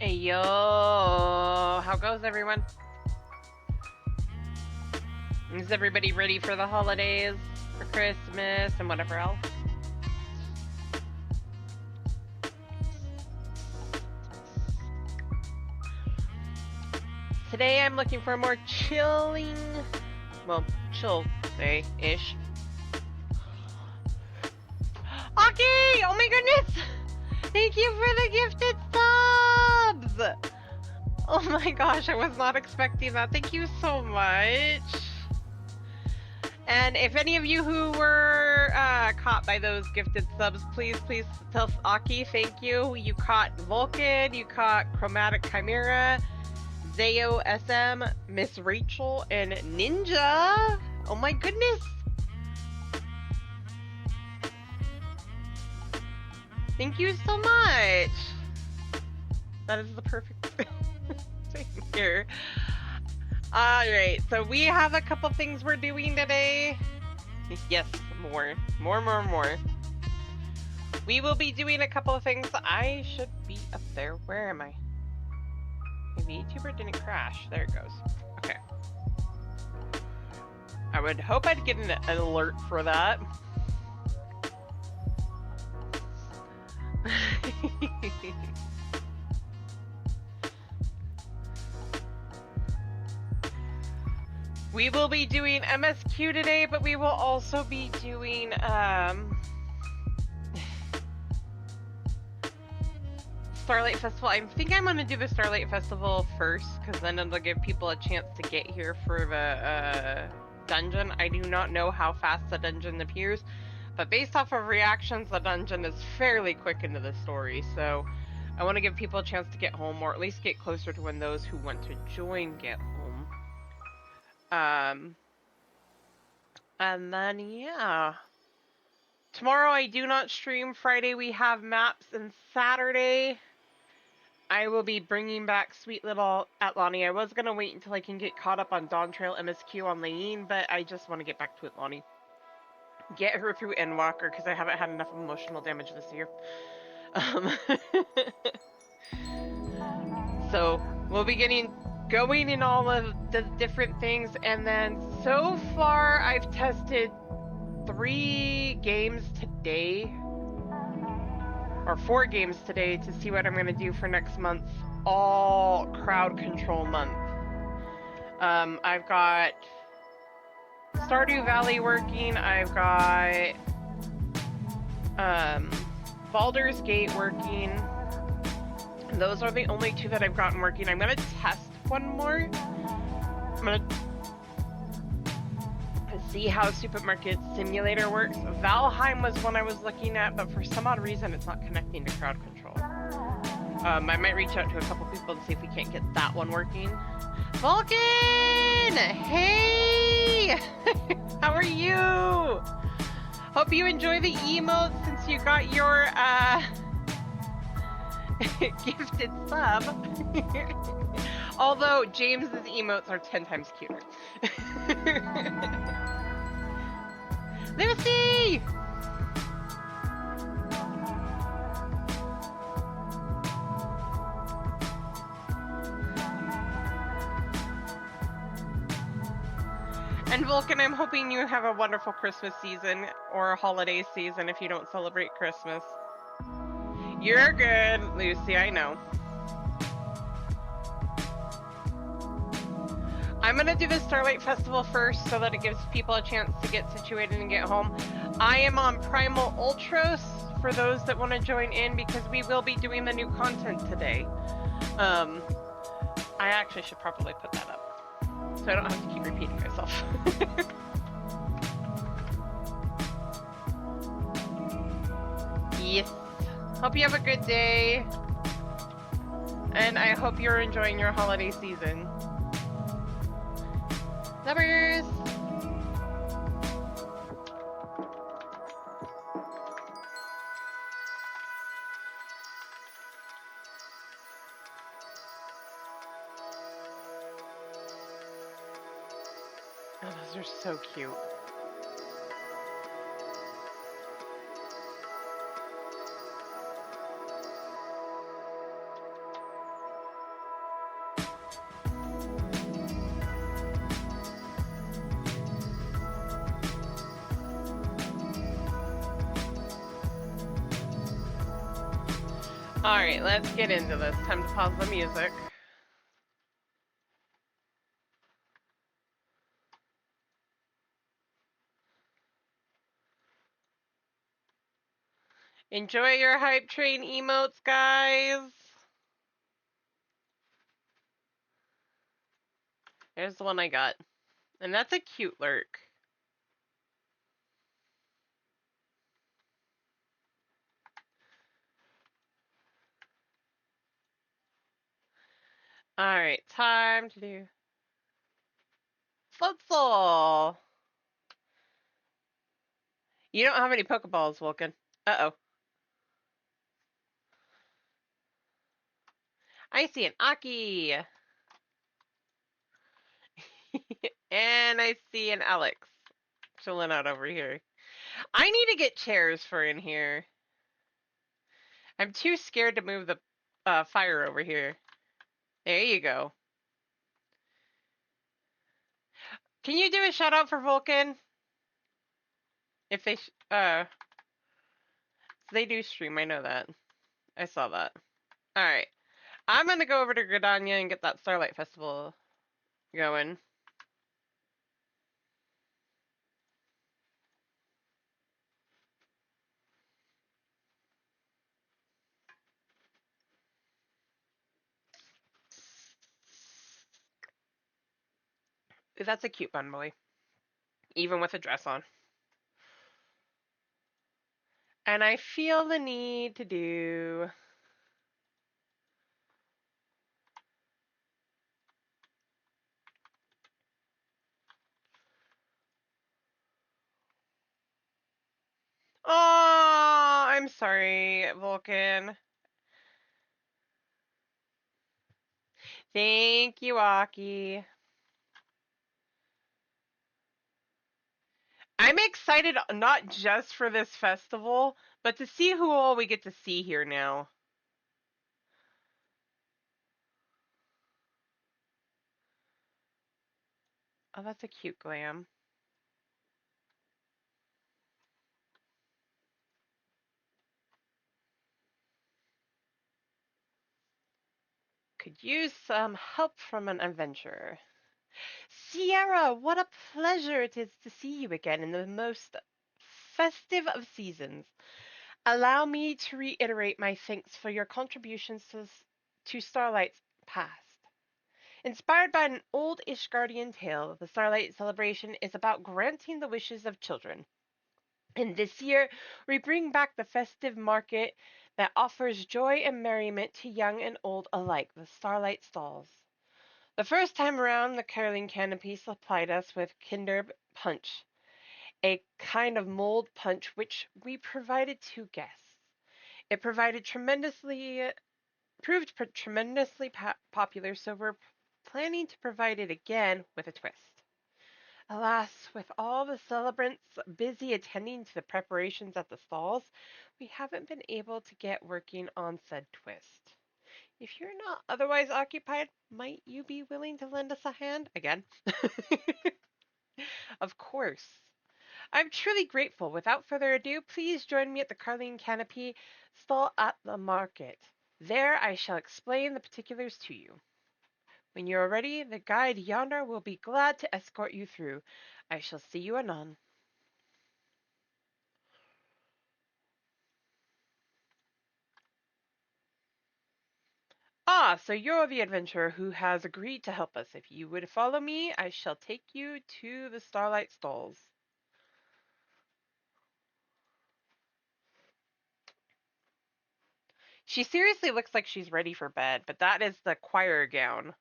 Hey yo, how goes everyone? Is everybody ready for the holidays, for Christmas, and whatever else? Today I'm looking for a more chilling, well, chill day-ish. Aki! Oh my goodness! Thank you for the gifted subs! Oh my gosh, I was not expecting that. Thank you so much. And if any of you who were caught by those gifted subs, please tell Aki thank you. You caught Vulcan, you caught Chromatic Chimera, Zayo SM, Miss Rachel, and Ninja. Oh my goodness. Thank you so much. That is the perfect thing here. Alright, so we have a couple things we're doing today. Yes, more. We will be doing a couple of things. I should be up there. Where am I? Maybe YouTuber didn't crash. There it goes. Okay. I would hope I'd get an alert for that. We will be doing MSQ today, but we will also be doing Starlight Festival. I think I'm gonna do the Starlight Festival first, because then it'll give people a chance to get here for the dungeon. I do not know how fast the dungeon appears, but based off of reactions, the dungeon is fairly quick into the story, so I want to give people a chance to get home, or at least get closer to when those who want to join get home. And then, yeah. Tomorrow I do not stream. Friday we have maps, and Saturday I will be bringing back sweet little Atlani. I was gonna wait until I can get caught up on Dawn Trail MSQ on Layeen, but I just want to get back to Atlani. Get her through Endwalker, because I haven't had enough emotional damage this year. So, we'll be going in all of the different things, and then so far I've tested 3 games today, or 4 games today, to see what I'm going to do for next month, all crowd control month. I've got Stardew Valley working, I've got Baldur's Gate working. Those are the only 2 that I've gotten working. I'm going to test one more. I'm going to see how Supermarket Simulator works. Valheim was one I was looking at, but for some odd reason it's not connecting to crowd control. I might reach out to a couple people to see if we can't get that one working. Vulcan! Hey! How are you? Hope you enjoy the emotes since you got your gifted sub. Although James's emotes are 10 times cuter. Lucy! And Vulcan, I'm hoping you have a wonderful Christmas season, or a holiday season if you don't celebrate Christmas. You're good, Lucy, I know. I'm gonna do the Starlight Festival first so that it gives people a chance to get situated and get home. I am on Primal Ultros for those that want to join in, because we will be doing the new content today. I actually should probably put that up so I don't have to keep repeating myself. Yes. Hope you have a good day. And I hope you're enjoying your holiday season. Lovers! Oh, those are so cute. Alright, let's get into this. Time to pause the music. Enjoy your hype train emotes, guys. There's the one I got. And that's a cute lurk. Alright, time to do Futzel. You don't have any Pokeballs, Vulcan. Uh-oh. I see an Aki. And I see an Alex chilling out over here. I need to get chairs for in here. I'm too scared to move the fire over here. There you go. Can you do a shout out for Vulcan? If they do stream, I know that. I saw that. Alright. I'm gonna go over to Gridania and get that Starlight Festival going. Ooh, that's a cute bun boy. Even with a dress on. And I feel the need to do... Oh, I'm sorry, Vulcan. Thank you, Aki. I'm excited not just for this festival, but to see who all we get to see here now. Oh, that's a cute glam. Could use some help from an adventurer. Sierra, what a pleasure it is to see you again in the most festive of seasons. Allow me to reiterate my thanks for your contributions to Starlight's past. Inspired by an old Ishgardian tale, the Starlight celebration is about granting the wishes of children. And this year, we bring back the festive market that offers joy and merriment to young and old alike, the Starlight Stalls. The first time around, the caroling canopy supplied us with Kinder Punch, a kind of mold punch which we provided to guests. It proved tremendously popular, so we're planning to provide it again with a twist. Alas, with all the celebrants busy attending to the preparations at the stalls, we haven't been able to get working on said twist. If you're not otherwise occupied, might you be willing to lend us a hand? Again. Of course. I'm truly grateful. Without further ado, please join me at the Carling Canopy stall at the market. There I shall explain the particulars to you. When you are ready, the guide yonder will be glad to escort you through. I shall see you anon. Ah, so you're the adventurer who has agreed to help us. If you would follow me, I shall take you to the Starlight Stalls. She seriously looks like she's ready for bed, but that is the choir gown.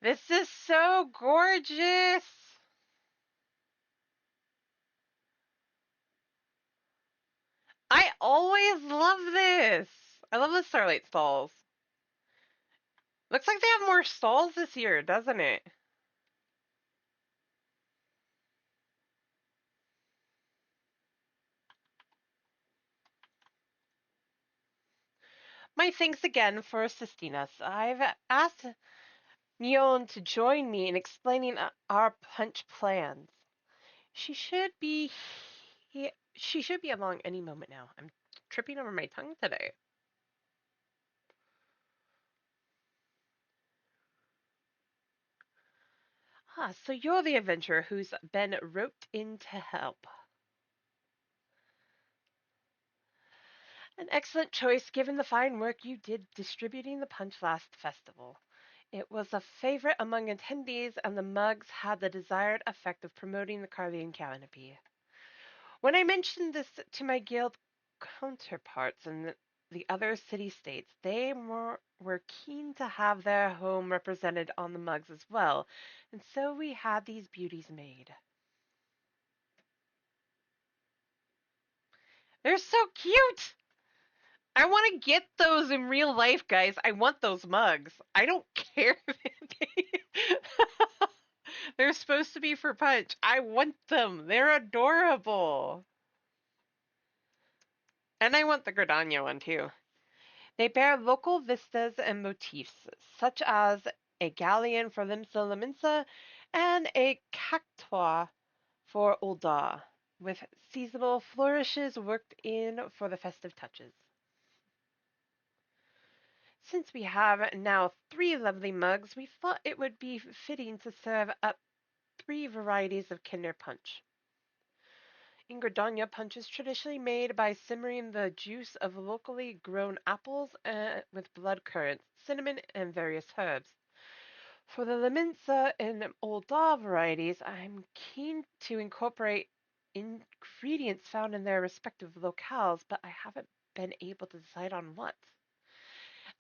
This is so gorgeous! I always love this! I love the Starlight Stalls. Looks like they have more stalls this year, doesn't it? My thanks again for assisting us. I've asked Neon to join me in explaining our punch plans. She should be She should be along any moment now. I'm tripping over my tongue today. Ah, so you're the adventurer who's been roped in to help. An excellent choice given the fine work you did distributing the punch last festival. It was a favorite among attendees, and the mugs had the desired effect of promoting the Carlian canopy. When I mentioned this to my guild counterparts in the other city-states, they were keen to have their home represented on the mugs as well, and so we had these beauties made. They're so cute! I want to get those in real life, guys. I want those mugs. I don't care they're supposed to be for Punch. I want them. They're adorable. And I want the Gridania one too. They bear local vistas and motifs, such as a galleon for Limsa Laminsa and a cactua for Ulda, with seasonal flourishes worked in for the festive touches. Since we have now 3 lovely mugs, we thought it would be fitting to serve up 3 varieties of Kinder Punch. Ingredania punch is traditionally made by simmering the juice of locally grown apples with blood currants, cinnamon, and various herbs. For the Leminsa and Old Daw varieties, I'm keen to incorporate ingredients found in their respective locales, but I haven't been able to decide on what.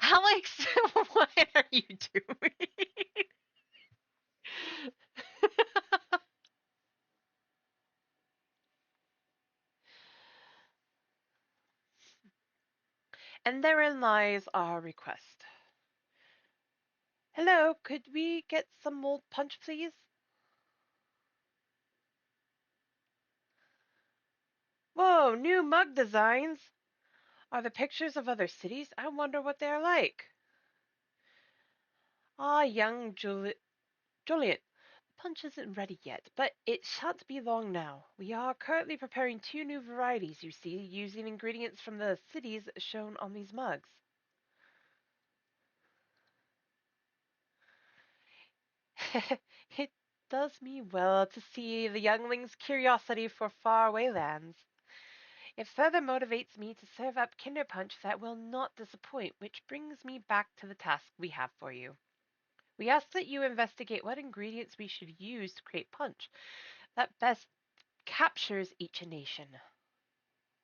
Alex, what are you doing? And therein lies our request. Hello, could we get some mold punch, please? Whoa, new mug designs! Are the pictures of other cities? I wonder what they're like. Ah, young Juliet. The punch isn't ready yet, but it shan't be long now. We are currently preparing 2 new varieties, you see, using ingredients from the cities shown on these mugs. It does me well to see the youngling's curiosity for faraway lands. It further motivates me to serve up Kinder Punch that will not disappoint, which brings me back to the task we have for you. We ask that you investigate what ingredients we should use to create punch that best captures each nation.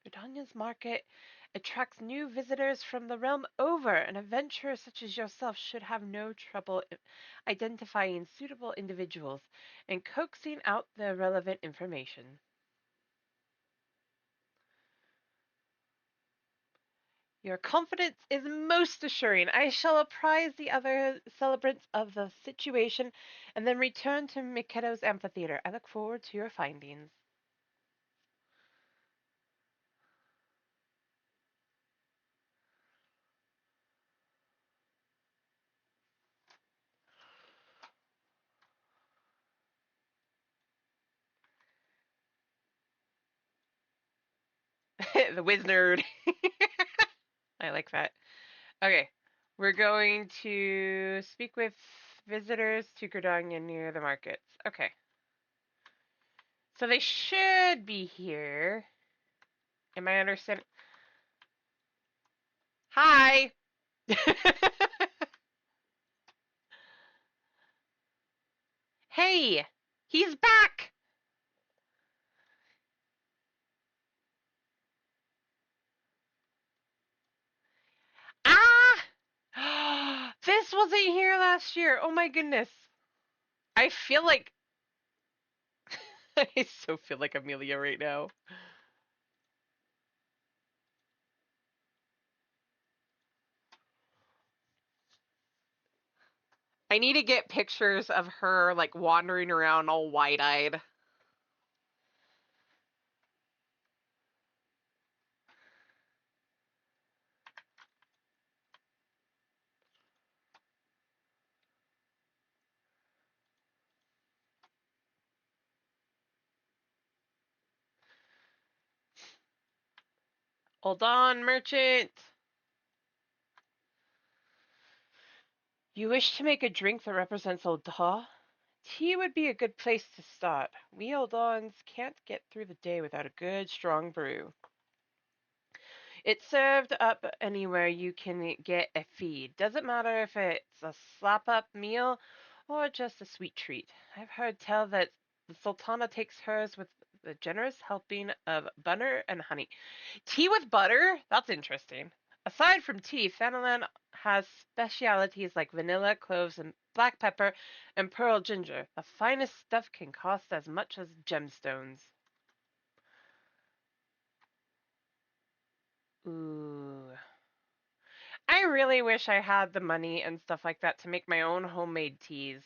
Britannia's market attracts new visitors from the realm over. An adventurer such as yourself should have no trouble identifying suitable individuals and coaxing out the relevant information. Your confidence is most assuring. I shall apprise the other celebrants of the situation and then return to Mikedo's amphitheater. I look forward to your findings. The whiz nerd. I like that. Okay. We're going to speak with visitors to Gridania near the markets. Okay. So they should be here. Am I understanding? Hi! Hey! He's back! Ah! This wasn't here last year. Oh my goodness. I feel like. I so feel like Amelia right now. I need to get pictures of her like wandering around all wide eyed. Hold on, merchant. You wish to make a drink that represents Ul'dah? Tea would be a good place to start. We Uldans can't get through the day without a good, strong brew. It's served up anywhere you can get a feed. Doesn't matter if it's a slap-up meal or just a sweet treat. I've heard tell that the Sultana takes hers with a generous helping of butter and honey. Tea with butter? That's interesting. Aside from tea, Fanalan has specialities like vanilla, cloves, and black pepper, and pearl ginger. The finest stuff can cost as much as gemstones. Ooh. I really wish I had the money and stuff like that to make my own homemade teas.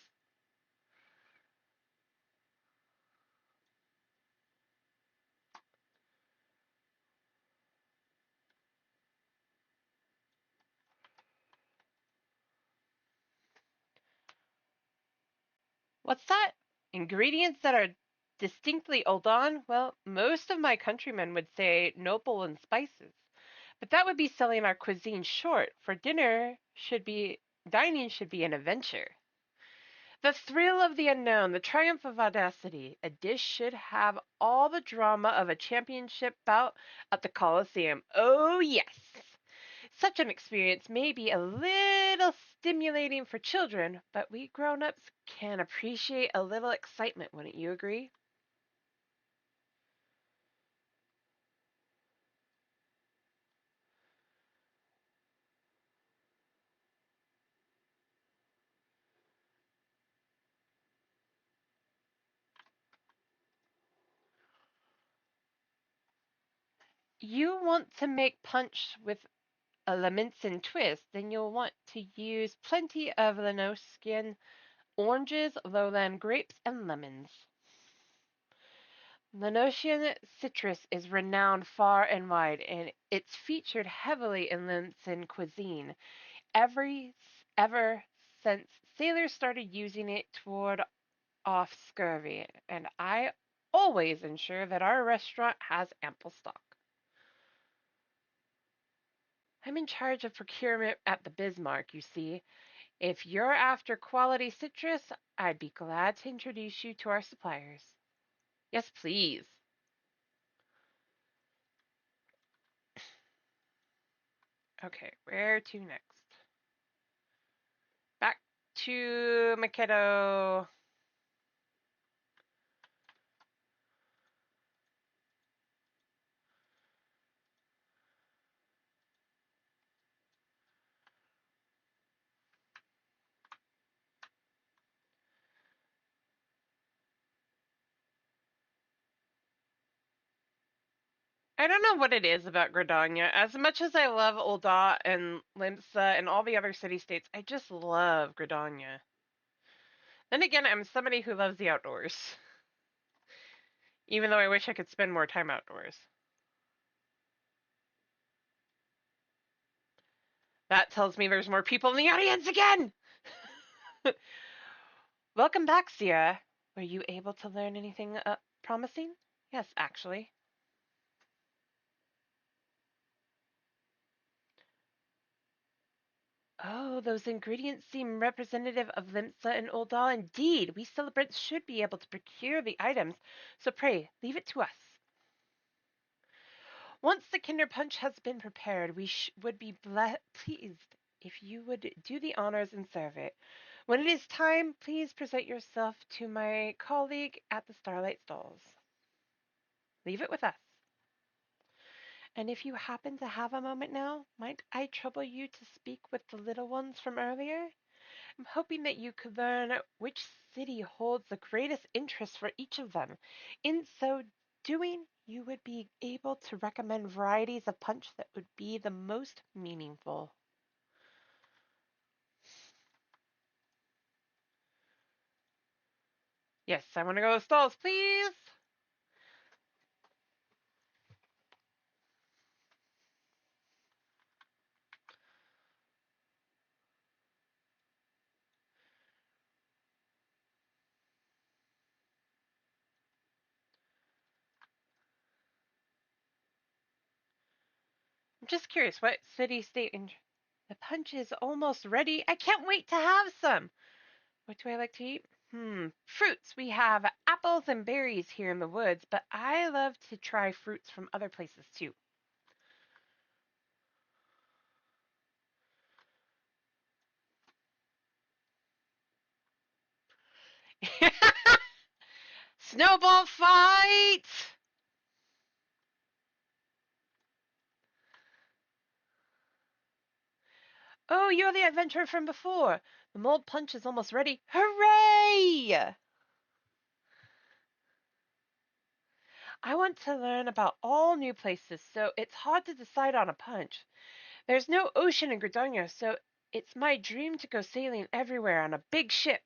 What's that? Ingredients that are distinctly Oldon? Well, most of my countrymen would say noble and spices. But that would be selling our cuisine short, for dining should be an adventure. The thrill of the unknown, the triumph of audacity. A dish should have all the drama of a championship bout at the Colosseum. Oh, yes. Such an experience may be a little stimulating for children, but we grown-ups can appreciate a little excitement, wouldn't you agree? You want to make punch with a Lemonson twist, then you'll want to use plenty of Lenosian oranges, lowland grapes, and lemons. Lenosian citrus is renowned far and wide, and it's featured heavily in Lemson cuisine. Every ever since sailors started using it to ward off scurvy, and I always ensure that our restaurant has ample stock. I'm in charge of procurement at the Bismarck, you see. If you're after quality citrus, I'd be glad to introduce you to our suppliers. Yes, please. Okay, where to next? Back to Makedo. I don't know what it is about Gridania. As much as I love Ul'dah and Limsa and all the other city-states, I just love Gridania. Then again, I'm somebody who loves the outdoors. Even though I wish I could spend more time outdoors. That tells me there's more people in the audience again! Welcome back, Sierra. Were you able to learn anything promising? Yes, actually. Oh, those ingredients seem representative of Limsa and Ul'dah. Indeed, we celebrants should be able to procure the items, so pray, leave it to us. Once the Kinder Punch has been prepared, we would be pleased if you would do the honors and serve it. When it is time, please present yourself to my colleague at the Starlight Stalls. Leave it with us. And if you happen to have a moment now, might I trouble you to speak with the little ones from earlier? I'm hoping that you could learn which city holds the greatest interest for each of them. In so doing, you would be able to recommend varieties of punch that would be the most meaningful. Yes, I want to go to the stalls, please. just curious, what city, state, and the punch is almost ready. I can't wait to have some. What do I like to eat? Fruits. We have apples and berries here in the woods, but I love to try fruits from other places too. Snowball fight! Oh, you're the adventurer from before. The mold punch is almost ready. Hooray! I want to learn about all new places, so it's hard to decide on a punch. There's no ocean in Gridania, so it's my dream to go sailing everywhere on a big ship.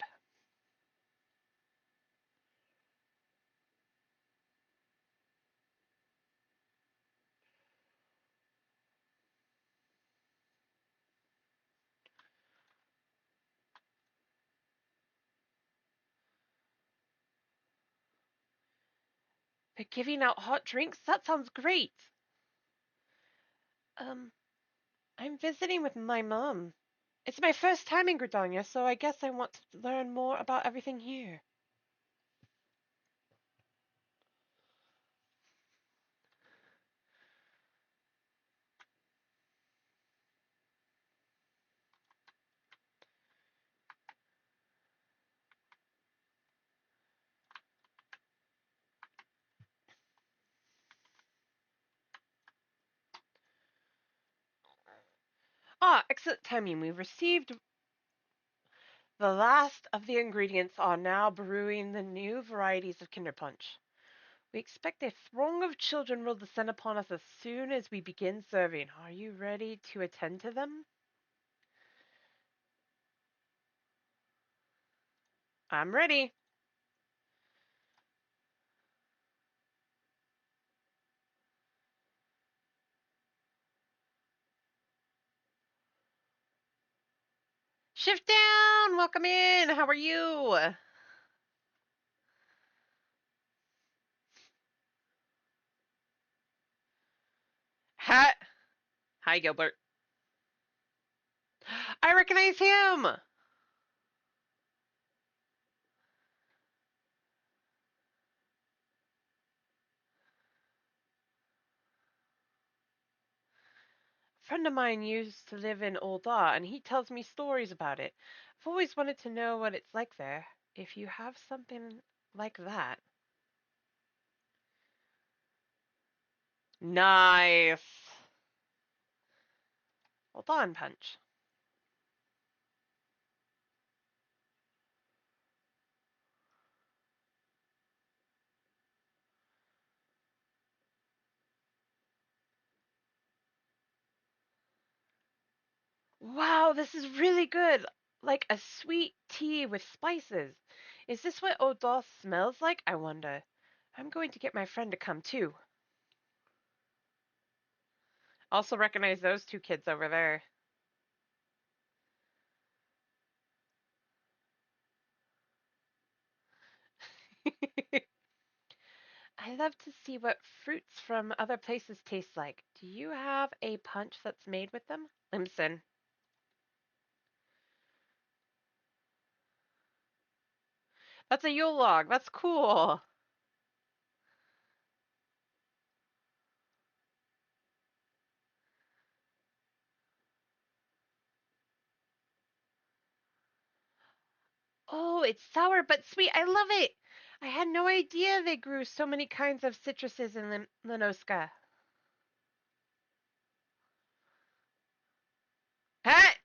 But giving out hot drinks? That sounds great. Um, I'm visiting with my mom. It's my first time in Gridania, so I guess I want to learn more about everything here. Ah, excellent timing. We've received the last of the ingredients are now brewing the new varieties of Kinder Punch. We expect a throng of children will descend upon us as soon as we begin serving. Are you ready to attend to them? I'm ready. Shift down! Welcome in! How are you? Hat. Hi, Gilbert. I recognize him! A friend of mine used to live in Ul'dah, and he tells me stories about it. I've always wanted to know what it's like there. If you have something like that. Nice! Ul'dah punch. Wow, this is really good. Like a sweet tea with spices. Is this what Ul'dah smells like, I wonder? I'm going to get my friend to come too. Also recognize those two kids over there. I love to see what fruits from other places taste like. Do you have a punch that's made with them? Limson. That's a Yule log. That's cool. Oh, it's sour but sweet. I love it. I had no idea they grew so many kinds of citruses in Lenoska. Hat!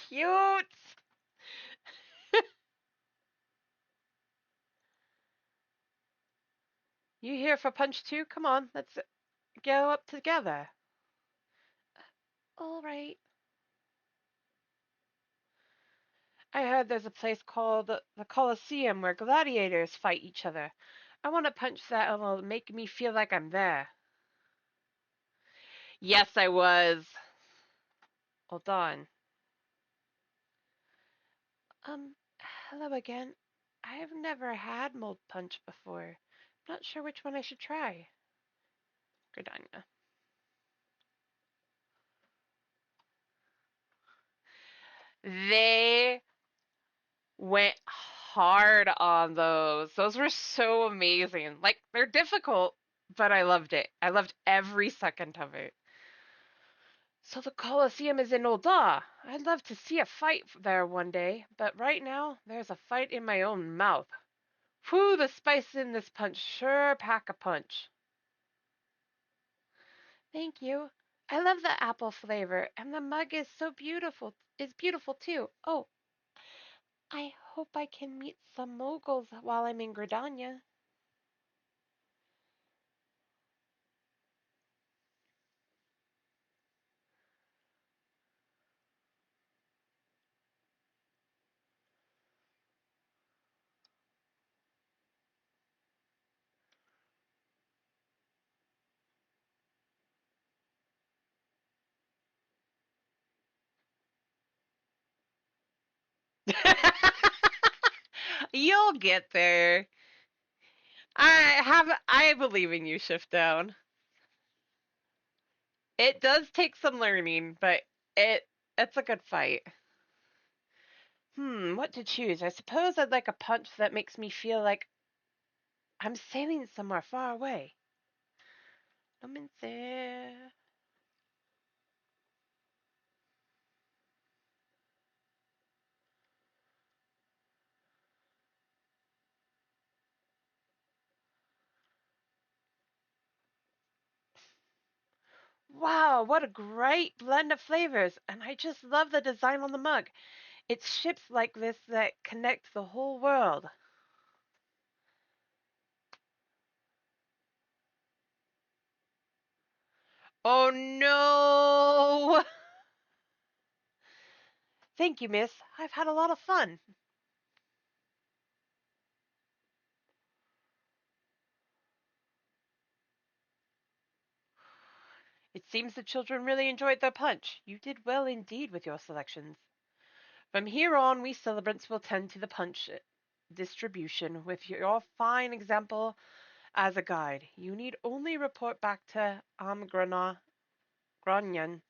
Cute! You here for punch too? Come on, let's go up together. All right. I heard there's a place called the Colosseum where gladiators fight each other. I want a punch that will make me feel like I'm there. Yes, I was. Hold on. Hello again. I've never had mold punch before. I'm not sure which one I should try. Gridania. They went hard on those. Those were so amazing. Like, they're difficult, but I loved it. I loved every second of it. So the Colosseum is in Ulda. I'd love to see a fight there one day, but right now there's a fight in my own mouth. Whew, the spice in this punch sure pack a punch. Thank you. I love the apple flavor, and the mug is so beautiful. Is beautiful too. Oh, I hope I can meet some moguls while I'm in Gridania. You'll get there. I believe in you, Shift Down. It does take some learning, but it's a good fight. What to choose? I suppose I'd like a punch that makes me feel like I'm sailing somewhere far away. I'm in there. Wow, what a great blend of flavors, and I just love the design on the mug. It's ships like this that connect the whole world. Oh no! Thank you, miss. I've had a lot of fun. It seems the children really enjoyed their punch. You did well indeed with your selections. From here on, we celebrants will tend to the punch distribution with your fine example as a guide. You need only report back to Granyan.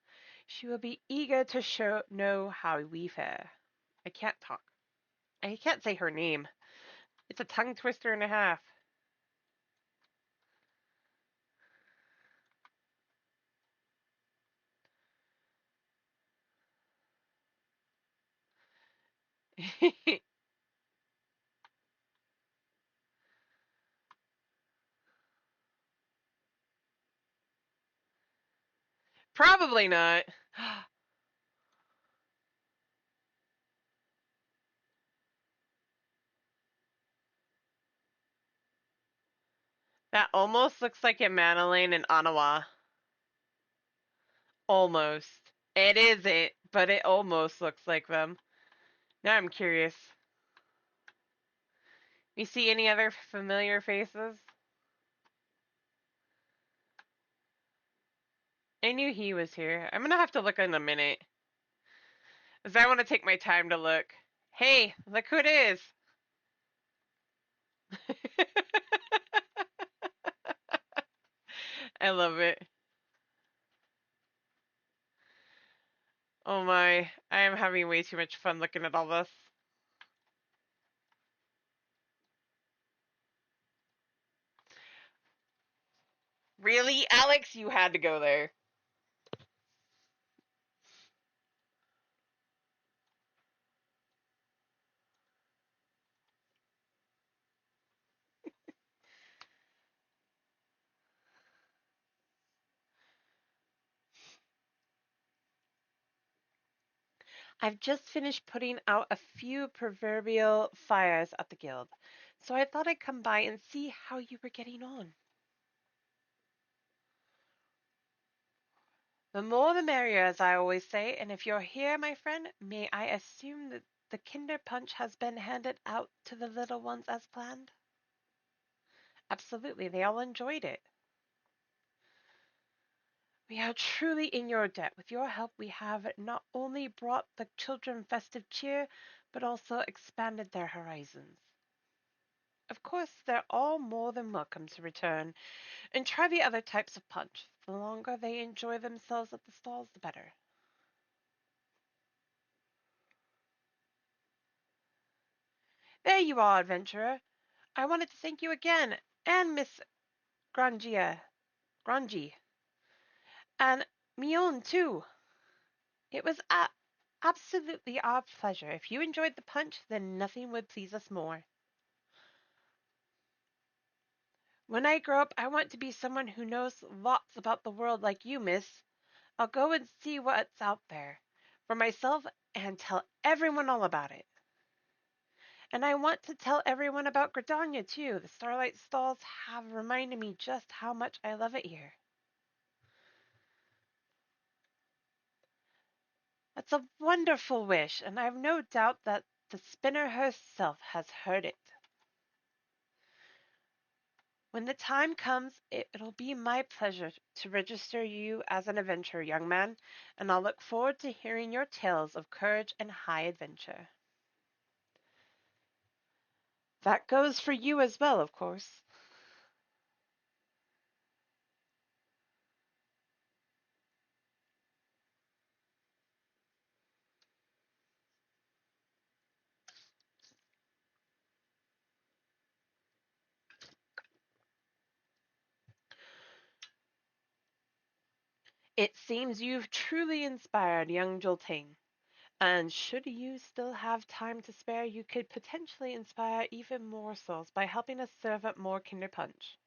She will be eager to know how we fare. I can't talk. I can't say her name. It's a tongue twister and a half. Probably not. That almost looks like a Madeline and Anawa. Almost. It isn't, but it almost looks like them. Now I'm curious. You see any other familiar faces? I knew he was here. I'm gonna have to look in a minute. Because I want to take my time to look. Hey, look who it is! I love it. Oh my, I am having way too much fun looking at all this. Really, Alex? You had to go there. I've just finished putting out a few proverbial fires at the guild, so I thought I'd come by and see how you were getting on. The more the merrier, as I always say, and if you're here, my friend, may I assume that the Kinder Punch has been handed out to the little ones as planned? Absolutely, they all enjoyed it. We are truly in your debt. With your help, we have not only brought the children festive cheer, but also expanded their horizons. Of course, they're all more than welcome to return and try the other types of punch. The longer they enjoy themselves at the stalls, the better. There you are, adventurer. I wanted to thank you again, and Miss Grangie, and Mion too. It was absolutely our pleasure. If you enjoyed the punch, then nothing would please us more. When I grow up, I want to be someone who knows lots about the world like you, miss. I'll go and see what's out there for myself and tell everyone all about it. And I want to tell everyone about Gridania too. The Starlight Stalls have reminded me just how much I love it here. That's a wonderful wish, and I've no doubt that the spinner herself has heard it. When the time comes, it'll be my pleasure to register you as an adventurer, young man, and I'll look forward to hearing your tales of courage and high adventure. That goes for you as well, of course. It seems you've truly inspired young Jolting. And should you still have time to spare, you could potentially inspire even more souls by helping us serve up more Kinder Punch.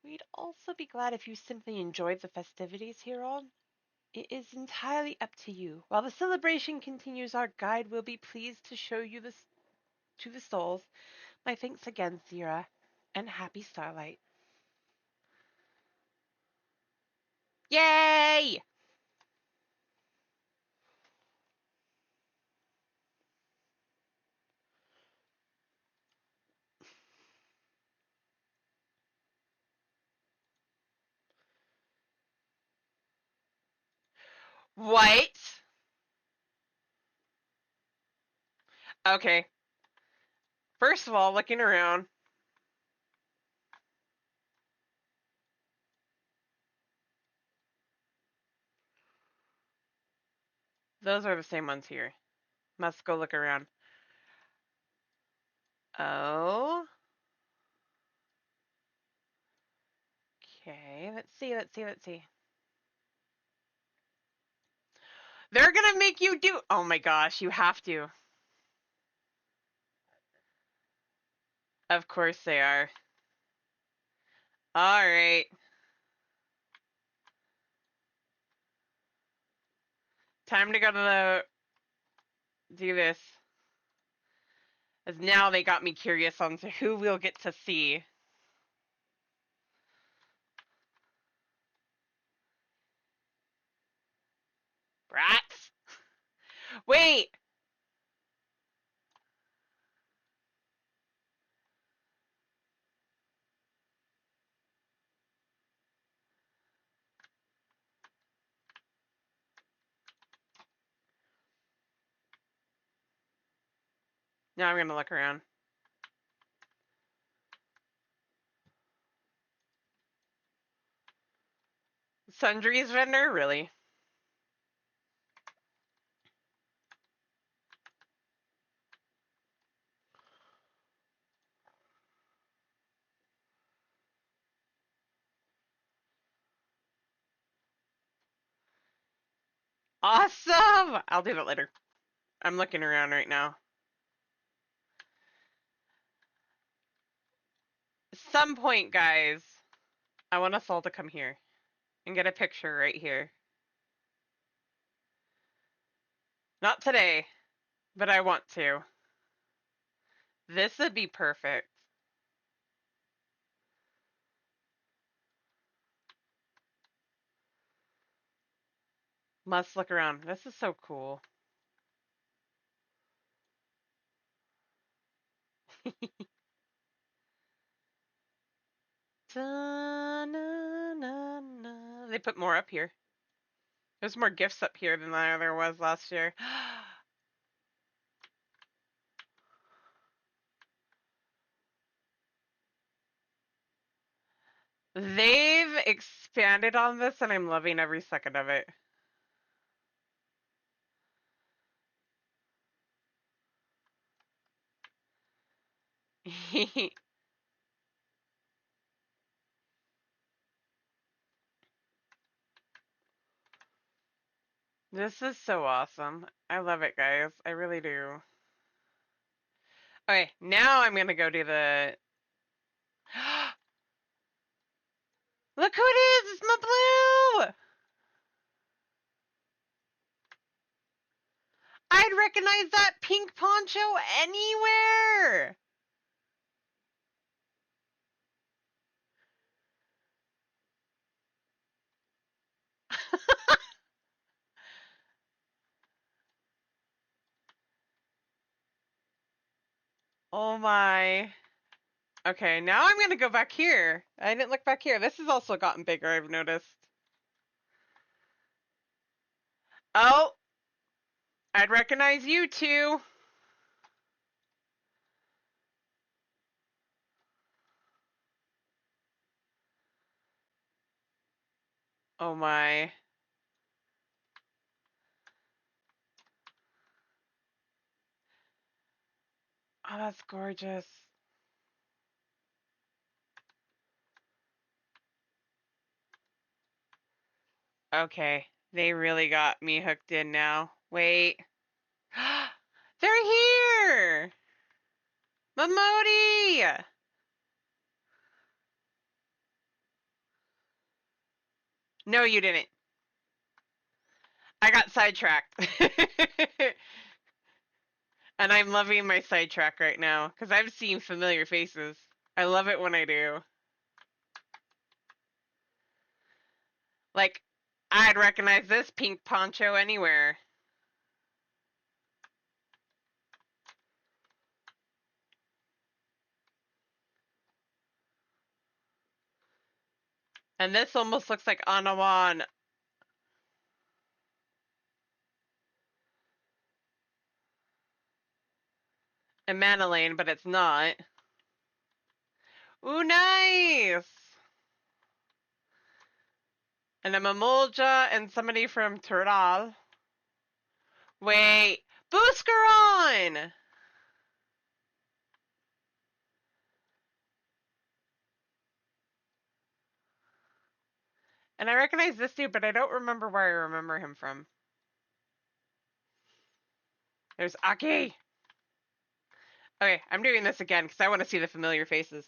We'd also be glad if you simply enjoyed the festivities here on. It is entirely up to you. While the celebration continues, our guide will be pleased to show you to the stalls. My thanks again, Zira, and happy Starlight. Yay! What? Okay. First of all, looking around. Those are the same ones here. Must go look around. Oh. Okay, let's see. They're gonna make you do. Oh my gosh, you have to. Of course they are. Alright. Time to go to the. Do this. As now they got me curious on to who we'll get to see. Brats? Wait! Now I'm gonna look around. Sundries vendor? Really? Awesome! I'll do that later. I'm looking around right now. Some point, guys, I want us all to come here and get a picture right here. Not today, but I want to. This would be perfect. Must look around. This is so cool. They put more up here. There's more gifts up here than there was last year. They've expanded on this, and I'm loving every second of it. This is so awesome. I love it, guys. I really do. Okay, now I'm gonna go do the. Look who it is! It's my blue! I'd recognize that pink poncho anywhere! Oh my. Okay, now I'm gonna go back here. I didn't look back here. This has also gotten bigger, I've noticed. Oh! I'd recognize you too. Oh my. Oh, that's gorgeous. Okay, they really got me hooked in now. Wait. They're here! Momodi! No, you didn't. I got sidetracked. And I'm loving my sidetrack right now because I'm seeing familiar faces. I love it when I do. Like, I'd recognize this pink poncho anywhere. And this almost looks like Anawan. And Manolane, but it's not. Ooh, nice! And a Mamolja and somebody from Tural. Wait, Buscaron! And I recognize this dude, but I don't remember where I remember him from. There's Aki! Okay, I'm doing this again because I want to see the familiar faces.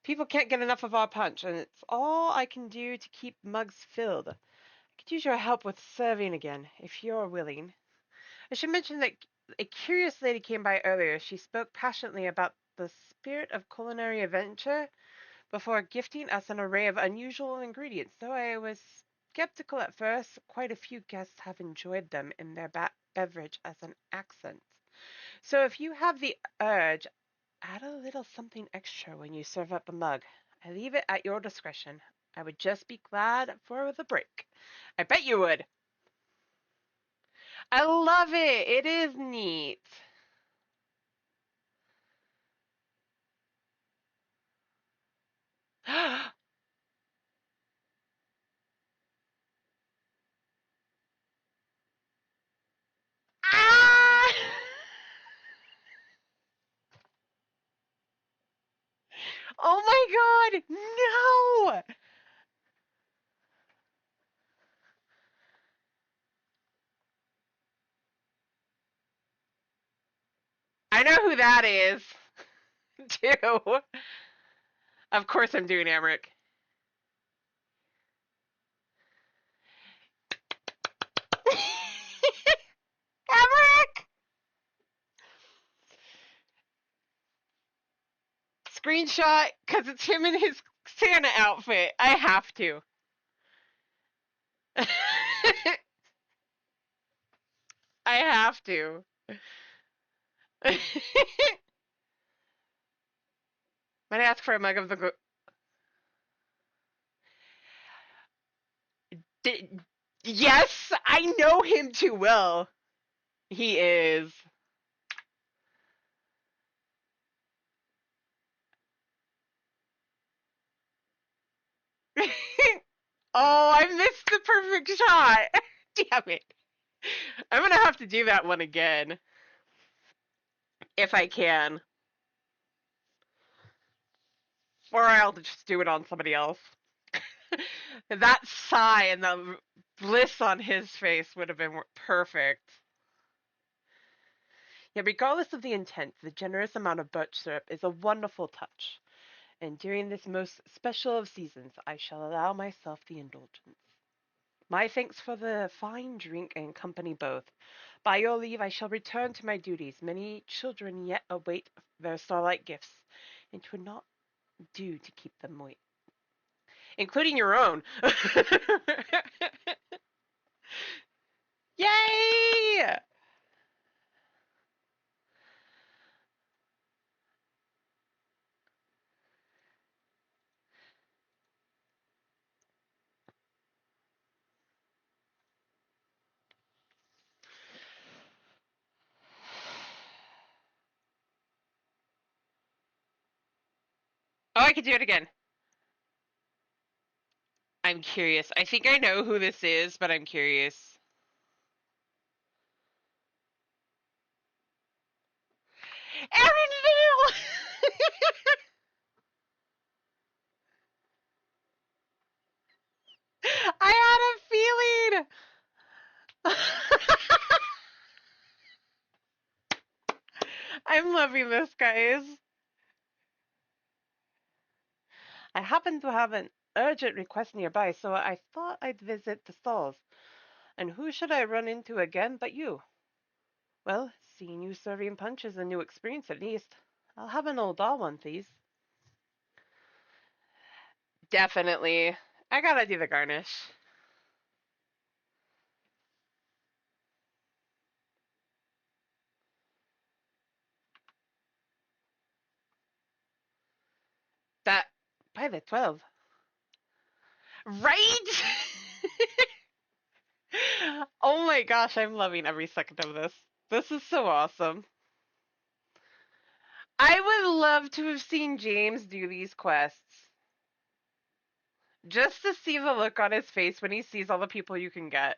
People can't get enough of our punch, and it's all I can do to keep mugs filled. I could use your help with serving again, if you're willing. I should mention that a curious lady came by earlier. She spoke passionately about the spirit of culinary adventure before gifting us an array of unusual ingredients. Though I was skeptical at first, quite a few guests have enjoyed them in their beverage as an accent. So if you have the urge, add a little something extra when you serve up a mug. I leave it at your discretion. I would just be glad for the break. I bet you would. I love it. It is neat. Ah! Oh my god! No! I know who that is, too. Of course I'm doing Emmerich. Emmerich! Screenshot, because it's him in his Santa outfit. I have to. I have to. Might ask for a mug of the. Yes, I know him too well. He is. Oh, I missed the perfect shot. Damn it. I'm gonna have to do that one again. If I can. Or I'll just do it on somebody else. That sigh and the bliss on his face would have been perfect. Yet, regardless of the intent, the generous amount of birch syrup is a wonderful touch. And during this most special of seasons, I shall allow myself the indulgence. My thanks for the fine drink and company both. By your leave, I shall return to my duties. Many children yet await their starlight gifts, and 'twould not do to keep them wait. Including your own. Yay! Oh, I can do it again. I'm curious. I think I know who this is, but I'm curious. Aaron Vale! I had a feeling! I'm loving this, guys. I happen to have an urgent request nearby, so I thought I'd visit the stalls. And who should I run into again but you? Well, seeing you serving punch is a new experience at least. I'll have an old doll one, please. Definitely. I gotta do the garnish. That by the 12. Right? Oh my gosh, I'm loving every second of this. This is so awesome. I would love to have seen James do these quests. Just to see the look on his face when he sees all the people you can get.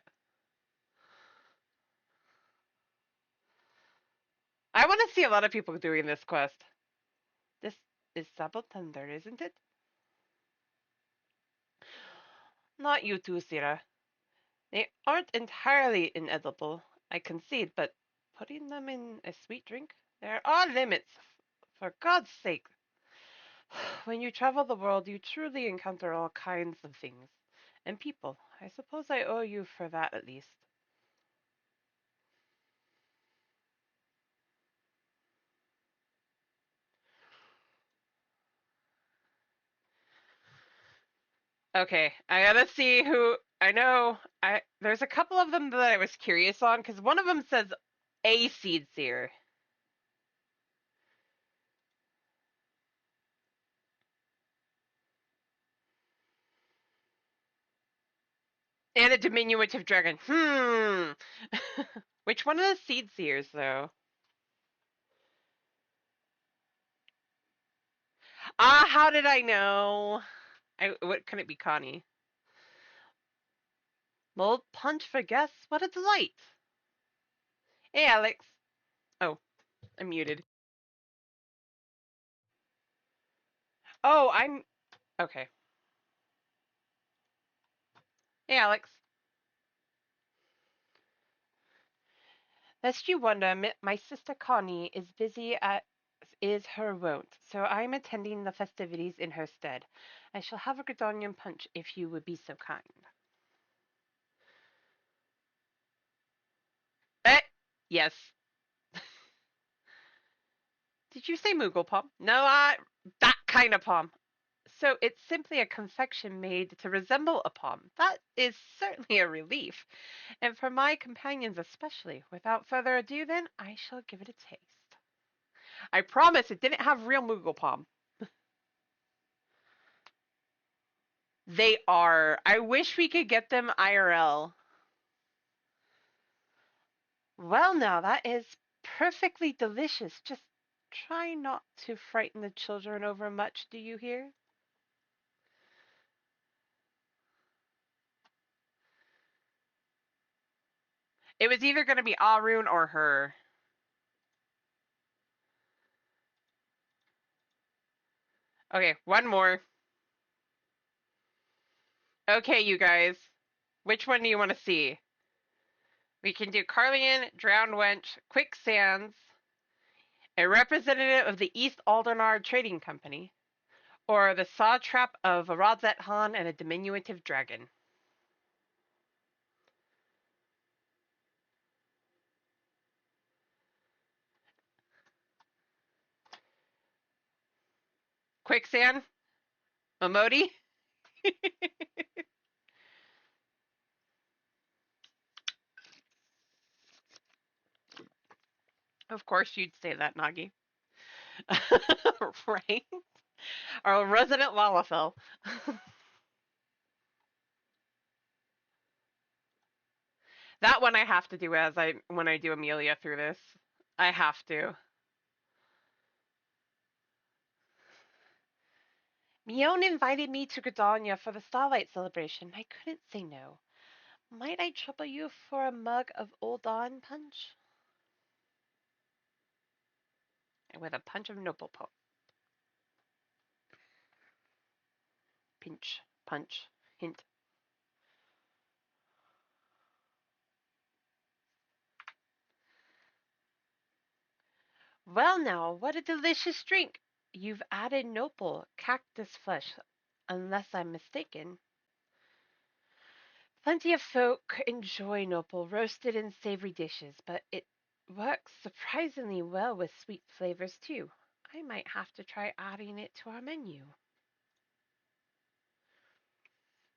I want to see a lot of people doing this quest. This is Sable Thunder, isn't it? Not you too, Syrah. They aren't entirely inedible, I concede, but putting them in a sweet drink? There are limits. For God's sake. When you travel the world, you truly encounter all kinds of things. And people. I suppose I owe you for that at least. Okay, I gotta see who. I know. There's a couple of them that I was curious on because one of them says a seed seer. And a diminutive dragon. Which one of the seed seers, though? Ah, how did I know? What can it be, Connie? Mold punch for guests? What a delight! Hey, Alex. Oh, I'm muted. Oh, I'm. Okay. Hey, Alex. Lest you wonder, my sister Connie is busy as is her wont, so I'm attending the festivities in her stead. I shall have a Gridonian punch if you would be so kind. Eh, yes. Did you say Moogle Palm? No, that kind of palm. So it's simply a confection made to resemble a palm. That is certainly a relief. And for my companions especially. Without further ado, then, I shall give it a taste. I promise it didn't have real Moogle Palm. They are. I wish we could get them IRL. Well, now, that is perfectly delicious. Just try not to frighten the children over much, do you hear? It was either going to be Arun or her. Okay, one more. Okay, you guys. Which one do you want to see? We can do Carlian, Drowned Wench, Quicksands, a representative of the East Aldernar Trading Company, or the saw trap of a Rosette Han and a diminutive dragon. Quicksand? Momodi? Of course you'd say that, Nagi. Right? Our resident Lalafell. That one I have to do when I do Amelia through this. I have to. Mion invited me to Gridania for the Starlight celebration. I couldn't say no. Might I trouble you for a mug of Old Dawn punch? With a punch of Noble Pulp. Pinch, punch, hint. Well now, what a delicious drink! You've added Noble cactus flesh, unless I'm mistaken. Plenty of folk enjoy Noble roasted in savory dishes, but it works surprisingly well with sweet flavors too. I might have to try adding it to our menu.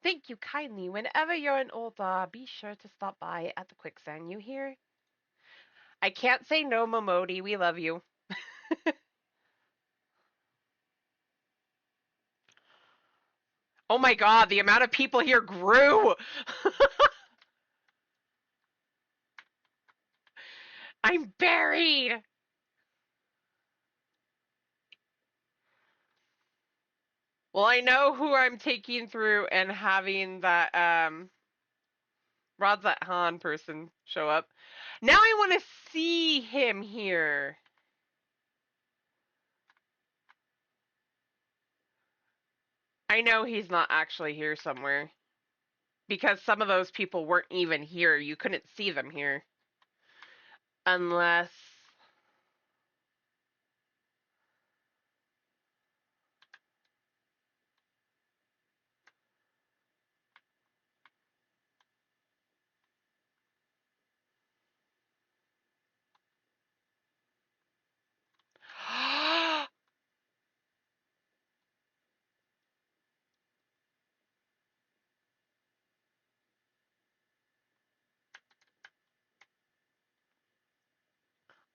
Thank you kindly. Whenever you're in Ul'dah, be sure to stop by at the Quicksand, you hear? I can't say no, Momodi. We love you. Oh my god, the amount of people here grew! I'm buried! Well, I know who I'm taking through and having that Radzat Han person show up. Now I want to see him here. I know he's not actually here somewhere. Because some of those people weren't even here. You couldn't see them here. Unless...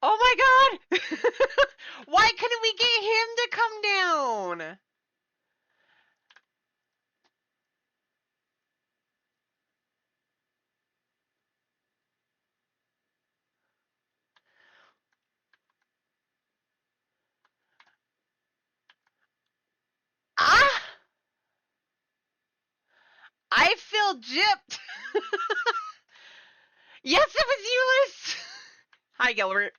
Oh my god! Why couldn't we get him to come down? Ah! I feel gypped! Yes, it was Euless! Hi, Gilbert.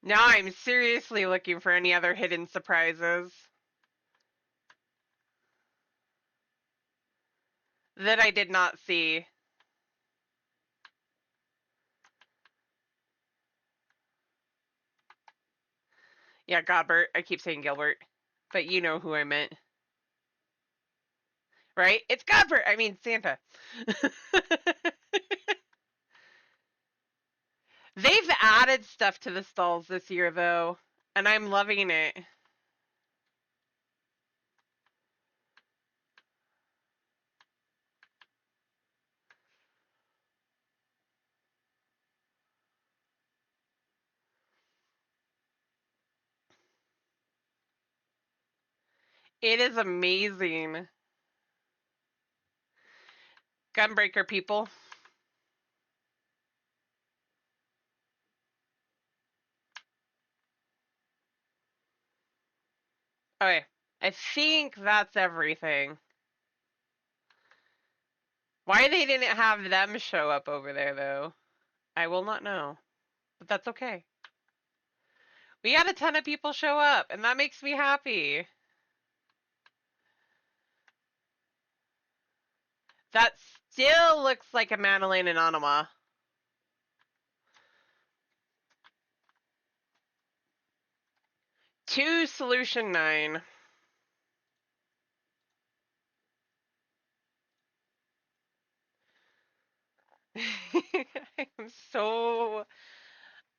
Now I'm seriously looking for any other hidden surprises that I did not see. Yeah, Godbert. I keep saying Gilbert. But you know who I meant. Right? It's Godbert! I mean, Santa. They've added stuff to the stalls this year, though, and I'm loving it. It is amazing. Gunbreaker people. Okay, I think that's everything. Why they didn't have them show up over there, though, I will not know. But that's okay. We had a ton of people show up, and that makes me happy. That still looks like a Madeline and Anima. Two Solution 9. I'm so...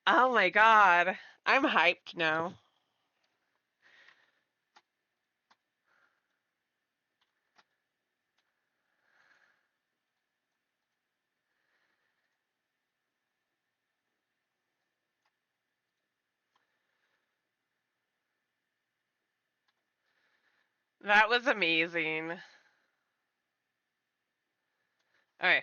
Oh my god. I'm hyped now. That was amazing. Okay.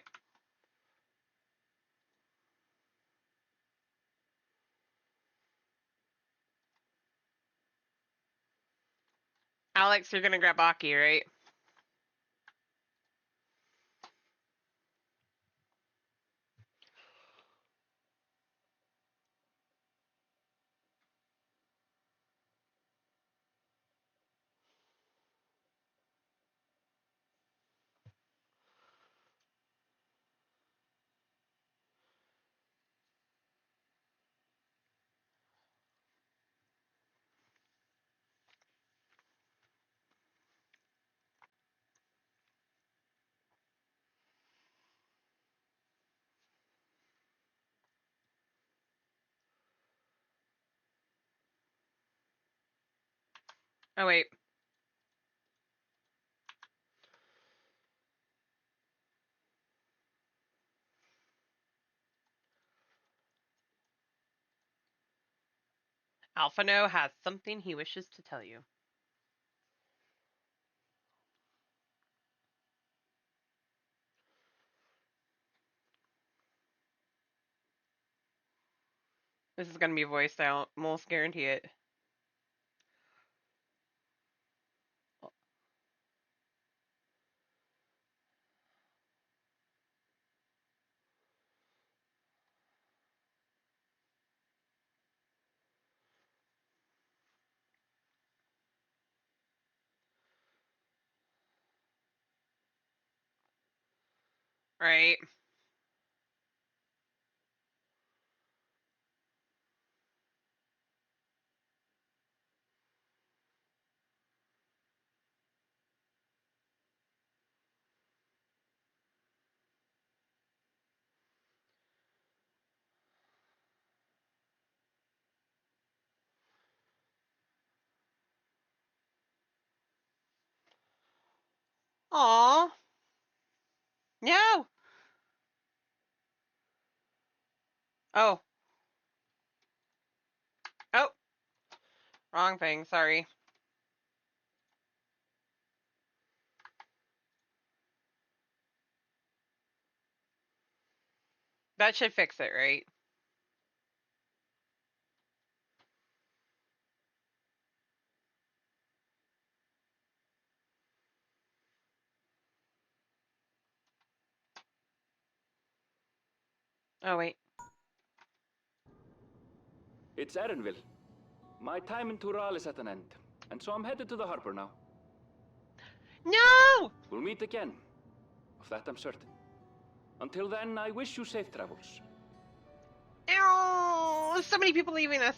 Alex, you're gonna grab Aki, right? Oh, wait. Alphano has something he wishes to tell you. This is gonna be voiced out. Most guarantee it. Right. Aww. No. Oh. Oh. Wrong thing. Sorry. That should fix it, right? Oh, wait. It's Erenville. My time in Tural is at an end, and so I'm headed to the harbor now. No! We'll meet again. Of that I'm certain. Until then, I wish you safe travels. Ew! So many people leaving us.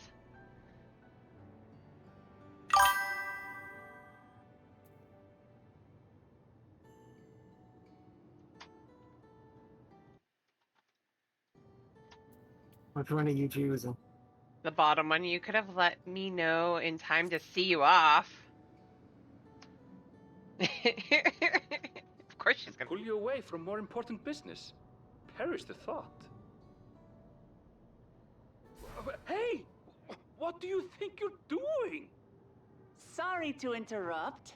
Which one are you choosing? The bottom one. You could have let me know in time to see you off. Of course she's gonna. Pull you away from more important business. Perish the thought. Hey! What do you think you're doing? Sorry to interrupt,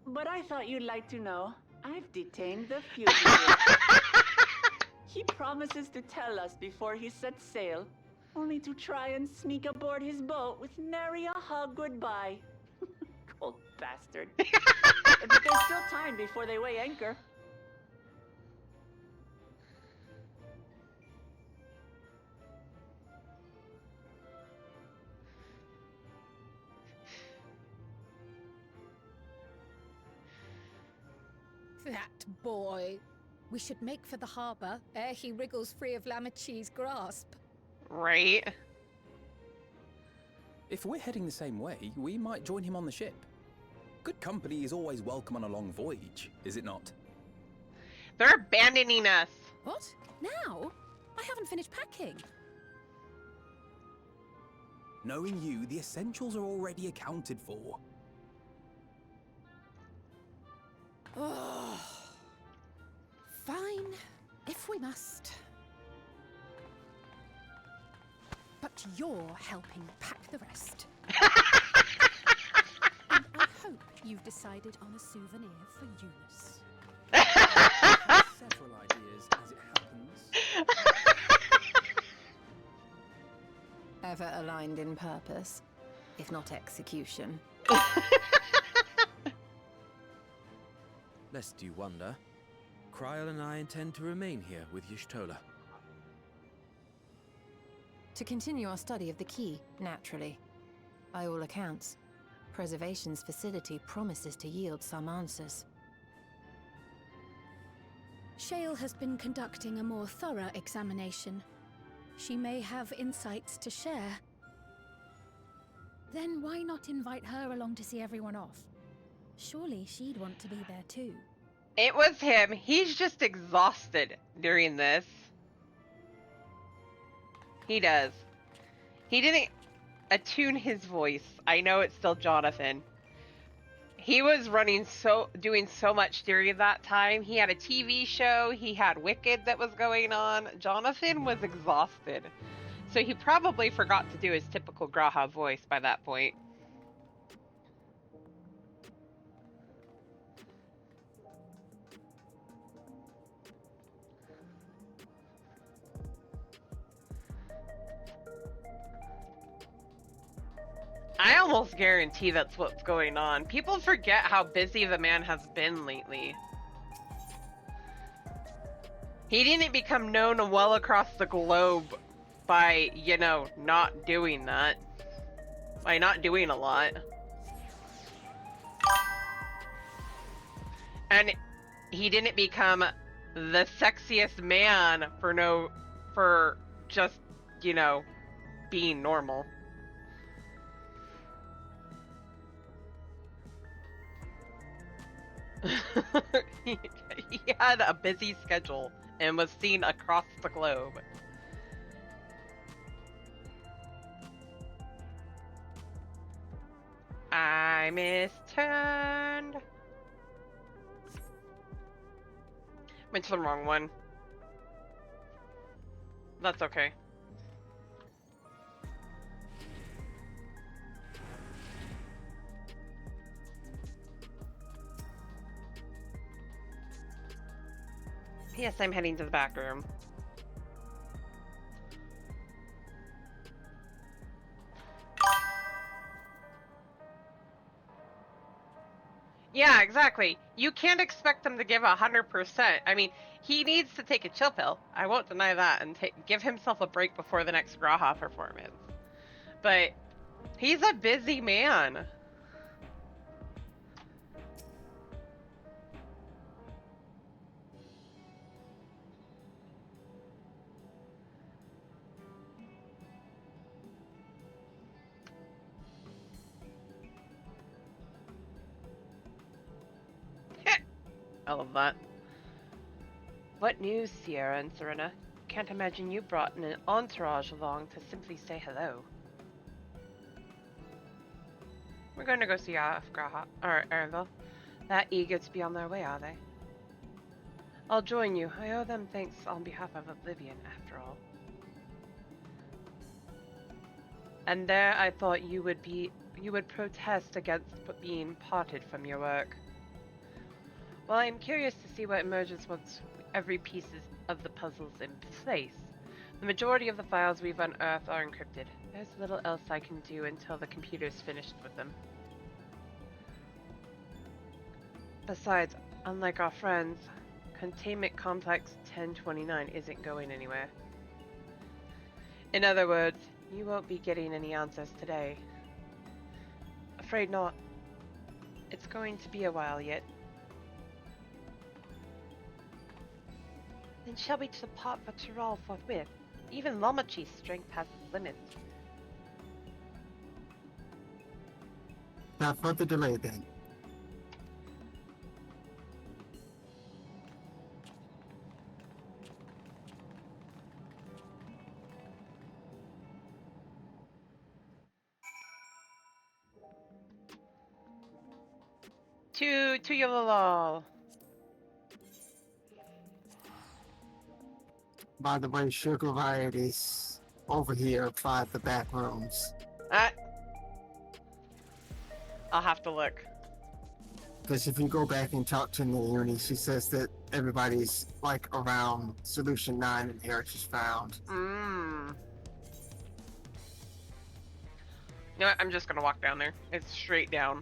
but I thought you'd like to know I've detained the fugitive. He promises to tell us before he sets sail, only to try and sneak aboard his boat with nary a hug goodbye. Old bastard. But there's still time before they weigh anchor. That boy. We should make for the harbour ere he wriggles free of Lamachi's grasp. Right? If we're heading the same way, we might join him on the ship. Good company is always welcome on a long voyage, is it not? They're abandoning us. What? Now? I haven't finished packing. Knowing you, the essentials are already accounted for. Oh. Fine, if we must. But you're helping pack the rest. And I hope you've decided on a souvenir for Eunice. I have several ideas, as it happens. Ever aligned in purpose, if not execution. Lest you wonder, Kryl and I intend to remain here with Y'shtola. To continue our study of the key, naturally. By all accounts, Preservation's facility promises to yield some answers. Shale has been conducting a more thorough examination. She may have insights to share. Then why not invite her along to see everyone off? Surely she'd want to be there too. It was him. He's just exhausted during this. He does. He didn't attune his voice. I know it's still Jonathan. He was doing so much during that time. He had a TV show. He had Wicked that was going on. Jonathan was exhausted. So he probably forgot to do his typical Graha voice by that point. I almost guarantee that's what's going on. People forget how busy the man has been lately. He didn't become known well across the globe by, you know, not doing that. By not doing a lot. And he didn't become the sexiest man for just, you know, being normal. he had a busy schedule and was seen across the globe. I misturned. Went to the wrong one. That's okay. Yes, I'm heading to the back room. Yeah, exactly. You can't expect them to give 100%. I mean, he needs to take a chill pill. I won't deny that, and give himself a break before the next Graha performance. But he's a busy man. I love that. What news, Sierra and Serena? Can't imagine you brought an entourage along to simply say hello. We're going to go see Graha, or Erenville. That eager to be on their way, are they? I'll join you. I owe them thanks on behalf of Oblivion, after all. And there I thought you would protest against being parted from your work. Well, I'm curious to see what emerges once every piece of the puzzle's in place. The majority of the files we've unearthed are encrypted. There's little else I can do until the computer's finished with them. Besides, unlike our friends, Containment Complex 1029 isn't going anywhere. In other words, you won't be getting any answers today. Afraid not. It's going to be a while yet. Then shall we depart for Tyrol forthwith? Even Lomachi's strength has its limits. Not further delay then. To Yolol. By the way, Sugar Riot is over here by the back rooms. I'll have to look. Because if you go back and talk to Naomi, she says that everybody's like around Solution 9 and Eric is found. You know what? I'm just gonna walk down there. It's straight down.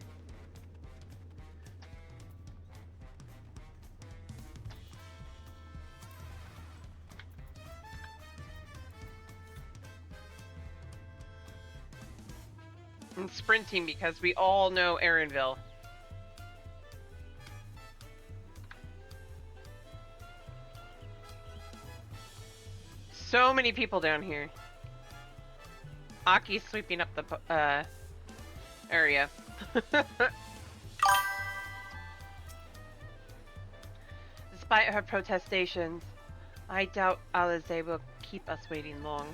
I'm sprinting because we all know Erinville. So many people down here. Aki's sweeping up the area. Despite her protestations, I doubt Alize will keep us waiting long.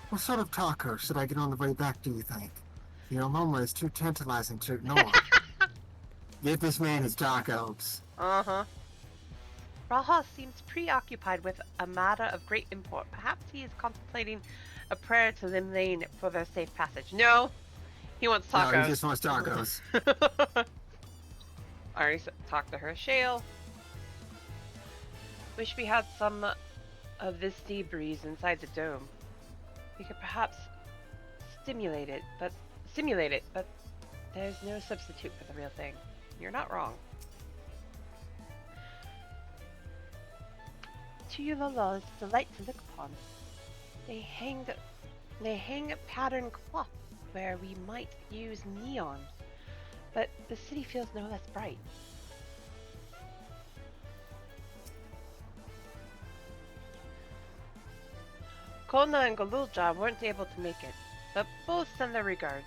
What sort of taco should I get on the way back, do you think? Your aroma is too tantalizing to ignore. Give this man his tacos. Uh-huh. Raha seems preoccupied with a matter of great import. Perhaps he is contemplating a prayer to Limlane for their safe passage. No! He wants tacos. No, he just wants tacos. I already talked to her. Shale. Wish we had some of this sea breeze inside the dome. We could perhaps simulate it, but there's no substitute for the real thing. You're not wrong. Tuyulala is a delight to look upon. They hang patterned cloth where we might use neon, but the city feels no less bright. Kona and Galulja weren't able to make it, but both send their regards.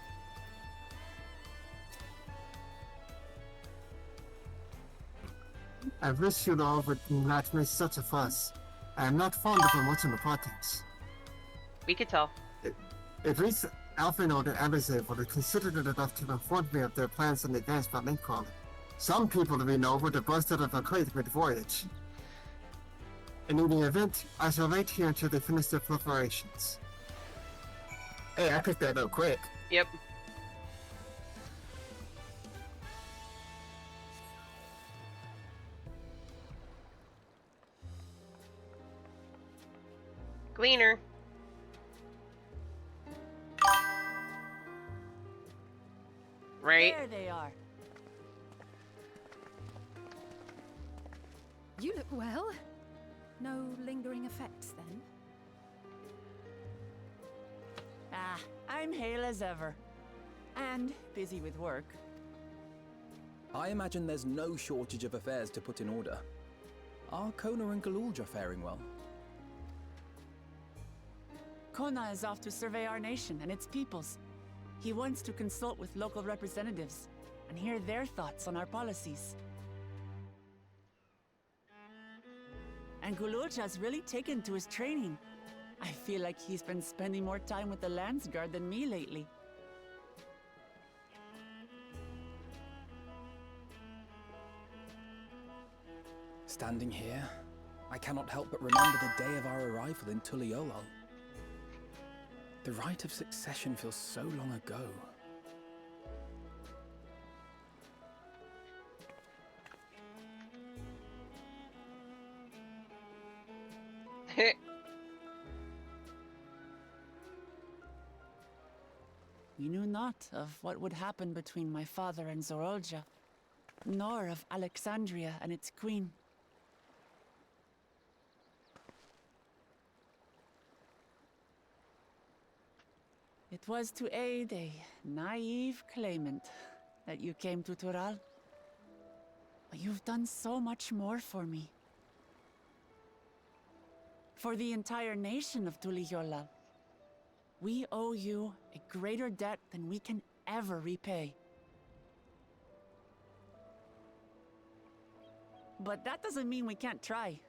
I wish you all would not make such a fuss. I am not fond of emotional importance. We could tell. At least Alfino and Abizav would have considered it enough to inform me of their plans in advance by link calling. Some people we know would have busted up a crate mid-voyage. And in the event, I shall wait here until they finish their preparations. Hey, I picked that up quick. Yep. Gleaner. Right? There they are. You look well. No lingering effects, then? Ah, I'm hale as ever. And busy with work. I imagine there's no shortage of affairs to put in order. Are Kona and Galulja faring well? Kona is off to survey our nation and its peoples. He wants to consult with local representatives and hear their thoughts on our policies. And Galulja's really taken to his training. I feel like he's been spending more time with the Landsguard than me lately. Standing here, I cannot help but remember the day of our arrival in Tuliolol. The rite of succession feels so long ago. we knew not of what would happen between my father and Zorolja, nor of Alexandria and its queen. It was to aid a naive claimant that you came to Tural. But you've done so much more for me. For the entire nation of Tuliyollal. We owe you a greater debt than we can ever repay. But that doesn't mean we can't try.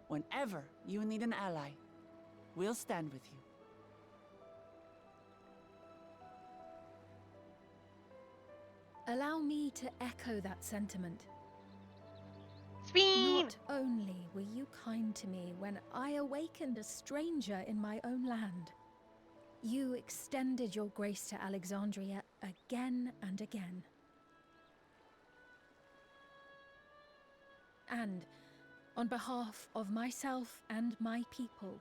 Whenever you need an ally, we'll stand with you. Allow me to echo that sentiment. Speen! Not only were you kind to me when I awakened a stranger in my own land, you extended your grace to Alexandria again and again. And on behalf of myself and my people,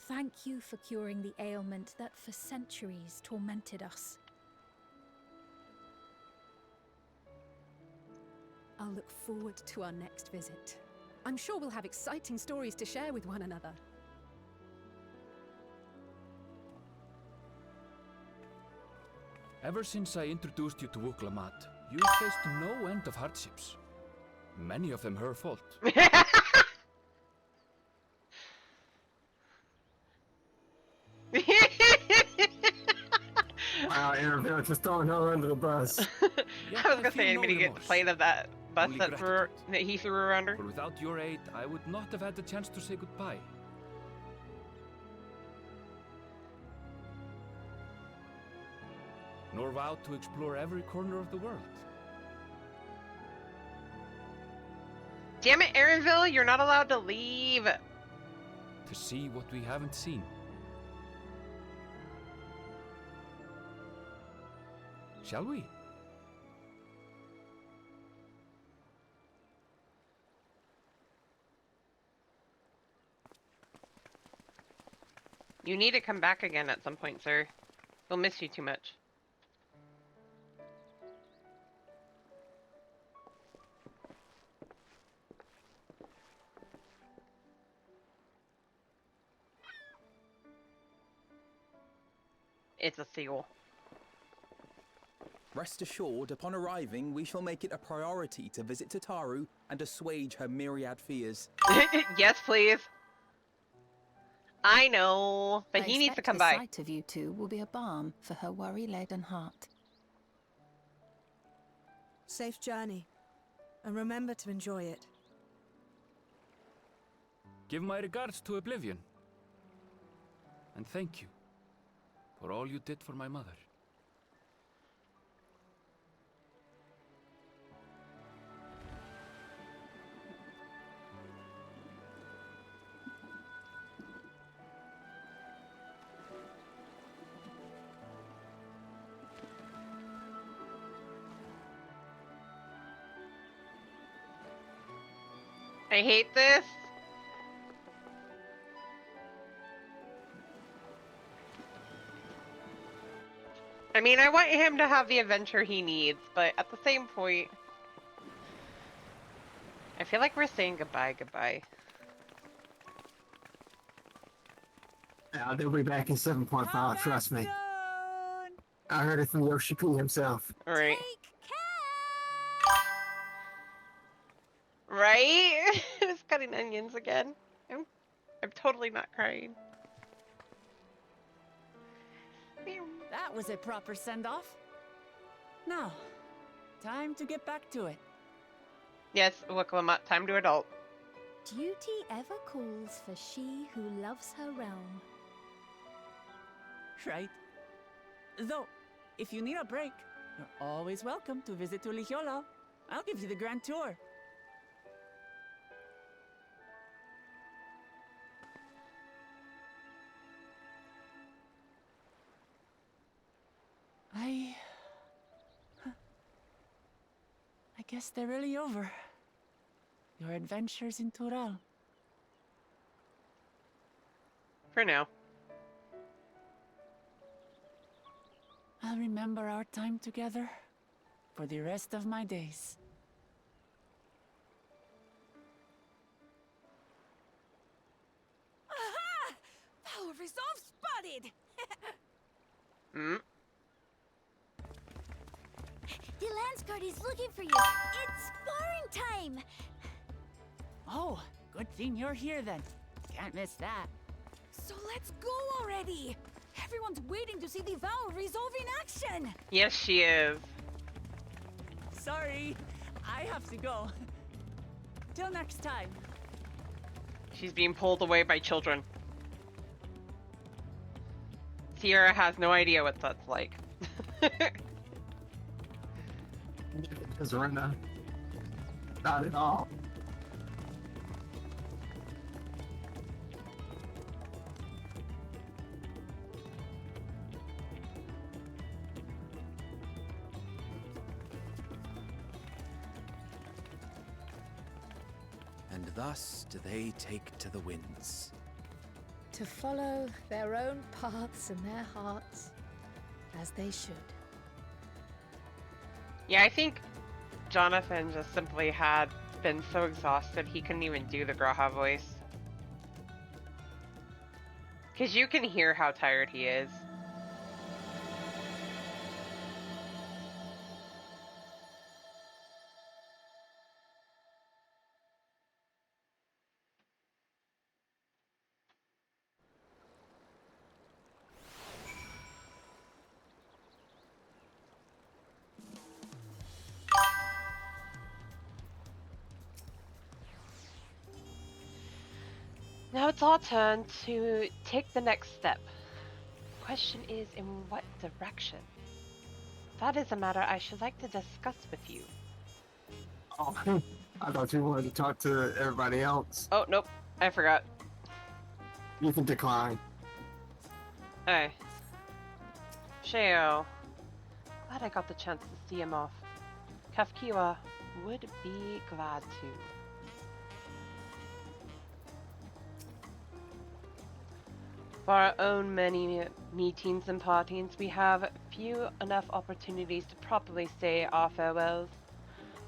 thank you for curing the ailment that for centuries tormented us. I'll look forward to our next visit. I'm sure we'll have exciting stories to share with one another. Ever since I introduced you to Wuklamat, you faced no end of hardships. Many of them her fault. Wow, Arabella just throwing her under the bus. Yet I was gonna feel say I'm no gonna get remorse, played of that bus only that gratitude. he threw her under. For without your aid, I would not have had the chance to say goodbye. Nor vowed to explore every corner of the world. Damn it, Erinville, you're not allowed to leave. To see what we haven't seen. Shall we? You need to come back again at some point, sir. We'll miss you too much. It's a seal. Rest assured, upon arriving, we shall make it a priority to visit Tataru and assuage her myriad fears. Yes, please. I know, but he needs to come the by. sight of you two will be a balm for her worry-laden heart. Safe journey, and remember to enjoy it. Give my regards to Oblivion. And thank you for all you did for my mother. I hate this. I mean, I want him to have the adventure he needs, but at the same point, I feel like we're saying goodbye. Yeah, they'll be back in 7.5, Come trust me. back soon! I heard it from Yoshi-P himself. Right. Take care! Right? It's cutting onions again. I'm totally not crying. That was a proper send-off. Now, time to get back to it. Yes, Wiklamat, time to adult. Duty ever calls for she who loves her realm. Right? Though, if you need a break, you're always welcome to visit Tuliyollal. I'll give you the grand tour. I guess they're really over. Your adventures in Tural. For now. I'll remember our time together for the rest of my days. Aha! Power resolve spotted! Hmm? The Lance Guard is looking for you. It's sparring time. Oh, good thing you're here then. Can't miss that. So let's go already! Everyone's waiting to see the Vow resolve in action! Yes, she is. Sorry, I have to go. Till next time. She's being pulled away by children. Sierra has no idea what that's like. Because we're not at all. And thus do they take to the winds. To follow their own paths in their hearts, as they should. Yeah, I think Jonathan just simply had been so exhausted he couldn't even do the Graha voice. Because you can hear how tired he is. Now it's our turn to take the next step. Question is, in what direction? That is a matter I should like to discuss with you. Oh, I thought you wanted to talk to everybody else. Oh, nope. I forgot. You can decline. Hey. Sheo. Glad I got the chance to see him off. Kafkiwa would be glad to. For our own many meetings and partings, we have few enough opportunities to properly say our farewells.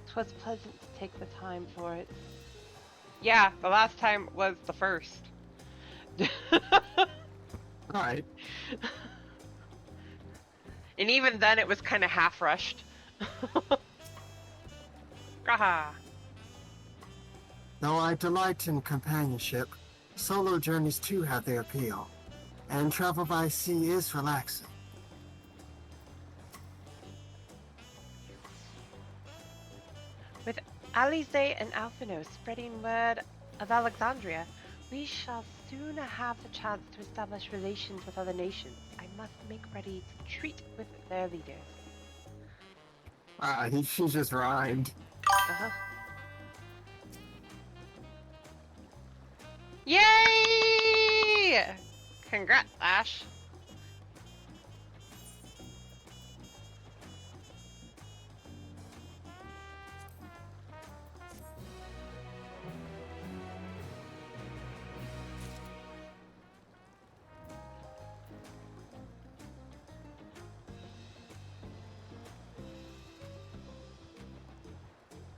'Twas pleasant to take the time for it. Yeah, the last time was the first. Alright. And even then it was kind of half rushed. Gaha. Though I delight in companionship, solo journeys too have their appeal, and travel by sea is relaxing. With Alize and Alphino spreading word of Alexandria, we shall soon have the chance to establish relations with other nations. I must make ready to treat with their leaders. She just rhymed. Uh-huh. Yay! Congrats, Ash.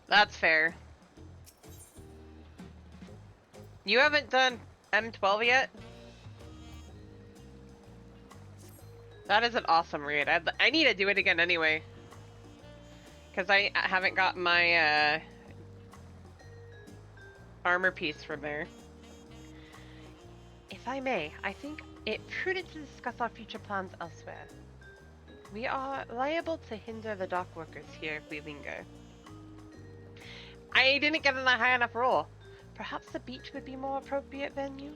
That's fair. You haven't done M12 yet? That is an awesome read. I need to do it again anyway. Because I haven't got my armor piece from there. If I may, I think it prudent to discuss our future plans elsewhere. We are liable to hinder the dock workers here if we linger. I didn't get in a high enough roll. Perhaps the beach would be more appropriate venue?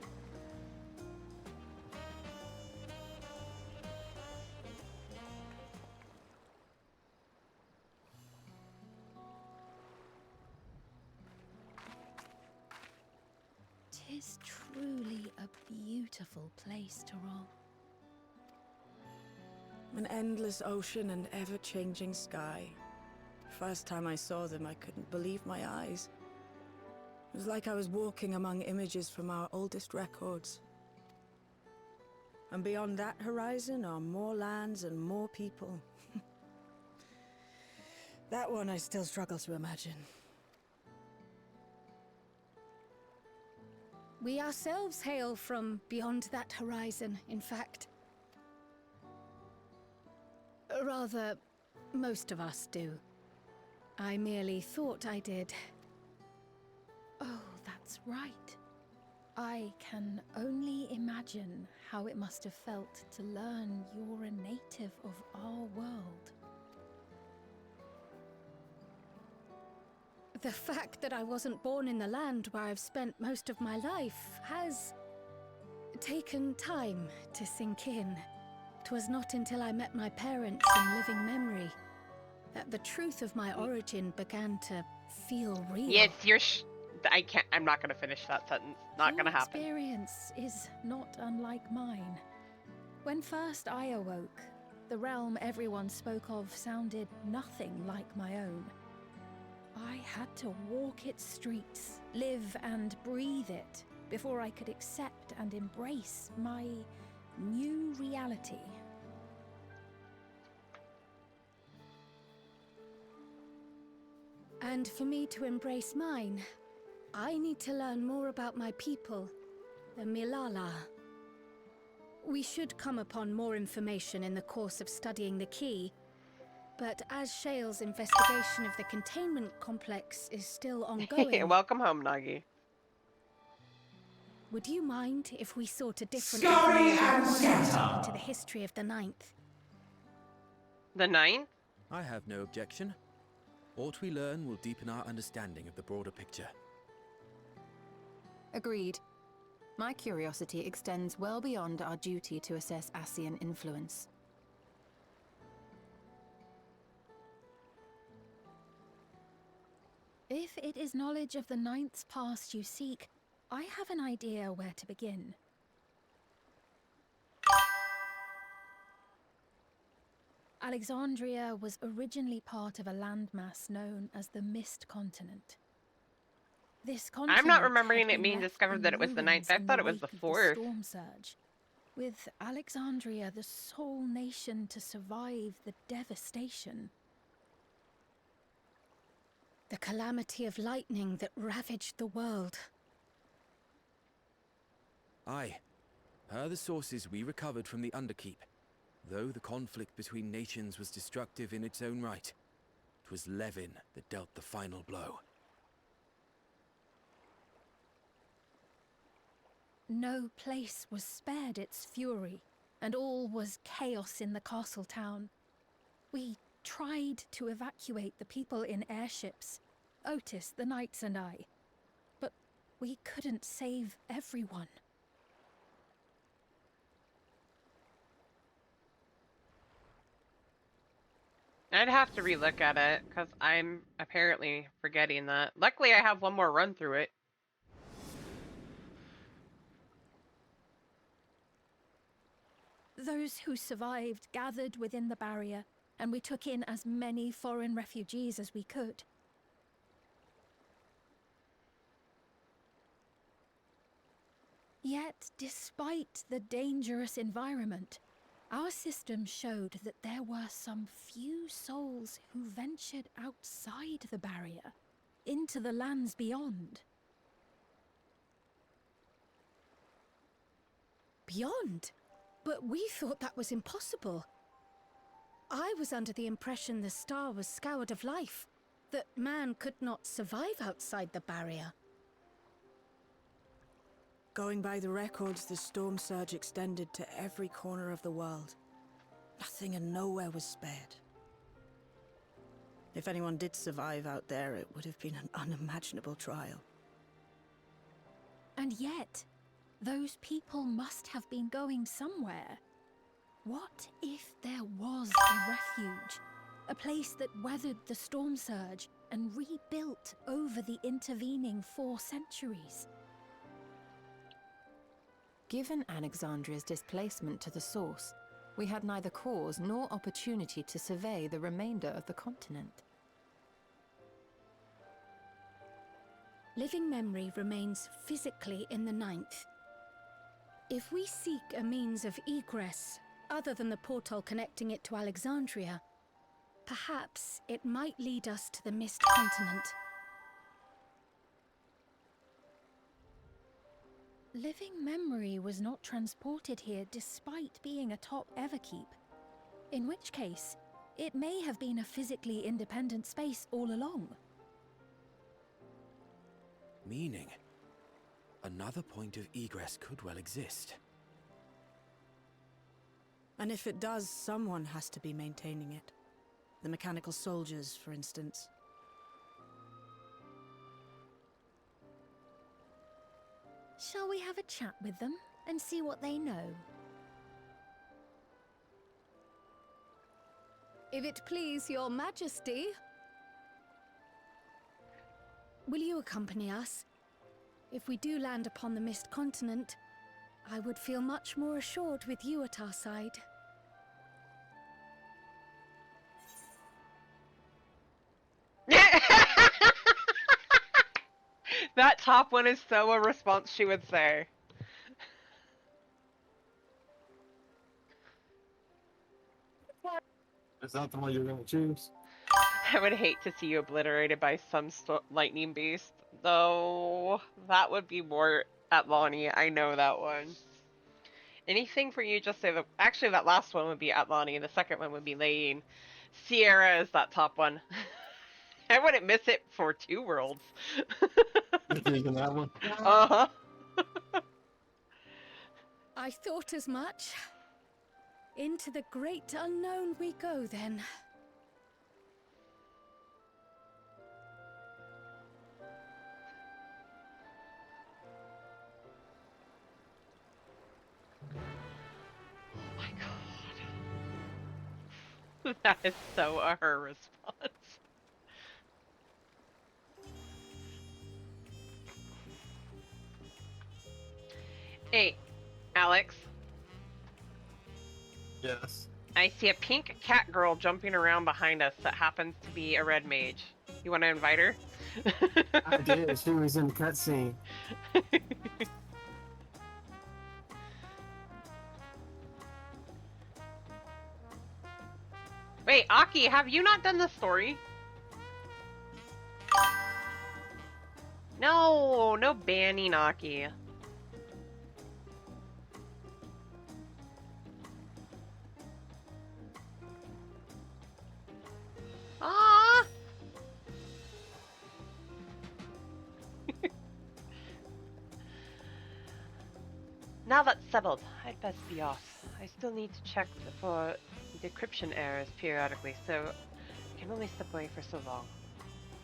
Tis truly a beautiful place to roll. An endless ocean and ever-changing sky. First time I saw them, I couldn't believe my eyes. It was like I was walking among images from our oldest records. And beyond that horizon are more lands and more people. That one I still struggle to imagine. We ourselves hail from beyond that horizon, in fact. Rather, most of us do. I merely thought I did. Oh, that's right. I can only imagine how it must have felt to learn you're a native of our world. The fact that I wasn't born in the land where I've spent most of my life has taken time to sink in. 'Twas not until I met my parents in living memory that the truth of my origin began to feel real. Yes, I can't. I'm not gonna finish that sentence. Not gonna happen. Your experience is not unlike mine. When first I awoke, the realm everyone spoke of sounded nothing like my own. I had to walk its streets, live and breathe it, before I could accept and embrace my new reality. And for me to embrace mine, I need to learn more about my people, the Milala. We should come upon more information in the course of studying the key, but as Shale's investigation of the containment complex is still ongoing... Welcome home, Nagi. Would you mind if we sought a different into the history of the Ninth? The Ninth? I have no objection. What we learn will deepen our understanding of the broader picture. Agreed. My curiosity extends well beyond our duty to assess Ascian influence. If it is knowledge of the Ninth's past you seek, I have an idea where to begin. Alexandria was originally part of a landmass known as the Mist Continent. This continent I'm not remembering had it been being left discovered in that it was the Ninth. ruins I in thought it was the wake of Fourth. Storm surge, with Alexandria the sole nation to survive the devastation. The calamity of lightning that ravaged the world. Aye. Per the sources we recovered from the Underkeep, though the conflict between nations was destructive in its own right, 'twas Levin that dealt the final blow. No place was spared its fury, and all was chaos in the castle town. We tried to evacuate the people in airships, Otis, the knights and I, but we couldn't save everyone. I'd have to relook at it, because I'm apparently forgetting that. Luckily, I have one more run through it. Those who survived gathered within the barrier, and we took in as many foreign refugees as we could. Yet, despite the dangerous environment, our system showed that there were some few souls who ventured outside the barrier, into the lands beyond. Beyond? But we thought that was impossible. I was under the impression the star was scoured of life, that man could not survive outside the barrier. Going by the records, the storm surge extended to every corner of the world. Nothing and nowhere was spared. If anyone did survive out there, it would have been an unimaginable trial. And yet, those people must have been going somewhere. What if there was a refuge? A place that weathered the storm surge and rebuilt over the intervening 4 centuries? Given Alexandria's displacement to the source, we had neither cause nor opportunity to survey the remainder of the continent. Living memory remains physically in the Ninth. If we seek a means of egress other than the portal connecting it to Alexandria, perhaps it might lead us to the Mist Continent. Living Memory was not transported here despite being atop Everkeep, in which case, it may have been a physically independent space all along. Meaning, another point of egress could well exist. And if it does, someone has to be maintaining it. The mechanical soldiers, for instance. Shall we have a chat with them and see what they know? If it please your majesty. Will you accompany us? If we do land upon the Mist Continent, I would feel much more assured with you at our side. That top one is so a response she would say. Is that the one you're gonna choose? I would hate to see you obliterated by some lightning beast, though. That would be more Atlani. I know that one. Anything for you, just say that. Actually, that last one would be Atlani. The second one would be Lane. Sierra is that top one. I wouldn't miss it for 2 worlds. You're taking that one? Uh-huh. I thought as much. Into the great unknown we go, then. Oh my god. That is so a her response. Hey, Alex. Yes. I see a pink cat girl jumping around behind us that happens to be a red mage. You want to invite her? I did. She was in the cutscene. Wait, Aki, have you not done the story? No, no banning Aki. Ah! Now that's settled, I'd best be off. I still need to check for decryption errors periodically, so I can only step away for so long.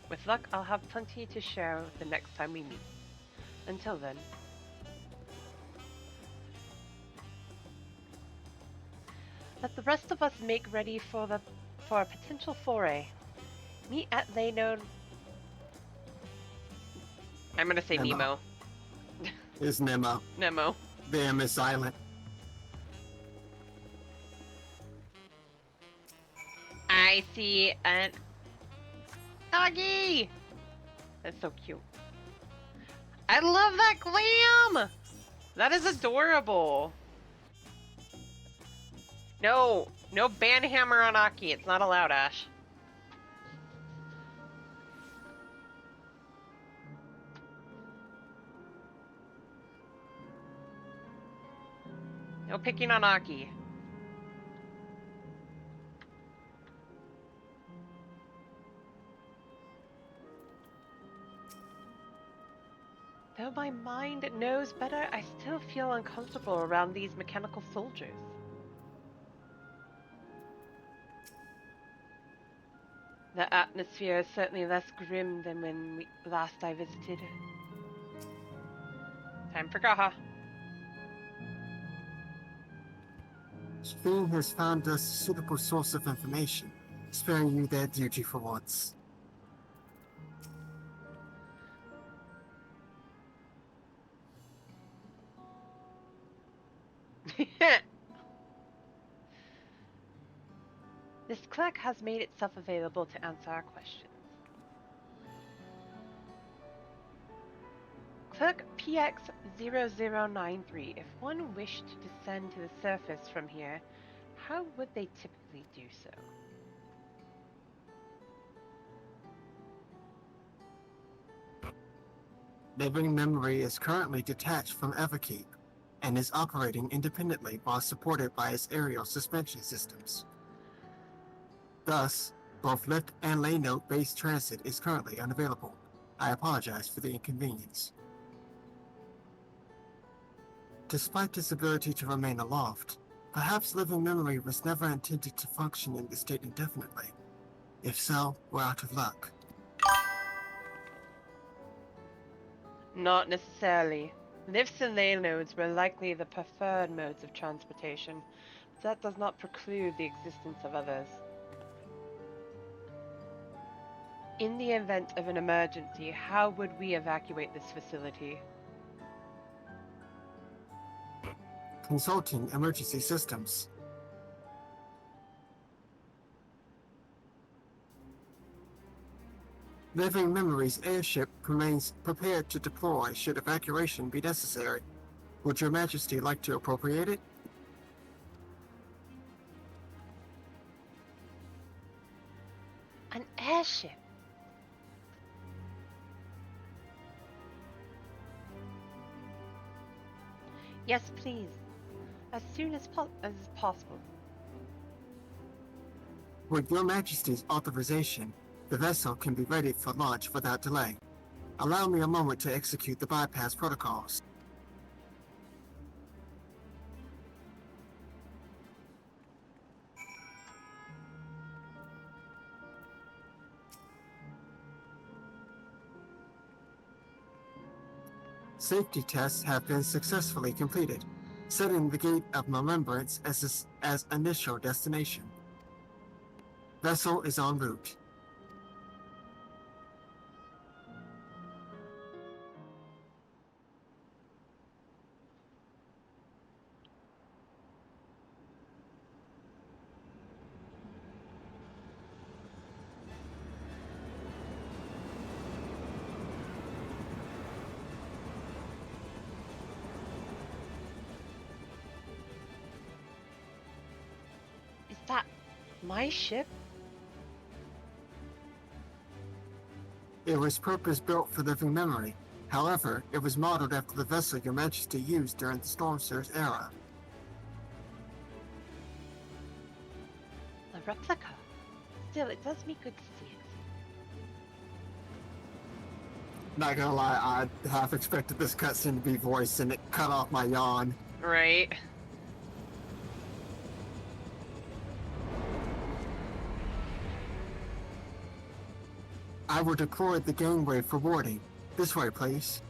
With luck, I'll have plenty to share the next time we meet. Until then. Let the rest of us make ready for a potential foray. Meet at Leno. I'm gonna say Nemo. It's Nemo. Nemo. The M is silent. I see an Augie! That's so cute. I love that glam! That is adorable. No, no banhammer on Aki. It's not allowed, Ash. No picking on Aki. Though my mind knows better, I still feel uncomfortable around these mechanical soldiers. The atmosphere is certainly less grim than when last I visited. Time for Gaha. Spain has found us a suitable source of information, sparing you their duty for once. This clerk has made itself available to answer our questions. Clerk PX0093. If one wished to descend to the surface from here, how would they typically do so? Living memory is currently detached from Everkeep and is operating independently while supported by its aerial suspension systems. Thus, both lift and lane note-based transit is currently unavailable. I apologize for the inconvenience. Despite its ability to remain aloft, perhaps living memory was never intended to function in this state indefinitely. If so, we're out of luck. Not necessarily. Lifts and lane nodes were likely the preferred modes of transportation, but that does not preclude the existence of others. In the event of an emergency, how would we evacuate this facility? Consulting emergency systems. Living Memory's airship remains prepared to deploy should evacuation be necessary. Would Your Majesty like to appropriate it? An airship? Yes, please. As soon as possible. With Your Majesty's authorization, the vessel can be ready for launch without delay. Allow me a moment to execute the bypass protocols. Safety tests have been successfully completed, setting the Gate of Remembrance as initial destination. Vessel is en route. Is that my ship? It was purpose-built for living memory. However, it was modeled after the vessel Your Majesty used during the Storm Surge era. A replica. Still, it does me good to see it. Not gonna lie, I half expected this cutscene to be voiced and it cut off my yawn. Right. I will deploy the gangway for boarding. This way, please.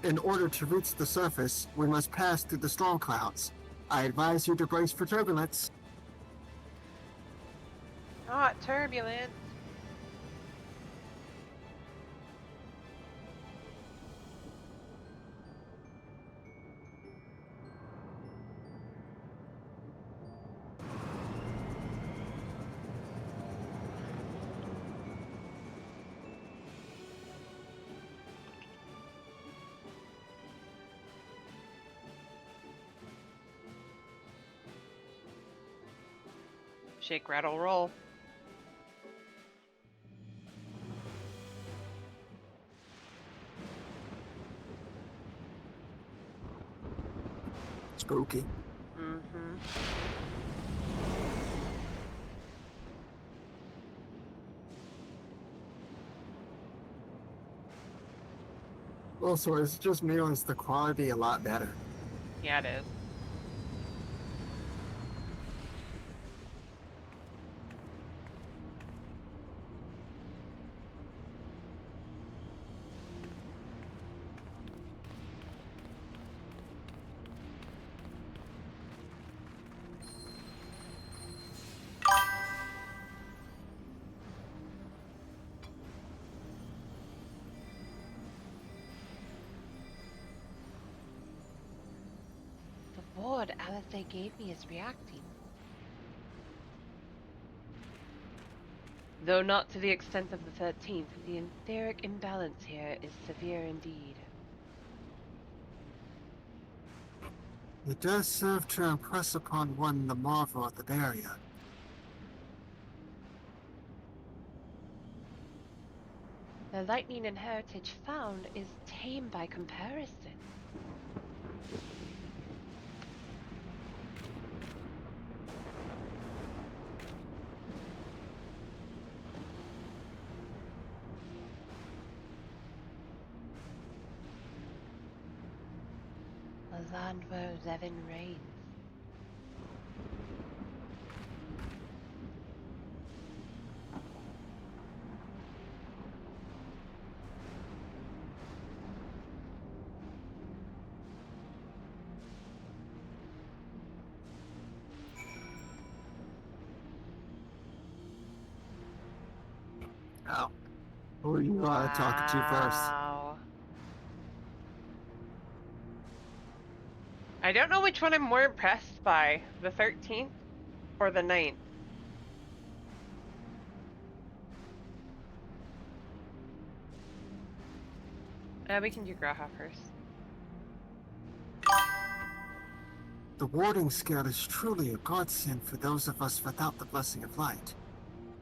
In order to reach the surface, we must pass through the storm clouds. I advise you to brace for turbulence. Not turbulent. Shake, rattle, roll. Spooky. Mm-hmm. Also, it's just me, or is the quality a lot better? Yeah, it is. what Alice gave me is reacting. Though not to the extent of the 13th, the etheric imbalance here is severe indeed. It does serve to impress upon one the marvel of the barrier. The lightning and heritage found is tame by comparison. A land where 11 reigns. Oh. Who are you talking to first? Wow. I don't know which one I'm more impressed by, the 13th or the 9th. We can do Graha first. The warding scale is truly a godsend for those of us without the blessing of light.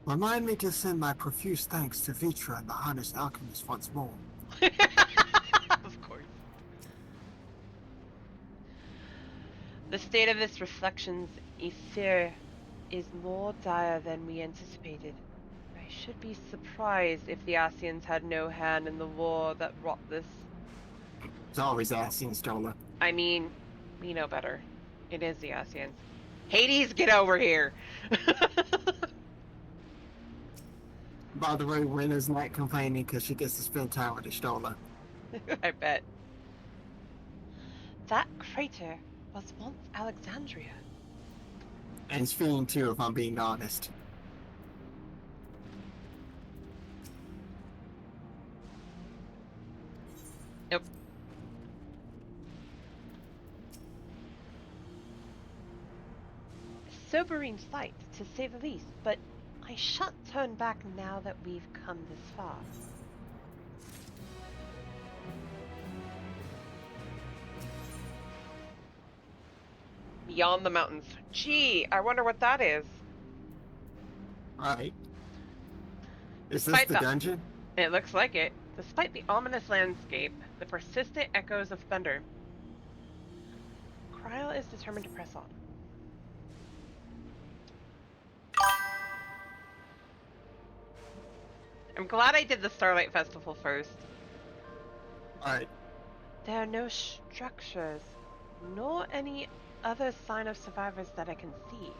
Remind me to send my profuse thanks to Vitra and the Harness Alchemist once more. Of course. The state of this reflection's ether is more dire than we anticipated. I should be surprised if the Asians had no hand in the war that wrought this. It's always Asian, Stola. I mean, we know better. It is the Asians. Hades, get over here! By the way, Winner's not complaining because she gets to spend time with the Stola. I bet. That crater was once Alexandria. And Sphene too, if I'm being honest. Nope. Sobering sight, to say the least, but I shan't turn back now that we've come this far. Beyond the mountains. Gee, I wonder what that is. Right. Is this Despite the dungeon? It looks like it. Despite the ominous landscape, the persistent echoes of thunder, Kryl is determined to press on. I'm glad I did the Starlight Festival first. Alright. There are no structures, nor any other sign of survivors that I can see.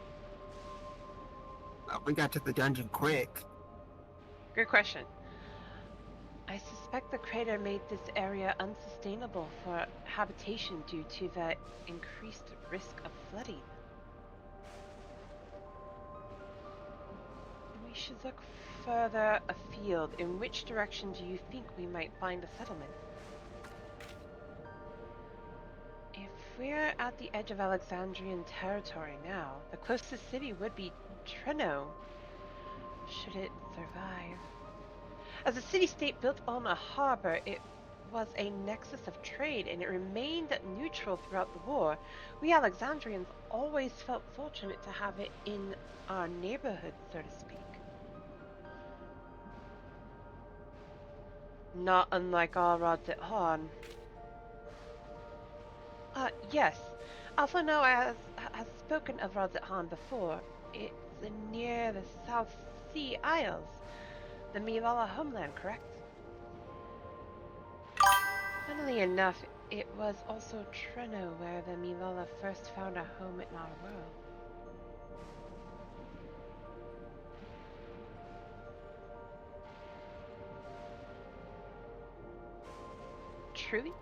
We got to the dungeon quick. Good question. I suspect the crater made this area unsustainable for habitation due to the increased risk of flooding. We should look further afield. In which direction do you think we might find a settlement? If we're at the edge of Alexandrian territory now, the closest city would be Trino, should it survive. As a city-state built on a harbor, it was a nexus of trade, and it remained neutral throughout the war. We Alexandrians always felt fortunate to have it in our neighborhood, so to speak. Not unlike our rods at Horn. Yes. Alphonse has spoken of Rods at Horn before. It's near the South Sea Isles. The Milala homeland, correct? Funnily enough, it was also Trino where the Milala first found a home in our world. Truly?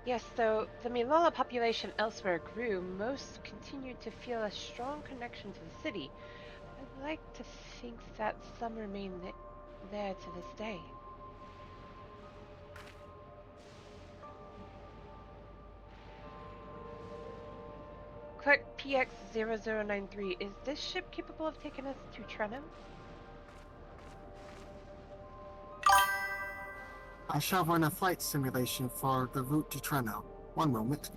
Yes, though the Milala population elsewhere grew, most continued to feel a strong connection to the city. I'd like to think that some remain there to this day. Quick PX0093, is this ship capable of taking us to Treno? I shall run a flight simulation for the route to Treno. One moment.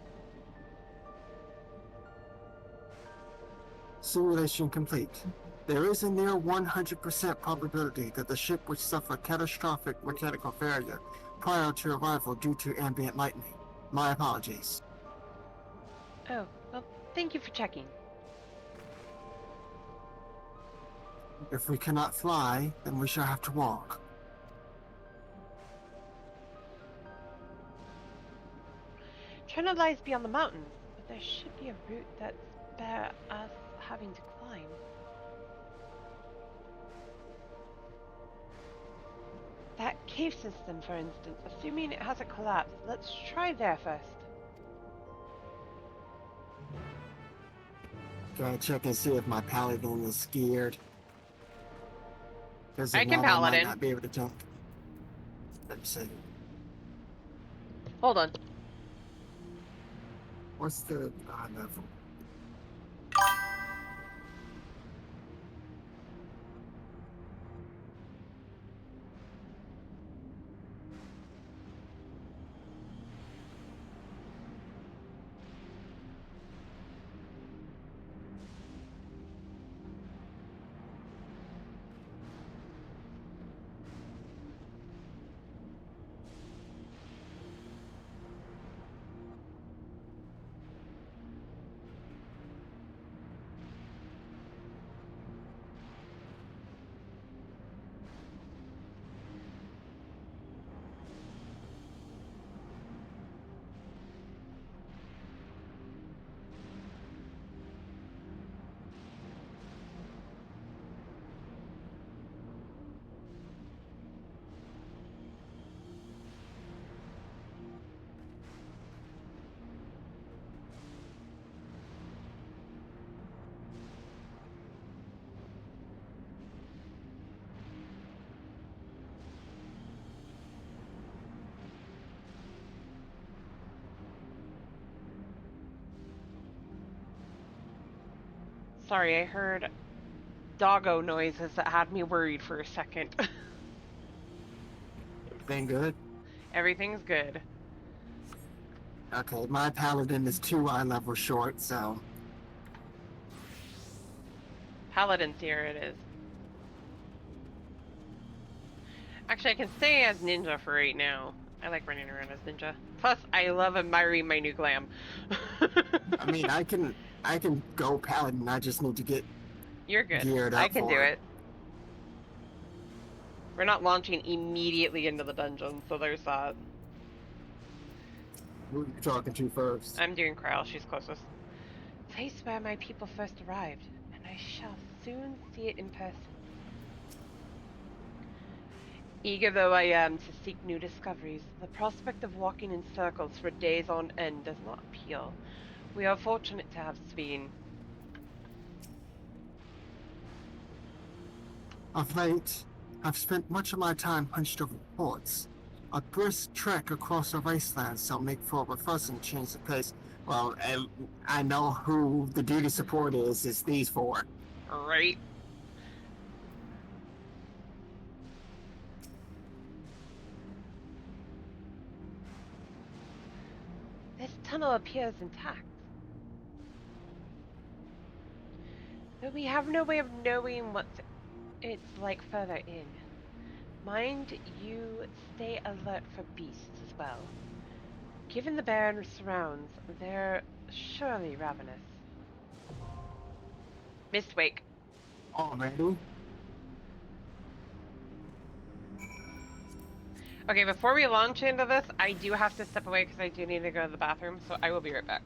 Simulation complete. There is a near 100% probability that the ship would suffer catastrophic mechanical failure prior to arrival due to ambient lightning. My apologies. Oh, well, thank you for checking. If we cannot fly, then we shall have to walk. Treno lies beyond the mountains, but there should be a route that's better us having to climb. That cave system, for instance, assuming it hasn't collapsed, let's try there first. Gotta check and see if my paladin is scared. Because I if can not, I might paladin. not be able to jump. Let's see. Hold on. What's the level? Sorry, I heard doggo noises that had me worried for a second. Everything good? Everything's good. Okay, my paladin is 2 eye level short, so... Paladin's here it is. Actually, I can stay as ninja for right now. I like running around as ninja. Plus, I love admiring my new glam. I mean, I can go paladin, I just need to get You're good. geared up I can for do it. We're not launching immediately into the dungeon, so there's that. Who are you talking to first? I'm doing Kryle, she's closest. Place where my people first arrived, and I shall soon see it in person. Eager though I am to seek new discoveries, the prospect of walking in circles for days on end does not appeal. We are fortunate to have Sveen. Of late, I've spent much of my time hunched over reports. A brisk trek across the wastelands shall make for a refreshing change of pace. Well, I know who the duty support is. It's these four. Right. This tunnel appears intact. Though we have no way of knowing what it's like further in. Mind you, stay alert for beasts as well. Given the barren surrounds, they're surely ravenous. Mistwake. Already? Okay, before we launch into this, I do have to step away because I do need to go to the bathroom, so I will be right back.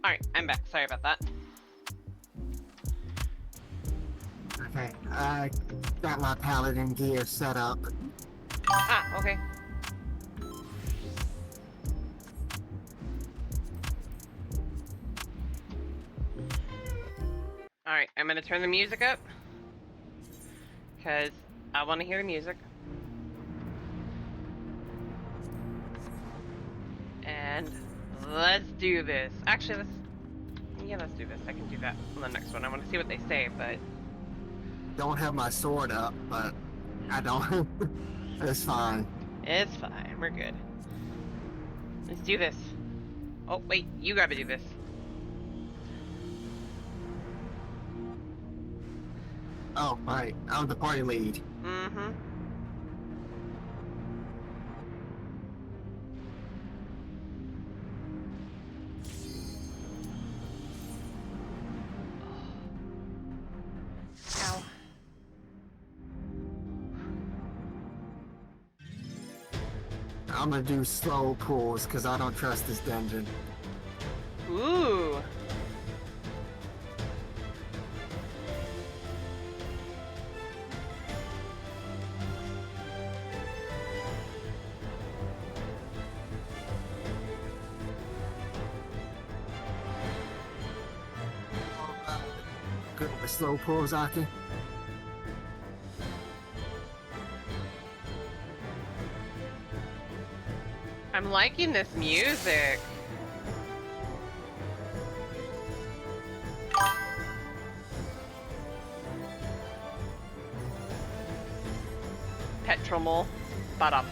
Alright, I'm back. Sorry about that. Okay, I got my paladin gear set up. Ah, okay. Alright, I'm gonna turn the music up. Because I want to hear the music. And let's do this. Actually, let's do this. I can do that on the next one. I want to see what they say, but... Don't have my sword up, but I don't. It's fine. It's fine. We're good. Let's do this. Oh, wait. You gotta do this. Oh, right. I'm the party lead. Mm-hmm. Ow. I'm gonna do slow pulls because I don't trust this dungeon. Ooh. Good with slow pulls, Aki. I'm liking this music. Petromol. Bottom.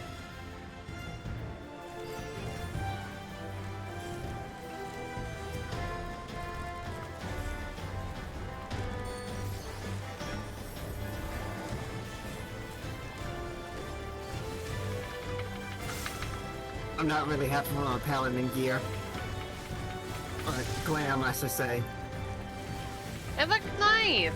I'm not really happy with my paladin gear. Or glam, I should say. It looks nice.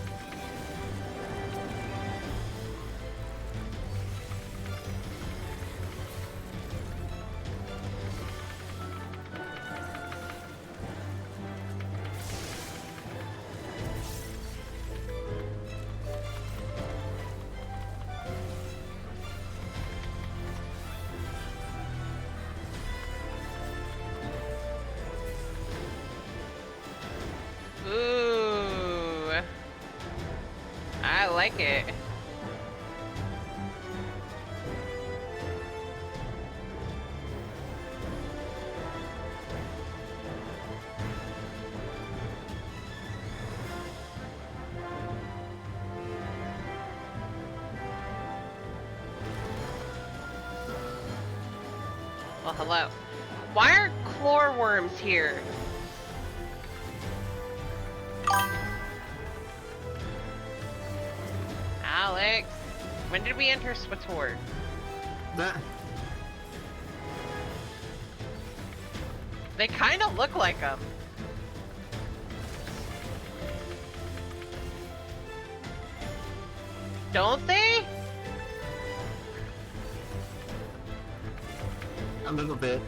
Ooh. I like it. Well, hello. Why are chlor worms here? Alex, when did we enter Swator? That They kind of look like them. Don't they? a little bit.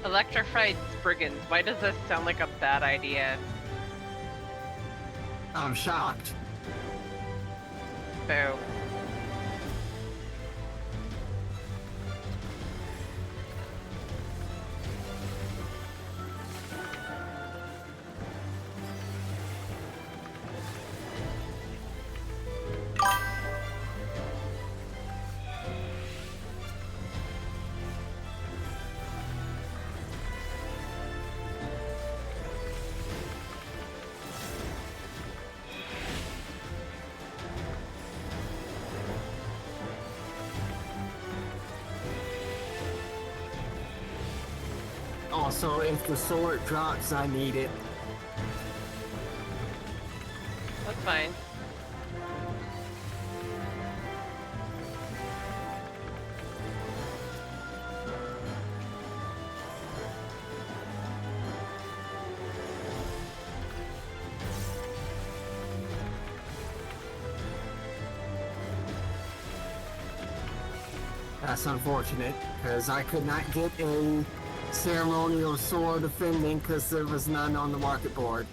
Electrified brigands. Why does this sound like a bad idea? I'm shocked. Boo. so if the sword drops, I need it. That's fine. That's unfortunate, because I could not get a ceremonial sword defending because there was none on the market board.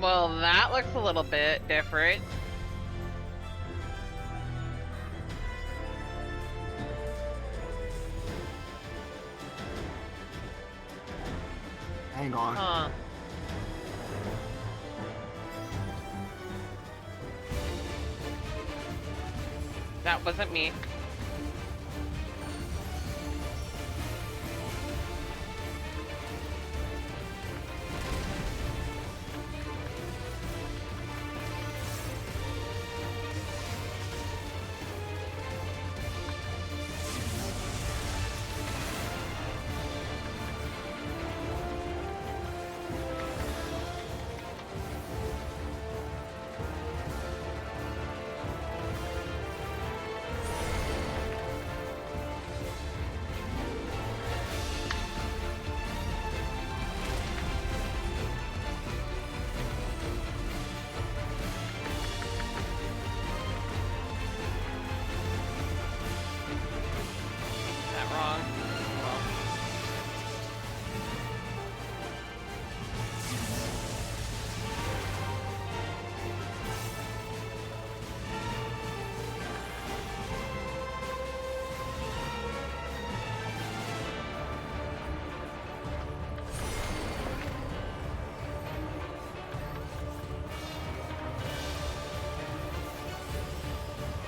Well, that looks a little bit different. Hang on. Huh. That wasn't me.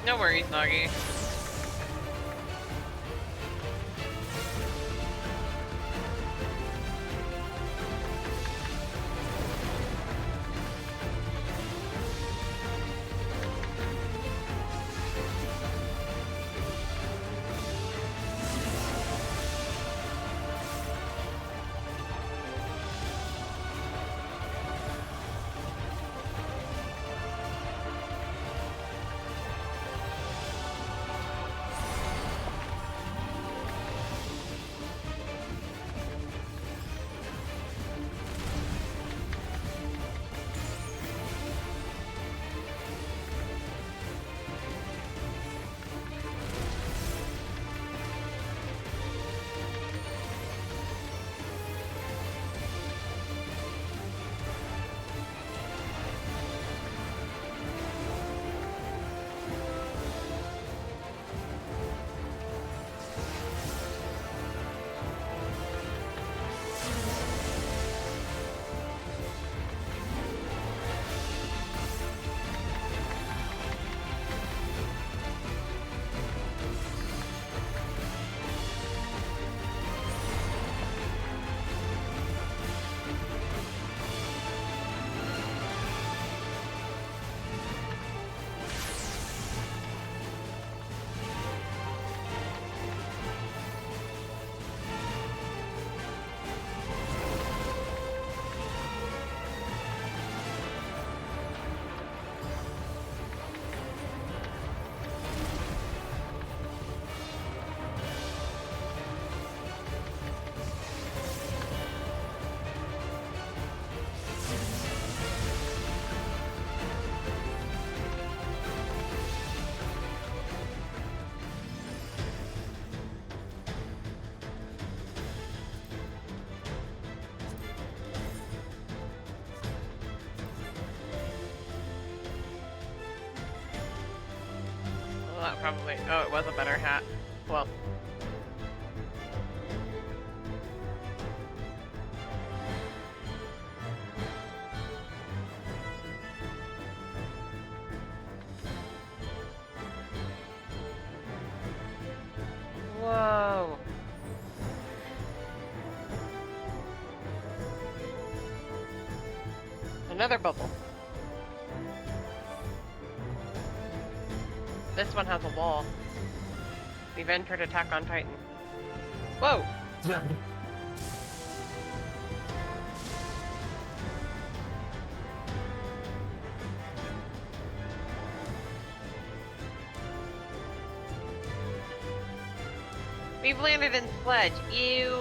No worries, Nagi. probably. Oh, it was a better hat. Well. Whoa. Another bubble. This one has a wall. We've entered Attack on Titan. Whoa! Yeah. We've landed in Sledge. Ew!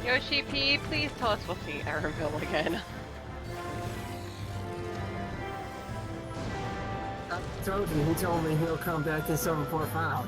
Yoshi P, please tell us we'll see Arrowville again. I told you, he told me he'll come back in Silverport Final.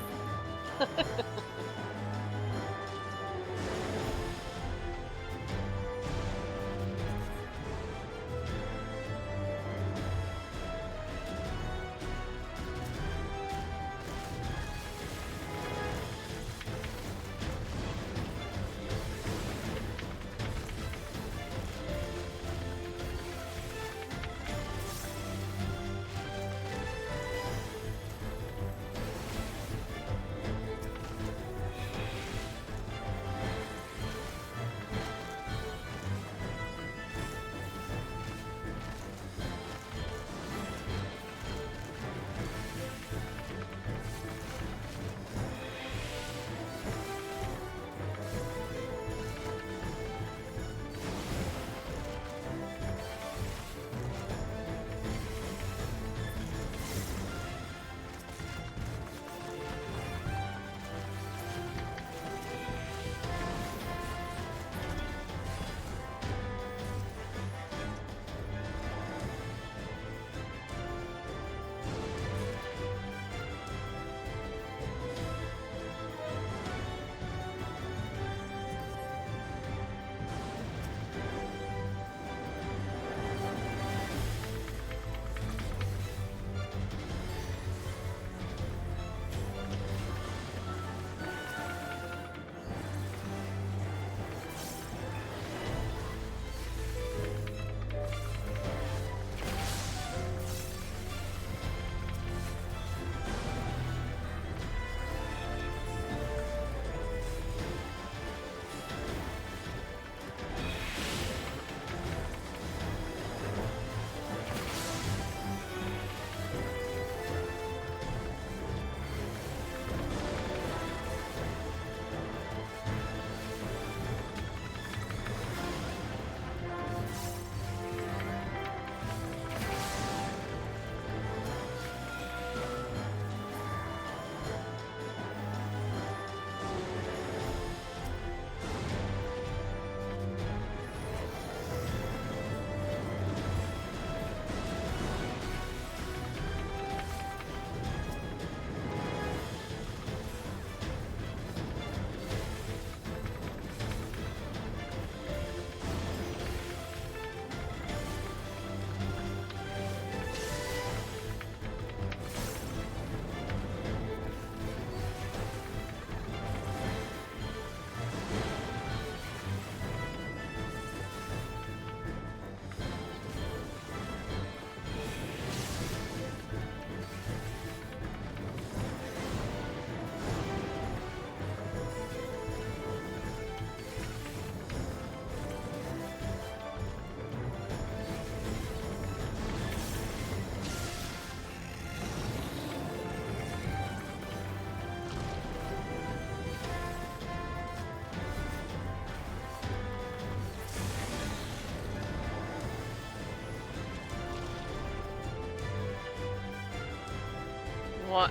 What?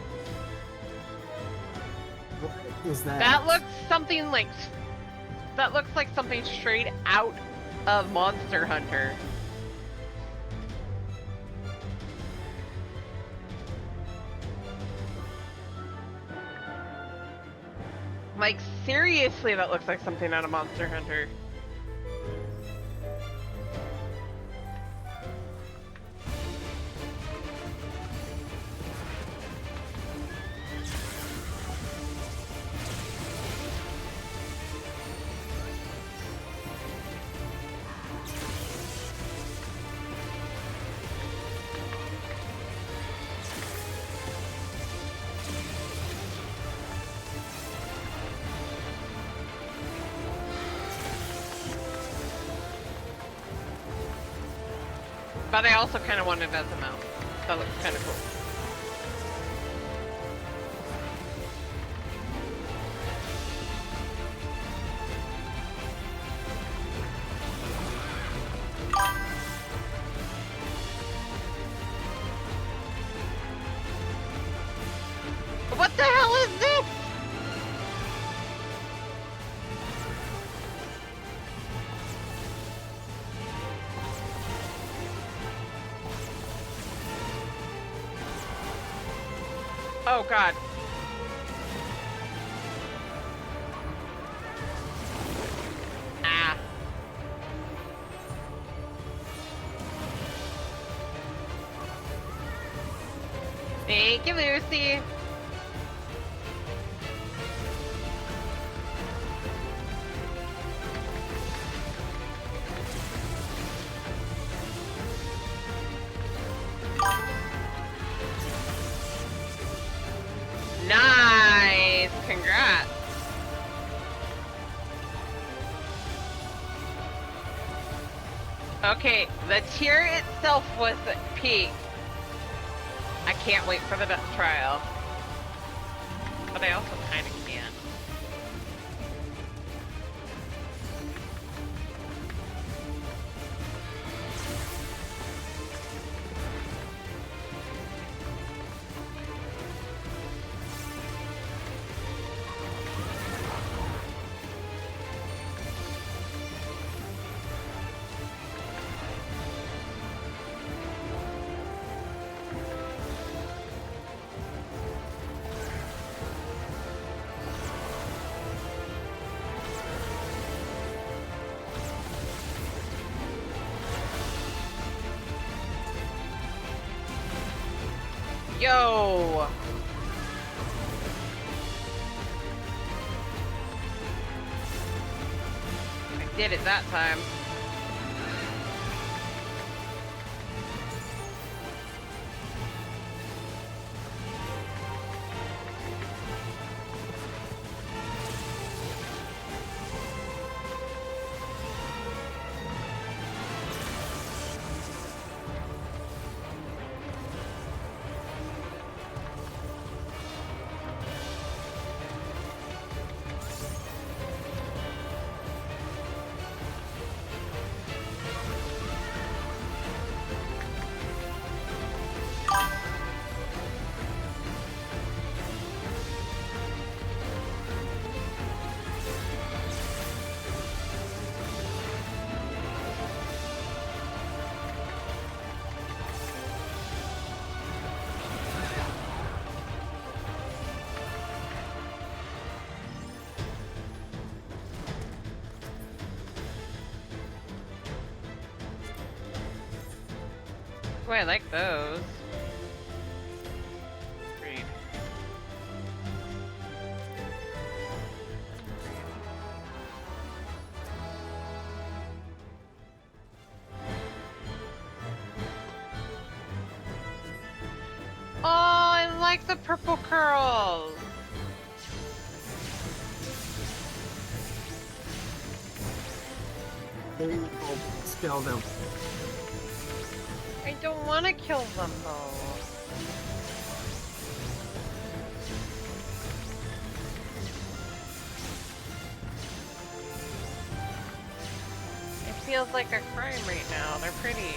What is that? That looks something like... That looks like something straight out of Monster Hunter. Like, seriously, that looks like something out of Monster Hunter. But I also kind of want it as a mount. That looks kind of cool. What the hell is this? Oh god. Ah. Thank you, Lucy. Nice! Congrats! Okay, the tier itself was peak. I can't wait for the death trial. But I also kind of can. Yo! I did it that time. Oh, I like those. Agreed. Oh, I like the purple curls. They will scale them. I don't want to kill them though. It feels like a crime right now. They're pretty.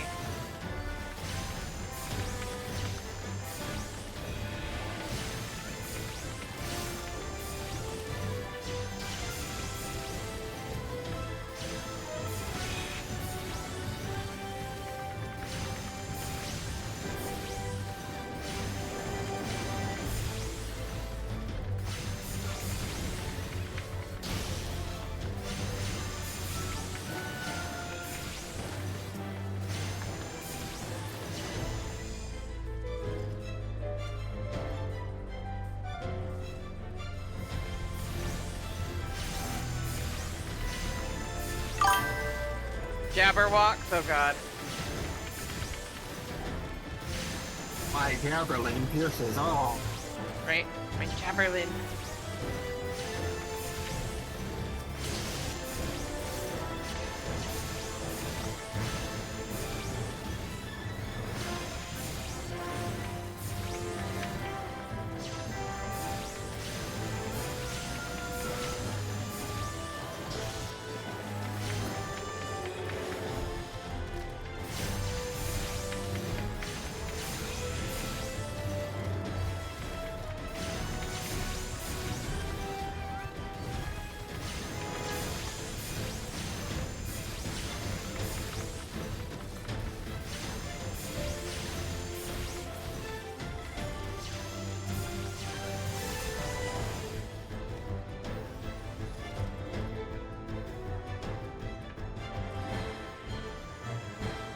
Jabberwocks, oh god. My Gaberlin pierces all. Right? My Jabberlin.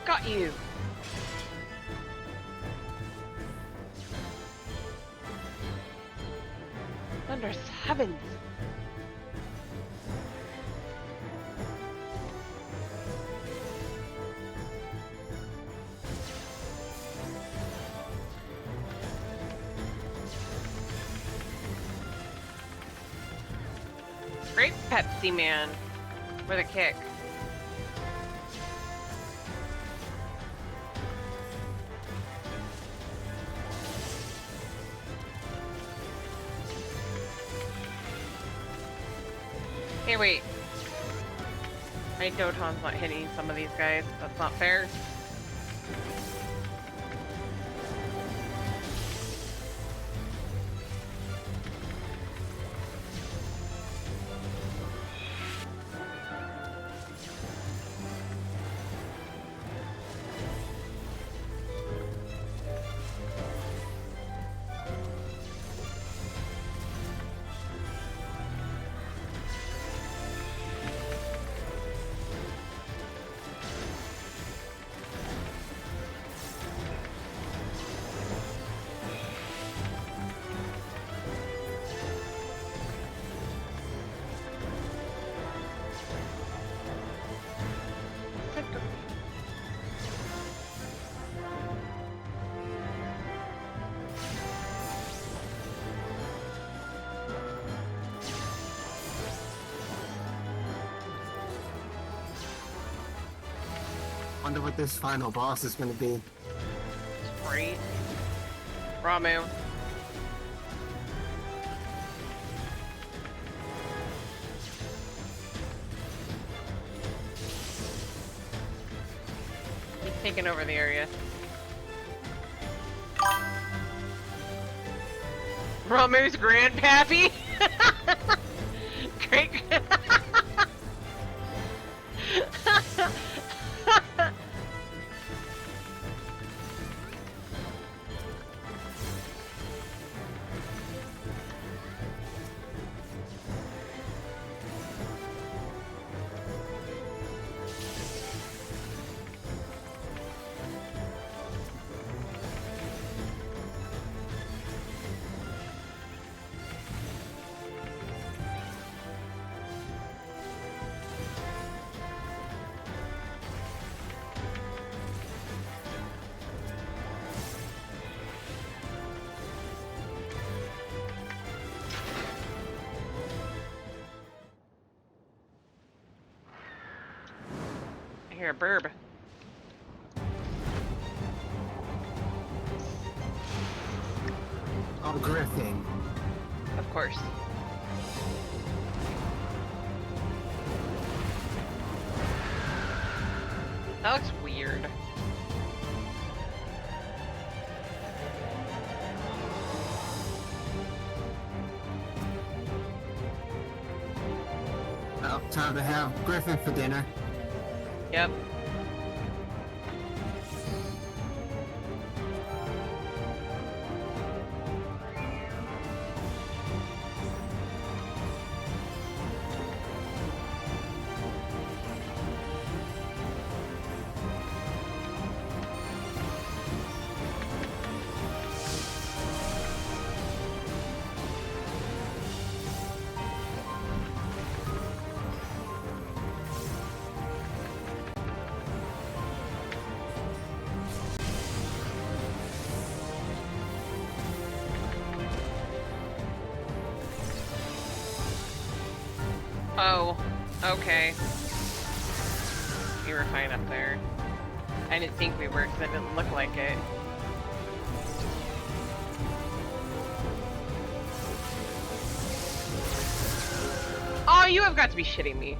Got you. Thunder's heavens. Great Pepsi Man with a kick. Hey, wait. My Doton's not hitting some of these guys. That's not fair. Wonder what this final boss is going to be. Great. Ramu. He's taking over the area. Ramu's grandpappy? Great. I hear a burb. Oh, Griffin. Of course. That looks weird. Well, time to have Griffin for dinner. Yep. Oh, okay. You were fine up there. I didn't think we were because it didn't look like it. Oh, you have got to be shitting me.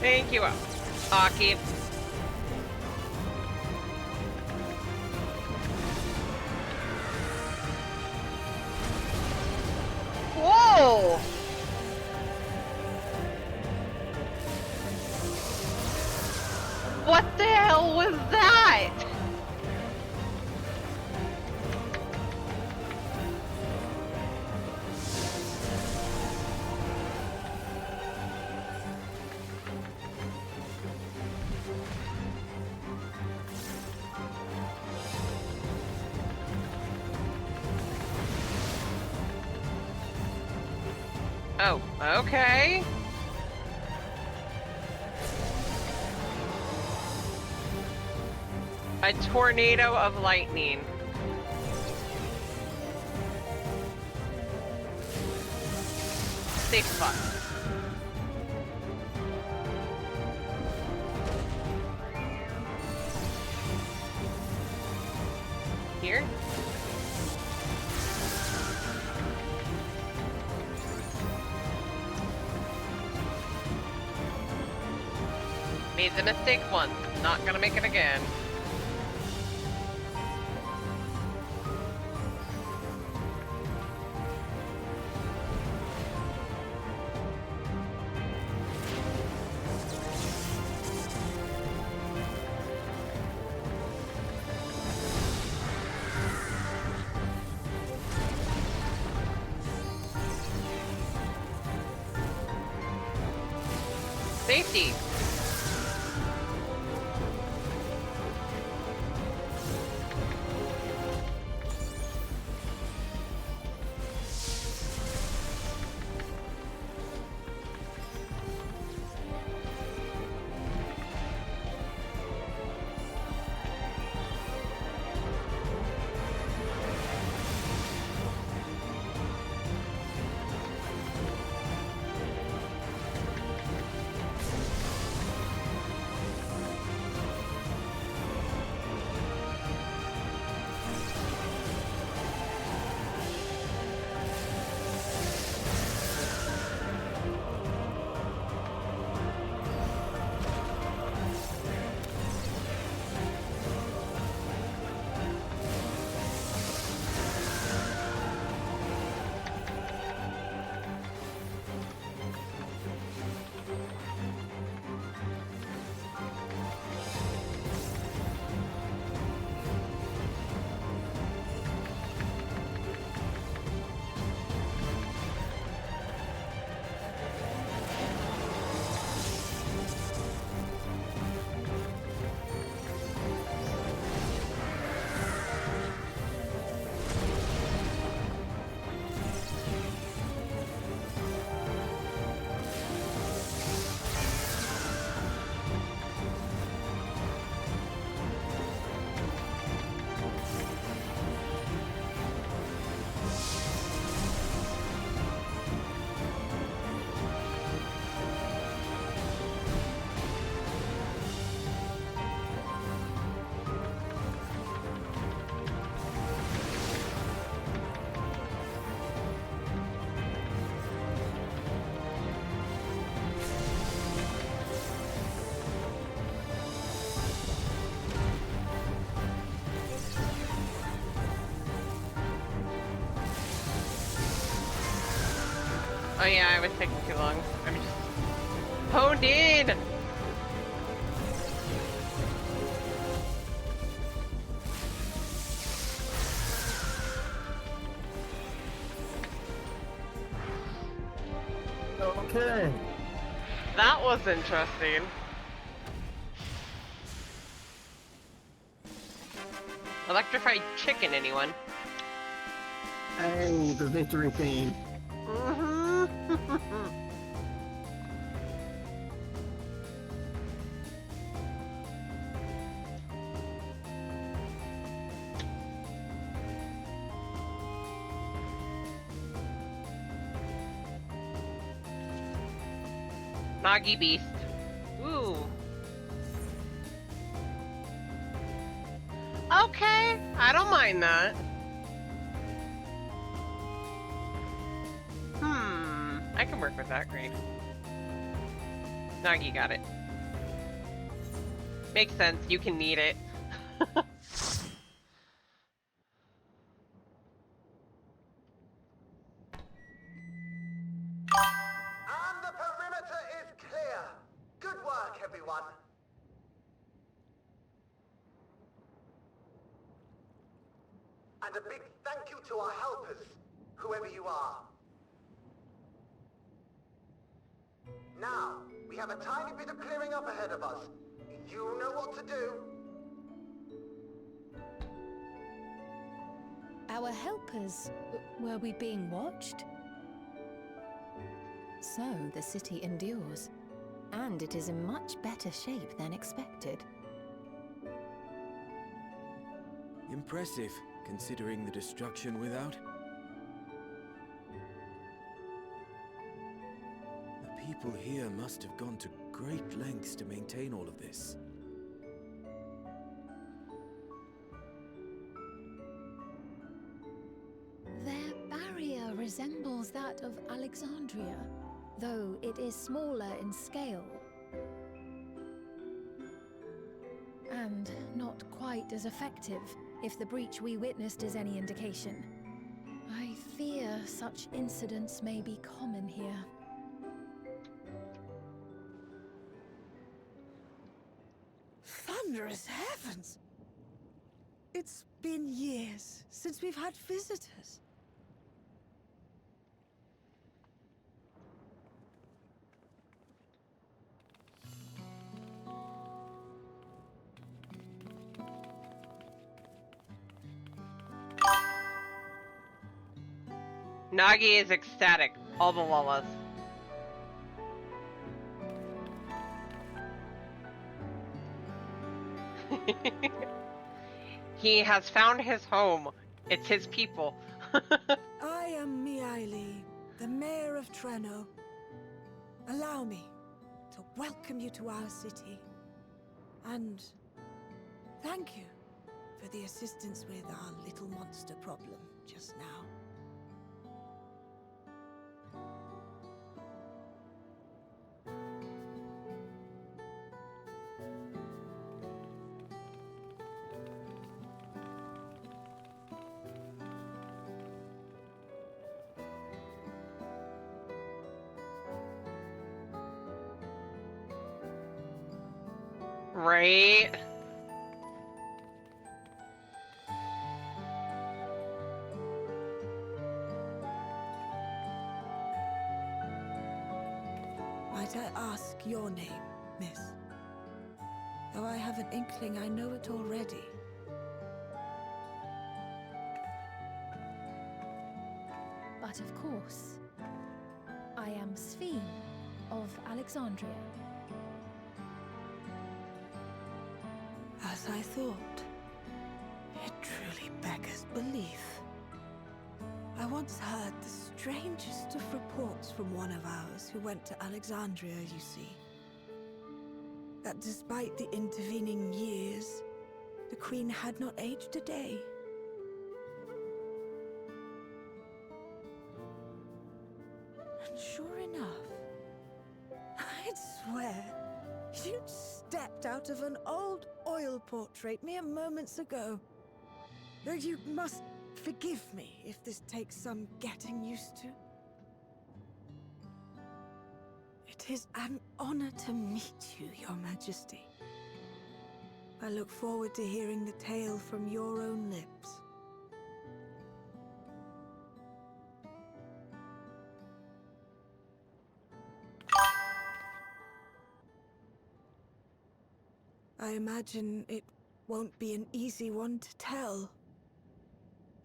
Thank you, Aki. Whoa! What the hell was that? Oh, okay. A tornado of lightning. Safe spot. Here? Made the mistake once, not gonna make it again. Safety. Oh yeah, I was taking too long. I'm just honed in! Okay. That was interesting. Electrified chicken, anyone? Oh, the victory theme. Nagi Beast. Ooh. Okay, I don't mind that. I can work with that, great. Nagi got it. Makes sense, you can need it. And the perimeter is clear. Good work, everyone. And a big thank you to our helpers, whoever you are. Now, we have a tiny bit of clearing up ahead of us. You know what to do. Our helpers, were we being watched? So the city endures, and it is in much better shape than expected. Impressive, considering the destruction without. The people here must have gone to great lengths to maintain all of this. Their barrier resembles that of Alexandria, though it is smaller in scale. And not quite as effective, if the breach we witnessed is any indication. I fear such incidents may be common here. Thunderous heavens! It's been years since we've had visitors. Nagi is ecstatic. All the Lalas. He has found his home. It's his people. I am Miaili, the mayor of Treno. Allow me to welcome you to our city. And thank you for the assistance with our little monster problem just now. Right? Might I ask your name, miss? Though I have an inkling I know it already. But of course, I am Sphene of Alexandria. As I thought. It truly beggars belief. I once heard the strangest of reports from one of ours who went to Alexandria, you see. That despite the intervening years, the Queen had not aged a day. And sure enough, I'd swear, you'd stepped out of an old oil portrait mere moments ago. Though you must forgive me if this takes some getting used to. It is an honor to meet you, Your Majesty. I look forward to hearing the tale from your own lips. I imagine it won't be an easy one to tell.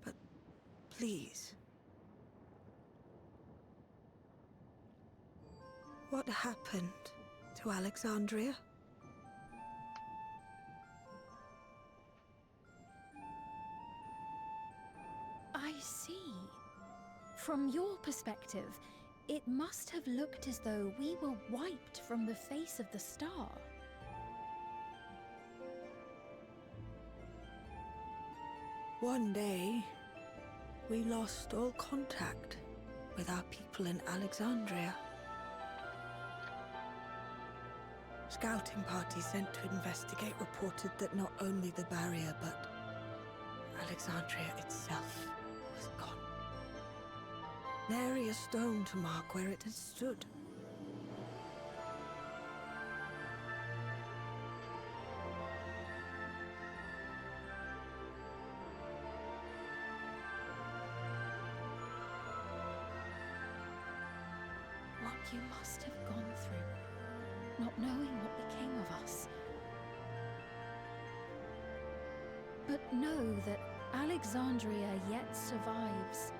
But please, What happened to Alexandria? I see. From your perspective, it must have looked as though we were wiped from the face of the star. One day, we lost all contact with our people in Alexandria. Scouting parties sent to investigate reported that not only the barrier, but Alexandria itself was gone. Nary a stone to mark where it had stood. What you must have gone through, not knowing what became of us. But know that Alexandria yet survives,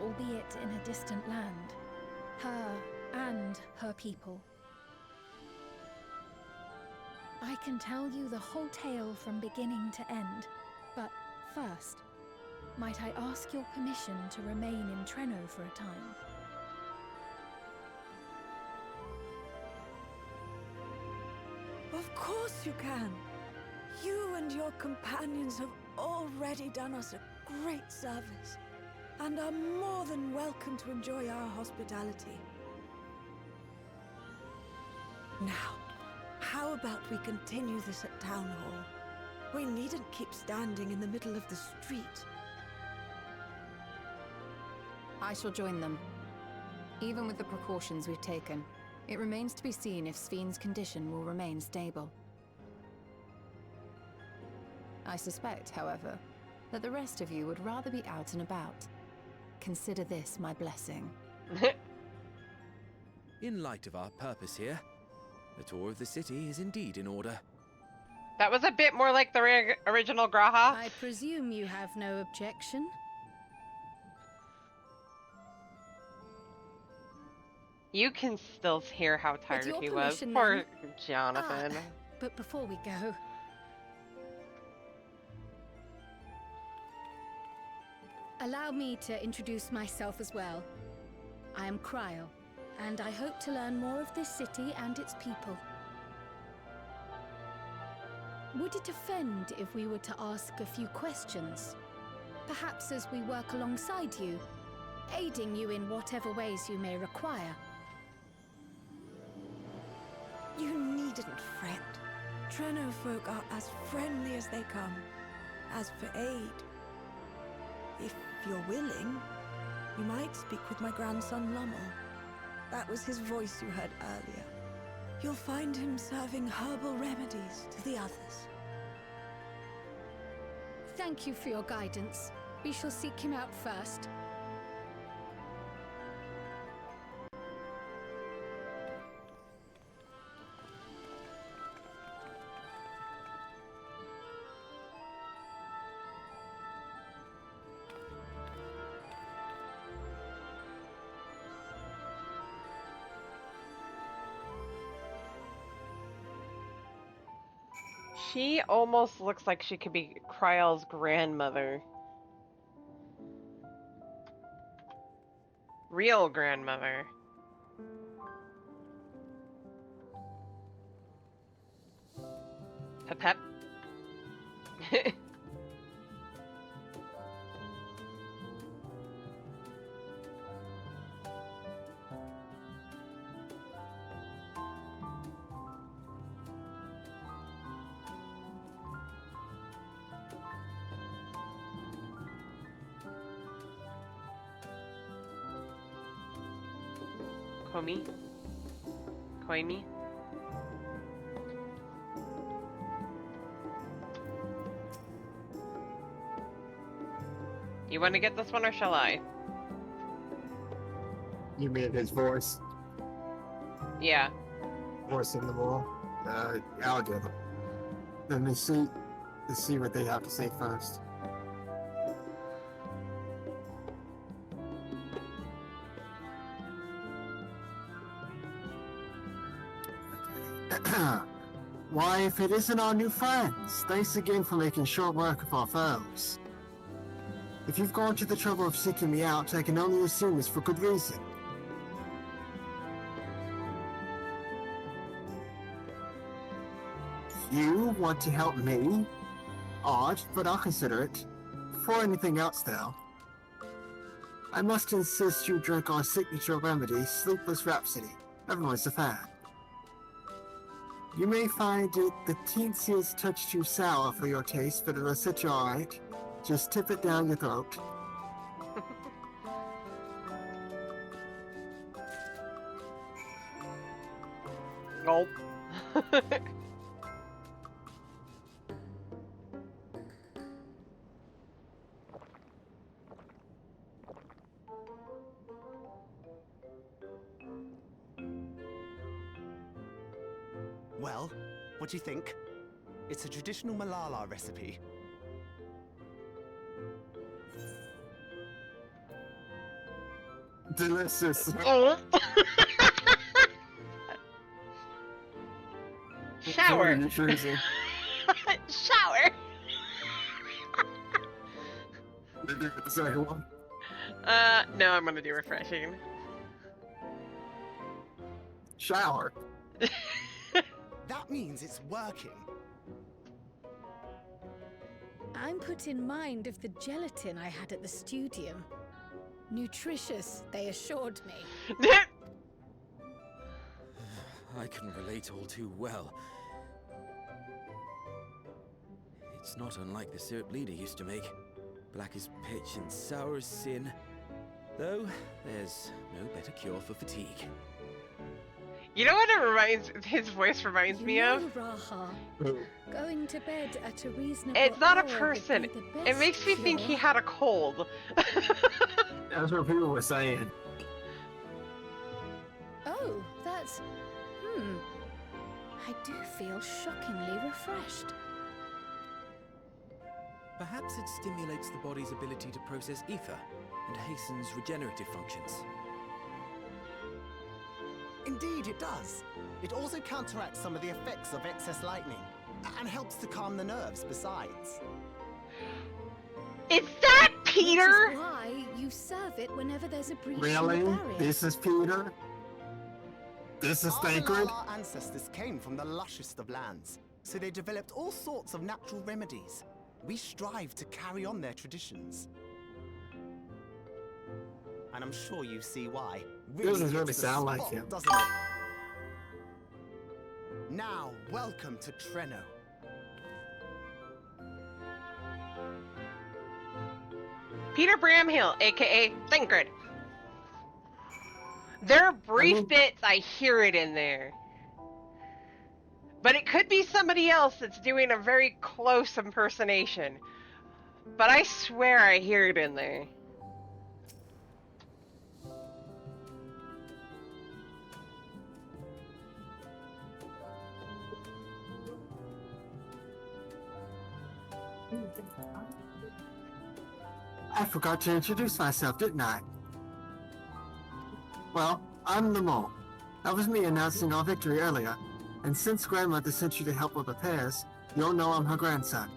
albeit in a distant land. Her and her people. I can tell you the whole tale from beginning to end, but first, might I ask your permission to remain in Treno for a time? Of course you can. You and your companions have already done us a great service, and are more than welcome to enjoy our hospitality. Now, how about we continue this at Town Hall? We needn't keep standing in the middle of the street. I shall join them. Even with the precautions we've taken, it remains to be seen if Sven's condition will remain stable. I suspect, however, that the rest of you would rather be out and about. Consider this my blessing. In light of our purpose here, the tour of the city is indeed in order. That was a bit more like the original Graha. I presume you have no objection? You can still hear how tired your he was. permission, Poor then. Jonathan. But before we go... Allow me to introduce myself as well. I am Cryo, and I hope to learn more of this city and its people. Would it offend if we were to ask a few questions? Perhaps as we work alongside you, aiding you in whatever ways you may require. You needn't fret. Treno folk are as friendly as they come. As for aid, if you're willing, you might speak with my grandson Lummel. That was his voice you heard earlier. You'll find him serving herbal remedies to the others. Thank you for your guidance. We shall seek him out first. She almost looks like she could be Kryle's grandmother. Real grandmother. Pep pep. Komi? Koimi? You want to get this one or shall I? You mean his voice? Yeah. Voice in the wall? I'll get him. Let me see what they have to say first. Why, if it isn't our new friends, thanks again for making short work of our foes. If you've gone to the trouble of seeking me out, I can only assume it's for good reason. You want to help me? Odd, but I'll consider it. Before anything else, though, I must insist you drink our signature remedy, Sleepless Rhapsody. Everyone's a fan. You may find it the teensiest touch too sour for your taste, but it'll set you alright. Just tip it down your throat. Gulp. Well, what do you think? It's a traditional Malala recipe. Delicious. Shower. Shower. The second one. No, I'm gonna do refreshing. Shower. That means it's working. I'm put in mind of the gelatin I had at the studio. Nutritious, they assured me. I can relate all too well. It's not unlike the syrup Leader used to make. Black as pitch and sour as sin. Though, there's no better cure for fatigue. You know what his voice reminds me of? Raha, going to bed at a reasonable It's not a hour would person. be the It best makes me think he cure. had a cold. That's what people were saying. Oh, that's... I do feel shockingly refreshed. Perhaps it stimulates the body's ability to process ether and hastens regenerative functions. Indeed, it does. It also counteracts some of the effects of excess lightning, and helps to calm the nerves besides. Is that Peter? Which is why you serve it whenever there's a breach in Really? the barrier. This is Peter? This is sacred? Our ancestors came from the lushest of lands, so they developed all sorts of natural remedies. We strive to carry on their traditions. And I'm sure you see why. Doesn't really hits the sound like spot, him. doesn't it? Now, welcome to Treno. Peter Bramhill, aka Thinkard. There are brief bits, I hear it in there. But it could be somebody else that's doing a very close impersonation. But I swear I hear it in there. I forgot to introduce myself, didn't I? Well, I'm Lamont. That was me announcing our victory earlier. And since Grandmother sent you to help with repairs, you'll know I'm her grandson.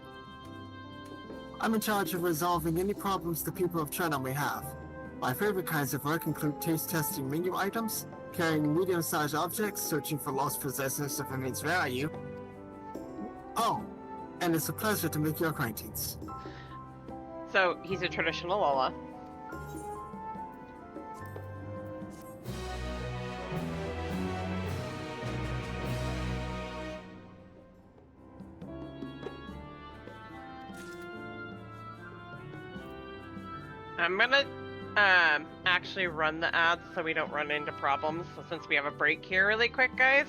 I'm in charge of resolving any problems the people of China may have. My favorite kinds of work include taste testing menu items, carrying medium-sized objects, searching for lost possessors of immense value. Oh, and it's a pleasure to make your acquaintance. So, he's a traditional Lola. I'm gonna actually run the ads so we don't run into problems. So since we have a break here really quick, guys.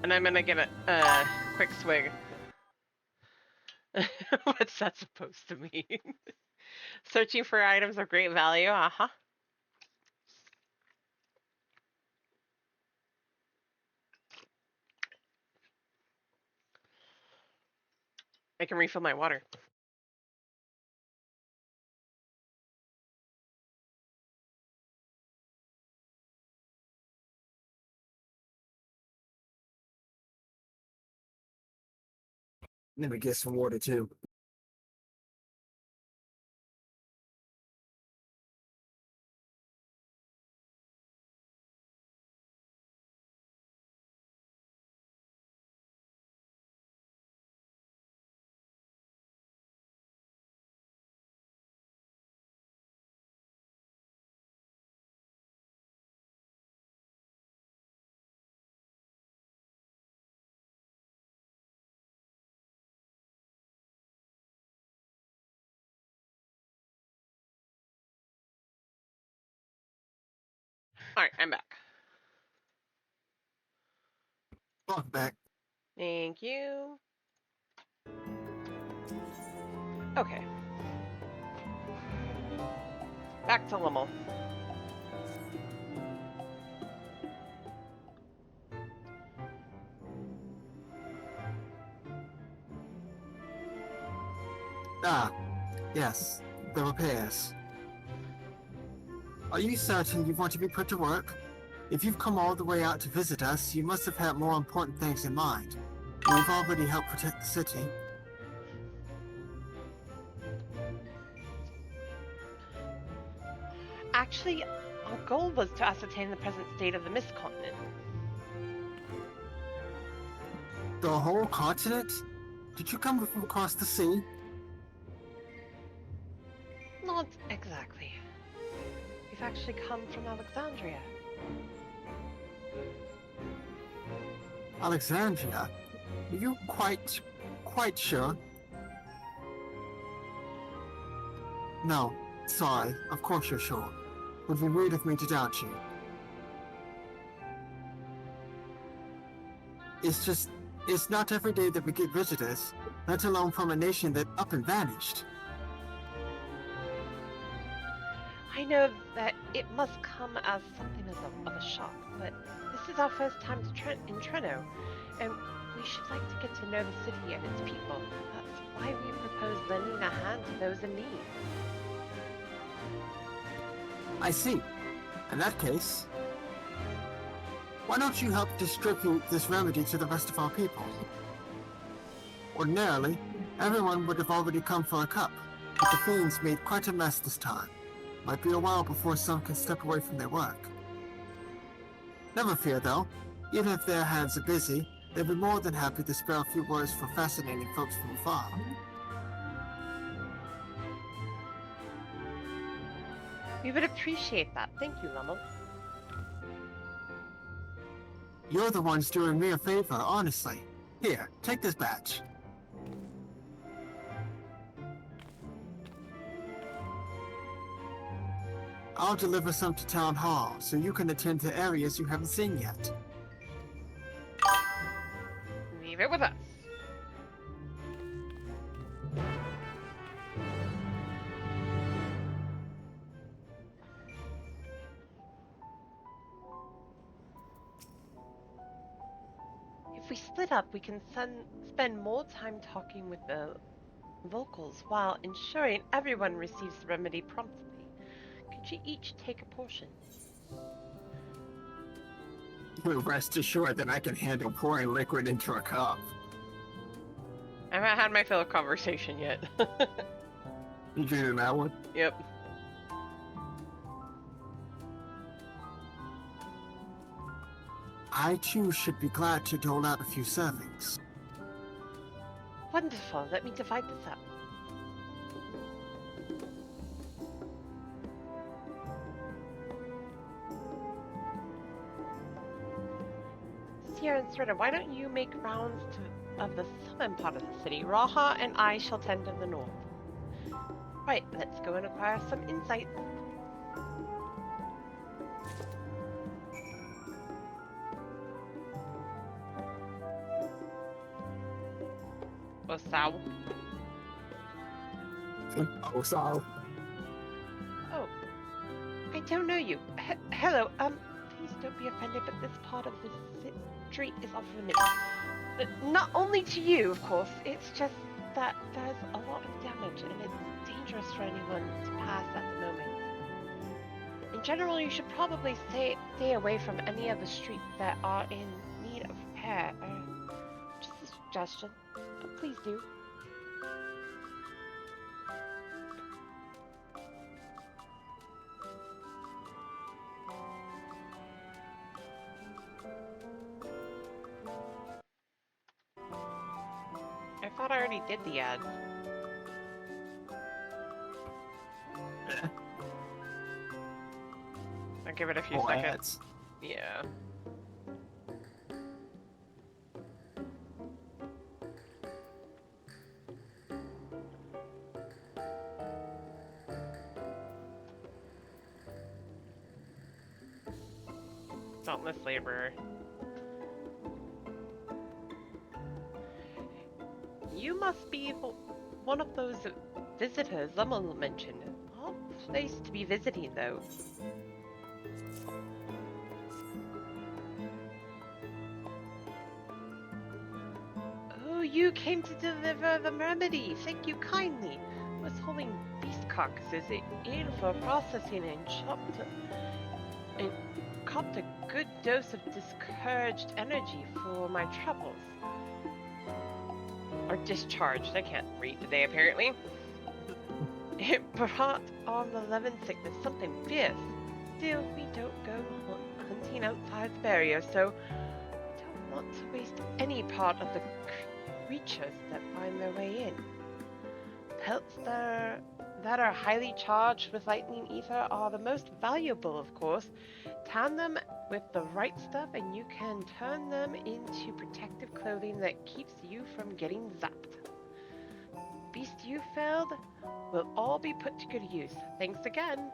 And I'm gonna get a quick swig. What's that supposed to mean? Searching for items of great value, uh-huh. I can refill my water. Let me get some water too. Alright, I'm back. Welcome back. Thank you. Okay. Back to Limmel. Ah, yes, the repairs. Are you certain you want to be put to work? If you've come all the way out to visit us, you must have had more important things in mind. We've already helped protect the city. Actually, our goal was to ascertain the present state of the Mist Continent. The whole continent? Did you come from across the sea? Not exactly. We've actually come from Alexandria. Alexandria? Are you quite sure? No, sorry, of course you're sure. Would be rude of me to doubt you. It's not every day that we get visitors, let alone from a nation that up and vanished. I know that it must come as something of a shock, but this is our first time in Treno, and we should like to get to know the city and its people. That's why we propose lending a hand to those in need. I see. In that case, why don't you help distribute this remedy to the rest of our people? Ordinarily, everyone would have already come for a cup, but the fiends made quite a mess this time. Might be a while before some can step away from their work. Never fear though, even if their hands are busy, they'll be more than happy to spare a few words for fascinating folks from afar. We would appreciate that. Thank you, Lummel. You're the ones doing me a favor, honestly. Here, take this badge. I'll deliver some to Town Hall, so you can attend to areas you haven't seen yet. Leave it with us. If we split up, we can spend more time talking with the locals while ensuring everyone receives the remedy promptly. Could you each take a portion? Well, rest assured that I can handle pouring liquid into a cup. I haven't had my fill of conversation yet. You doing that one? Yep. I too should be glad to dole out a few servings. Wonderful. Let me divide this up. Sierra and Sreda, why don't you make rounds of the southern part of the city? Raha and I shall tend to the north. Right, let's go and acquire some insight. Osao. Osao. Oh, I don't know you. Hello, please don't be offended, but this part of the street is off limits. Not only to you, of course, it's just that there's a lot of damage and it's dangerous for anyone to pass at the moment. In general, you should probably stay suggestion, please do. I thought I already did the ad. I'll give it a few seconds. Ads. Yeah. Dauntless laborer. You must be one of those visitors Lummel mentioned. Odd place to be visiting, though. Oh, you came to deliver the remedy. Thank you kindly. I was holding beast carcasses in for processing and copped a good dose of discouraged energy for my troubles. Or discharged. I can't read today, apparently. It brought on the lemon sickness, something fierce. Still, we don't go hunting outside the barrier, so we don't want to waste any part of the creatures that find their way in. Pelts that are highly charged with lightning ether are the most valuable, of course. Tan them with the right stuff and you can turn them into protective clothing that keeps you from getting zapped. Beast you felled will all be put to good use. Thanks again.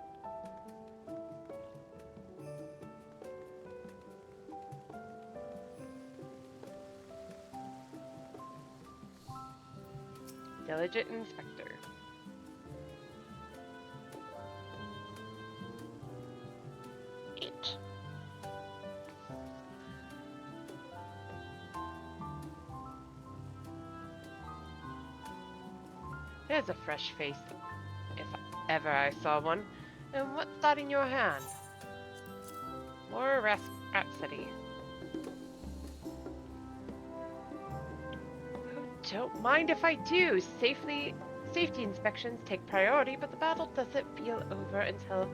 Diligent Inspector. It. There's a fresh face, if ever I saw one. And what's that in your hand? More rhapsody. Don't mind if I do. Safety inspections take priority, but the battle doesn't feel over until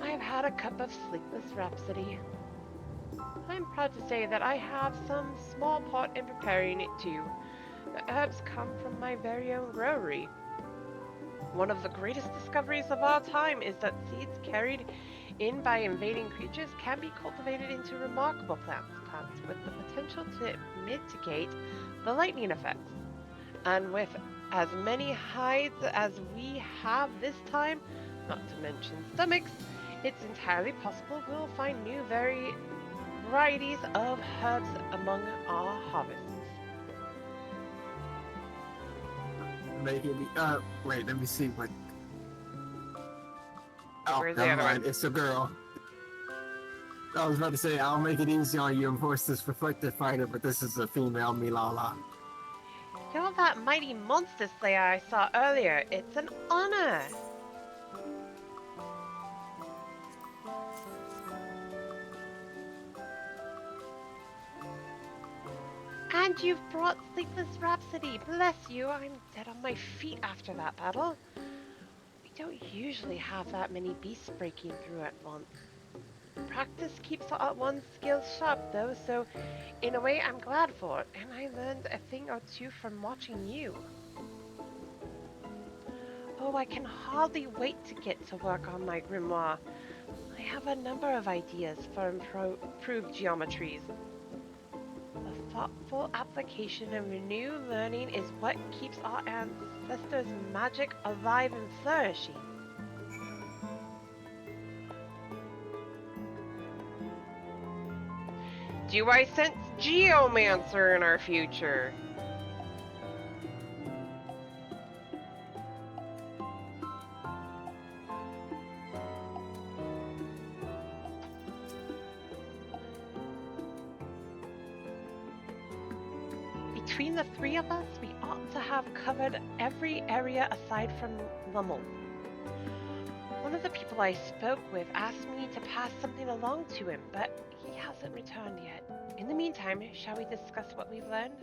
I've had a cup of sleepless rhapsody. I'm proud to say that I have some small part in preparing it too. The herbs come from my very own growery. One of the greatest discoveries of our time is that seeds carried in by invading creatures can be cultivated into remarkable plants with the potential to mitigate the lightning effects. And with as many hides as we have this time, not to mention stomachs, it's entirely possible we'll find new varieties of herbs among our harvests. Wait, let me see what. Oh, Where's the never other mind. one? It's a girl. I was about to say, I'll make it easy on you and force this reflective fighter, but this is a female Milala. You're that mighty monster slayer I saw earlier. It's an honor. And you've brought Sleepless Rhapsody. Bless you, I'm dead on my feet after that battle. We don't usually have that many beasts breaking through at once. Practice keeps one's skills sharp though, so in a way I'm glad for it, and I learned a thing or two from watching you. Oh, I can hardly wait to get to work on my grimoire. I have a number of ideas for improved geometries. The thoughtful application of new learning is what keeps our ancestors' magic alive and flourishing. Do I sense Geomancer in our future? Between the three of us, we ought to have covered every area aside from Lummel. One of the people I spoke with asked me to pass something along to him, but he hasn't returned yet. In the meantime, shall we discuss what we've learned?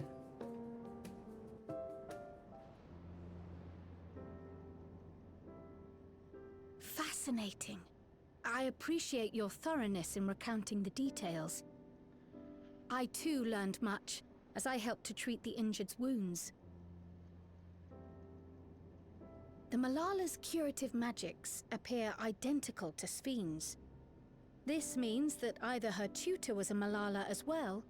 fascinating. I appreciate your thoroughness in recounting the details. I too learned much, as I helped to treat the injured's wounds. The Malala's curative magics appear identical to Spheen's. This means that either her tutor was a Malala as well,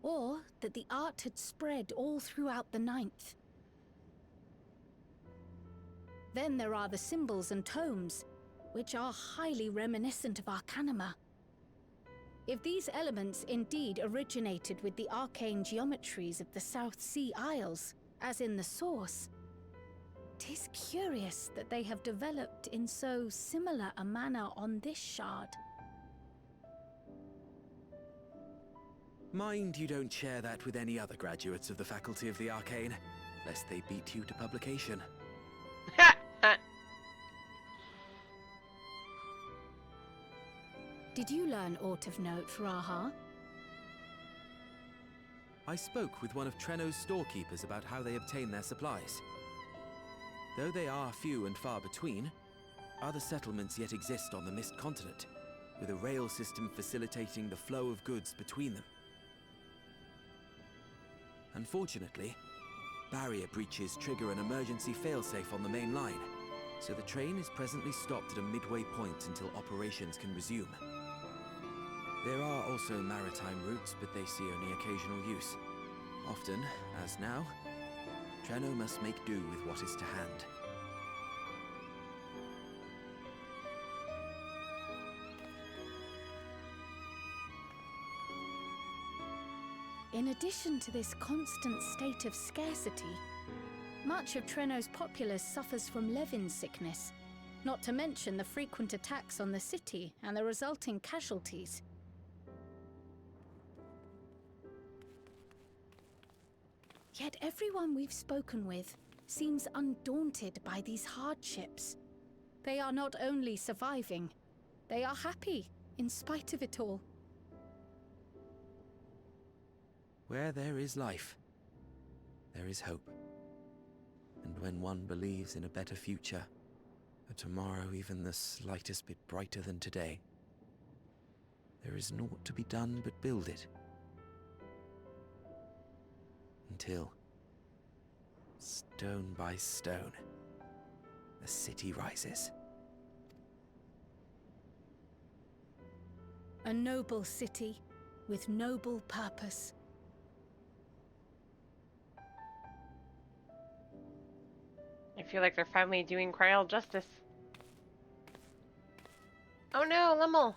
or that the art had spread all throughout the Ninth. Then there are the symbols and tomes, which are highly reminiscent of Arcanima. If these elements indeed originated with the arcane geometries of the South Sea Isles, as in the source, 'tis curious that they have developed in so similar a manner on this shard. Mind you don't share that with any other graduates of the Faculty of the Arcane, lest they beat you to publication. Did you learn aught of note, Raha? I spoke with one of Treno's storekeepers about how they obtain their supplies. Though they are few and far between, other settlements yet exist on the Mist Continent, with a rail system facilitating the flow of goods between them. Unfortunately, barrier breaches trigger an emergency failsafe on the main line, so the train is presently stopped at a midway point until operations can resume. There are also maritime routes, but they see only occasional use. Often, as now, Treno must make do with what is to hand. In addition to this constant state of scarcity, much of Treno's populace suffers from Levin sickness, not to mention the frequent attacks on the city and the resulting casualties. Yet everyone we've spoken with seems undaunted by these hardships. They are not only surviving, they are happy in spite of it all. Where there is life, there is hope. And when one believes in a better future, a tomorrow even the slightest bit brighter than today, there is naught to be done but build it. Until, stone by stone, the city rises. A noble city with noble purpose. I feel like they're finally doing Kryl justice. Oh no, Lummel!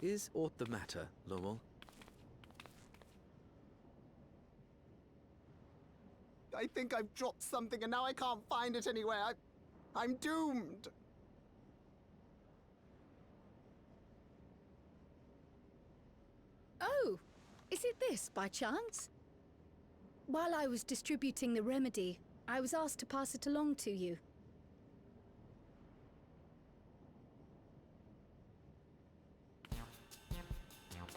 Is aught the matter, Lummel? I think I've dropped something and now I can't find it anywhere. I'm doomed. Oh, is it this by chance? While I was distributing the remedy, I was asked to pass it along to you.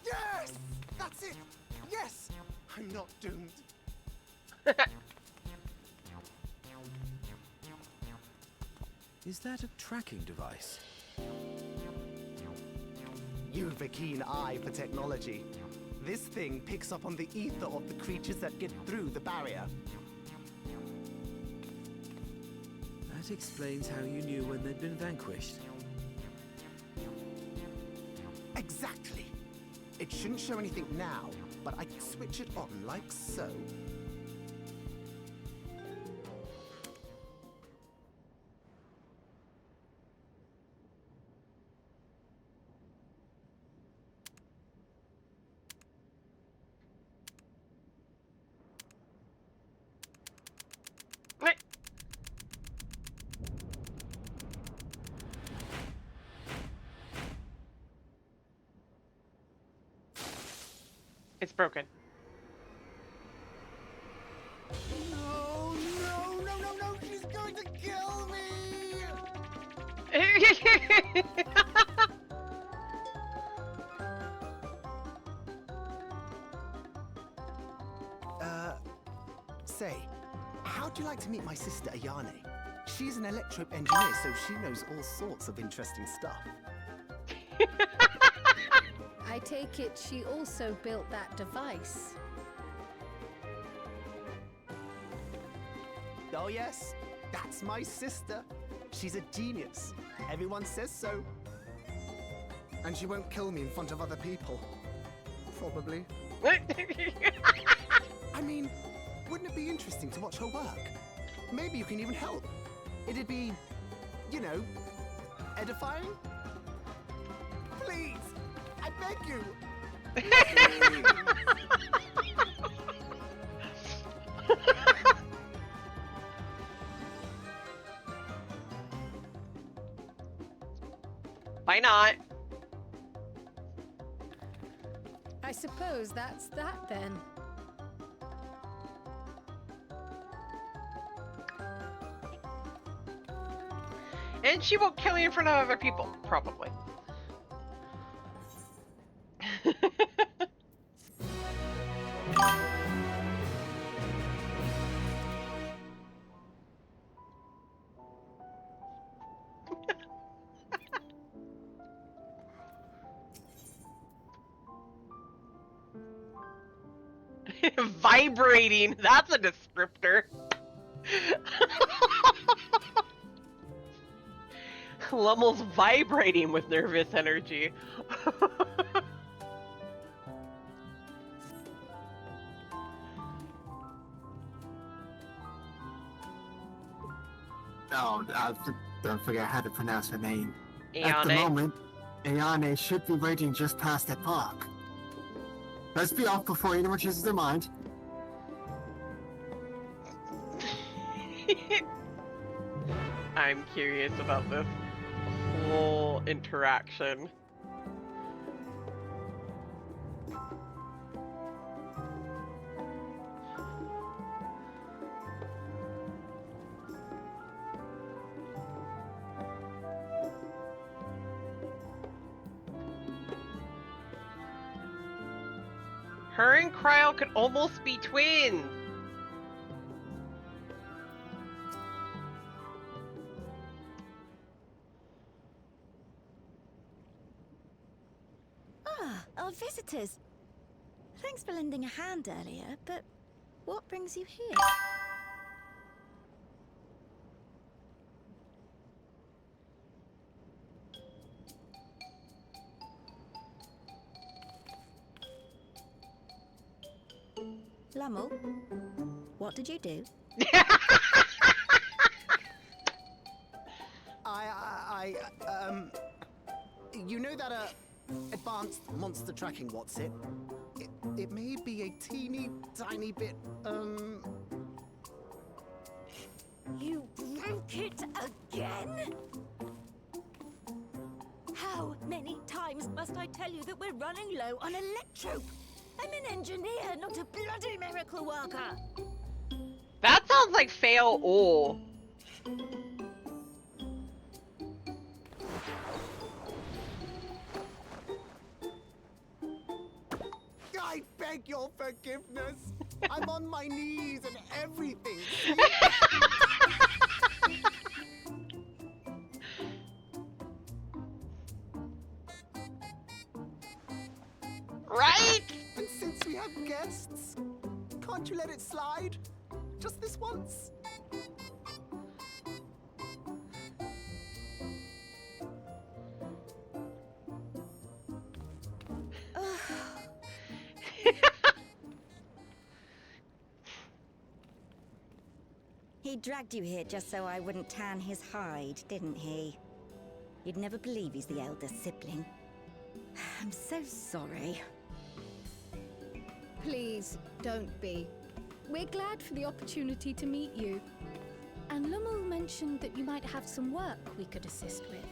Yes! That's it! Yes! I'm not doomed. Is that a tracking device? You've a keen eye for technology. This thing picks up on the ether of the creatures that get through the barrier. That explains how you knew when they'd been vanquished. Exactly. It shouldn't show anything now, but I can switch it on like so. It's broken. No, no, no, no, no! She's going to kill me! Say, how'd you like to meet my sister Ayane? She's an electrope engineer, so she knows all sorts of interesting stuff. I take it she also built that device. Oh yes, that's my sister. She's a genius. Everyone says so. And she won't kill me in front of other people. Probably. I mean, wouldn't it be interesting to watch her work? Maybe you can even help. It'd be, you know, edifying? Please, I beg you. Why not? I suppose that's that then. And she won't kill you in front of other people, probably. Vibrating, that's a descriptor. Lummel's vibrating with nervous energy. Oh, don't forget how to pronounce her name. At the Ayane. moment, Ayane should be waiting just past that park. Let's be off before anyone changes their mind. I'm curious about this whole interaction. Her and Cryle could almost be twins. Ah, our visitors. Thanks for lending a hand earlier, but what brings you here? Lummel, what did you do? You know that, advanced monster tracking, what's it? It may be a teeny tiny bit, You broke it again? How many times must I tell you that we're running low on electrope? I'm an engineer, not a bloody miracle worker. That sounds like fail all. I beg your forgiveness. I'm on my knees and everything. Right? And since we have guests, can't you let it slide? Just this once? He dragged you here just so I wouldn't tan his hide, didn't he? You'd never believe he's the elder sibling. I'm so sorry. Please, don't be. We're glad for the opportunity to meet you. And Lummel mentioned that you might have some work we could assist with.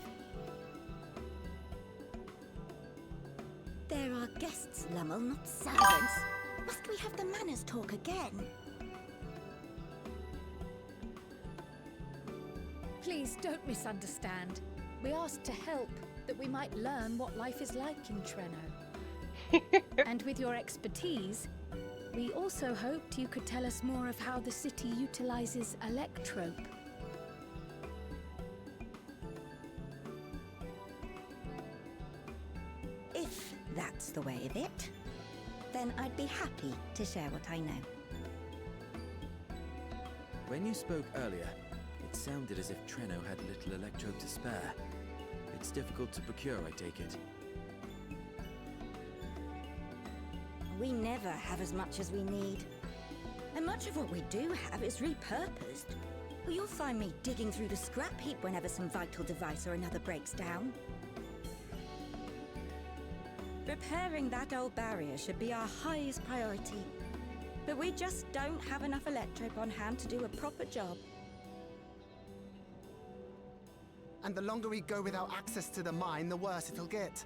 There are guests, Lummel, not servants. Must we have the manners talk again? Please don't misunderstand. We asked to help, that we might learn what life is like in Treno. And with your expertise, we also hoped you could tell us more of how the city utilizes electrope. the way of it, then I'd be happy to share what I know. When you spoke earlier, it sounded as if Treno had little electrode to spare. It's difficult to procure, I take it. We never have as much as we need. And much of what we do have is repurposed. You'll find me digging through the scrap heap whenever some vital device or another breaks down. Repairing that old barrier should be our highest priority. But we just don't have enough electrope on hand to do a proper job. And the longer we go without access to the mine, the worse it'll get.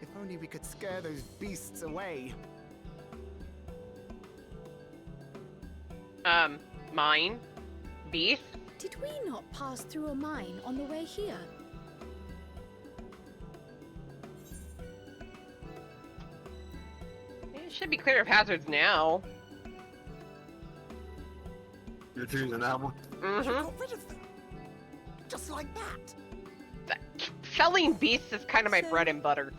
If only we could scare those beasts away. Mine? Beast? Did we not pass through a mine on the way here? It should be clear of hazards now. You're choosing that one? Mm-hmm. Got rid of them. Just like that. Felling beasts is kind of my bread and butter.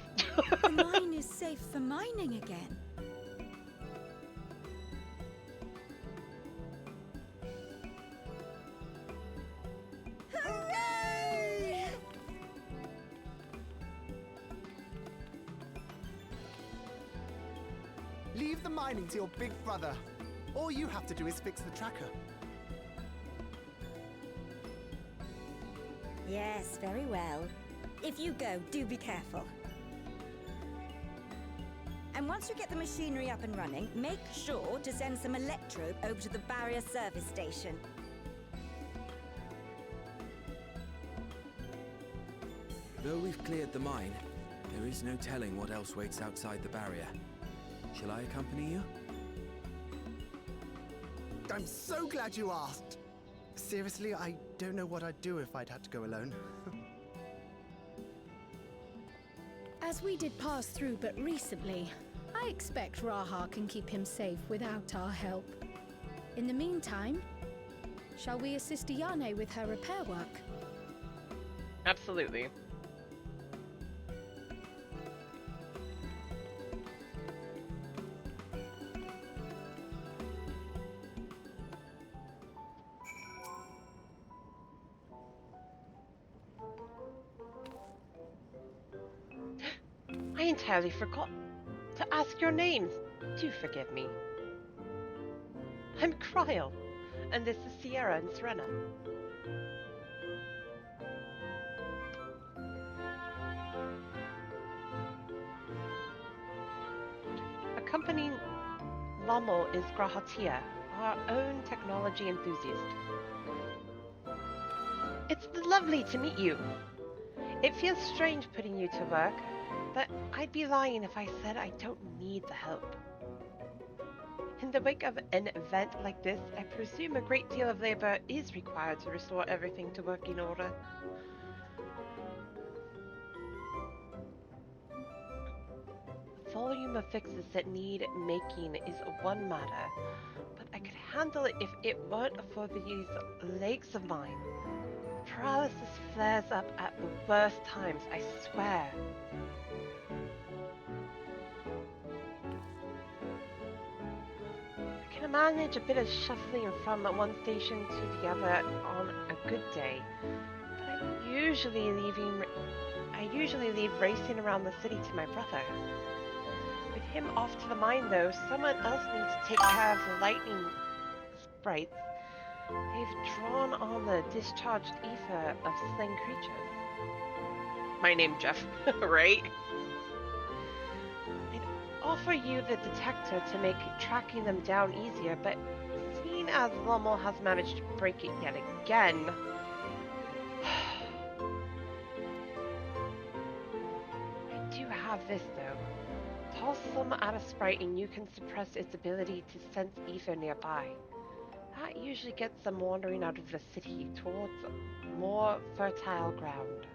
The mine is safe for mining again. Hooray! Leave the mining to your big brother. All you have to do is fix the tracker. Yes, very well. If you go, do be careful. And once you get the machinery up and running, make sure to send some electrobe over to the barrier service station. Though we've cleared the mine, there is no telling what else waits outside the barrier. Shall I accompany you? I'm so glad you asked. Seriously, I don't know what I'd do if I'd had to go alone. As we did pass through but recently, I expect Raha can keep him safe without our help. In the meantime, shall we assist Ayane with her repair work? Absolutely. I entirely forgot to ask your names. Do forgive me. I'm Cryle, and this is Sierra and Serena. Accompanying Lommel is Grahatia, our own technology enthusiast. It's lovely to meet you. It feels strange putting you to work, but I'd be lying if I said I don't need the help. In the wake of an event like this, I presume a great deal of labor is required to restore everything to working order. The volume of fixes that need making is one matter, but I could handle it if it weren't for these legs of mine. Paralysis flares up at the worst times, I swear. I can manage a bit of shuffling from one station to the other on a good day, but I usually leave racing around the city to my brother. With him off to the mine though, someone else needs to take care of the lightning sprites. They've drawn on the discharged ether of slain creatures. My name, Jeff, right? I'd offer you the detector to make tracking them down easier, but seeing as Lommel has managed to break it yet again... I do have this, though. Toss some at a sprite and you can suppress its ability to sense ether nearby. That usually gets them wandering out of the city towards more fertile ground.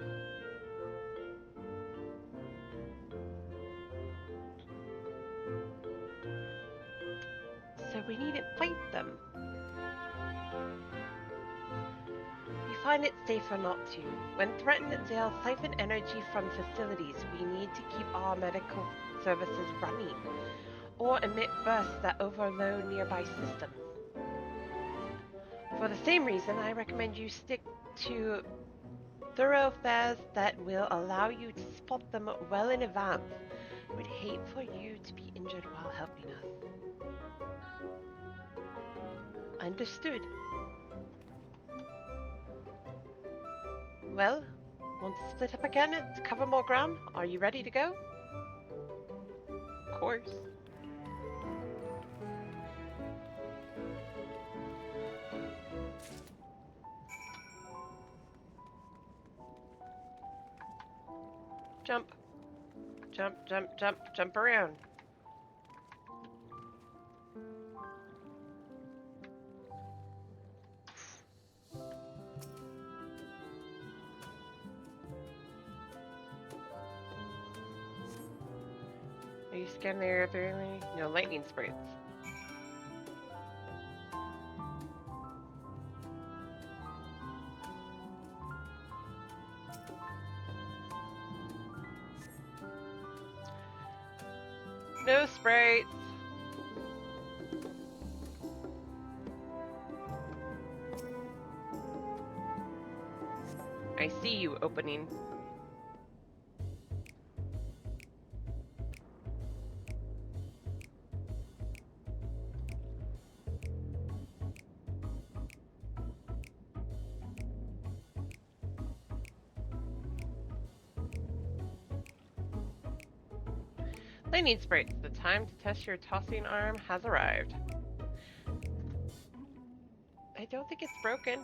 So we needn't fight them. We find it safer not to. When threatened, they'll siphon energy from facilities we need to keep our medical services running, or emit bursts that overload nearby systems. For the same reason, I recommend you stick to thoroughfares that will allow you to spot them well in advance. We'd hate for you to be injured while helping us. Understood. Well, want to split up again to cover more ground? Are you ready to go? Of course. Jump. Jump, jump, jump, jump around. Are you scanning the area thoroughly? No lightning sprints. No sprites. I see you opening. Lightning sprites. The time to test your tossing arm has arrived. I don't think it's broken.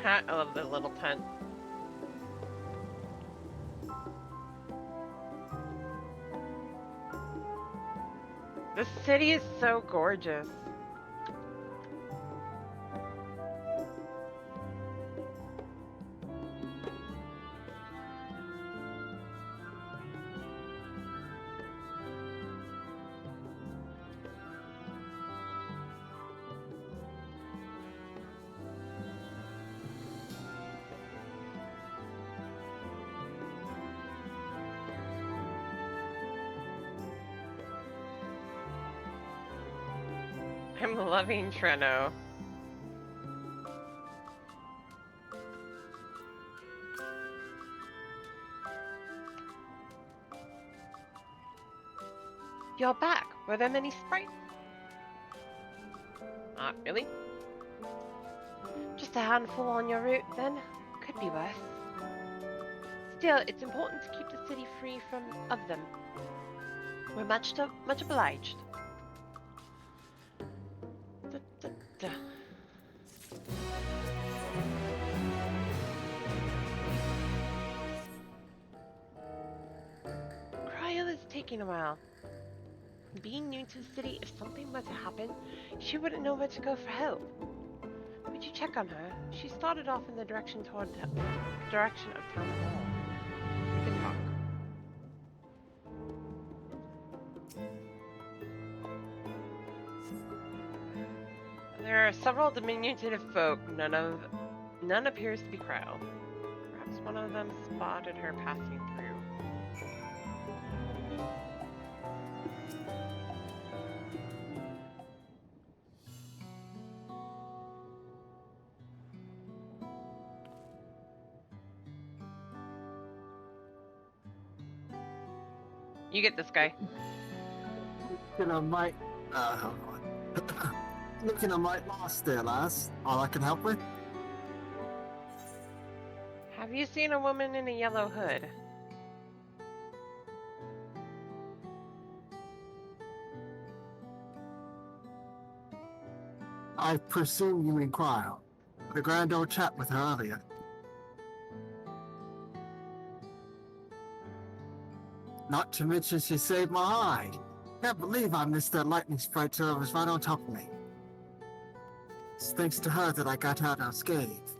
I love the little tent. The city is so gorgeous. I'm loving Treno. You're back. Were there many sprites? Not really. Just a handful on your route, then. Could be worse. Still, it's important to keep the city free of them. We're much obliged. Cryle is taking a while. Being new to the city, if something were to happen, she wouldn't know where to go for help. Would you check on her? She started off in the direction of town hall. We can talk. There are several diminutive folk. None appears to be Cryle. Perhaps one of them spotted her passing through. You get this guy. Looking a mite lost there, lass. All I can help with? Have Have you seen a woman in a yellow hood? I presume you mean Cryle. The grand old chat with her earlier. Not to mention she saved my hide. Can't believe I missed that lightning sprite till it was right on top of me. It's thanks to her that I got out unscathed.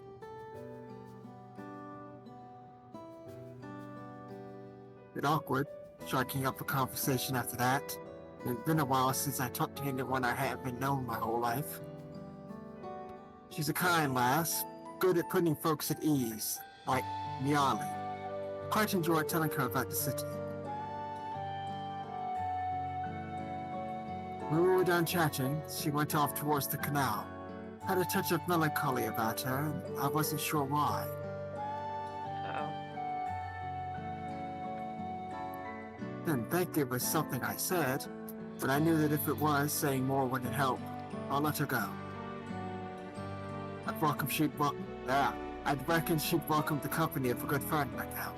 Bit awkward, striking up a conversation after that. It's been a while since I talked to anyone I haven't known my whole life. She's a kind lass, good at putting folks at ease, like Miali. Quite enjoyed telling her about the city. When we were done chatting, she went off towards the canal. Had a touch of melancholy about her, and I wasn't sure why. Didn't think it was something I said, but I knew that if it was, saying more wouldn't help. I'll let her go. I'd reckon she'd welcome the company of a good friend right now.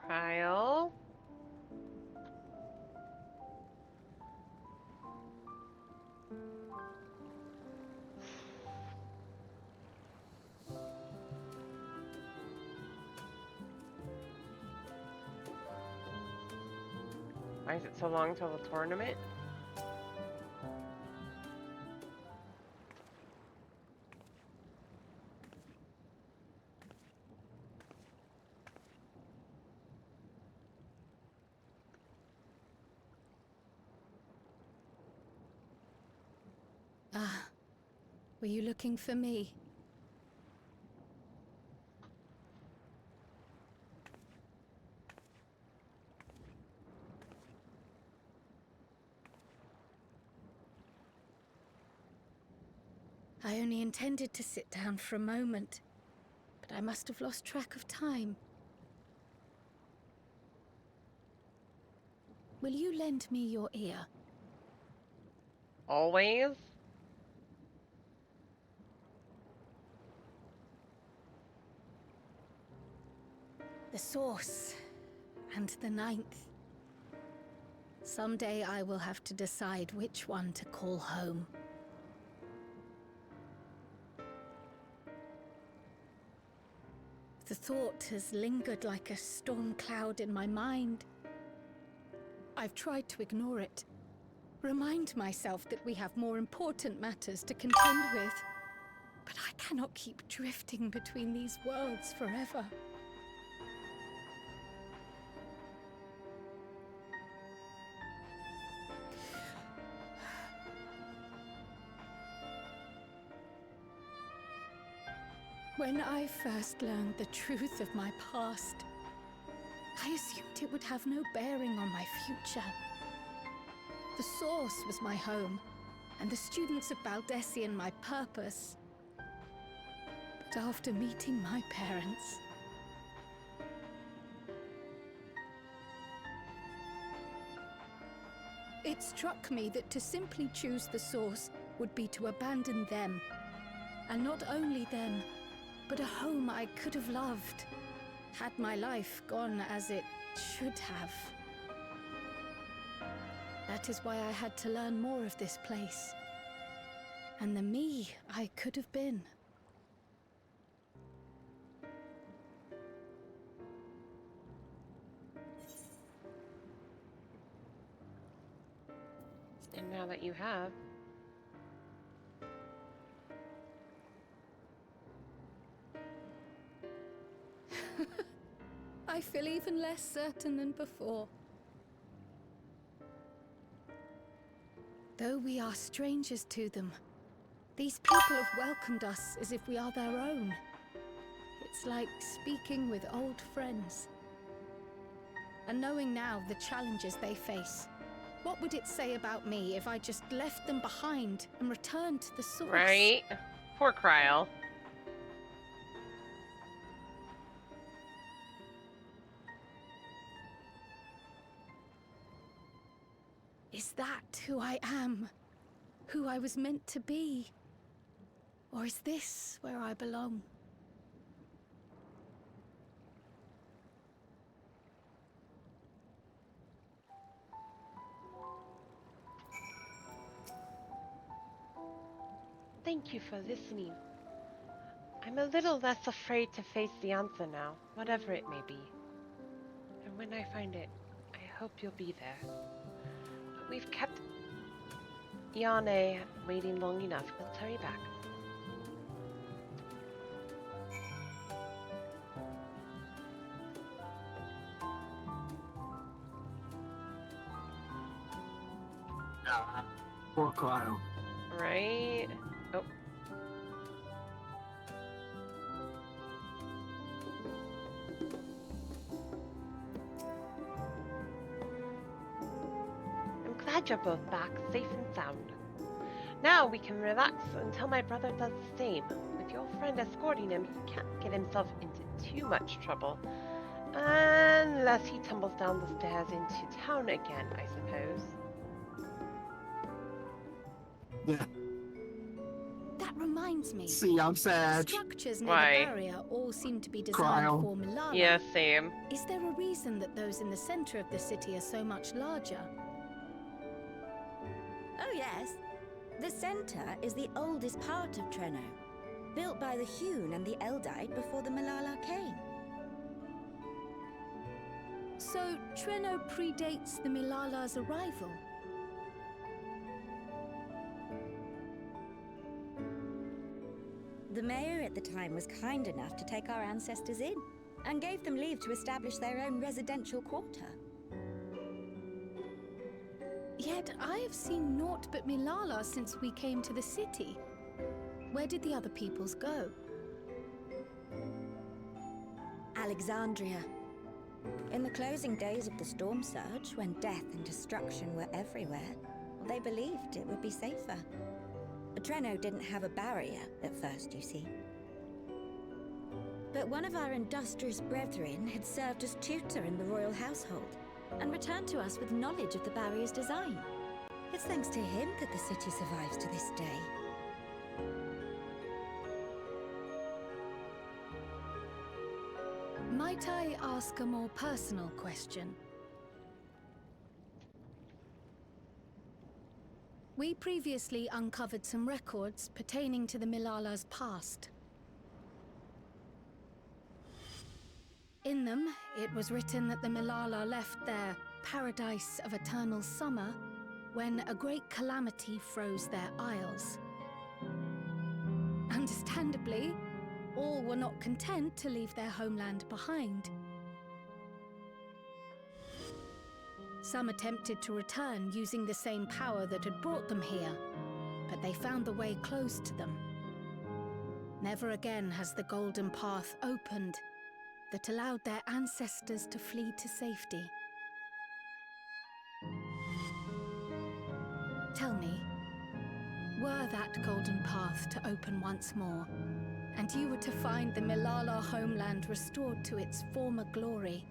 Kyle? Why is it so long till the tournament? Ah, were you looking for me? I only intended to sit down for a moment, but I must have lost track of time. Will you lend me your ear? Always? The source, and the ninth. Someday I will have to decide which one to call home. The thought has lingered like a storm cloud in my mind. I've tried to ignore it, remind myself that we have more important matters to contend with. But I cannot keep drifting between these worlds forever. When I first learned the truth of my past, I assumed it would have no bearing on my future. The source was my home, and the students of Baldessian my purpose. But after meeting my parents, it struck me that to simply choose the source would be to abandon them. And not only them, but a home I could have loved, had my life gone as it should have. That is why I had to learn more of this place, and the me I could have been. And now that you have, I feel even less certain than before. Though we are strangers to them, these people have welcomed us as if we are their own. It's like speaking with old friends. And knowing now the challenges they face, what would it say about me if I just left them behind and returned to the source? right? Poor Cryle. Is that who I am? Who I was meant to be? Or is this where I belong? Thank you for listening. I'm a little less afraid to face the answer now, whatever it may be. And when I find it, I hope you'll be there. But we've kept Yane waiting long enough. Let's hurry back. Poor Kyle. Right? Oh. I'm glad you're both back, safe and sound. Now we can relax until my brother does the same. With your friend escorting him, he can't get himself into too much trouble. Unless he tumbles down the stairs into town again, I suppose. Yeah. That reminds me. See, I'm sad. Structures near Why? the barrier all seem to be Cry. designed for Malala. Yeah, same. Is there a reason that those in the center of the city are so much larger? Oh, yes. The center is the oldest part of Treno, built by the Hune and the Eldite before the Malala came. So Treno predates the Malala's arrival? The mayor at the time was kind enough to take our ancestors in and gave them leave to establish their own residential quarter. Yet I have seen naught but Malala since we came to the city. Where did the other peoples go? Alexandria. In the closing days of the storm surge, when death and destruction were everywhere, they believed it would be safer. Treno didn't have a barrier at first, you see. But one of our industrious brethren had served as tutor in the royal household and returned to us with knowledge of the barrier's design. It's thanks to him that the city survives to this day. Might I ask a more personal question? We previously uncovered some records pertaining to the Malala's past. In them, it was written that the Malala left their paradise of eternal summer when a great calamity froze their isles. Understandably, all were not content to leave their homeland behind. Some attempted to return using the same power that had brought them here, but they found the way closed to them. Never again has the golden path opened that allowed their ancestors to flee to safety. Tell me, were that golden path to open once more, and you were to find the Malala homeland restored to its former glory,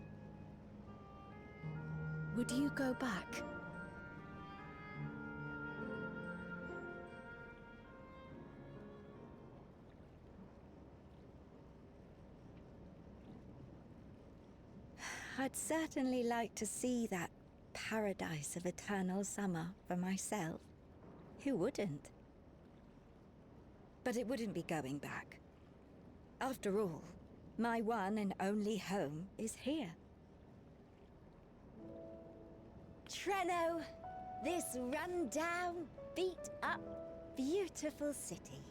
would you go back? I'd certainly like to see that paradise of eternal summer for myself. Who wouldn't? But it wouldn't be going back. After all, my one and only home is here. Treno, this run-down, beat-up, beautiful city.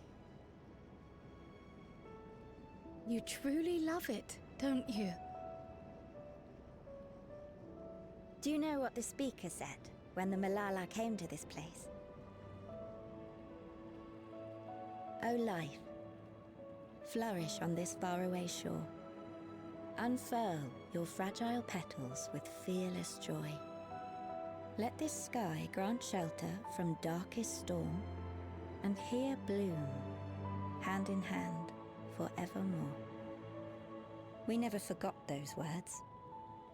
You truly love it, don't you? Do you know what the speaker said when the Malala came to this place? O life, flourish on this faraway shore. Unfurl your fragile petals with fearless joy. Let this sky grant shelter from darkest storm, and here bloom, hand in hand, forevermore. We never forgot those words.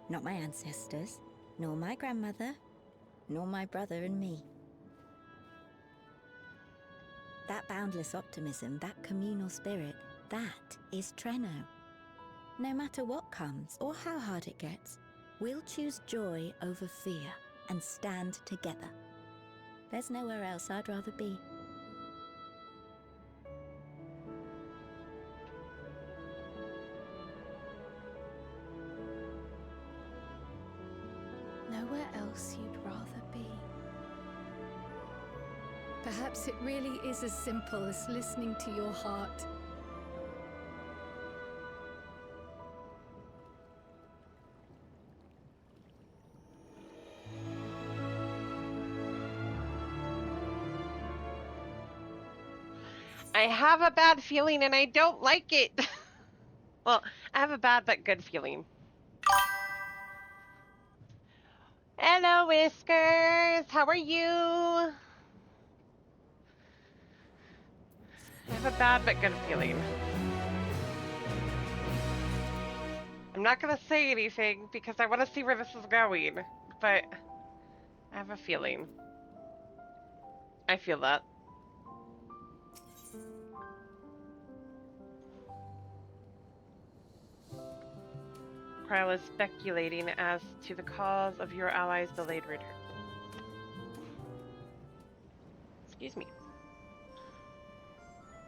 Not my ancestors, nor my grandmother, nor my brother and me. That boundless optimism, that communal spirit, that is Treno. No matter what comes or how hard it gets, we'll choose joy over fear and stand together. There's nowhere else I'd rather be. Nowhere else you'd rather be. Perhaps it really is as simple as listening to your heart. I have a bad feeling and I don't like it. Well, I have a bad but good feeling. Hello, Whiskers. How are you? I have a bad but good feeling. I'm not gonna say anything because I want to see where this is going, but I have a feeling. I feel that. Kryl is speculating as to the cause of your ally's delayed return. Excuse me.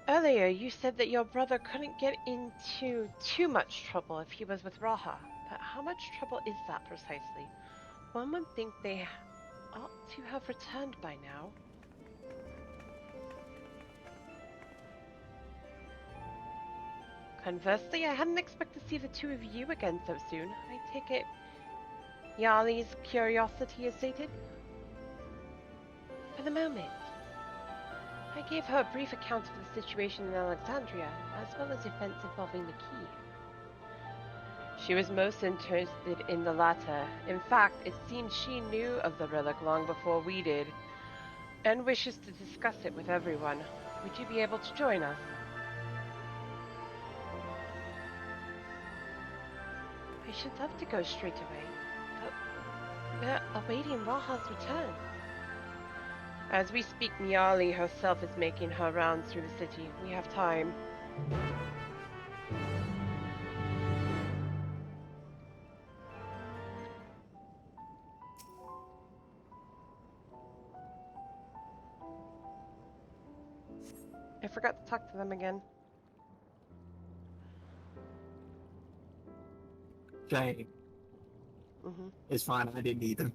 Earlier, you said that your brother couldn't get into too much trouble if he was with Raha. But how much trouble is that precisely? One would think they ought to have returned by now. Conversely, I hadn't expected to see the two of you again so soon. I take it Yali's curiosity is sated? For the moment. I gave her a brief account of the situation in Alexandria, as well as events involving the key. She was most interested in the latter. In fact, it seemed she knew of the relic long before we did, and wishes to discuss it with everyone. Would you be able to join us? I should love to go straight away, but we're awaiting Raha's return. As we speak, Miali herself is making her rounds through the city. We have time. I forgot to talk to them again. Jay. It's fine, I didn't need them.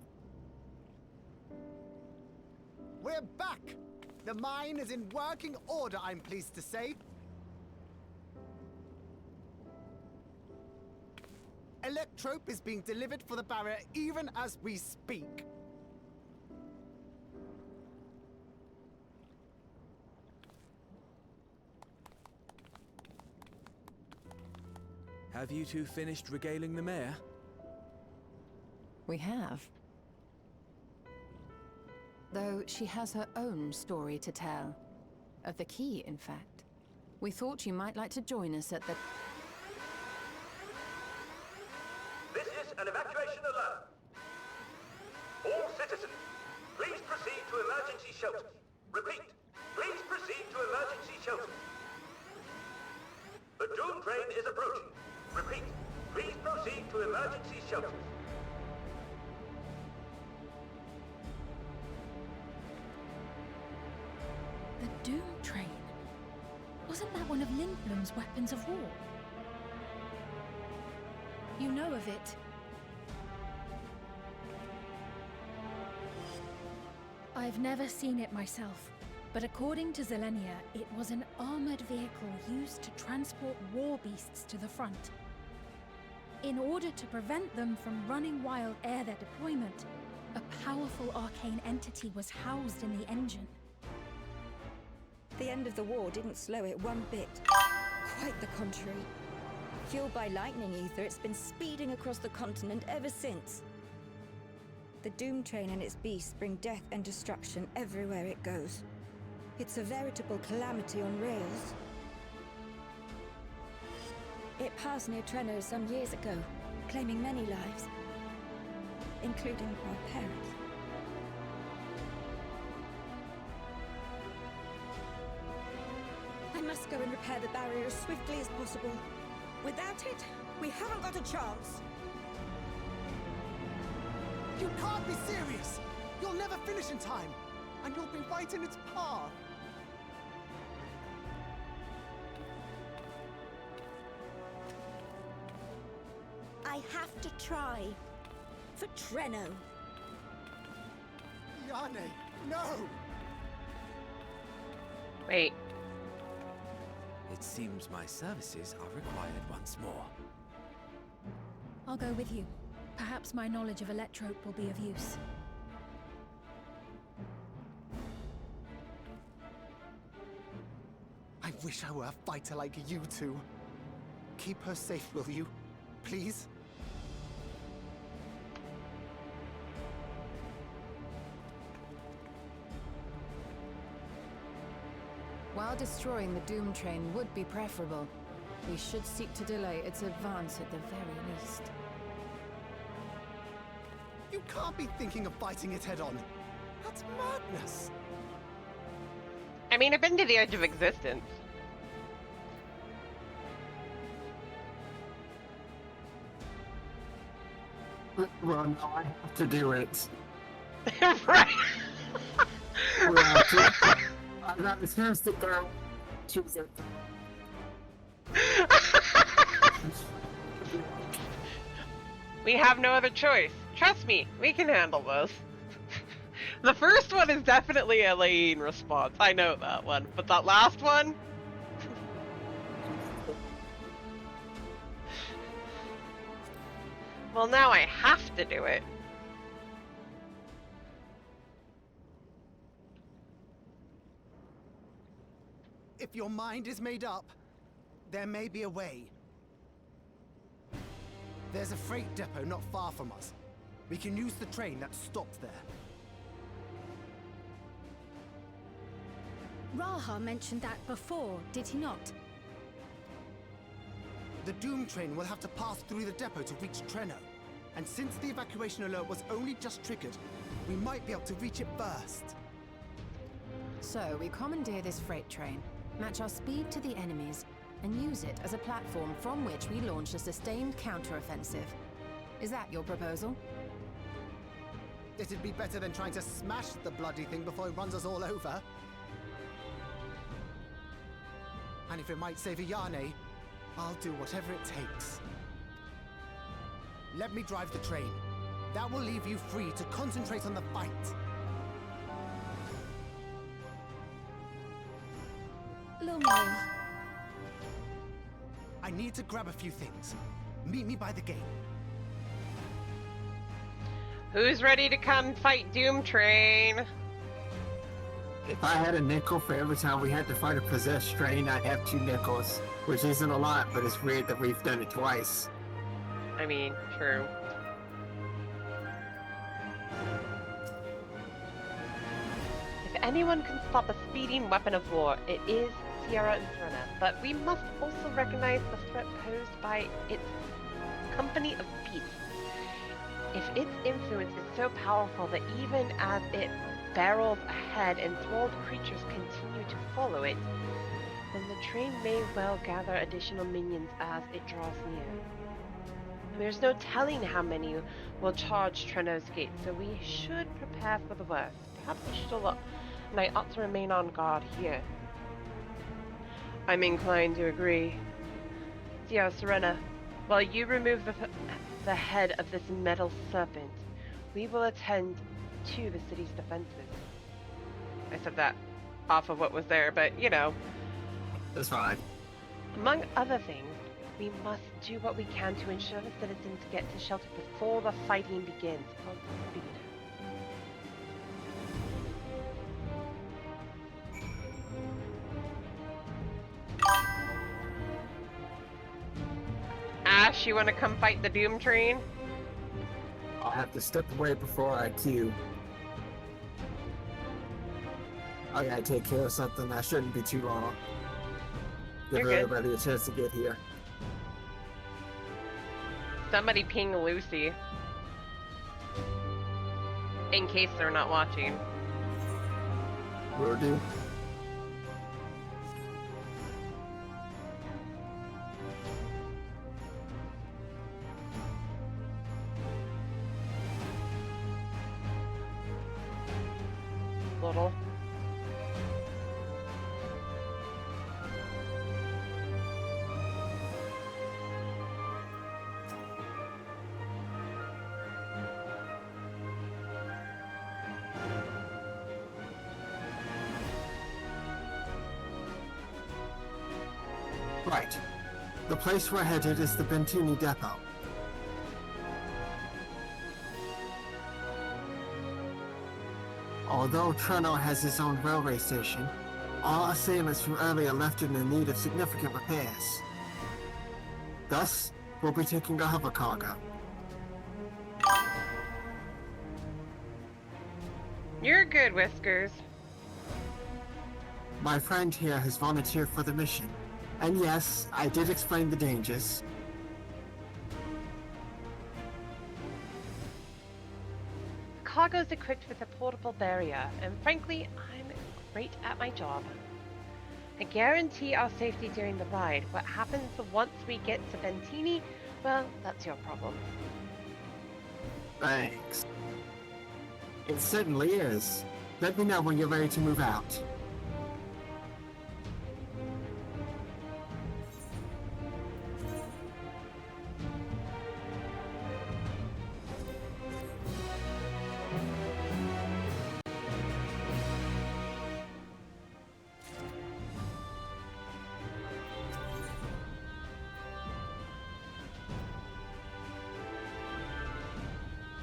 We're back! The mine is in working order, I'm pleased to say. Electrope is being delivered for the barrier even as we speak. Have you two finished regaling the mayor? We have. Though she has her own story to tell. Of the key, in fact. We thought you might like to join us at the... This is an evacuation alert. All citizens, please proceed to emergency shelters. Repeat, please proceed to emergency shelters. The Doom train is approaching. Repeat, please proceed to emergency shelters. The Doom train? Wasn't that one of Lindblom's weapons of war? You know of it? I've never seen it myself, but according to Zelenia, it was an armored vehicle used to transport war beasts to the front. In order to prevent them from running wild ere their deployment, a powerful arcane entity was housed in the engine. The end of the war didn't slow it one bit. Quite the contrary. Fueled by lightning ether, it's been speeding across the continent ever since. The Doom train and its beasts bring death and destruction everywhere it goes. It's a veritable calamity on rails. It passed near Treno some years ago, claiming many lives, including our parents. must go and repair the barrier as swiftly as possible. Without it, we haven't got a chance. You can't be serious! You'll never finish in time, and you'll be right in its path. I have to try. For Treno. Yane, no! Wait. It seems my services are required once more. I'll go with you. Perhaps my knowledge of Electrope will be of use. I wish I were a fighter like you two. Keep her safe, will you? Please? While destroying the Doom Train would be preferable, we should seek to delay its advance at the very least. You can't be thinking of fighting it head-on. That's madness. I mean, I've been to the edge of existence. Well, no, I have to do it. Right. Well, I got this chance to go. Choose it. We have no other choice. Trust me, we can handle this. The first one is definitely a Lane response. I know that one. But that last one? Well, now I have to do it. If your mind is made up, there may be a way. There's a freight depot not far from us. We can use the train that stopped there. Raha mentioned that before, did he not? The Doom train will have to pass through the depot to reach Treno. And since the evacuation alert was only just triggered, we might be able to reach it first. So, we commandeer this freight train, match our speed to the enemy's, and use it as a platform from which we launch a sustained counter-offensive. Is that your proposal? It'd be better than trying to smash the bloody thing before it runs us all over. And if it might save Yane, I'll do whatever it takes. Let me drive the train. That will leave you free to concentrate on the fight. Lumo. I need to grab a few things. Meet me by the gate. Who's ready to come fight Doom Train? If I had a nickel for every time we had to fight a possessed train, I'd have 2 nickels. Which isn't a lot, but it's weird that we've done it twice. I mean, true. If anyone can stop a speeding weapon of war, it is Sierra and Serena. But we must also recognize the threat posed by its company of peace. If its influence is so powerful that even as it barrels ahead, enthralled creatures continue to follow it, then the train may well gather additional minions as it draws near. There's no telling how many will charge Treno's gate, so we should prepare for the worst. Perhaps I should look, and I ought to remain on guard here. I'm inclined to agree. Sia Serena, while you remove the head of this metal serpent, we will attend to the city's defenses. I said that off of what was there, but you know. That's fine. Among other things, we must do what we can to ensure the citizens get to shelter before the fighting begins. Godspeed. Ash, you want to come fight the Doom Train? I'll have to step away before I queue. I gotta take care of something that shouldn't be too long. Give You're good. everybody a chance to get here. Somebody ping Lucy. In case they're not watching. Will do. Right. The place we're headed is the Bentini Depot. Although Treno has its own railway station, all assailants from earlier left it in need of significant repairs. Thus, we'll be taking a hover cargo. You're good, Whiskers. My friend here has volunteered for the mission. And yes, I did explain the dangers. Cargo's equipped with a portable barrier, and frankly, I'm great at my job. I guarantee our safety during the ride. What happens once we get to Bentini, well, that's your problem. Thanks. It certainly is. Let me know when you're ready to move out.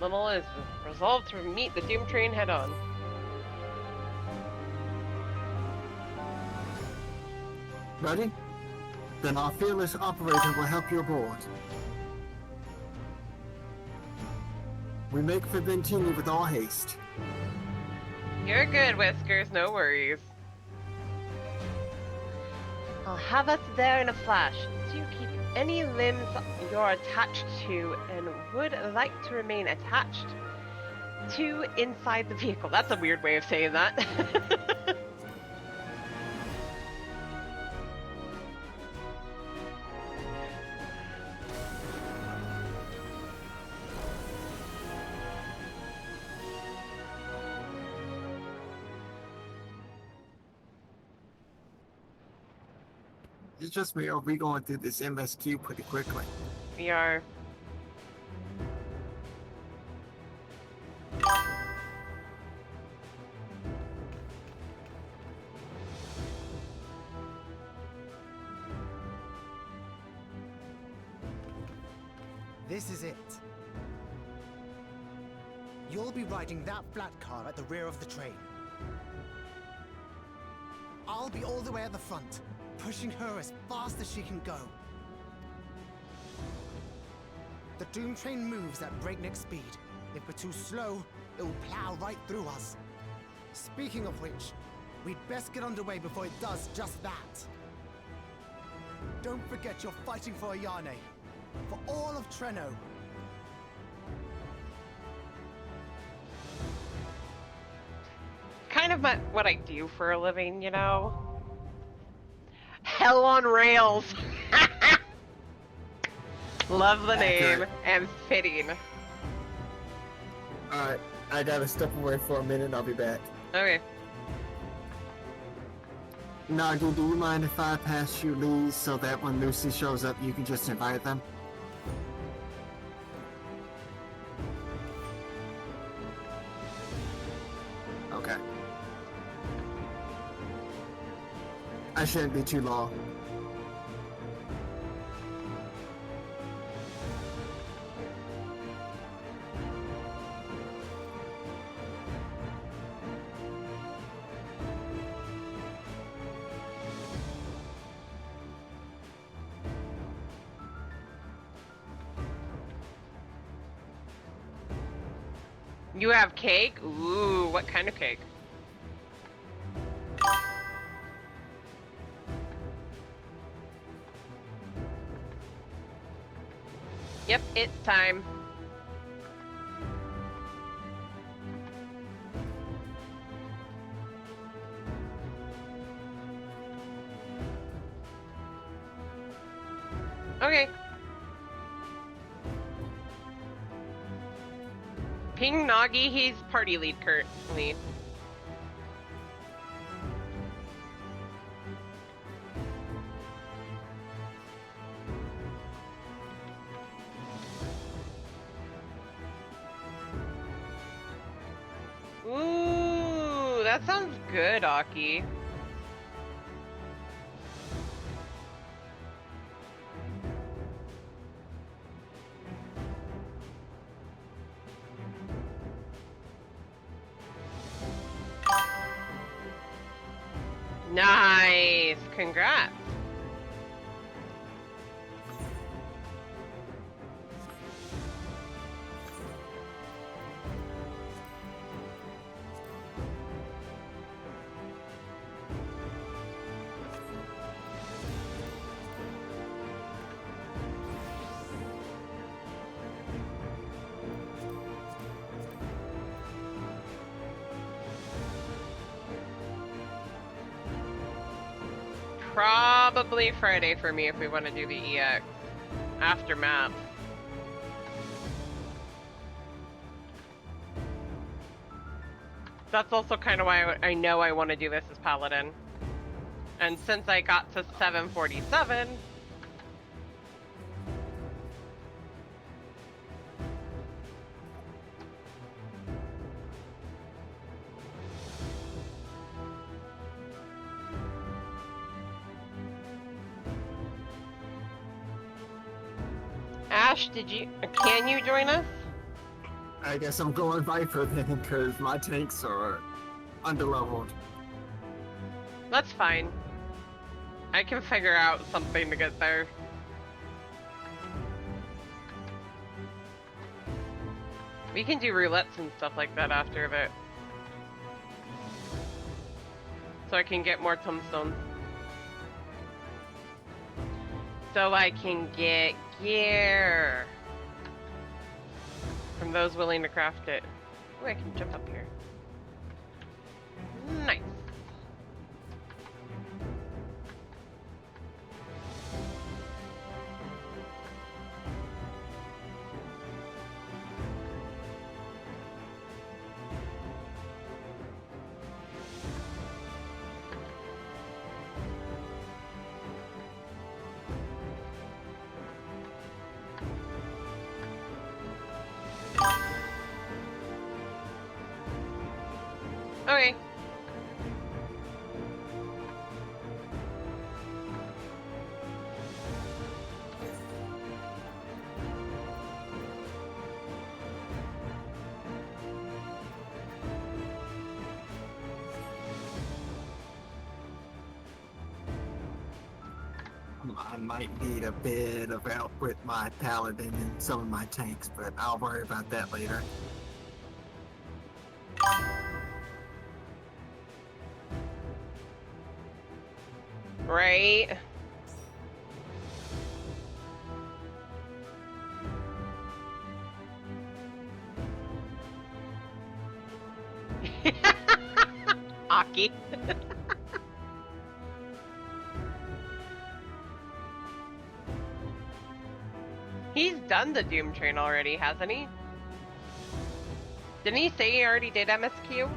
Little is resolved to meet the Doom Train head-on. Ready? Then our fearless operator will help you aboard. We make for Bentini with all haste. You're good, Whiskers, no worries. I'll have us there in a flash. Do you keep any limbs you're attached to and would like to remain attached to inside the vehicle? That's a weird way of saying that. It's just me, or we going through this MSQ pretty quickly. We are. This is it. You'll be riding that flat car at the rear of the train. I'll be all the way at the front, pushing her as fast as she can go. The Doom Train moves at breakneck speed. If we're too slow, it will plow right through us. Speaking of which, we'd best get underway before it does just that. Don't forget you're fighting for Ayane, for all of Treno. Kind of what I do for a living, you know? Hell on rails! Love the name, and fitting. Alright, I gotta step away for a minute, I'll be back. Okay. Nagi, do you mind if I pass you Lee's so that when Lucy shows up you can just invite them? Okay. I shouldn't be too long. You have cake? Ooh, what kind of cake? Yep, it's time. Okay. Ping Nagi, he's party lead currently. Ooh, that sounds good, Aki. Nice! Congrats! Probably Friday for me if we want to do the EX. After map. That's also kind of why I know I want to do this as Paladin. And since I got to 747... Ash, can you join us? I guess I'm going Viper then, because my tanks are underleveled. That's fine. I can figure out something to get there. We can do roulettes and stuff like that after that. So I can get more tombstones. So I can get gear from those willing to craft it. Oh, I can jump up here. Nice. Okay. I might need a bit of help with my Paladin and some of my tanks, but I'll worry about that later. Right. Aki. He's done the Doom Train already, hasn't he? Didn't he say he already did MSQ?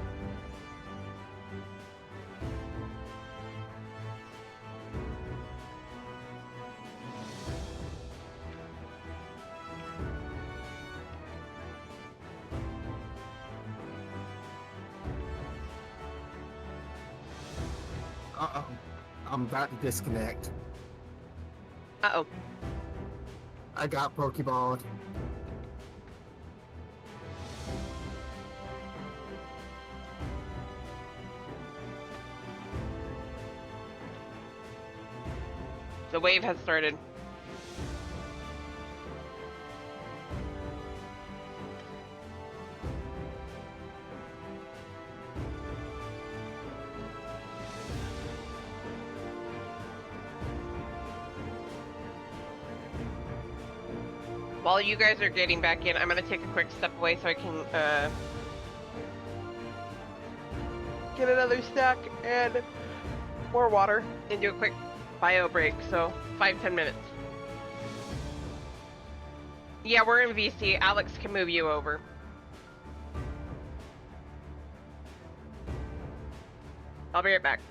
Uh-oh. I'm about to disconnect. Uh-oh. I got Pokeballed. The wave has started. While you guys are getting back in, I'm gonna take a quick step away so I can get another stack and more water and do a quick bio break, so 5-10 minutes. Yeah, we're in VC. Alex can move you over. I'll be right back.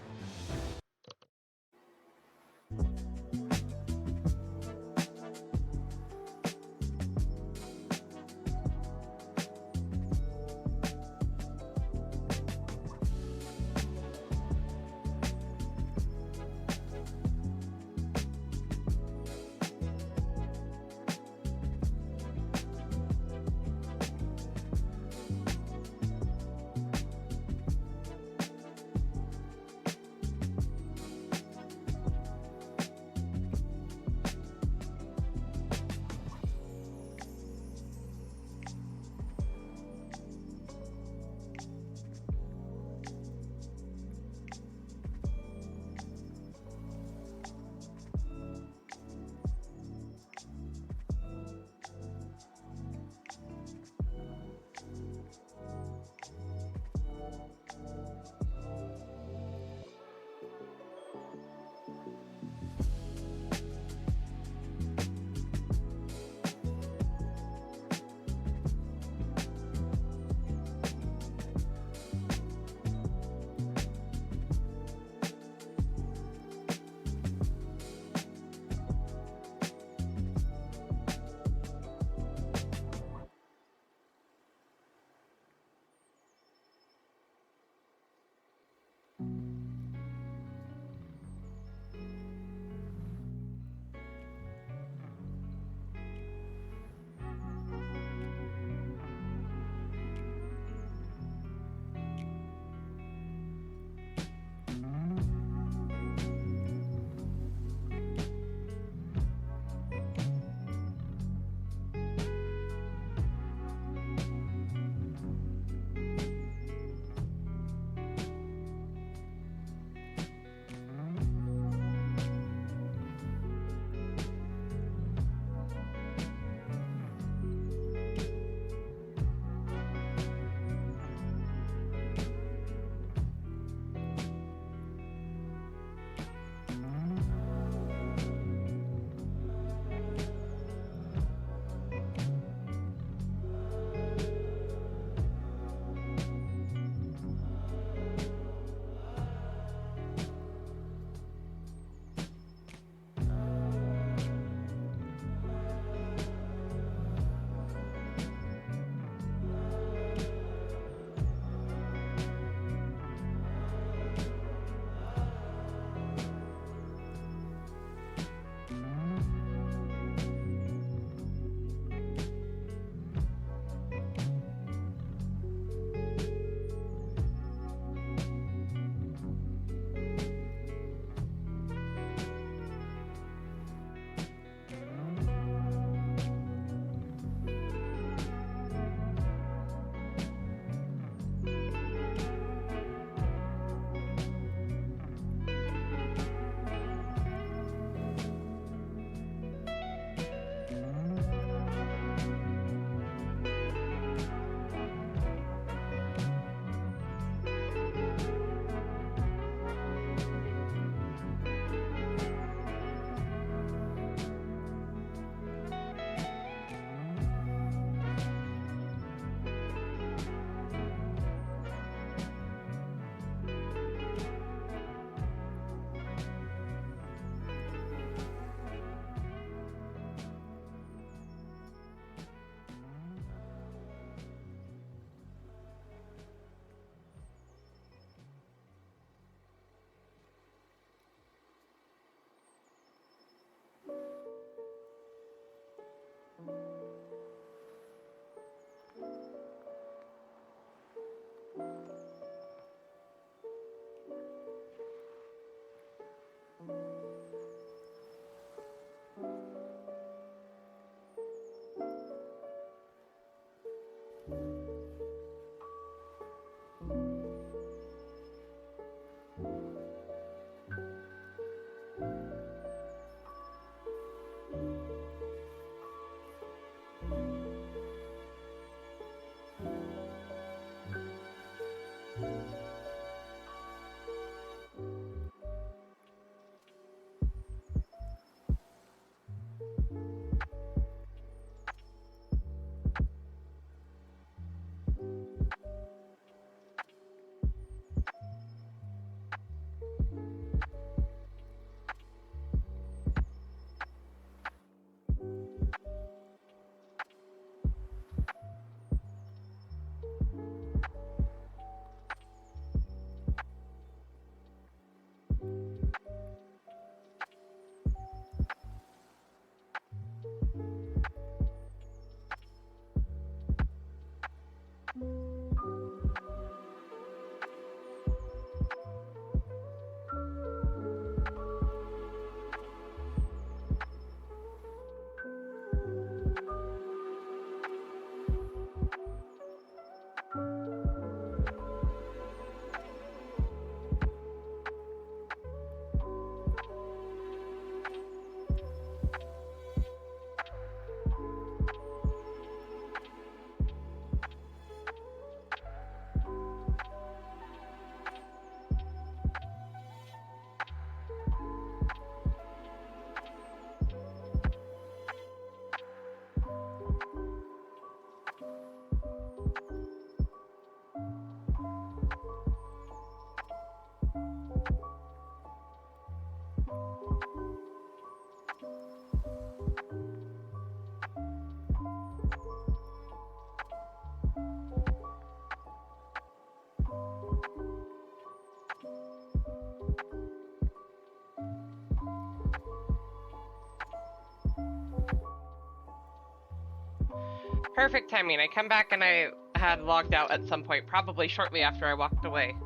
Perfect timing. I come back and I had logged out at some point, probably shortly after I walked away.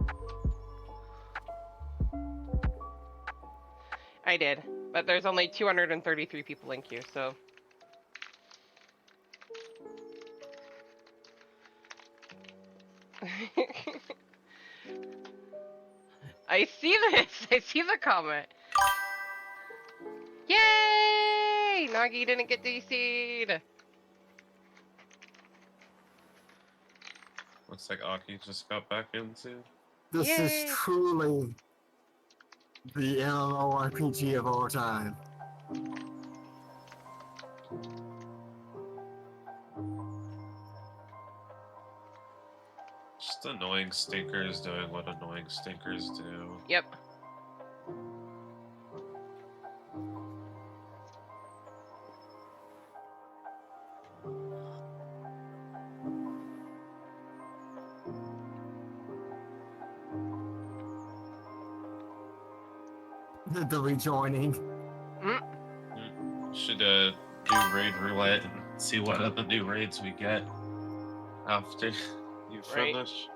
I did, but there's only 233 people in queue, so... I see this! I see the comment! Yay! Nagi didn't get DC'd! Looks like Aki just got back into. This is truly the MMORPG of all time. Just annoying stinkers doing what annoying stinkers do. Yep. The rejoining. Should do raid roulette and see what other new raids we get after you finish.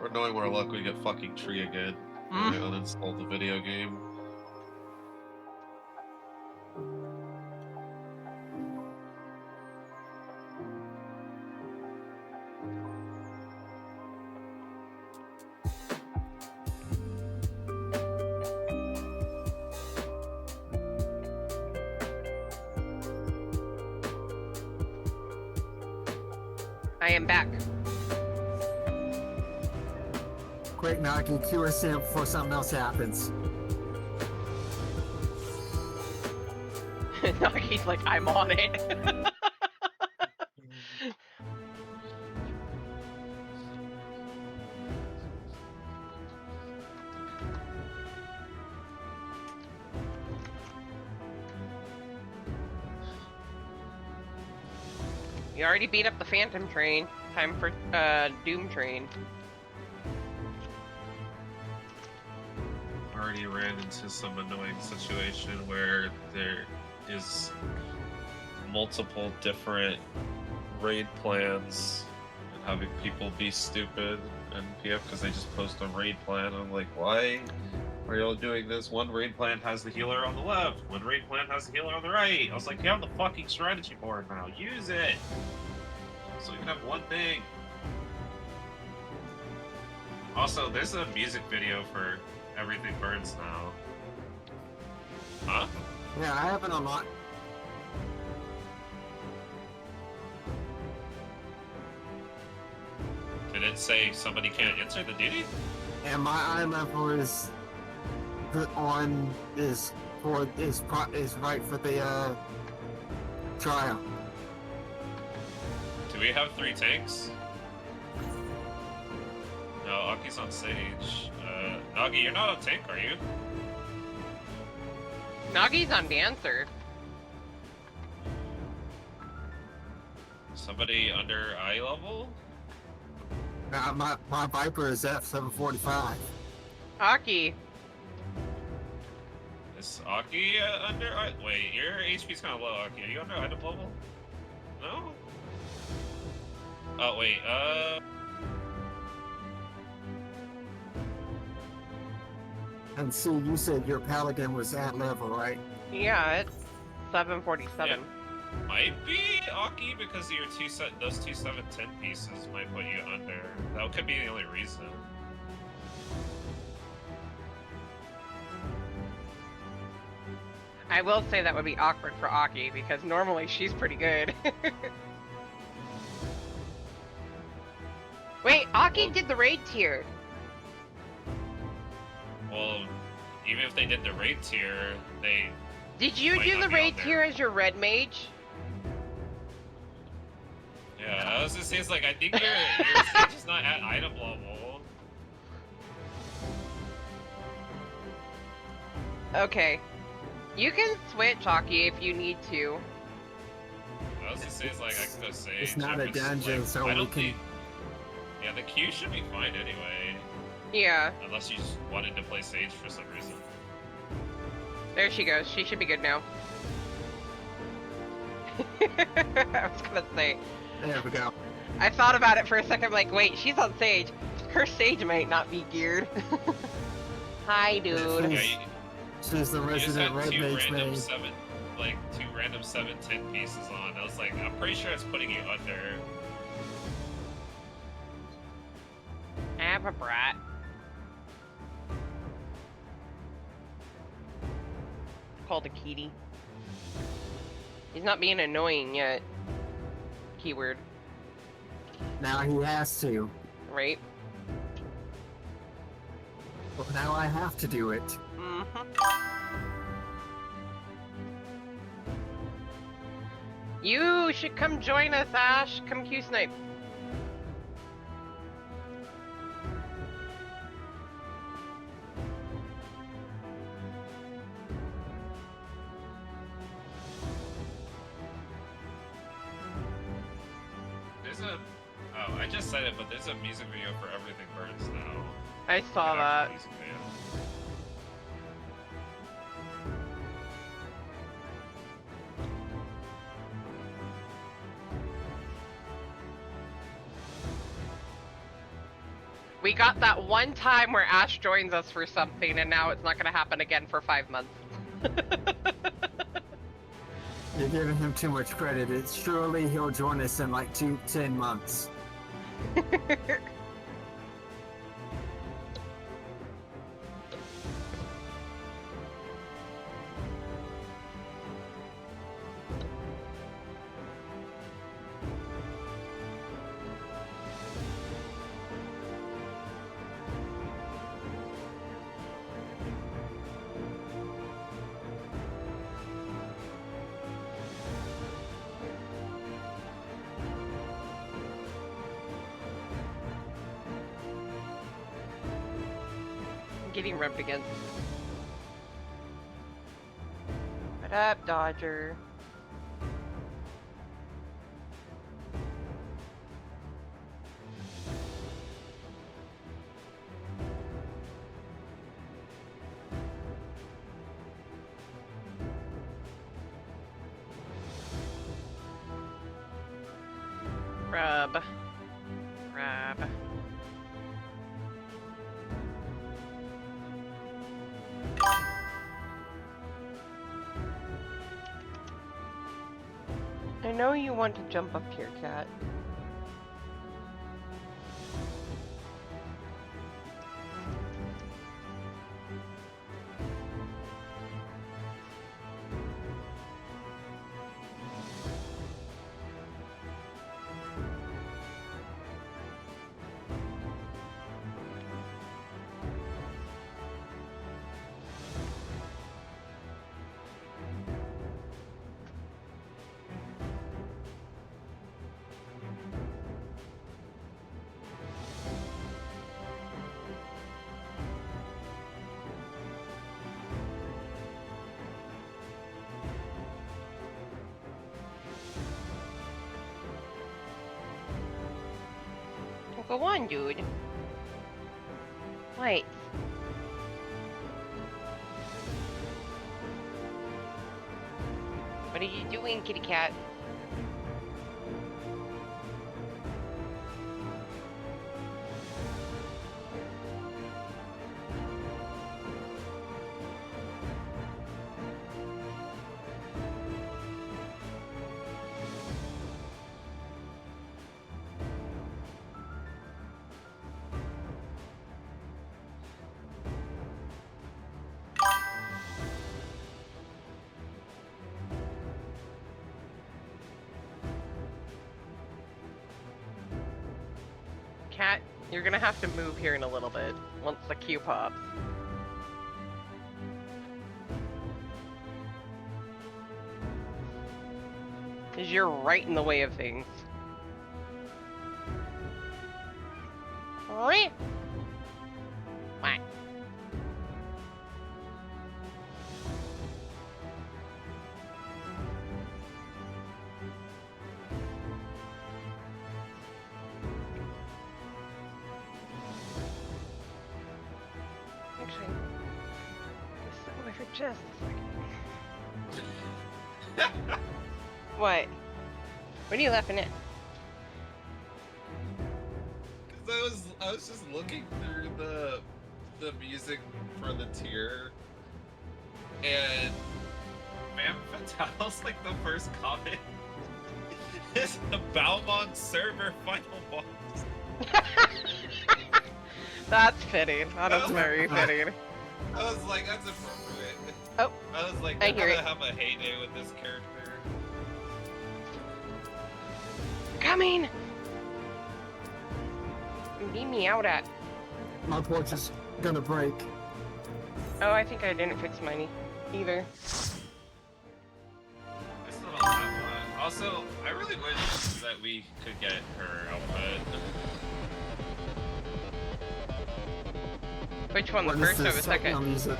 Or knowing more luck, we get fucking tree again. We uninstall the video game. I am back. Quick, Nagi, cue us in before something else happens. Nagi's like, I'm on it. You already beat up the Phantom train. Time for Doom train. Already ran into some annoying situation where there is multiple different raid plans and having people be stupid and PF because they just post a raid plan. I'm like, why are y'all doing this? One raid plan has the healer on the left, one raid plan has the healer on the right. I was like, you have the fucking strategy board now, use it! So you can have one thing. Also, there's a music video for Everything Burns now. Huh? Yeah, I have it unlocked. Did it say somebody can't answer the duty? And my eye level is is right for the trial. Do we have 3 tanks? No, Aki's on stage. Nagi, you're not a tank, are you? Nagi's on Dancer. Somebody under eye level? Nah, my Viper is F745. Aki. Is Aki under eye? Wait, your HP's kind of low, Aki. Are you under item level? No? Oh, wait, And see, you said your Paladin was at level, right? Yeah, it's 747. Yeah. Might be Aki because your those two 710 pieces might put you under. That could be the only reason. I will say that would be awkward for Aki because normally she's pretty good. Wait, Aki did the raid tier. Well, even if they did the raid tier, they... Did you do the raid tier as your red mage? Yeah, I was gonna say, it's like, I think your stage is not at item level. Okay. You can switch, Aki, if you need to. I was gonna say, like, I could go Sage. It's not a if it's, dungeon, like, so I we don't can... think... Yeah, the queue should be fine anyway. Yeah. Unless you just wanted to play Sage for some reason. There she goes. She should be good now. I was gonna say. There we go. I thought about it for a second, like, wait, she's on Sage. Her Sage might not be geared. Hi, dude. She's the resident red mage main. Two random 7/10 pieces on. I was like, I'm pretty sure it's putting you under. I have a brat. Called a kitty. He's not being annoying yet. Keyword. Now he has to. Right? Well, now I have to do it. You should come join us, Ash. Come Q-snipe. There's a... Oh, I just said it, but there's a music video for Everything Burns now. I saw that. Music video. We got that one time where Ash joins us for something, and now it's not going to happen again for 5 months. You're giving him too much credit. It's surely he'll join us in like 10 months. Getting rubbed against. What up, Dodger? Rub. Rub. I know you want to jump up here, Cat. Go on, dude. Wait. What are you doing, kitty cat? Cat, you're gonna have to move here in a little bit, once the queue pops. Because you're right in the way of things. What? Just a second. What? What are you laughing at? Because I was just looking through the music for the tier, and Femme Fatale's like the first comment is the Balmont server final boss. That's fitting. That is very fitting. I was like, that's appropriate. Oh, I was like, I they're hear gonna it. have a heyday with this character. Coming! Beat me out at. My porch is gonna break. Oh, I think I didn't fix mine either. I still don't have one. Also, I really wish that we could get her outfit. Which one, the What is first or this the second? techno music?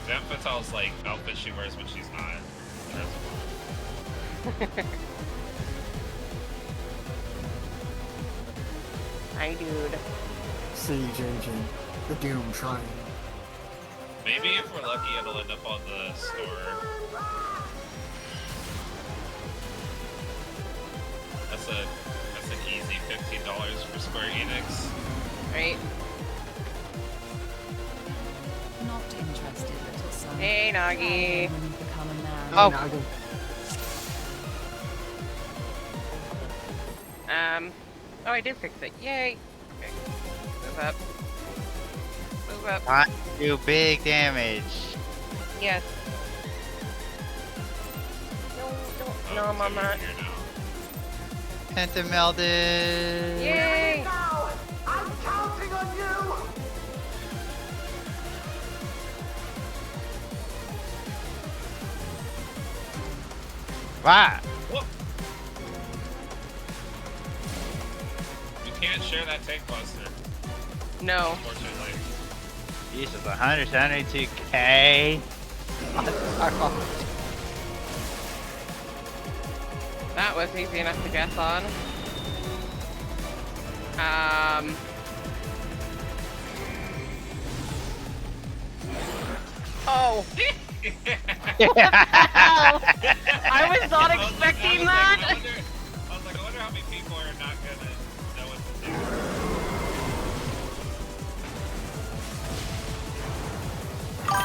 Femme Fatale's like outfit she wears when she's not. Hi, dude. See, JJ, the Doom Triangle. Maybe if we're lucky, it'll end up on the store. That's an easy $15 for Square Enix. Right? Not interested, little son. Hey, Nagi. When you become a man. Oh. Nagi. Oh, I did fix it. Yay. Okay. Move up. Move up. Not do big damage. Yes. No, Mama. Penta melded. Yay! Now! I'm counting on you! Wow. Whoop. You can't share that tank buster. No. Unfortunately. Jesus, 172k. That was easy enough to guess on. Oh. What the hell? I was not expecting that. I was like, I wonder how many people are not gonna know what to do.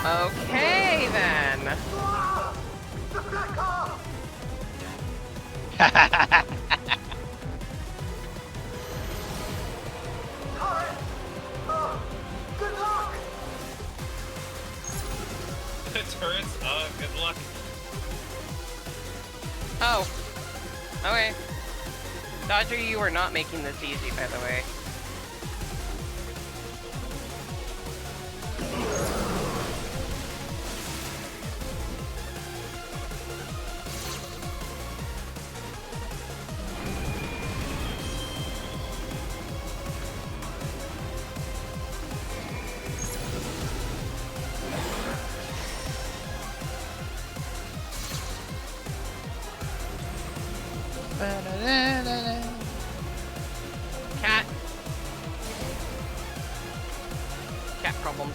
Okay then. The black car! Turret! Oh, good luck! The turrets, good luck. Oh. Okay. Dodger, you are not making this easy, by the way. Cat. Cat problems.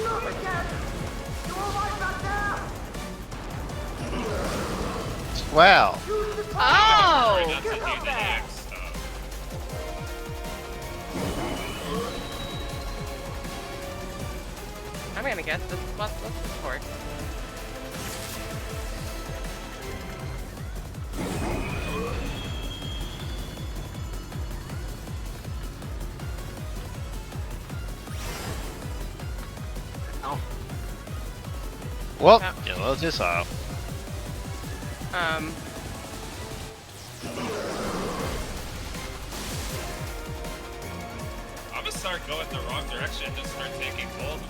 Look again! You alright back there? Well. Oh! Get up there! I'm gonna guess this is what this is for. Oh. Well, Oh. Yellow's this off. I'm gonna start going the wrong direction and start taking gold.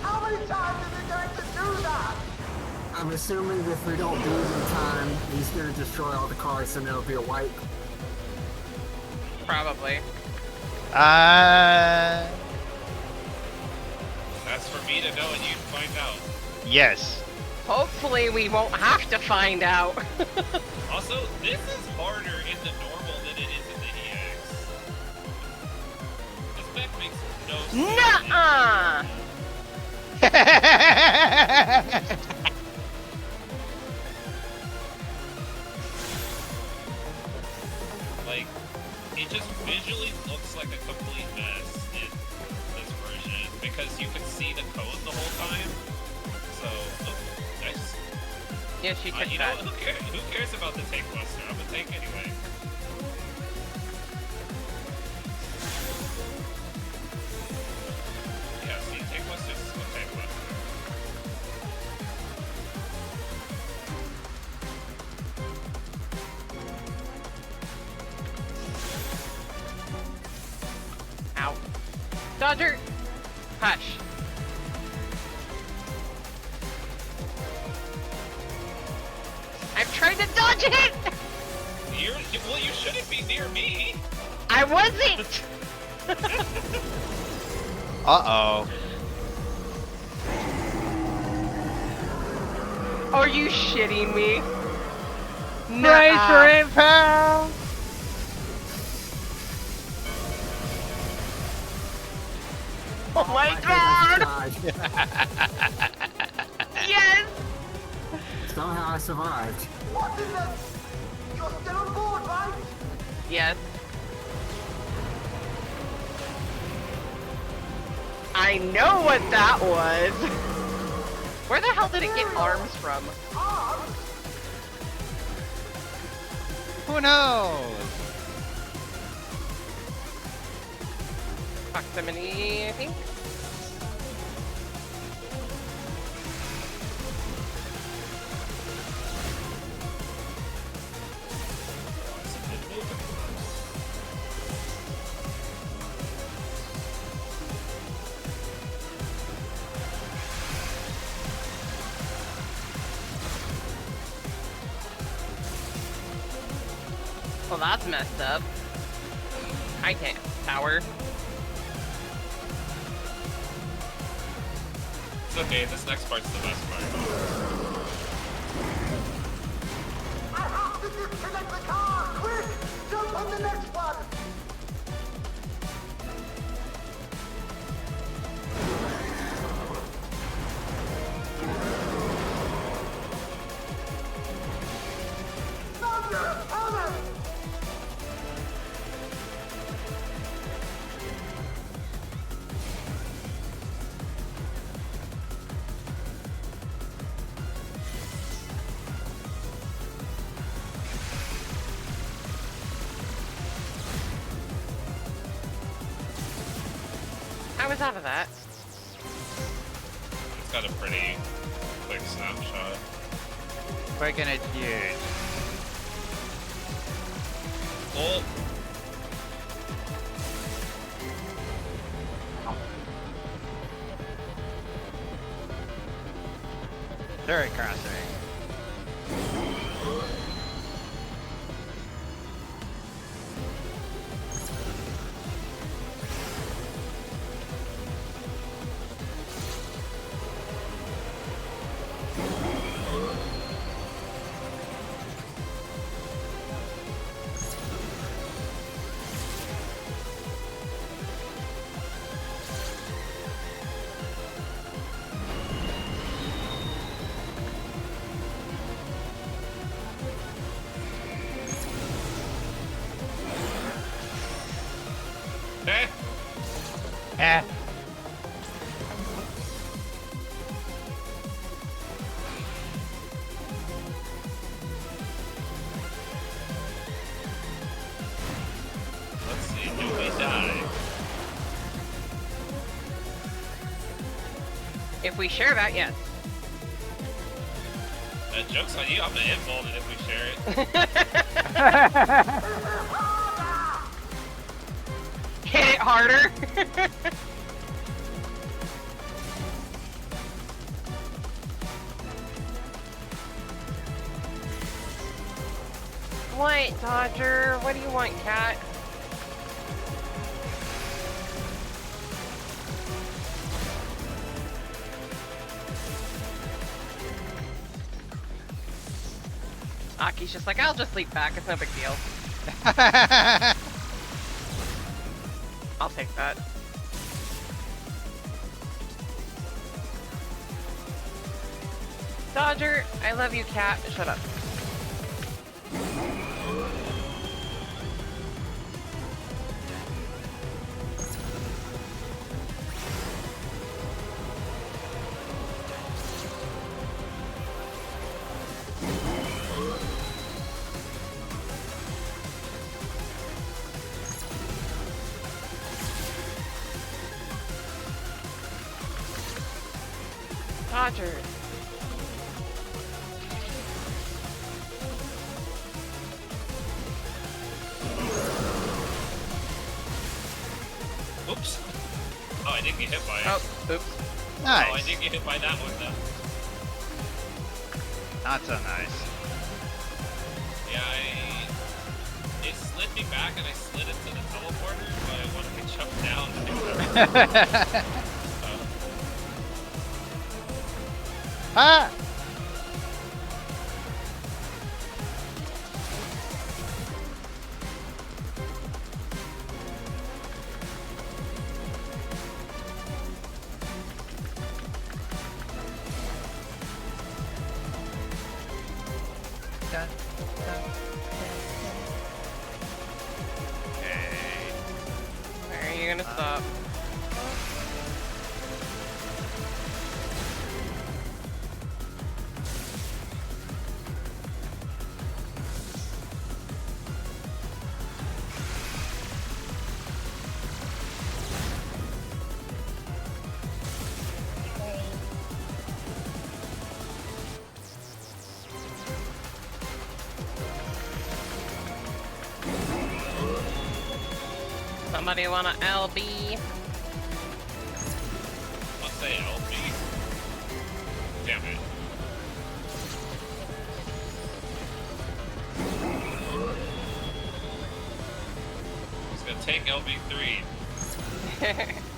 How many times is he going to do that? I'm assuming if we don't do it in time, he's gonna destroy all the cars and it'll be a wipe. Probably. That's for me to know and you find out. Yes. Hopefully we won't have to find out. Also, this is harder in the normal than it is in the EX. This mech makes no sense. Nuh-uh! Like, it just visually looks like a complete mess in this version because you can see the code the whole time. So, oh, nice. Yeah, she took you that. know, who cares about the tank buster? I'm a tank anyway. Yeah, see, tank buster's a tank buster. Ow. Dodger! Hush. I'm trying to dodge it! Well, you shouldn't be near me. I wasn't! Uh-oh. Are you shitting me? Brace for impact! Oh my god! Yes! Somehow I survived. What is that? You're still on board, right? Yes. I know what that was. Where the hell did it get arms from? Who knows? Proximity, I think. Well, that's messed up. I can't tower. It's okay, this next part's the best part. I have to disconnect the car! Quick! Jump on the next one! Thunder! Hammer! I was out of that. It's got a pretty quick snapshot. Quick and it's huge. Oh! Turret crossing. Eh? Eh. Let's see, do we die? If we share that, yes. Joke's on you, I'm gonna involve it if we share it. Hit it harder. What, Dodger? What do you want, cat? Aki's just like, I'll just sleep back. It's no big deal. I'll take that. Dodger, I love you, cat. Shut up. Dodger. Oops. Oh, I didn't get hit by it. Oh, oops. Nice. Oh, I didn't get hit by that one though. Not so nice. Yeah, it slid me back and I slid into the teleporter, but I wanted to jump down and Ah! Where are you gonna stop? Somebody want a LB? I'll say LB. Damn it. He's gonna take LB3.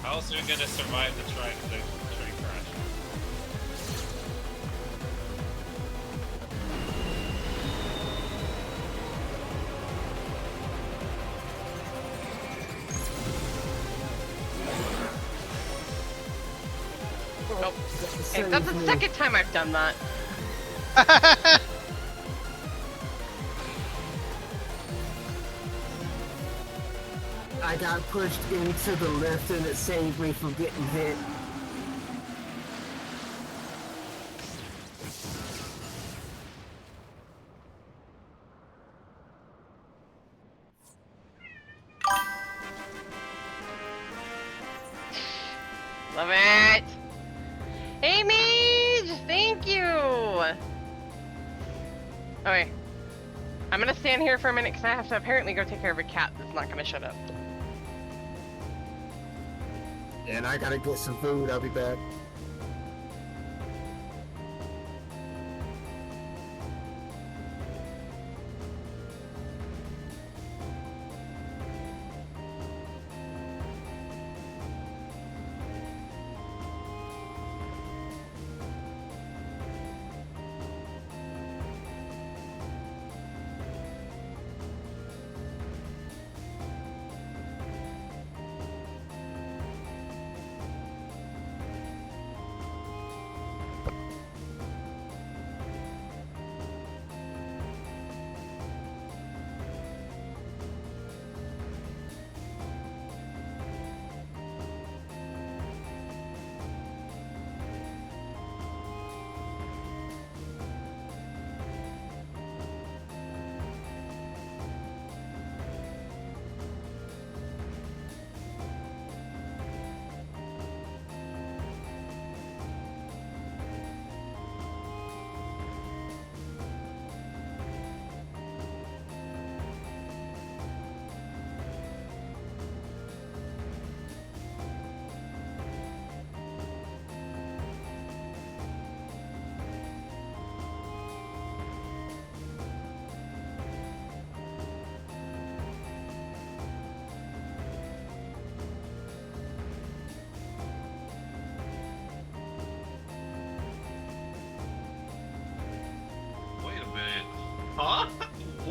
How else are we gonna survive the train crash? Oh. Hey, that's the second time I've done that. I got pushed into the lift and it saved me from getting hit. Love it! Hey, Mage! Thank you! Okay. I'm gonna stand here for a minute because I have to apparently go take care of a cat that's not gonna shut up. And I gotta get some food, I'll be back.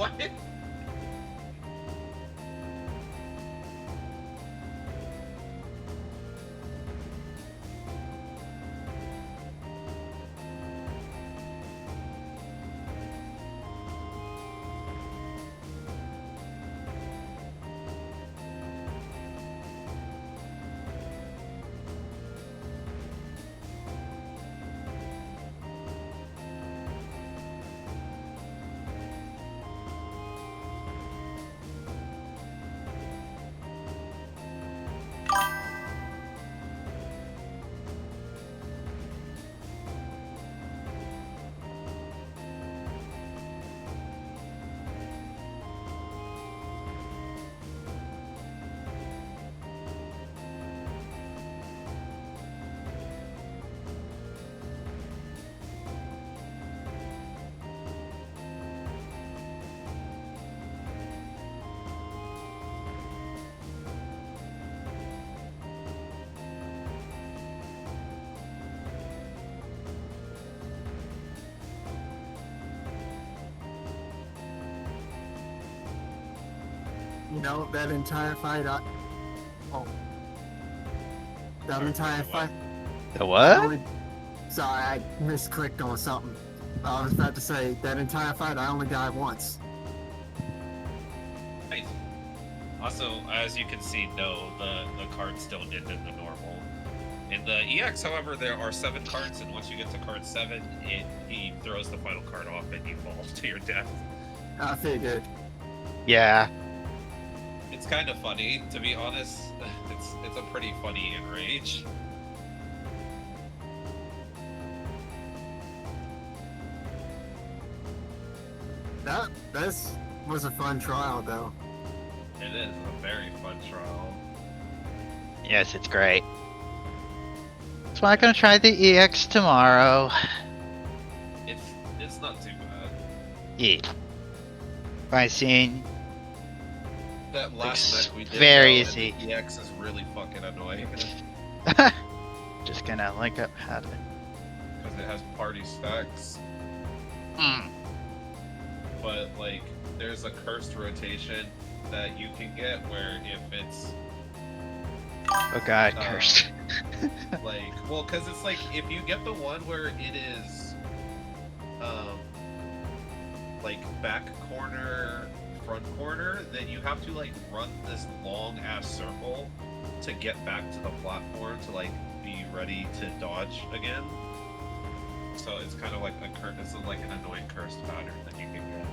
What? You know, that entire fight, that entire fight. The what? Sorry, I misclicked on something. I was about to say, that entire fight, I only died once. Nice. Also, as you can see, no, the cards don't end in the normal. In the EX, however, there are 7 cards, and once you get to card 7, he throws the final card off and you fall to your death. I figured. Yeah. It's kind of funny, to be honest. It's a pretty funny enrage. This was a fun trial, though. It is a very fun trial. Yes, it's great. So I'm gonna try the EX tomorrow. It's not too bad. Yeah. By seeing That last It's mech we did very though, easy. and the EX is really fucking annoying. Just gonna link up how to. Because it has party stacks. Mm. But like, there's a cursed rotation that you can get where if it's Oh god, cursed. like, well, because it's like if you get the one where it is like back corner, front corner, then you have to like run this long ass circle to get back to the platform to like be ready to dodge again. So it's kind of like it's like an annoying cursed pattern that you can get.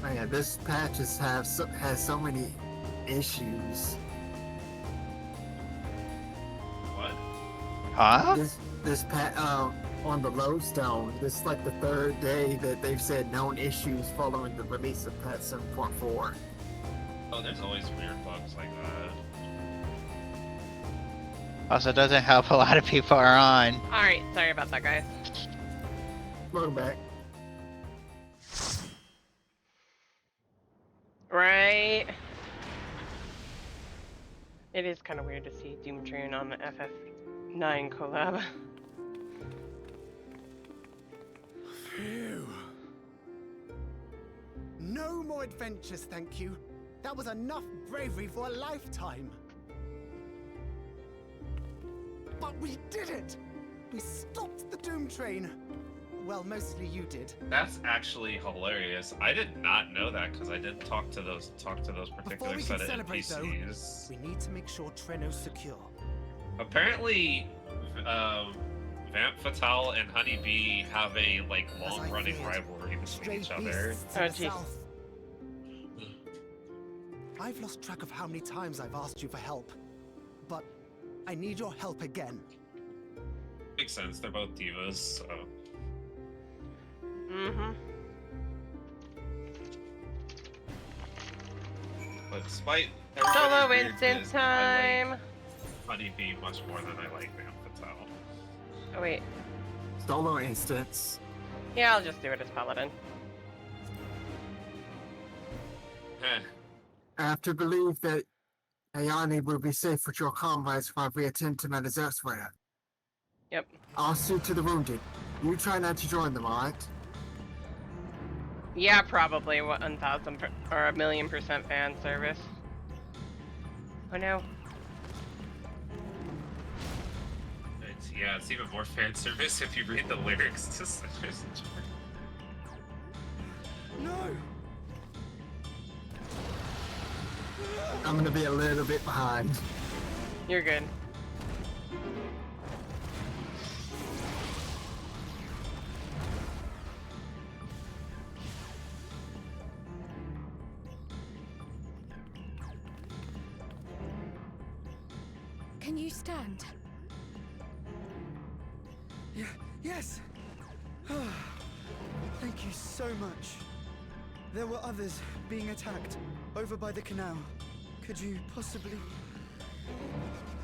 Man, this patch has so many issues. What? Huh? This patch on the lodestone. This is like the 3rd day that they've said known issues following the release of patch 7.4. Oh, there's always weird bugs like that. Also, doesn't help a lot of people are on. Alright, sorry about that, guys. Welcome back. Right? It is kind of weird to see Doomtrain on the FF9 collab. Phew. No more adventures, thank you. That was enough bravery for a lifetime. But we did it! We stopped the Doom Train. Well, mostly you did. That's actually hilarious. I did not know that because I didn't talk to those Before particular we set can of celebrate, though, NPCs. we need to make sure Treno's secure. Apparently, Vamp Fatale and Honeybee have a like long-running rivalry between each other. Oh, jeez. I've lost track of how many times I've asked you for help, but I need your help again. Makes sense. They're both divas, so. Mm-hmm. But despite Solo everybody's instant weirdness, time. I like Honeybee much more than I like Van Fatale. Oh wait. Solo instance. Yeah, I'll just do it as Paladin. I have to believe that Ayani will be safe with your comrades while we attend to matters elsewhere. Yep. I'll see to the wounded. You try not to join them, alright? Yeah, probably 1,000 or 1,000,000% fan service. Oh no. Yeah, it's even more fan service if you read the lyrics to Citrus and Joy. No! I'm gonna be a little bit behind. You're good. Can you stand? Yes! Thank you so much. There were others being attacked over by the canal. Could you possibly...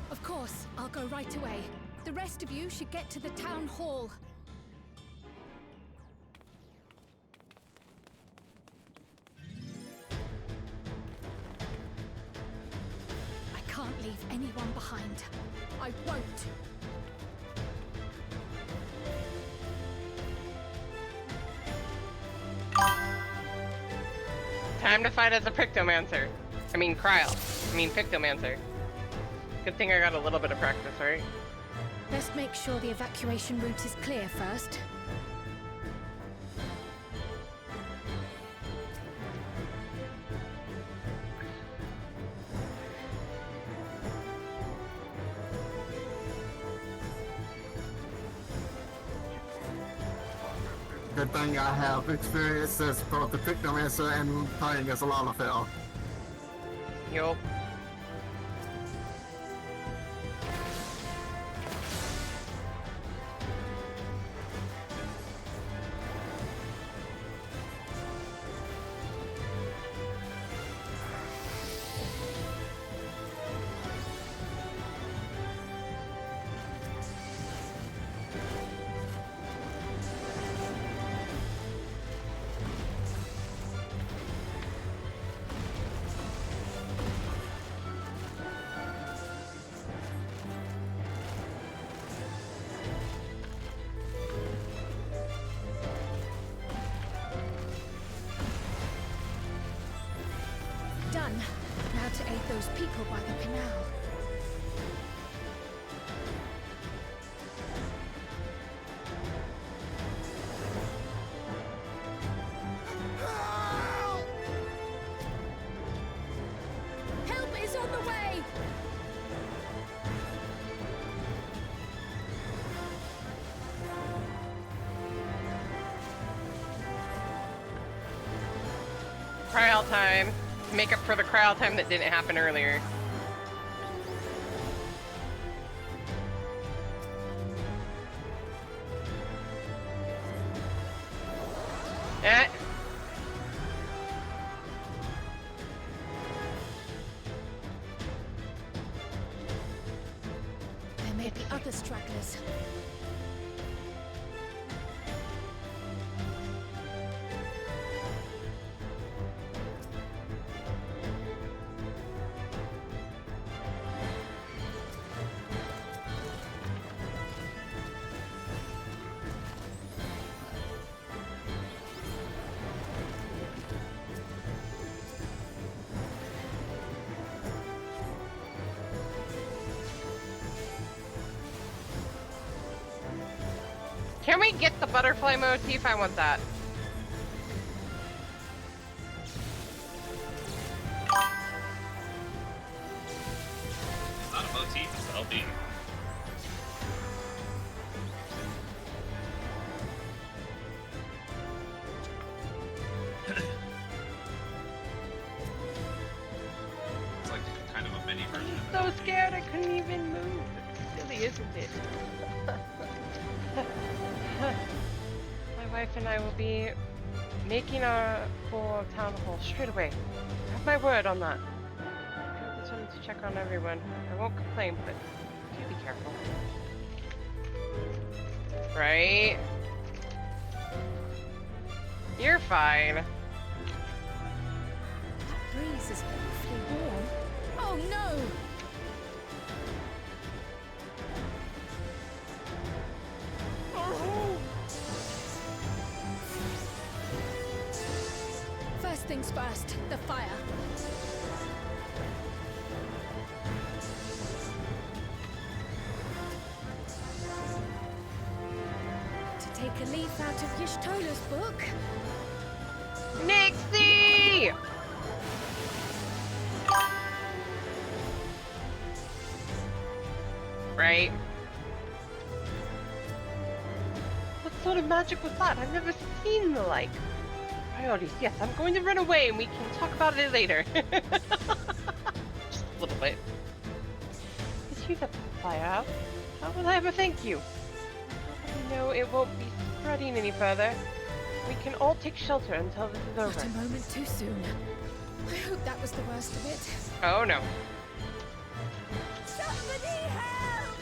Of course, I'll go right away. The rest of you should get to the town hall. I can't leave anyone behind. I won't. Time to fight as a Pictomancer. I mean, Pictomancer. Good thing I got a little bit of practice, right? Best make sure the evacuation route is clear first. Good thing I have experience as both the Pictomancer and playing as a Lalafell. Yup. Done. Now to aid those people by the canal. Help is on the way! Trial time. Make up for the trial time that didn't happen earlier. Eh. There may be other stragglers. Can we get the butterfly motif? I want that. It's not a motif, it's LB. It's like kind of a mini version of So LB. scared I couldn't even move. It's silly, isn't it? My wife and I will be making our for town hall straight away. I have my word on that. I'm determined to check on everyone. I won't complain, but do be careful. Right? You're fine. That breeze is awfully warm. Oh no! First things first, the fire. To take a leaf out of Y'shtola's book. Nixie! Right? What sort of magic was that? I've never seen the like. Priorities, yes, I'm going to run away and we can talk about it later. Just a little bit. It's you that put the fire out. How will I ever thank you? No, it won't be spreading any further. We can all take shelter until this is over. Not a moment too soon. I hope that was the worst of it. Oh no. Somebody help!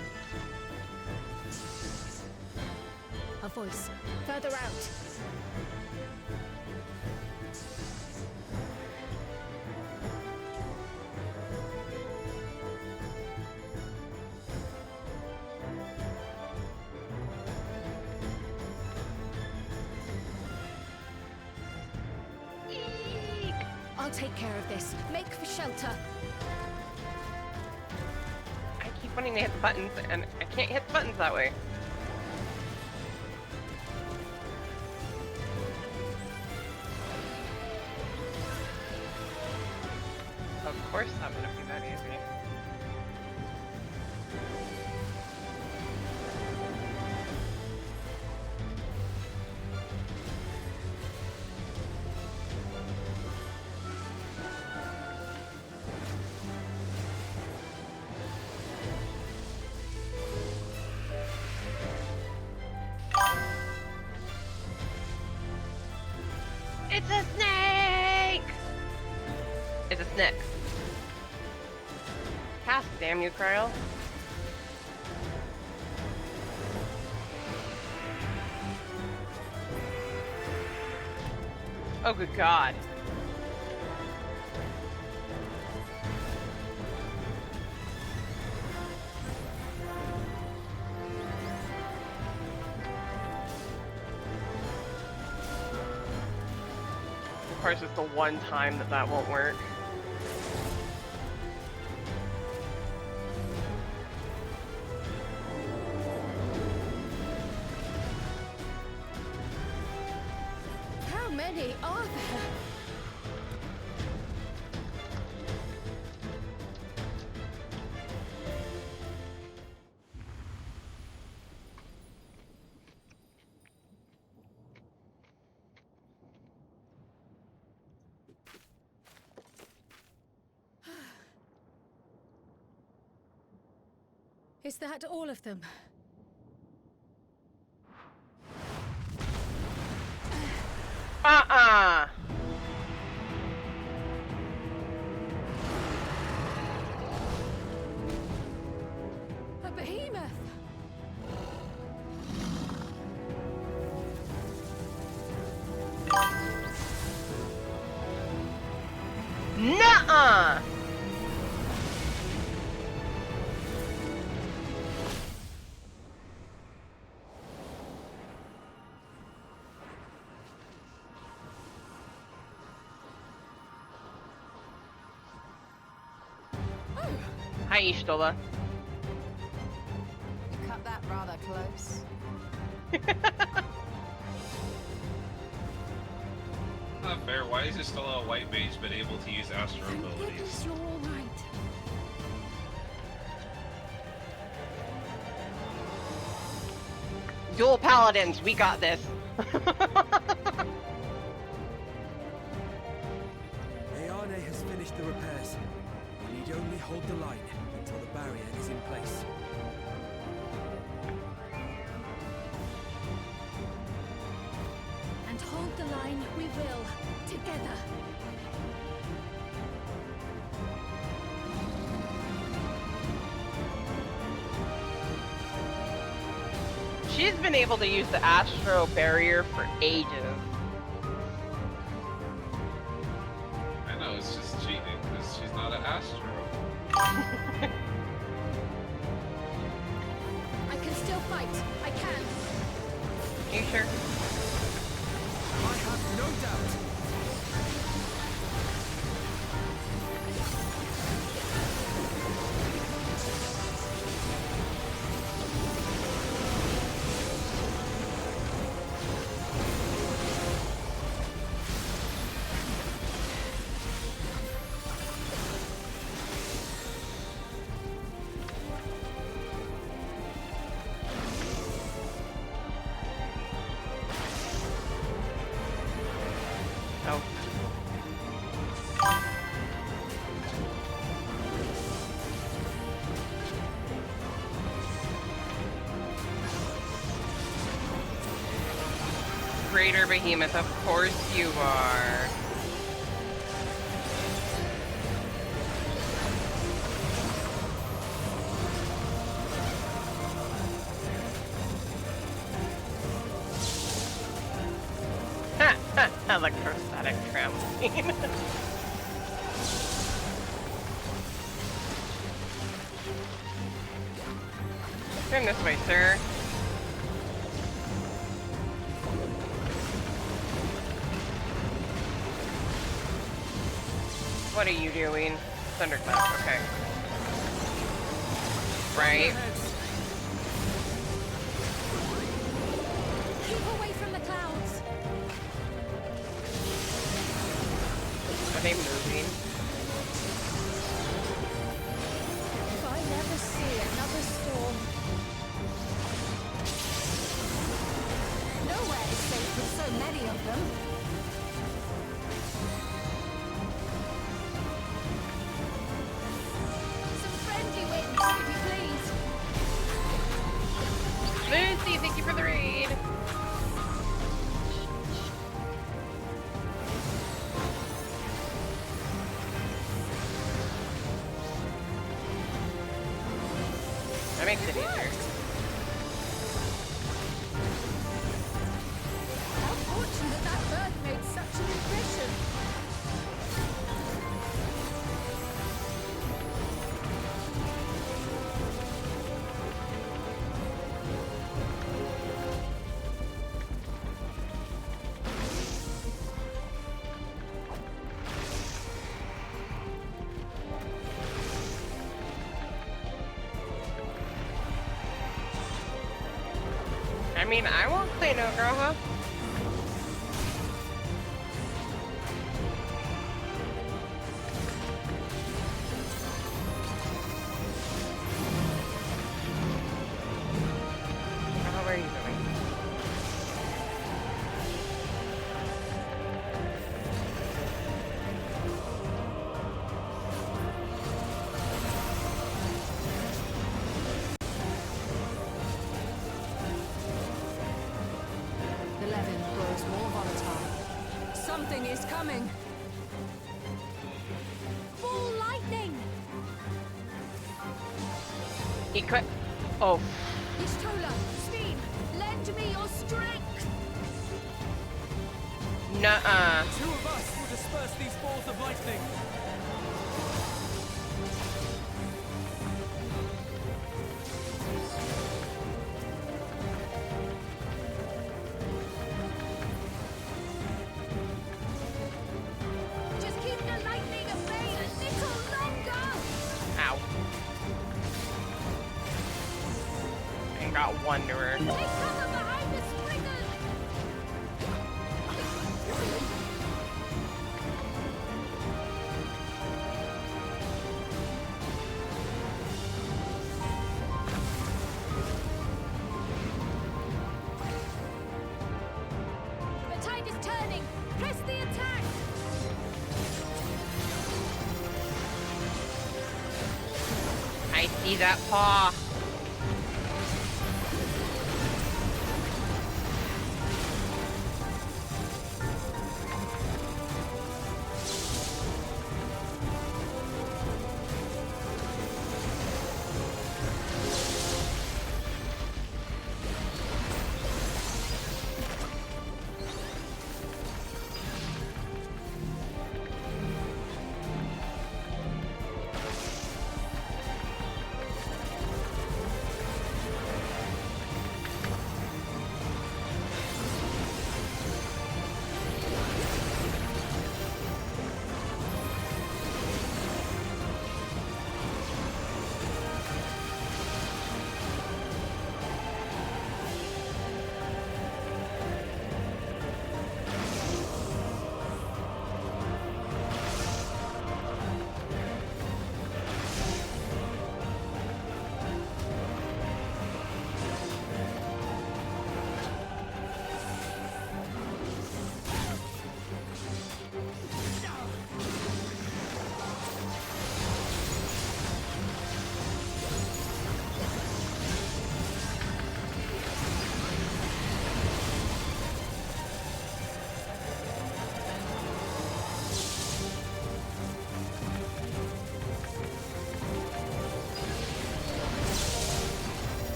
A voice. Further out. I'll take care of this. Make for shelter. I keep wanting to hit the buttons and I can't hit the buttons that way. Of course that wouldn't be that easy. It's a snake! It's a snake. Cast, damn you, Kryl. Oh, good God. Of course, it's the one time that that won't work. How many are there? Is that all of them? A behemoth! Nuh-uh! Hi, Y'shtola. You cut that rather close. Not fair. Why is it still a white mage been able to use astro abilities? You're all right. Dual paladins, we got this. Ayane has finished the repairs. We need only hold the line until the barrier is in place. And hold the line we will, together. She's been able to use the Astro Barrier for ages. I know, it's just cheating because she's not an Astro. I can still fight. I can. You sure? I have no doubt. Oh. Greater Behemoth, of course you are. Electrostatic trampoline. Turn this way, sir. What are you doing? Thunderclap, okay. Right. Keep away from the clouds. Are they moving? If I never see another storm. Nowhere is safe with so many of them. Some friendly winds, if you please. Lucy, thank you for the raid. That makes it easier. How fortunate that bird made such an impression. I mean, I won't say no, girl, huh? How are you doing? The Levin grows more volatile. Something is coming. Full lightning! Equip. Oh. Ishtola, Steam, lend me your strength! Nuh-uh. Two of us will disperse these balls of lightning. Just keep the lightning at bay a little longer! Ow. I got Wanderer. Take cover behind the springers! The tide is turning! Press the attack! I see that paw.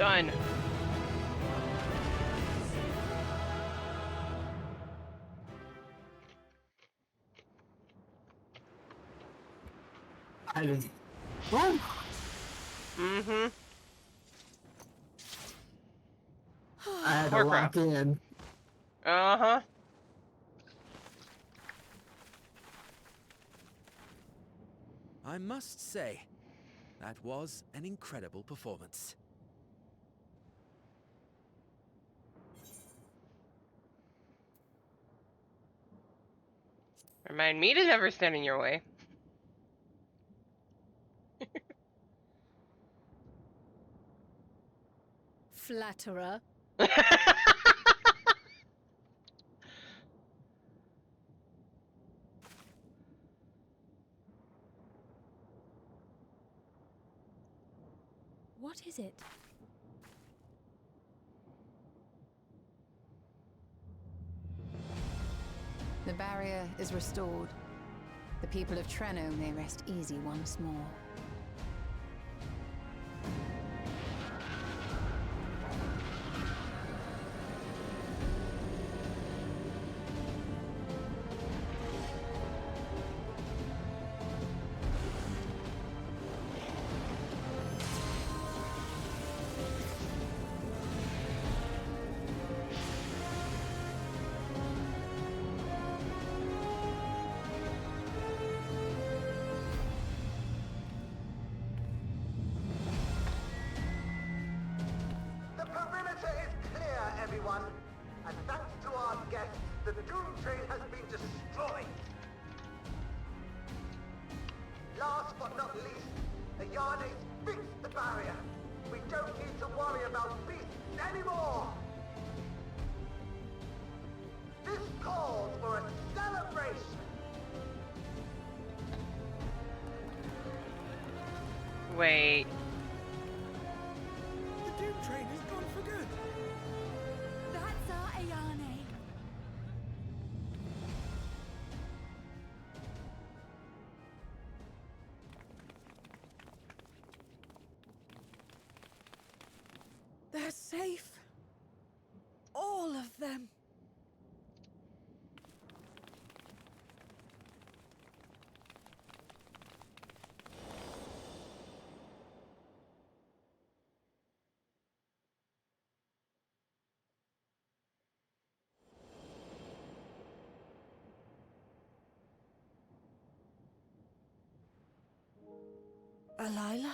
Done. I did. Boom! Mm-hmm. I had to Poor lock crap. in. Uh-huh. I must say, that was an incredible performance. Remind me to never stand in your way. Flatterer. What is it? The barrier is restored. The people of Treno may rest easy once more. The perimeter is clear, everyone. And thanks to our guests, the Doom Train has been destroyed. Last but not least, the Yardes fixed the barrier. We don't need to worry about beasts anymore. This calls for a celebration. Wait. The Doom Train is gone for good. That's our Ayane. They're safe. All of them. Alila?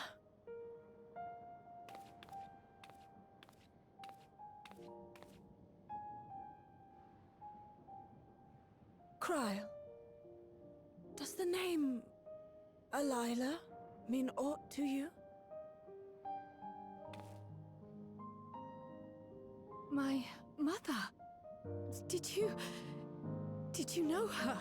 Kryl, does the name Alila mean aught to you? My mother. Did you know her?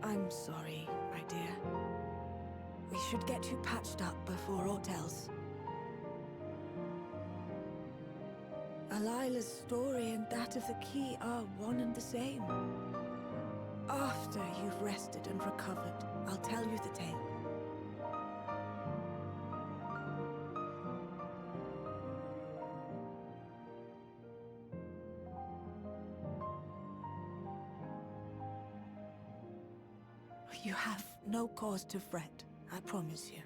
I'm sorry, my dear. We should get you patched up before aught else. Alila's story and that of the key are one and the same. After you've rested and recovered, I'll tell you the tale. You have no cause to fret, I promise you.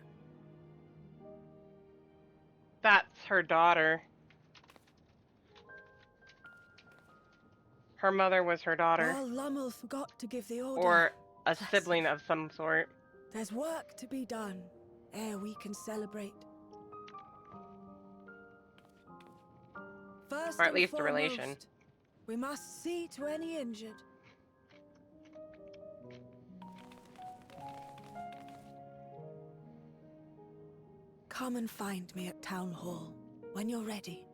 That's her daughter. Her mother was her daughter. Well, Lummel forgot to give the order. Or a sibling of some sort. There's work to be done, ere we can celebrate. First Or at and least a relation. foremost, we must see to any injured. come and find me at Town Hall when you're ready.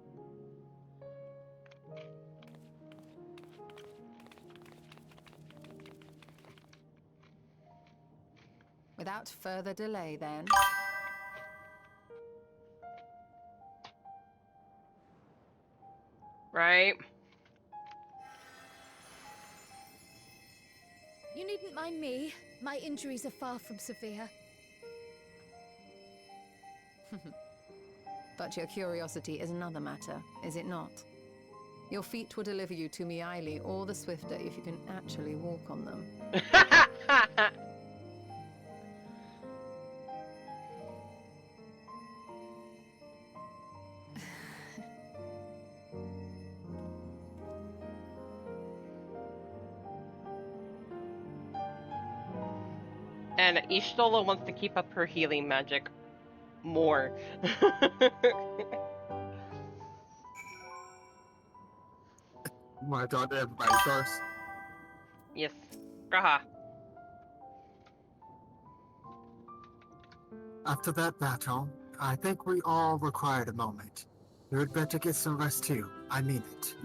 Without further delay, then. Right. You needn't mind me. My injuries are far from severe. But your curiosity is another matter, is it not? Your feet will deliver you to Miaili all the swifter if you can actually walk on them. And Ishtola wants to keep up her healing magic more. Want to talk to everybody first? Yes. Graha. After that battle, I think we all required a moment. You had better get some rest too. I mean it.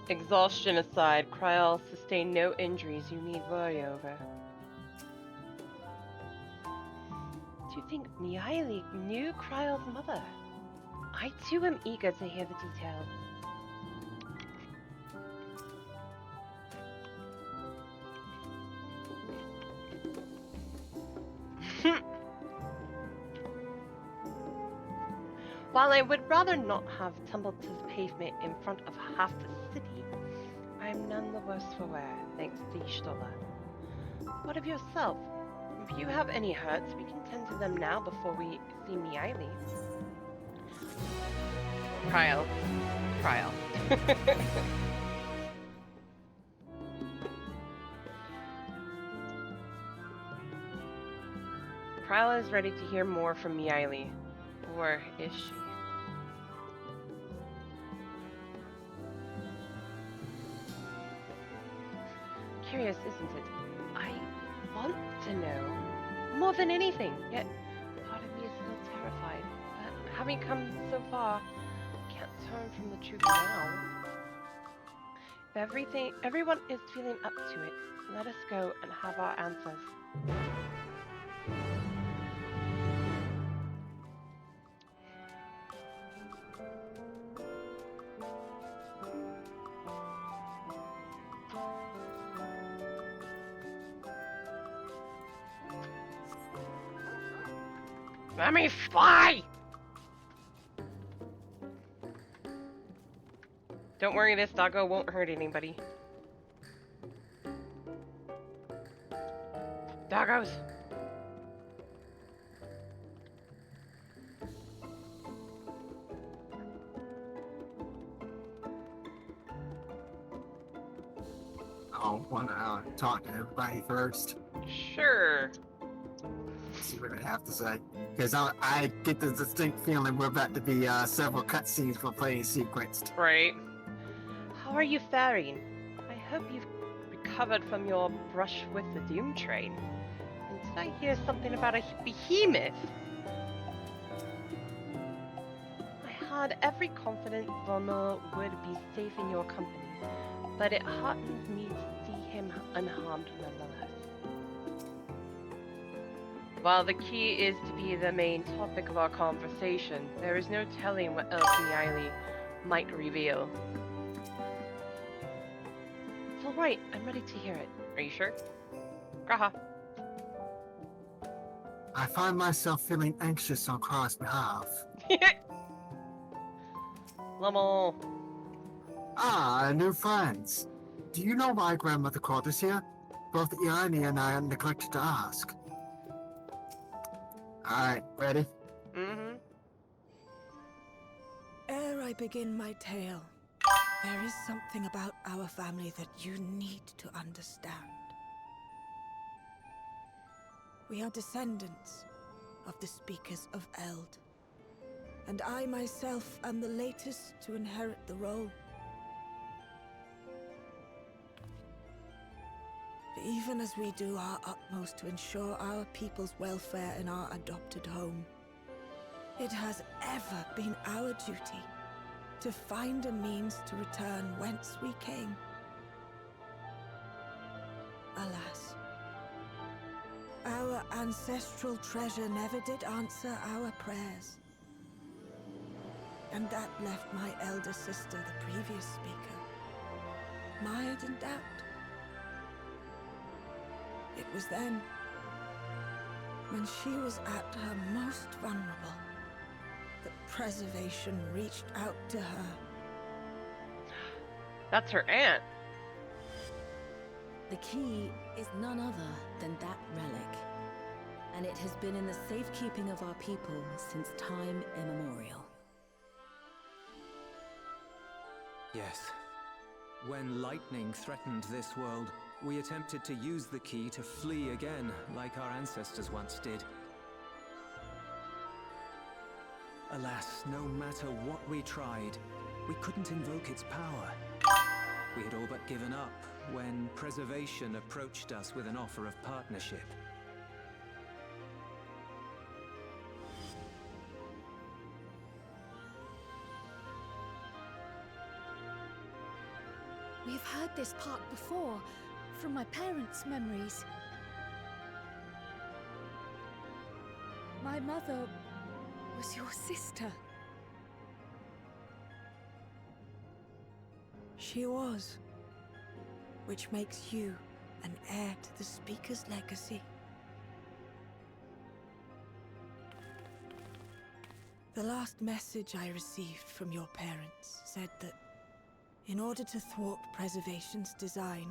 Exhaustion aside, Kryl sustained no injuries you need worry over. Do you think Miaili knew Kryl's mother? I too am eager to hear the details. While I would rather not have tumbled to the pavement in front of half the city, I am none the worse for wear, thanks to Ishtola. What of yourself? If you have any hurts, we can tend to them now before we see Miaili. Kryl. Kryl is ready to hear more from Miaili. Or is she? Curious, isn't it? I want to know more than anything, yet part of me is still terrified. But having come so far, I can't turn from the truth now. If everyone is feeling up to it, let us go and have our answers. Let me fly! Don't worry, this doggo won't hurt anybody. Doggos! I want to talk to everybody first. Sure. See what I have to say. Because I get the distinct feeling we're about to be several cutscenes for playing sequenced. Right. How are you faring? I hope you've recovered from your brush with the Doom Train. And did I hear something about a behemoth? I had every confidence Vonor would be safe in your company, but it heartens me to see him unharmed nonetheless. While the key is to be the main topic of our conversation, there is no telling what else Miaili might reveal. It's alright, I'm ready to hear it. Are you sure? Graha. I find myself feeling anxious on Kryl's behalf. Lummel. Ah, new friends. Do you know why grandmother called us here? Both Iani and I neglected to ask. Alright, ready? Mm-hmm. Ere I begin my tale, there is something about our family that you need to understand. We are descendants of the speakers of Eld, and I myself am the latest to inherit the role. even as we do our utmost to ensure our people's welfare in our adopted home, it has ever been our duty to find a means to return whence we came. Alas, our ancestral treasure never did answer our prayers. And that left my elder sister, the previous speaker, mired in doubt. It was then, when she was at her most vulnerable, that preservation reached out to her. That's her aunt. The key is none other than that relic, and it has been in the safekeeping of our people since time immemorial. Yes. When lightning threatened this world, we attempted to use the key to flee again, like our ancestors once did. Alas, no matter what we tried, we couldn't invoke its power. We had all but given up when Preservation approached us with an offer of partnership. We've heard this part before, from my parents' memories. My mother was your sister. She was. Which makes you an heir to the Speaker's legacy. The last message I received from your parents said that in order to thwart Preservation's design,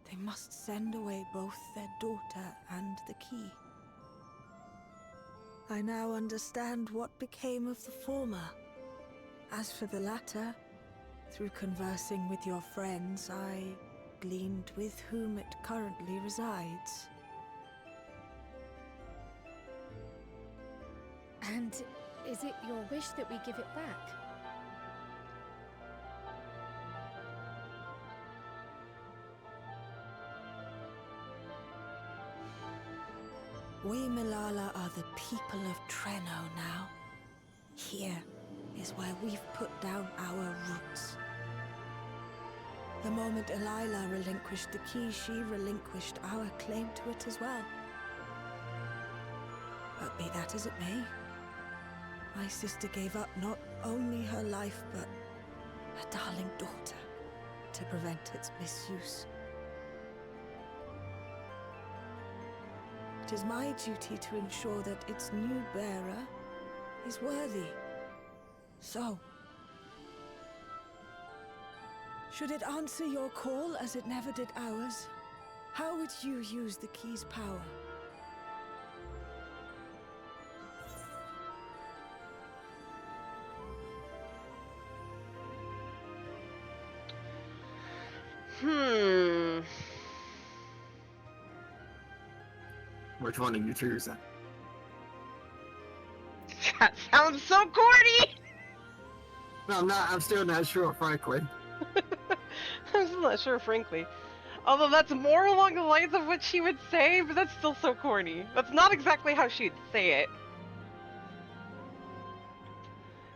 they must send away both their daughter and the key. I now understand what became of the former. As for the latter, through conversing with your friends, I gleaned with whom it currently resides. And is it your wish that we give it back? We Milala are the people of Treno now. Here is where we've put down our roots. The moment Elila relinquished the key, she relinquished our claim to it as well. But be that as it may, my sister gave up not only her life, but her darling daughter to prevent its misuse. It is my duty to ensure that its new bearer is worthy. So, should it answer your call as it never did ours, how would you use the key's power? Which one are you choosing? That sounds so corny! No, I'm still not sure, frankly. I'm still not sure, frankly. Although that's more along the lines of what she would say, but that's still so corny. That's not exactly how she'd say it.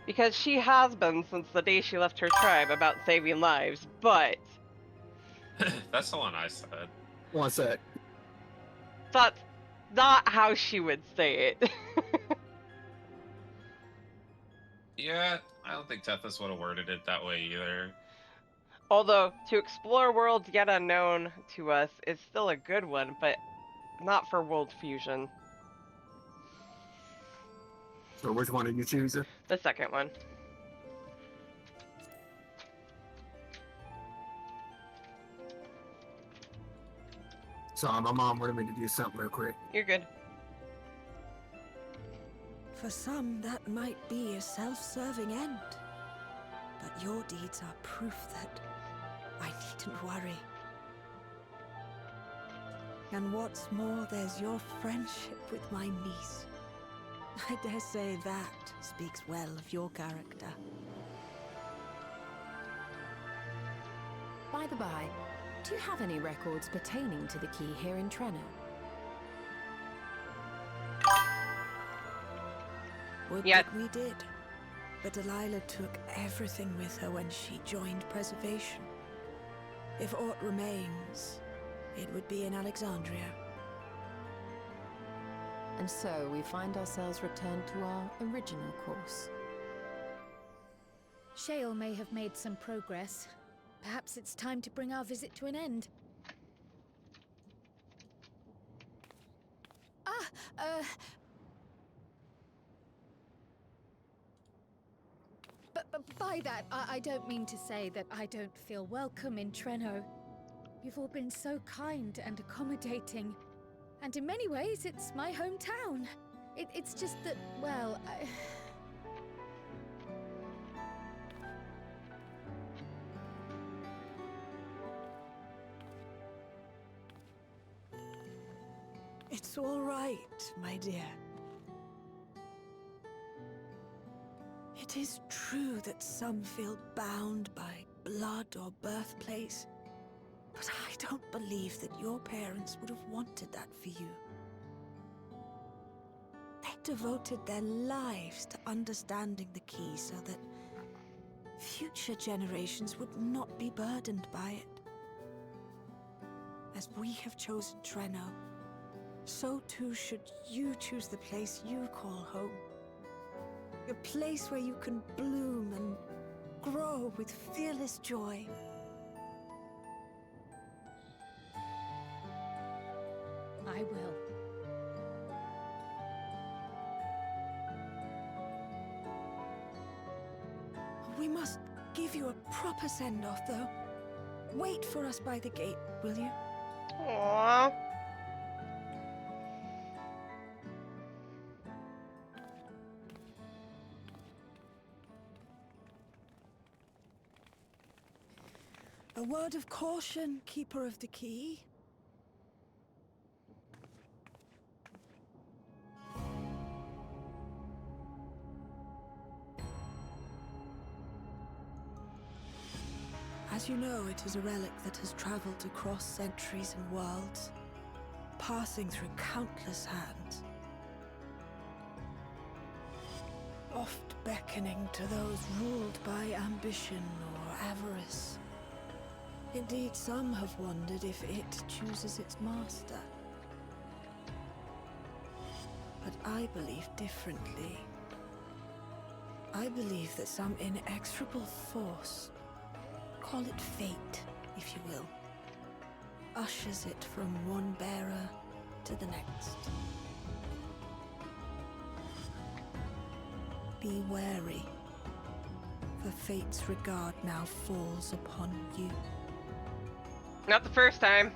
Because she has been since the day she left her tribe about saving lives, but... That's the one I said. One sec. That's not how she would say it. Yeah, I don't think Tethys would have worded it that way either. Although, to explore worlds yet unknown to us is still a good one, but not for world fusion. So which one are you choosing? The second one. Sorry, my mom wanted me to do something real quick. You're good. For some, that might be a self-serving end. But your deeds are proof that I needn't worry. And what's more, there's your friendship with my niece. I dare say that speaks well of your character. By the by, Do you have any records pertaining to the key here in Trenno? Would that we did. But Delilah took everything with her when she joined Preservation. If aught remains, it would be in Alexandria. And so we find ourselves returned to our original course. Shale may have made some progress. Perhaps it's time to bring our visit to an end. But by that, I don't mean to say that I don't feel welcome in Trenno. You've all been so kind and accommodating. And in many ways, it's my hometown. It's just that, well, It's all right, my dear. It is true that some feel bound by blood or birthplace, but I don't believe that your parents would have wanted that for you. They devoted their lives to understanding the key so that future generations would not be burdened by it. As we have chosen Trenno, so too should you choose the place you call home. A place where you can bloom and grow with fearless joy. I will. We must give you a proper send-off, though. Wait for us by the gate, will you? Aww. A word of caution, Keeper of the Key. As you know, it is a relic that has traveled across centuries and worlds, passing through countless hands. Oft beckoning to those ruled by ambition or avarice. Indeed, some have wondered if it chooses its master. But I believe differently. I believe that some inexorable force, call it fate, if you will, ushers it from one bearer to the next. Be wary, for fate's regard now falls upon you. Not the first time.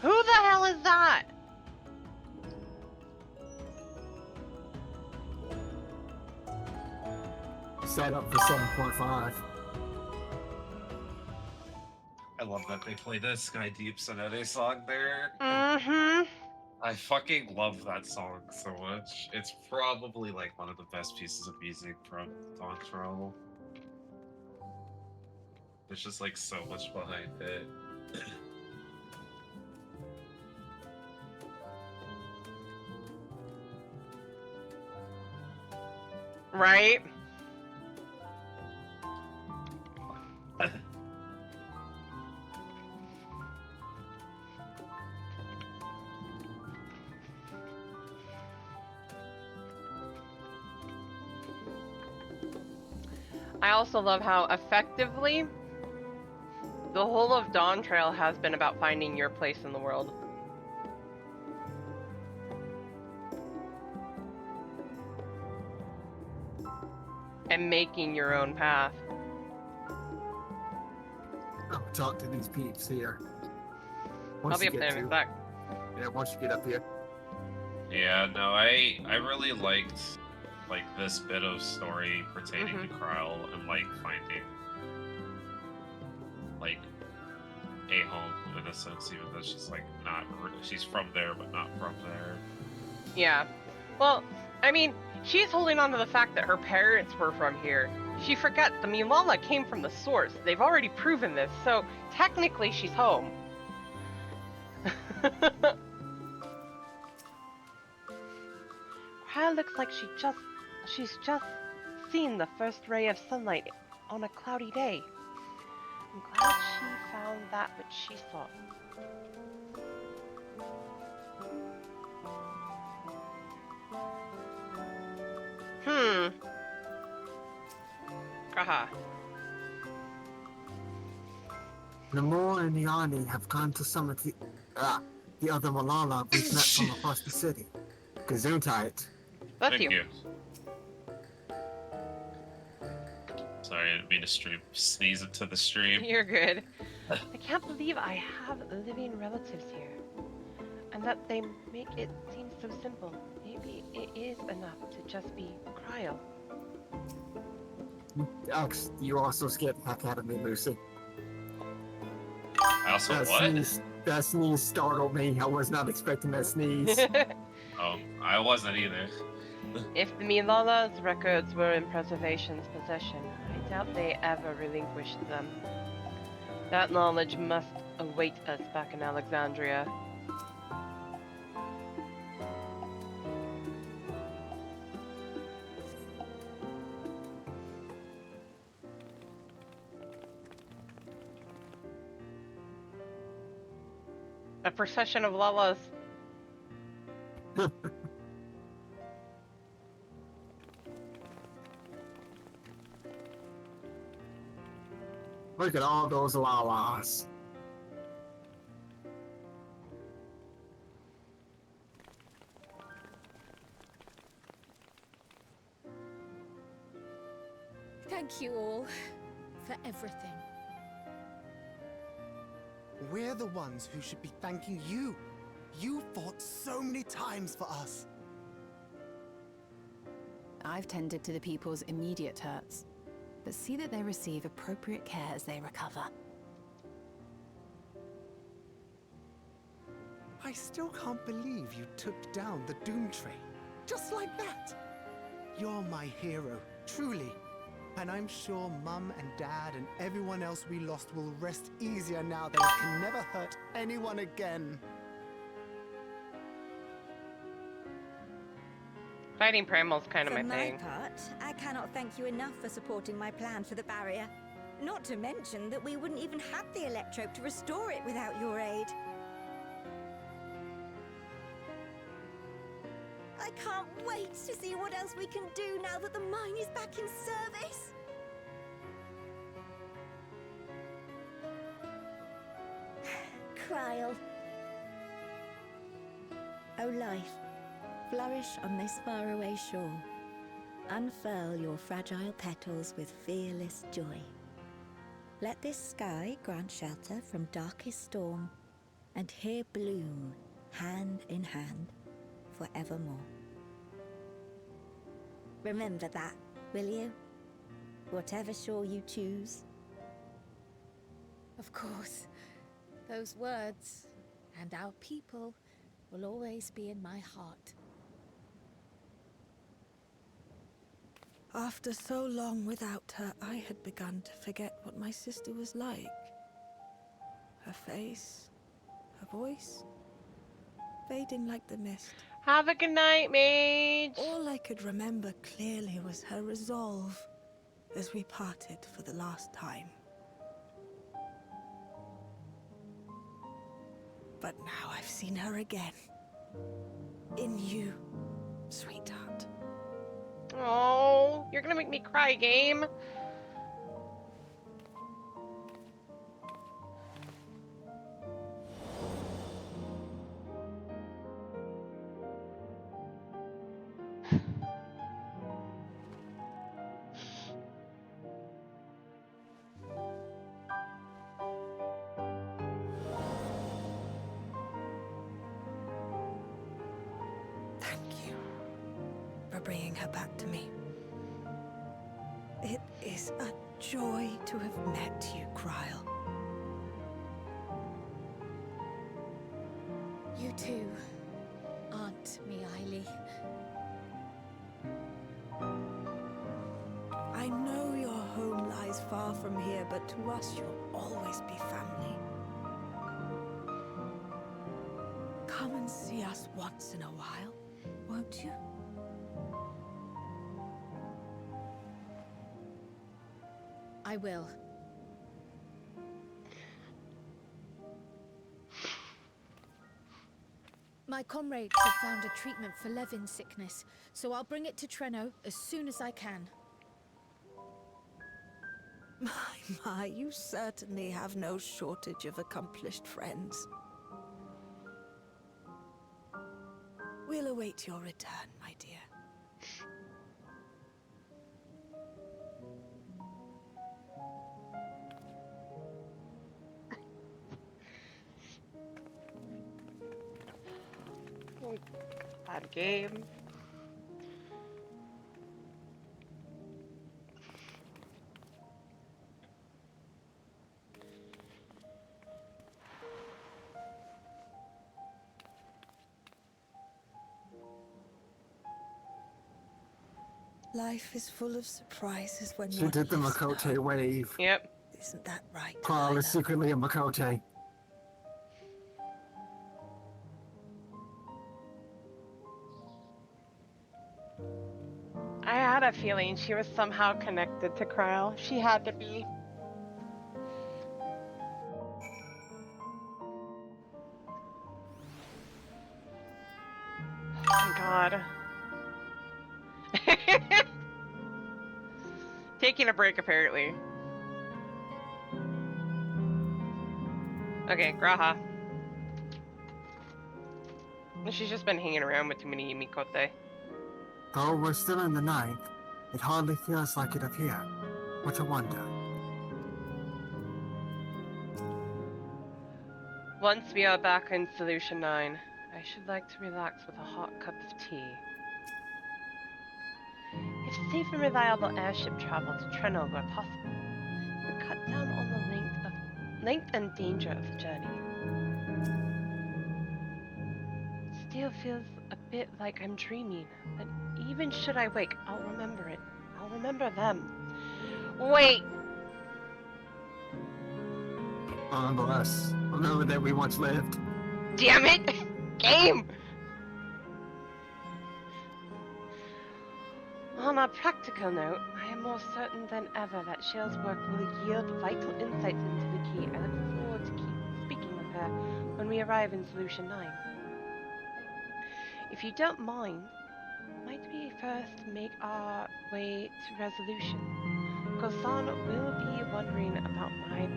Who the hell is that? Set up for 7.5. I love that they play the Sky Deep Sonete song there. Mm-hmm. I fucking love that song so much. It's probably like one of the best pieces of music from Dontrell. There's just like so much behind it. Right? I also love how effectively the whole of Dawn Trail has been about finding your place in the world. And making your own path. I'll talk to these peeps here. I'll be up there in a sec. Yeah, once you get up here. Yeah, no, I really liked like this bit of story pertaining to Kryle and like finding like a home reminiscence, even though she's like not. She's from there, but not from there. Yeah. Well, I mean, she's holding on to the fact that her parents were from here. She forgets the Milala came from the source. They've already proven this, so technically she's home. Well, looks like she's just seen the first ray of sunlight on a cloudy day. I'm glad she found that which she sought. Haha. Namor and Yanni have gone to summon the other Malala we've met from across the city. Gesundheit. Bless Thank you. Sorry, I didn't mean to sneeze into the stream. You're good. I can't believe I have living relatives here. And that they make it seem so simple. Maybe it is enough to just be Cryle. Alex, you also scared the heck out of me, Lucy. I also what? That sneeze startled me. I was not expecting that sneeze. Oh, I wasn't either. If the Milala's records were in Preservation's possession, I doubt they ever relinquished them. That knowledge must await us back in Alexandria. A procession of Lalas. Look at all those Lalas. Thank you all for everything. We're the ones who should be thanking you. You fought so many times for us. I've tended to the people's immediate hurts, but see that they receive appropriate care as they recover. I still can't believe you took down the Doom Train. Just like that. You're my hero, truly. And I'm sure Mum and Dad and everyone else we lost will rest easier now that it can never hurt anyone again. Fighting Primal's kind of my thing. For my part, I cannot thank you enough for supporting my plan for the barrier. Not to mention that we wouldn't even have the Electrope to restore it without your aid. I can't wait to see what else we can do now that the mine is back in service. Cryle. O life, flourish on this faraway shore. Unfurl your fragile petals with fearless joy. Let this sky grant shelter from darkest storm, and here bloom, hand in hand, forevermore. Remember that, will you? Whatever shore you choose. Of course. Those words and our people will always be in my heart. After so long without her, I had begun to forget what my sister was like. Her face, her voice, fading like the mist. Have a good night, Mage. All I could remember clearly was her resolve as we parted for the last time. But now I've seen her again. In you, sweetheart. Oh, you're gonna make me cry, game. Bringing her back to me. It is a joy to have met you, Cryle. too, Aunt Miaili. I know your home lies far from here, but to us you'll always be family. Come and see us once in a while, won't you? I will. My comrades have found a treatment for Levin's sickness, so I'll bring it to Treno as soon as I can. My, you certainly have no shortage of accomplished friends. We'll await your return, my dear. Bad game. Life is full of surprises when She one did the lives Makote alone. wave. Yep. Isn't that right? Carl is secretly a Makote. I had a feeling she was somehow connected to Kryle. She had to be. Oh my god. Taking a break, apparently. Okay, Graha. She's just been hanging around with too many Mikote. Though we're still in the night, it hardly feels like it up here. What a wonder. Once we are back in Solution 9, I should like to relax with a hot cup of tea. If safe and reliable airship travel to Treno were possible, it would cut down on the length and danger of the journey. Still feels a bit like I'm dreaming, but even should I wake, I'll remember it. I'll remember them. Wait! Remember us. Remember that we once lived. Damn it! Game! On a practical note, I am more certain than ever that Shale's work will yield vital insights into the key. I look forward to keep speaking with her when we arrive in Solution 9. If you don't mind, might we first make our way to Resolution? Kosan will be wondering about my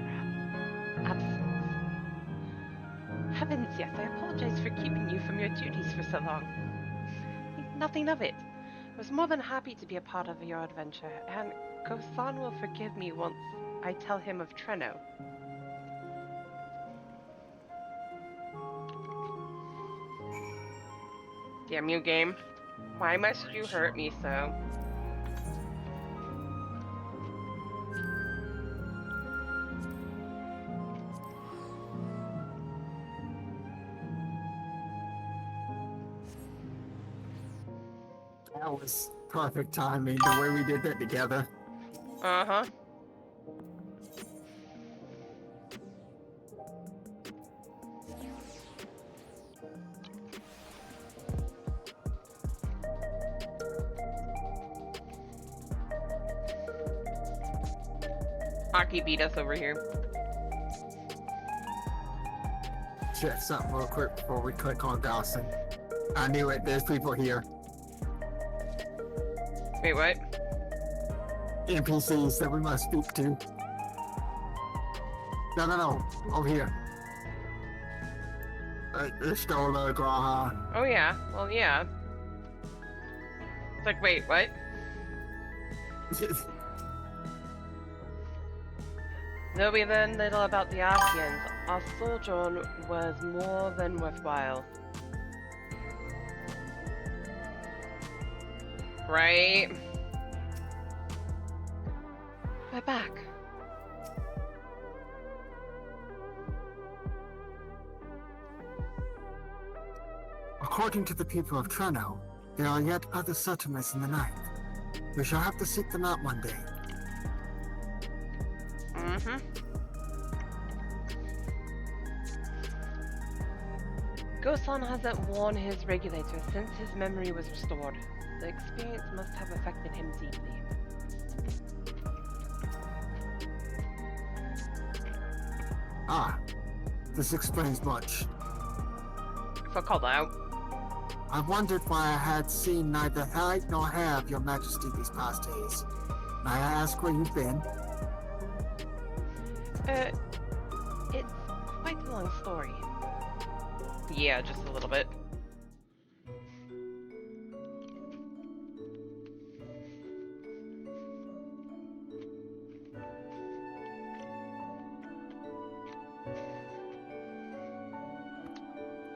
absence. Heavens, yes, I apologize for keeping you from your duties for so long. Think nothing of it. I was more than happy to be a part of your adventure, and Kosan will forgive me once I tell him of Treno. Damn you, game. Why must you hurt me so? That was perfect timing, the way we did that together. Uh-huh. Hockey beat us over here. Check something real quick before we click on Dawson. I knew it, there's people here. Wait, what? NPCs that we must speak to. No. Over here. Stola, Graha. Oh yeah, well yeah. It's like, wait, what? Though we learned little about the Archeans, our sojourn was more than worthwhile. Right? We're back. According to the people of Treno, there are yet other settlements in the night. We shall have to seek them out one day. Mm-hmm. Gosan hasn't worn his regulator since his memory was restored. The experience must have affected him deeply. Ah, this explains much. So called out. I wondered why I had seen neither height nor hair of your majesty these past days. May I ask where you've been? It's quite a long story. Yeah, just a little bit.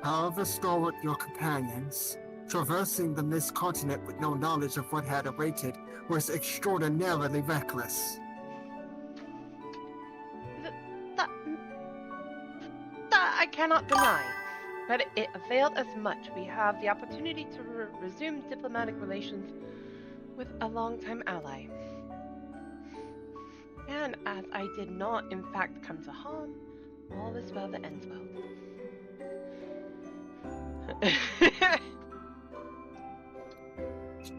However stalwart your companions, traversing the mist continent with no knowledge of what had awaited was extraordinarily reckless. That I cannot deny. But it availed us much. We have the opportunity to resume diplomatic relations with a longtime ally. And as I did not in fact come to harm, all is well that ends well.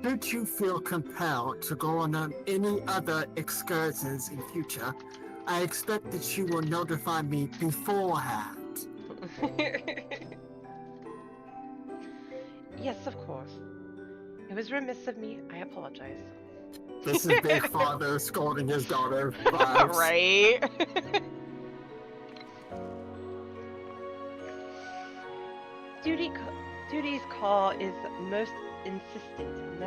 Should you feel compelled to go on any other excursions in future, I expect that you will notify me beforehand. Yes, of course. It was remiss of me. I apologize. This is Big Father scolding his daughter. Vibes. Right? Duty's call is most insistent.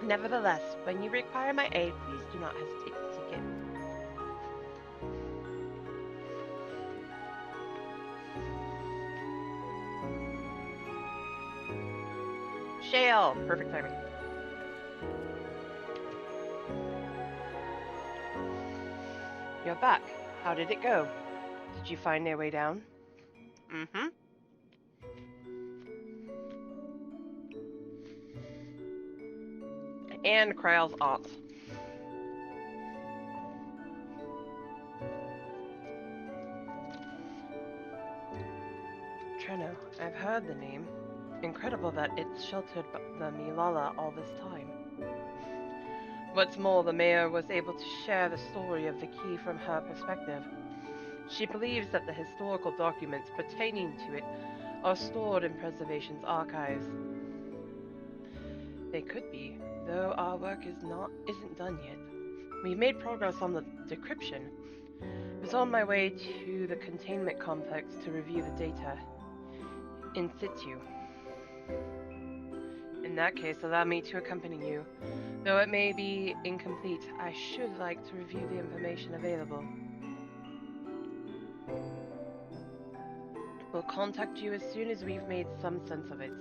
Nevertheless, when you require my aid, please do not hesitate to seek it. Shale! Perfect timing. You're back. How did it go? Did you find their way down? Mm-hmm. And Kryle's aunt. Treno, I've heard the name. Incredible that it's sheltered the Milala all this time. What's more, the mayor was able to share the story of the key from her perspective. She believes that the historical documents pertaining to it are stored in Preservation's archives. They could be, though our work isn't done yet. We've made progress on the decryption. I was on my way to the containment complex to review the data in situ. In that case, allow me to accompany you. Though it may be incomplete, I should like to review the information available. We'll contact you as soon as we've made some sense of it.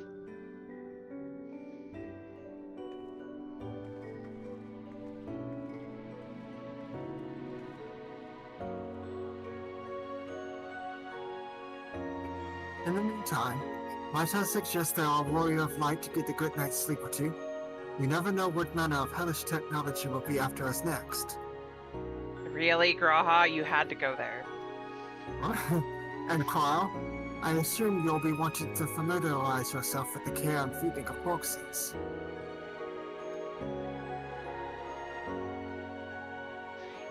In the meantime, might I suggest our warrior of light to get a good night's sleep or two? We never know what manner of hellish technology will be after us next. Really, Graha? You had to go there. And Kryle, I assume you'll be wanting to familiarize yourself with the care and feeding of Porxies.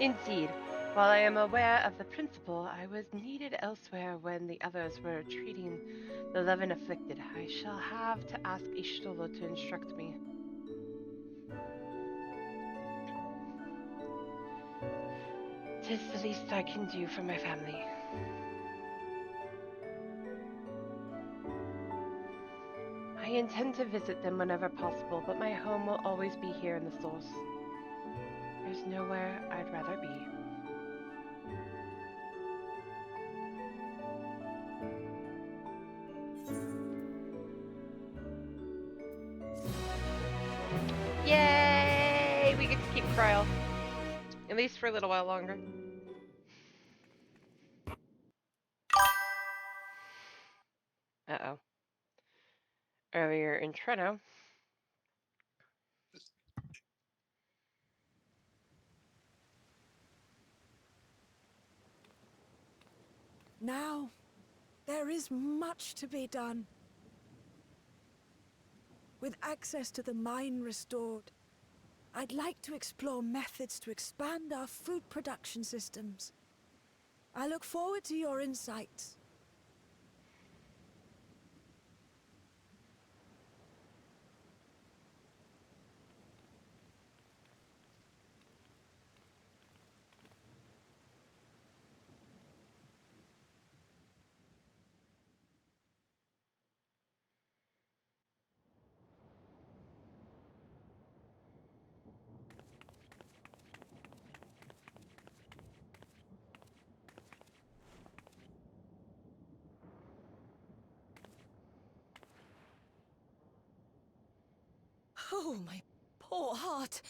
Indeed. While I am aware of the principle, I was needed elsewhere when the others were treating the 11 afflicted. I shall have to ask Ishtolo to instruct me. Tis the least I can do for my family. I intend to visit them whenever possible, but my home will always be here in the Source. There's nowhere I'd rather be. Yay! We get to keep Kryle. At least for a little while longer. Uh-oh. earlier in Treno. Now, there is much to be done. With access to the mine restored, I'd like to explore methods to expand our food production systems. I look forward to your insights. Oh, my poor heart.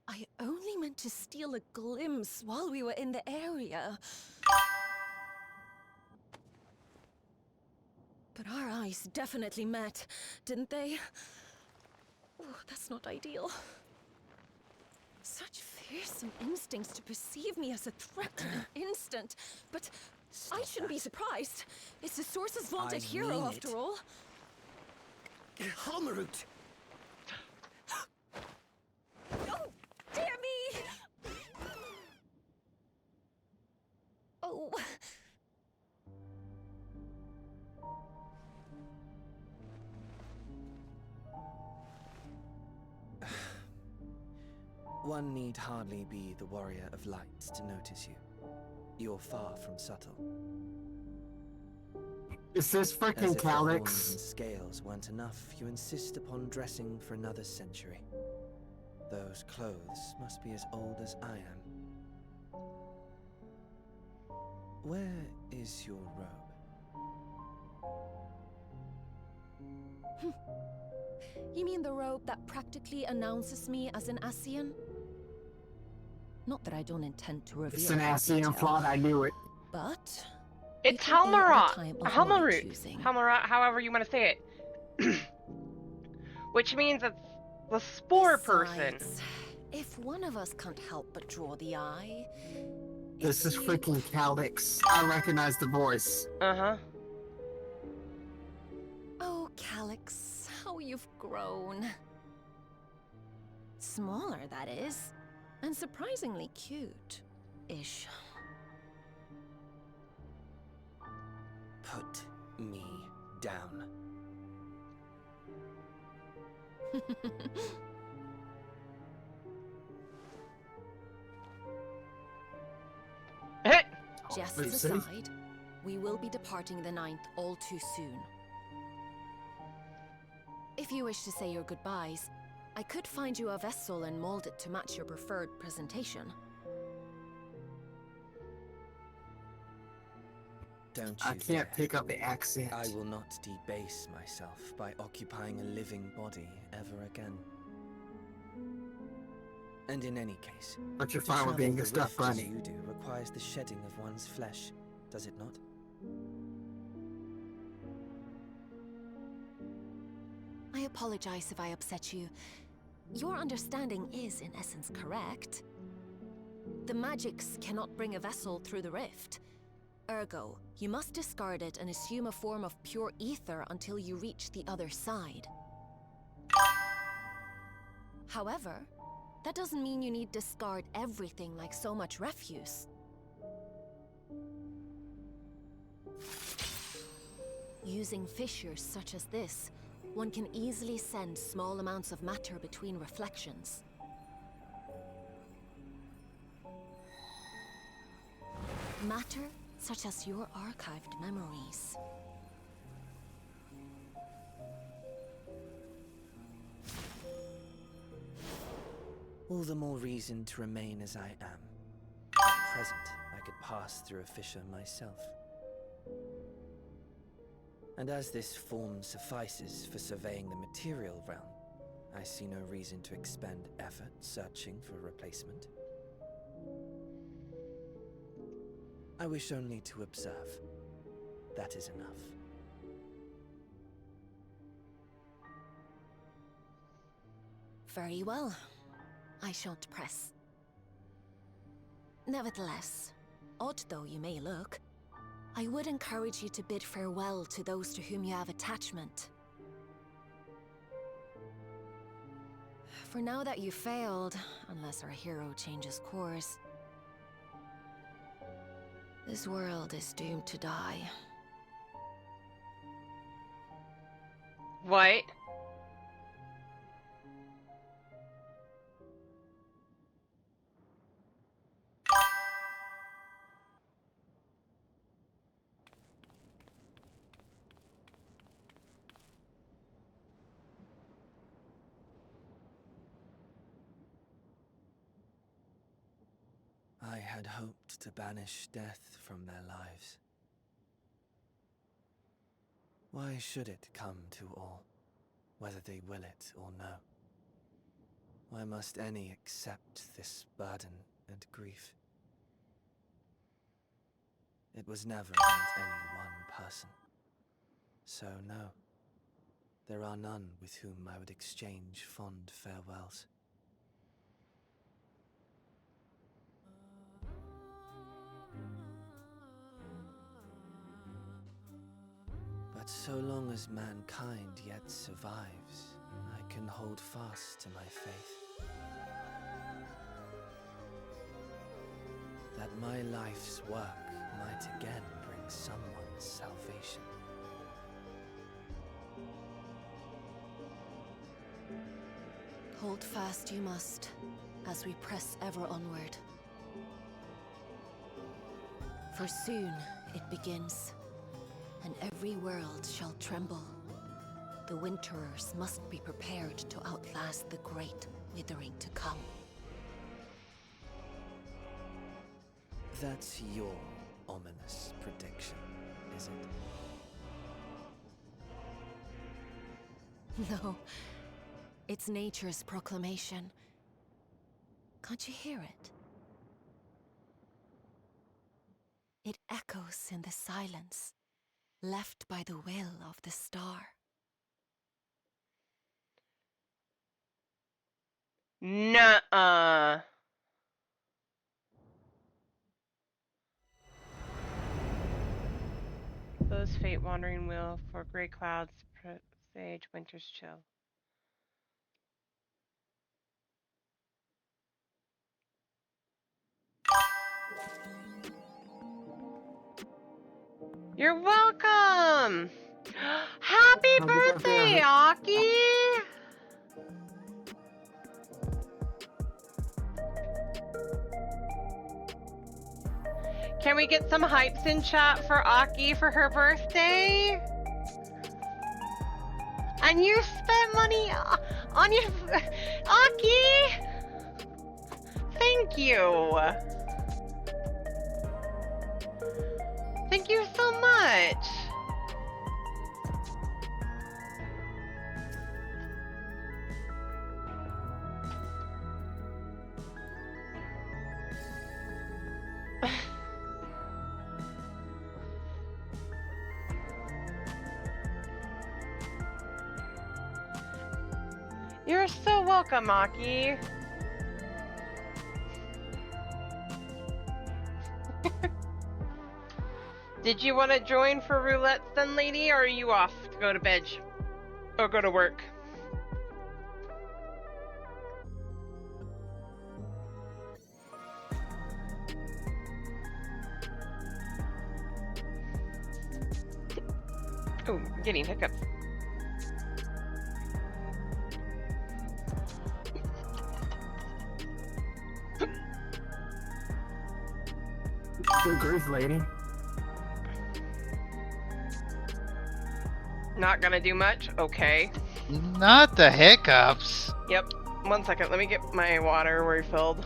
I only meant to steal a glimpse while we were in the area. But our eyes definitely met, didn't they? Oh, that's not ideal. Such fearsome instincts to perceive me as a threat in an instant. But I shouldn't be surprised. It's the Source's vaunted hero, after all. Halmarut! Oh, dear me! Oh. One need hardly be the warrior of lights to notice you. You're far from subtle. Is this As freaking if the horns and Calyx? scales weren't enough, you insist upon dressing for another century. Those clothes must be as old as I am. Where is your robe? You mean the robe that practically announces me as an Ascian? Not that I don't intend to reveal It's an that Ascian detail, plot, I knew it. but It's it will be at a Halmarut. time of my Halmarut. choosing. Halmarut, however you want to say it. Which means it's the spore person. Besides, if one of us can't help but draw the eye, This is freaking Calyx. I recognize the voice. Uh-huh. oh, Calyx, how you've grown. Smaller, that is, and surprisingly cute-ish. Put me down. Just Let's as see. a side, we will be departing the 9th all too soon. If you wish to say your goodbyes, I could find you a vessel and mold it to match your preferred presentation. Don't I you can't dare. pick up the accent. I will not debase myself by occupying a living body ever again. And in any case, But you're to fine with travel being the a stuffed rift as bunny. you do requires the shedding of one's flesh, does it not? I apologize if I upset you. Your understanding is, in essence, correct. The magics cannot bring a vessel through the rift. Ergo, you must discard it and assume a form of pure ether until you reach the other side. However, that doesn't mean you need discard everything like so much refuse. Using fissures such as this, one can easily send small amounts of matter between reflections. Matter such as your archived memories. All the more reason to remain as I am. At present, I could pass through a fissure myself. And as this form suffices for surveying the material realm, I see no reason to expend effort searching for a replacement. I wish only to observe. That is enough. Very well. I shan't press. Nevertheless, odd though you may look, I would encourage you to bid farewell to those to whom you have attachment. For now that you failed, unless our hero changes course, this world is doomed to die. What? I had hoped to banish death from their lives. Why should it come to all, whether they will it or no? Why must any accept this burden and grief? It was never about any one person. So no, there are none with whom I would exchange fond farewells. But so long as mankind yet survives, I can hold fast to my faith. That my life's work might again bring someone's salvation. Hold fast you must, as we press ever onward. For soon it begins, and every world shall tremble. The Winterers must be prepared to outlast the great withering to come. That's your ominous prediction, is it? No, it's nature's proclamation. Can't you hear it? It echoes in the silence, left by the will of the star. Nuh-uh. Those fate wandering wheel for gray clouds, presage winter's chill. You're welcome! Happy birthday, Aki! Can we get some hypes in chat for Aki for her birthday? And you spent money on your... Aki! Thank you! Thank you so much! You're so welcome, Aki. Did you want to join for roulette then, lady, or are you off to go to bed? Or go to work? Oh, I'm getting hiccups. Good grief, lady. Not gonna do much? Okay. Not the hiccups. Yep. 1 second, let me get my water refilled.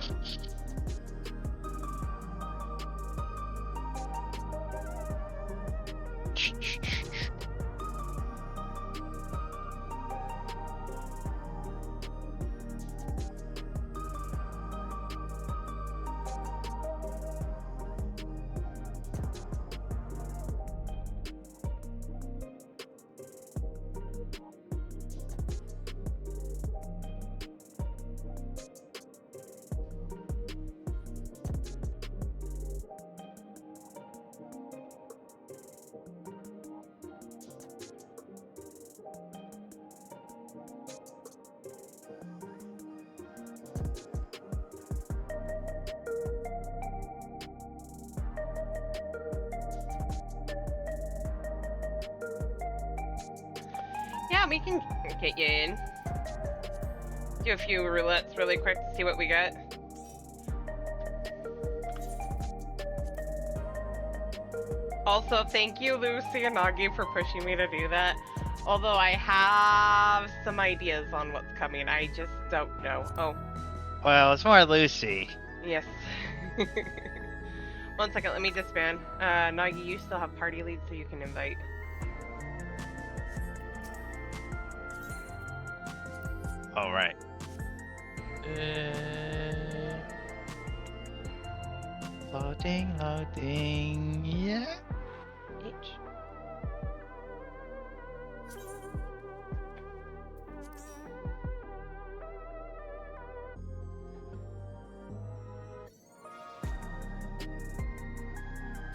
Yeah, we can get you in. Do a few roulettes really quick to see what we get. Also, thank you, Lucy and Nagi, for pushing me to do that. Although I have some ideas on what's coming, I just don't know. Oh. Well, it's more Lucy. Yes. 1 second, let me disband. Nagi, you still have party lead, so you can invite. All right. Loading, yeah.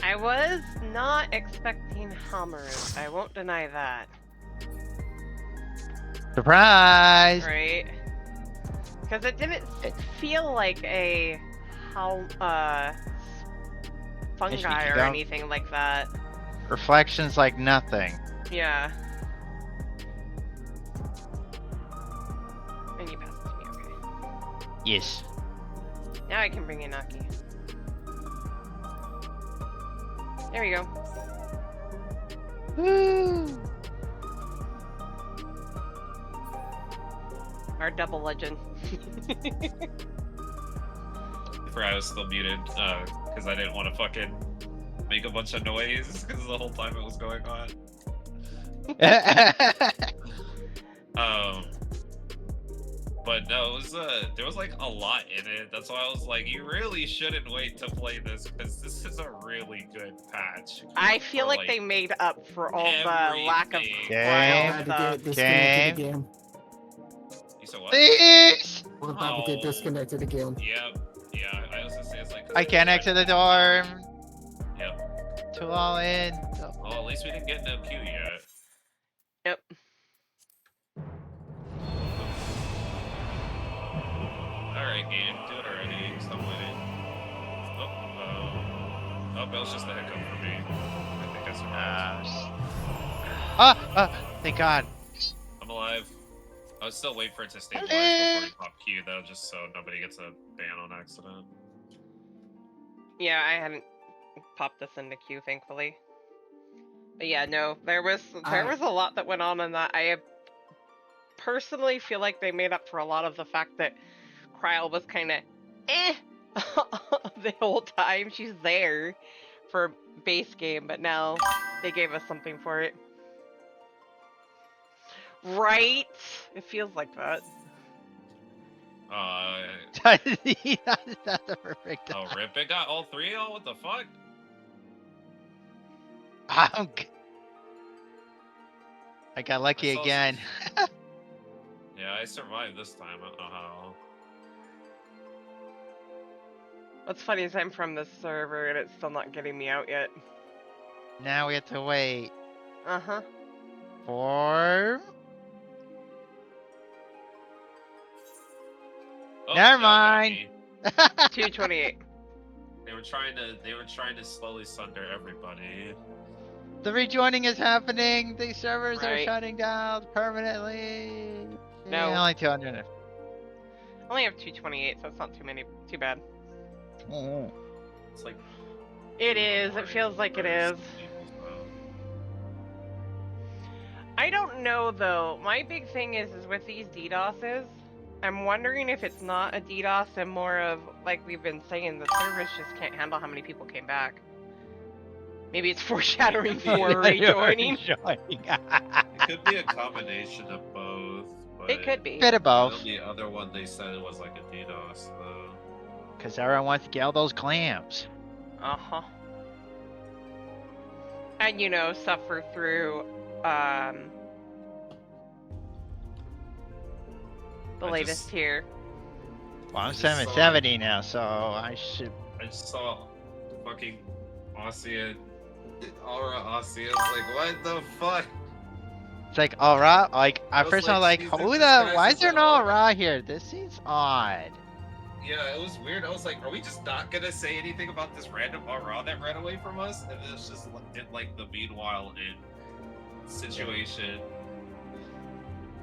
I was not expecting Hammers. I won't deny that. Surprise! Right? Because it didn't feel like a fungi or anything like that. Reflections like nothing. Yeah. And you passed it to me, okay. Yes. Now I can bring in Aki. There we go. Woo! Our double legend. I forgot I was still muted, because I didn't want to fucking make a bunch of noise, because the whole time it was going on. But no, it was, there was like a lot in it. That's why I was like, you really shouldn't wait to play this, because this is a really good patch. I feel like they made up for all the lack of stuff. Disconnected again. You said what? Please! We're about to get disconnected again. Yep. Yeah, I was gonna say it's like. I can't exit the dorm. Yep. Too all in. Well, at least we didn't get no queue yet. Yep. Alright, game, do it already. Stop waiting. Oh, that was just a hiccup for me. I think I survived. Thank God. I'm alive. I was still waiting for it to stabilize before we pop Q, though, just so nobody gets a ban on accident. Yeah, I hadn't popped this into queue, thankfully. But yeah, no, there was a lot that went on in that. I personally feel like they made up for a lot of the fact that Kryl was kind of the whole time. She's there for base game, but now they gave us something for it. Right? It feels like that. That's the perfect. Oh, rip! It got all three of y'all? What the fuck? I got lucky again. Yeah, I survived this time. I don't know how. What's funny is I'm from this server and it's still not getting me out yet. Now we have to wait. Uh-huh. For... Oh, never mind. 228. They were trying to slowly sunder everybody. The rejoining is happening. The servers are Right. shutting down permanently. No. Yeah, only 200. I only have 228, so it's not too bad. Oh. It's like It is. It feels like it is. I don't know though. My big thing is with these DDoSes, I'm wondering if it's not a DDoS and more of, like we've been saying, the servers just can't handle how many people came back. Maybe it's foreshadowing for rejoining. It could be a combination of both. But It could be. Bit of both. The other one they said it was like a DDoS though. Because everyone wants to get all those clams. Uh-huh. And, you know, suffer through, the latest here. Well, I'm 770 now, so I should... I just saw fucking Aussie and Aura Aussie. I was like, what the fuck? It's like, alright, like, at was first I was like, like, Jesus, who this the, guy's why is just there an no Aura. alright here? This seems odd. Yeah, it was weird. I was like, are we just not gonna say anything about this random Aura that ran away from us? And it's just in like the meanwhile in situation.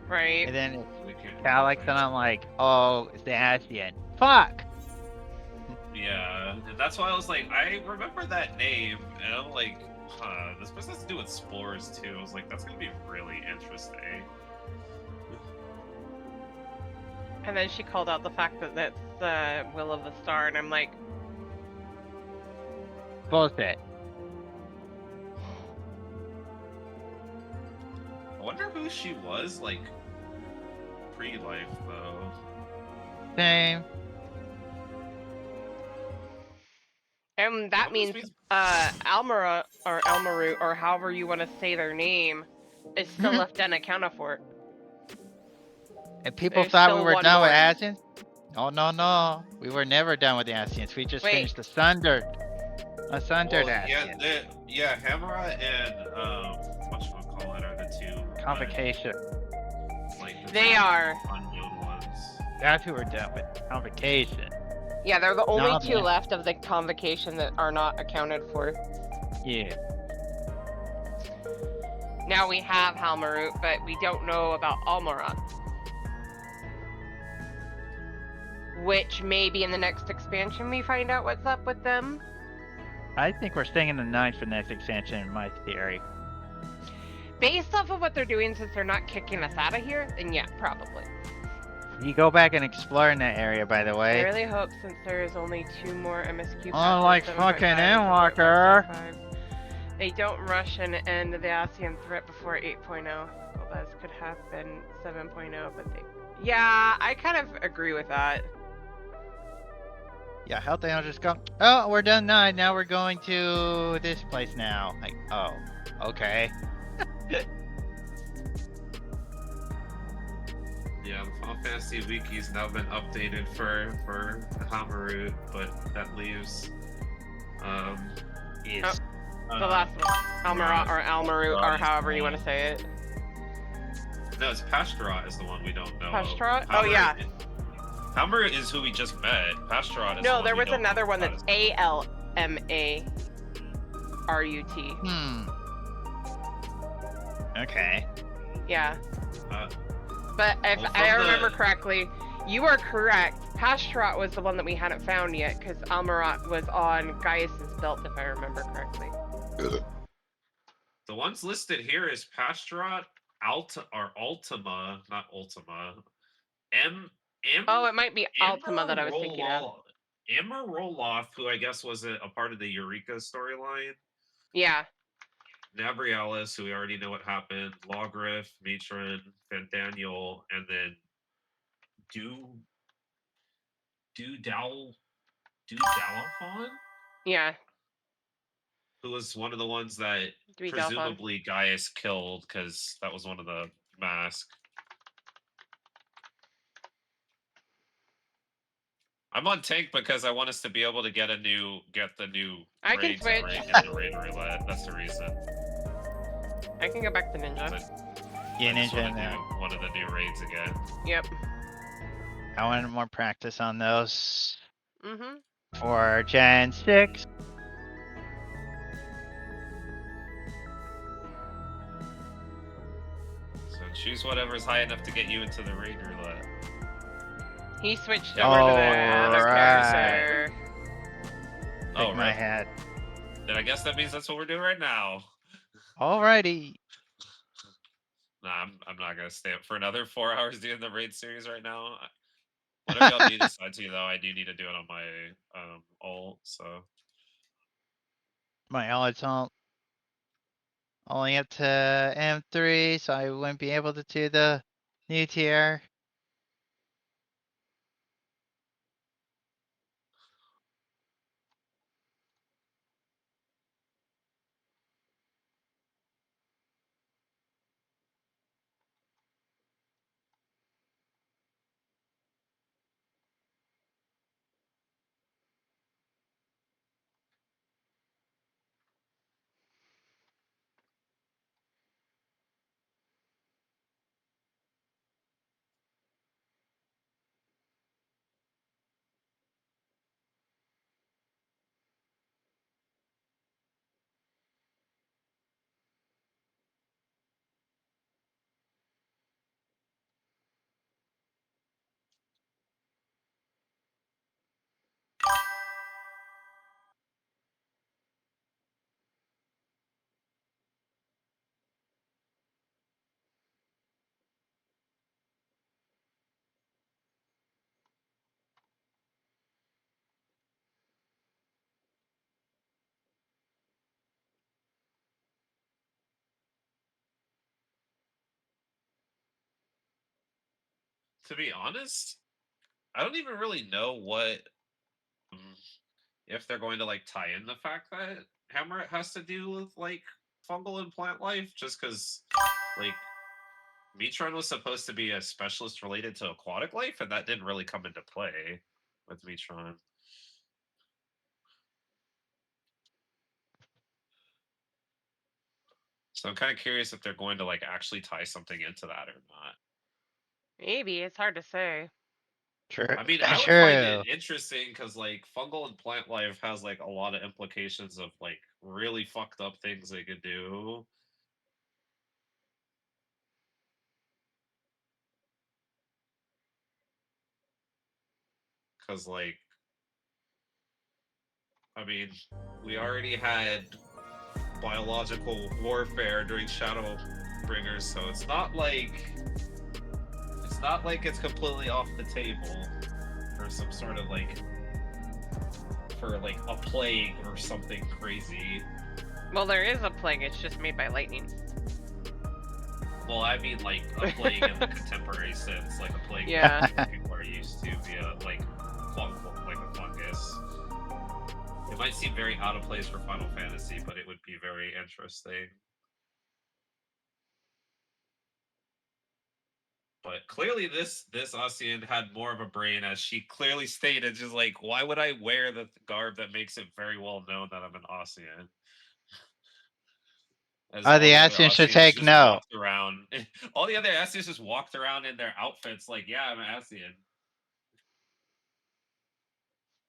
Right. And then it's Calyx, and I'm like, oh, it's the Ascian. Fuck! Yeah, and that's why I was like, I remember that name, and I'm like, huh, this person has to do with spores too. I was like, that's gonna be really interesting. And then she called out the fact that that's Will of the Star, and I'm like, Bullshit. I wonder who she was, like, pre-life, though. Same. and that means Almara or Elmaru or however you want to say their name is still left unaccounted for. And people There's thought we still were one done with more. Ascians? No, no, no. We were never done with the Ascians. We just finished the Sundered. A Sundered Ascian. Yeah, Hamara and whatchamacallit are the two. Convocation. Like They are unknown ones. That's who we're done with. Convocation. Yeah, they're the only No, two man. left of the convocation that are not accounted for. Yeah. Now we have Halmarut, but we don't know about Almarat. Which maybe in the next expansion we find out what's up with them. I think we're staying in the 9th for the next expansion, in my theory. Based off of what they're doing, since they're not kicking us out of here, then yeah, probably. You go back and explore in that area, by the way. I really hope, since there is only 2 more MSQ patches, Unlike 7.5 fucking and Endwalker. 7.55, they don't rush and end the Ascian threat before 8.0. Well, that could have been 7.0, but they... Yeah, I kind of agree with that. Yeah, Health Angel just go, oh, we're done 9, now we're going to this place now. Like, oh, okay. Yeah, the Final Fantasy Wiki's now been updated for Hamarut, but that leaves the last one. Almarat or Almarut or however you want to say it. No, it's Pashtarat is the one we don't know. Pashtarat? Oh yeah. Hamarut is who we just met. Pashtarat is No, there was another one that's ALMARUT. Okay. Yeah. But if I remember correctly, you are correct. Pashtarat was the one that we hadn't found yet, because Almarat was on Gaius's belt, if I remember correctly. The ones listed here is Pashtarat, Ultima, not Ultima. Oh, it might be Ultima that I was thinking of. Emma Roloff, who I guess was a part of the Eureka storyline. Yeah. Nabrialis, who we already know what happened. Logriff, Matron, Van Daniel, and then Dalafon? Yeah. Who was one of the ones that presumably Gaius killed, because that was one of the masks. I'm on tank because I want us to be able to get the new I can raids switch. in the raid roulette. That's the reason. I can go back to Ninja. Yeah, I just Ninja wanna now. do one of the new raids again. Yep. I wanted more practice on those. Mm-hmm. For Gen 6. So choose whatever's high enough to get you into the raid roulette. He switched over to the other character. Shake my right. head. Then I guess that means that's what we're doing right now. Alrighty. Nah, I'm not gonna stay up for another 4 hours doing the raid series right now. Whatever y'all do decide to, though, I do need to do it on my ult. So My ult's only up to M3, so I wouldn't be able to do the new tier. to be honest, I don't even really know what if they're going to like tie in the fact that Hammer has to do with like fungal and plant life, just because like Metron was supposed to be a specialist related to aquatic life, and that didn't really come into play with Metron. So I'm kind of curious if they're going to like actually tie something into that or not. Maybe, it's hard to say. True. I mean, I would find it interesting because like fungal and plant life has like a lot of implications of like really fucked up things they could do. Because like, I mean, we already had biological warfare during Shadowbringers, so it's not like it's completely off the table for some sort of like for like a plague or something crazy. Well, there is a plague. It's just made by lightning. Well, I mean like a plague in the contemporary sense, like a plague Yeah. that people are used to via like a fungus. It might seem very out of place for Final Fantasy, but it would be very interesting. But clearly this Asian had more of a brain, as she clearly stated, just like, why would I wear the garb that makes it very well known that I'm an Asian? As Oh, all the the other Asians should Asians take just note. walked around. All the other Asians just walked around in their outfits like, yeah, I'm an Asian.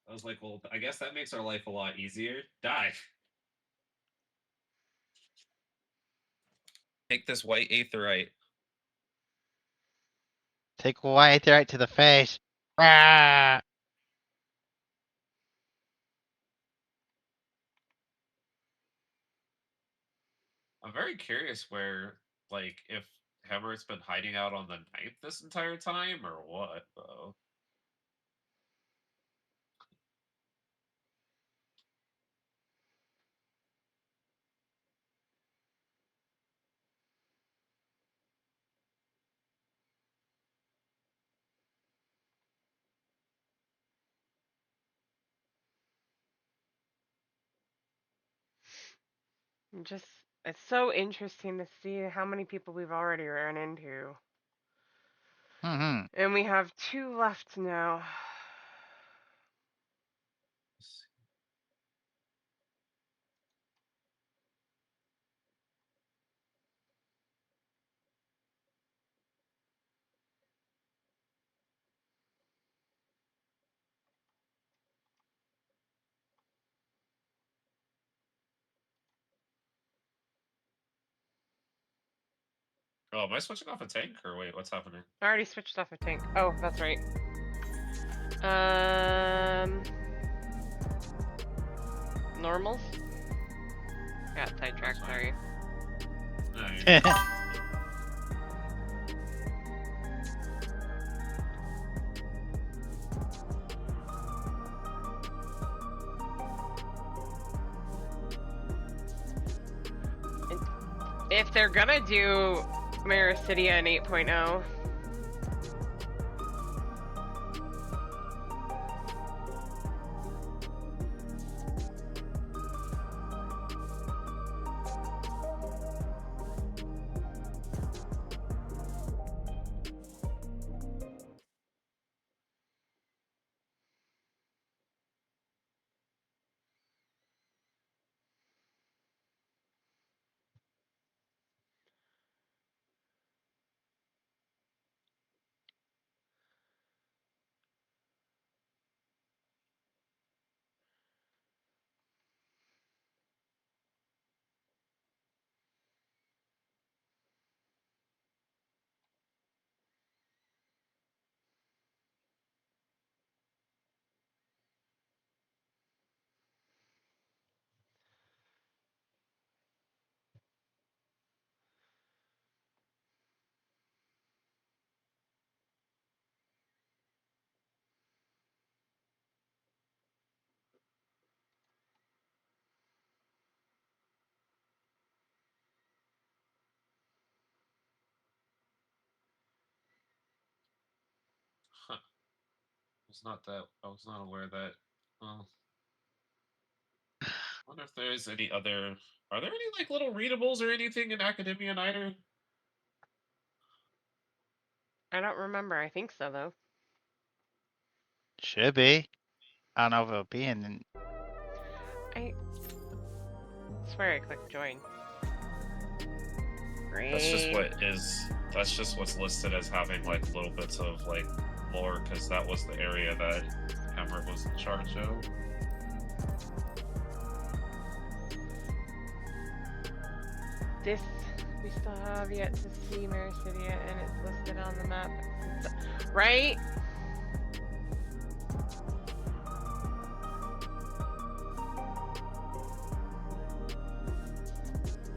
I was like, well, I guess that makes our life a lot easier. Die. Take this white aetherite. Take white right to the face. Ah! I'm very curious where, like, if Hammer's been hiding out on the 9th this entire time, or what, though. Just, it's so interesting to see how many people we've already ran into. Mm-hmm. And we have 2 left now. Oh, am I switching off a tank, or wait, what's happening? I already switched off a tank. Oh, that's right. Normals? Got sidetracked, sorry. If they're gonna do Mirror City in 8.0, I was not aware that. Well, I wonder if there's any other. Are there any like little readables or anything in Academia Nighter? I don't remember. I think so though. Should be. I don't know if it'll be in. I swear I clicked join. Great. That's just what's listed as having like little bits of like lore, because that was the area that Hammer was in charge of. This we still have yet to see Mericidia, and it's listed on the map, right?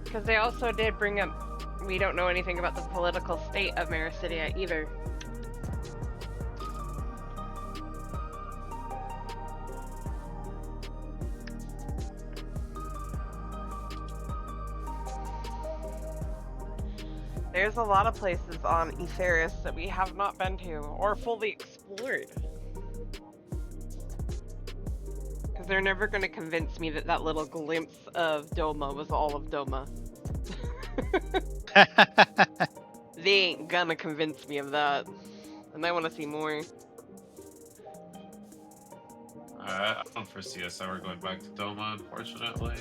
Because they also did bring up, we don't know anything about the political state of Mericidia either. There's a lot of places on Etheris that we have not been to or fully explored. Because they're never going to convince me that that little glimpse of Doma was all of Doma. They ain't gonna convince me of that. And I want to see more. I don't foresee us ever going back to Doma, unfortunately.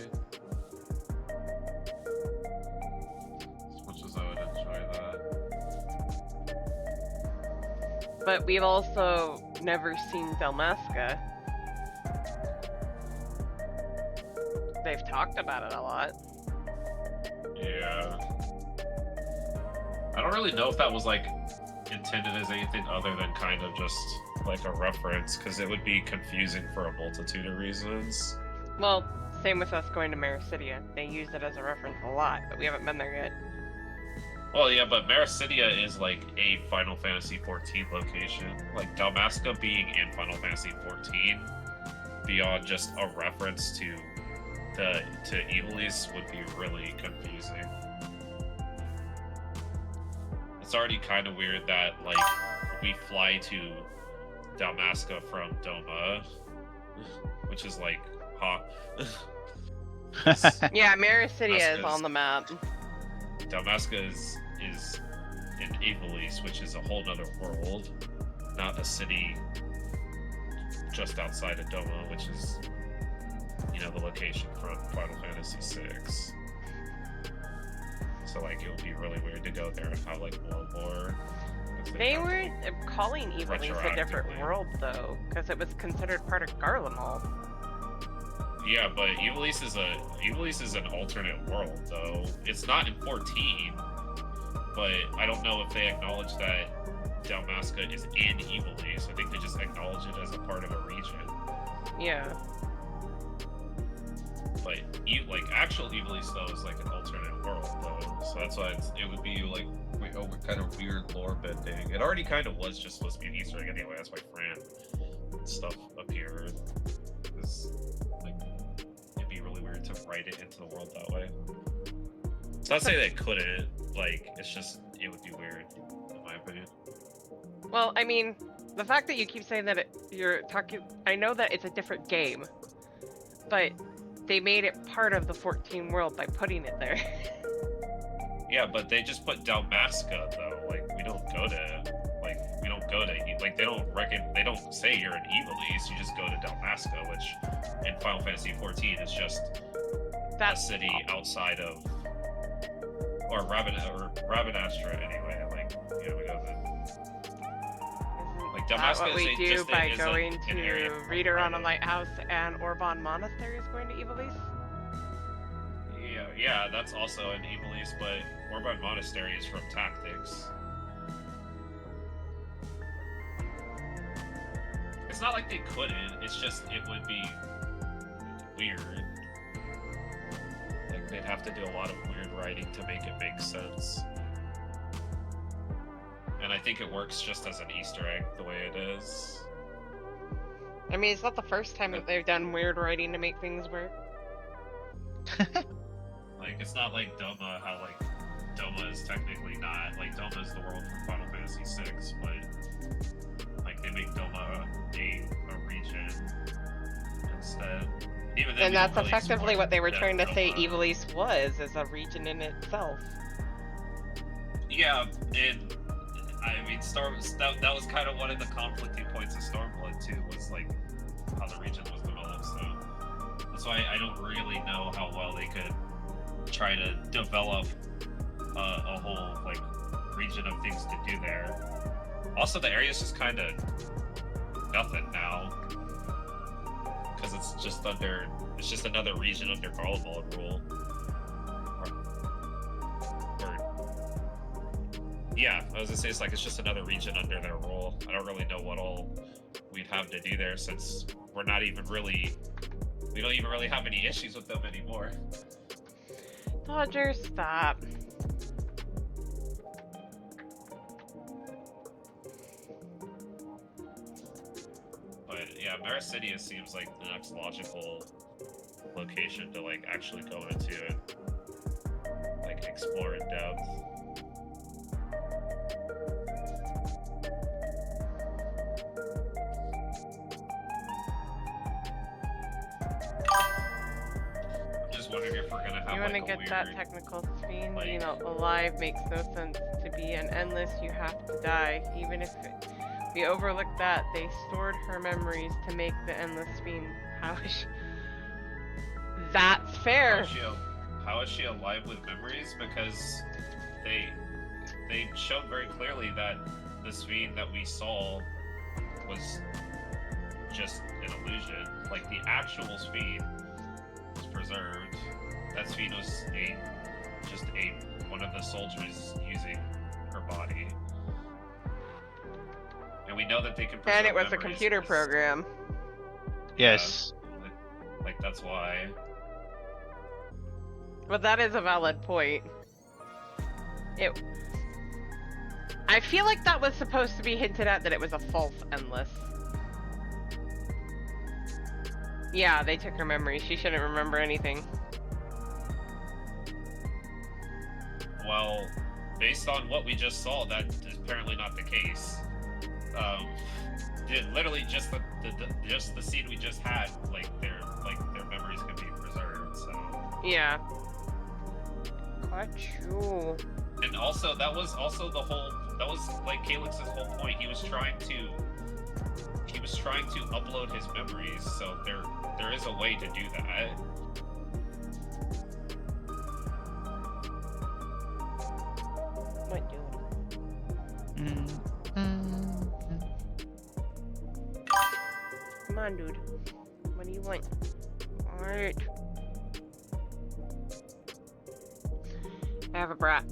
As much as I would enjoy that. But we've also never seen Dalmasca. They've talked about it a lot. Yeah. I don't really know if that was like intended as anything other than kind of just like a reference, because it would be confusing for a multitude of reasons. Well, same with us going to Mericidia. They use it as a reference a lot, but we haven't been there yet. Well, yeah, but Mericidia is like a Final Fantasy XIV location. Like Dalmasca being in Final Fantasy XIV, beyond just a reference to Ivalice, would be really confusing. It's already kind of weird that like we fly to Dalmasca from Doma, which is like hot. Yeah, Mericidia is on the map. Dalmasca is in Ivalice, which is a whole nother world, not a city just outside of Doma, which is, you know, the location from Final Fantasy VI. So like it would be really weird to go there and have like more. They were calling Ivalice a different world though, because it was considered part of Garlemald. Yeah, but Ivalice is an alternate world though. It's not in 14, but I don't know if they acknowledge that Dalmasca is in Ivalice. I think they just acknowledge it as a part of a region. Yeah. But like actual Ivalice though is like an alternate world though, so that's why it would be like kind of weird lore bending. It already kind of was just supposed to be an Easter egg anyway. That's why Fran stuff appeared. Like it'd be really weird to write it into the world that way. It's not saying they couldn't. Like it's just it would be weird in my opinion. Well, I mean, the fact that you keep saying that you're talking, I know that it's a different game, but they made it part of the 14 world by putting it there. Yeah, but they just put Dalmasca though. Like we don't go to like they don't say you're in Ivalice. You just go to Dalmasca, which in Final Fantasy XIV is just a city outside of or Ravenastra anyway. Like you know we go to like Dalmasca what we is do just by is going an area to Reader on a Lighthouse and Orban Monastery is going to Ivalice? Yeah, that's also in Ivalice, but Orban Monastery is from Tactics. It's not like they couldn't, it's just it would be weird. Like they'd have to do a lot of weird writing to make it make sense. And I think it works just as an Easter egg the way it is. I mean, it's not the first time that they've done weird writing to make things work. Like, it's not like Doma, how, like, Doma is technically not, like, Doma is the world from Final Fantasy VI, but, like, they make Doma a region instead. Even then, And we that's don't really effectively explore what they were that trying to say Doma. Evil East was, is a region in itself. Yeah, and I mean, that was kind of one of the conflicting points of Stormblood too, was like how the region was developed. So that's why I don't really know how well they could try to develop a whole like region of things to do there. Also, the area's just kind of nothing now because it's just another region under Garlemald rule. Yeah, I was gonna say it's just another region under their rule. I don't really know what all we'd have to do there since we don't even really have any issues with them anymore. Dodger, stop. But yeah, Maricidia seems like the next logical location to like actually go into and like explore in depth. Just wondering if we're gonna have You want to like, get a weird, that technical spin? like- You know, alive makes no sense to be an endless. You have to die. Even if we overlook that, they stored her memories to make the endless spin. How is she? That's fair. How is she alive with memories? Because they showed very clearly that the Sveen that we saw was just an illusion. Like the actual Sveen was preserved. That Sveen was just one of the soldiers using her body. And we know that they can preserve And it was a memories computer because- program. Yes. Like that's why. But that is a valid point. I feel like that was supposed to be hinted at that it was a false endless. Yeah, they took her memory. She shouldn't remember anything. Well, based on what we just saw, that is apparently not the case. Literally just the scene we just had, like their memories can be preserved. So Yeah. Got you. and also that was like Calyx's whole point. He was trying to upload his memories. So there is a way to do that. What dude? Come on, dude. What do you want? Alright. I have a brat.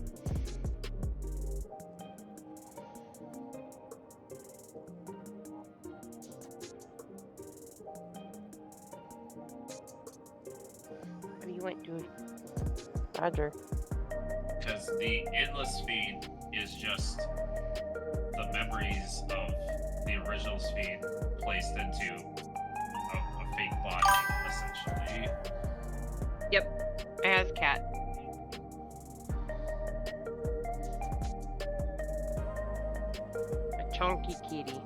What do you want, dude? Roger. Because the endless feed is just the memories of the original feed placed into a fake body, essentially. Yep. As cat. A chunky kitty.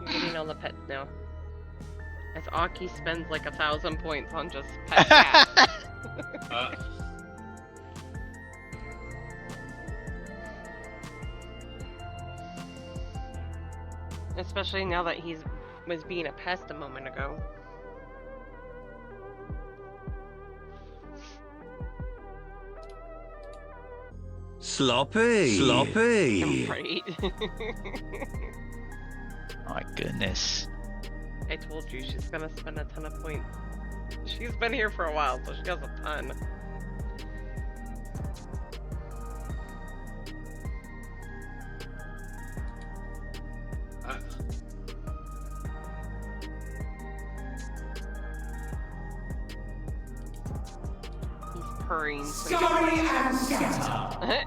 You're getting all the pets now. As Aki spends like 1,000 points on just pet cats. Especially now that he was being a pest a moment ago. Sloppy. Sloppy. Right. My goodness. I told you she's gonna spend a ton of points. She's been here for a while, so she has a ton. He's purring. So Scurry and scatter.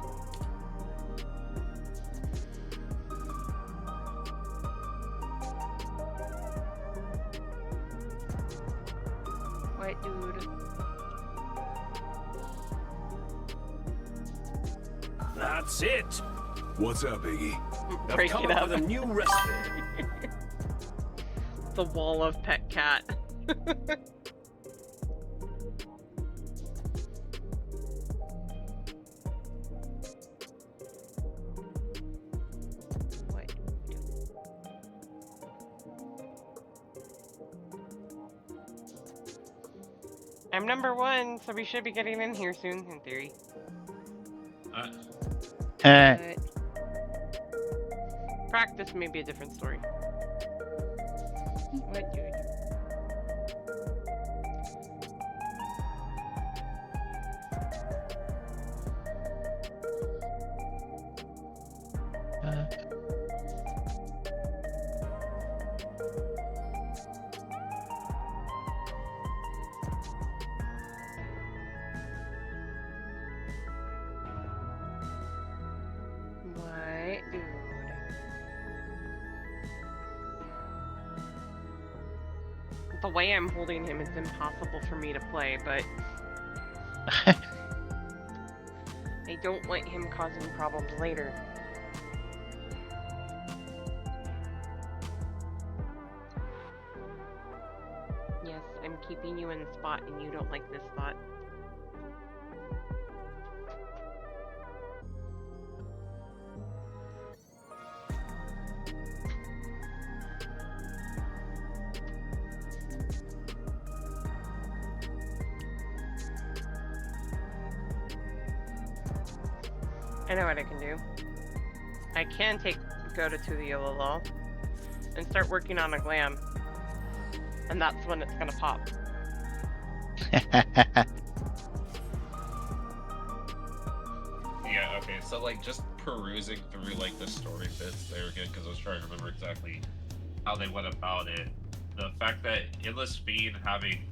That's it. What's up, Iggy? I've Break come it up up. with a new recipe. The wall of pet cat. What? I'm number 1, so we should be getting in here soon, in theory. But practice may be a different story. What do we do? What, dude? The way I'm holding him, it's impossible for me to play, but I don't want him causing problems later. Yes, I'm keeping you in the spot and you don't like this spot. I know what I can do. I can go to the yellow law and start working on a glam. And that's when it's gonna pop. Yeah, okay, so like just perusing through like the story bits there again, because I was trying to remember exactly how they went about it. The fact that Endless Fiend having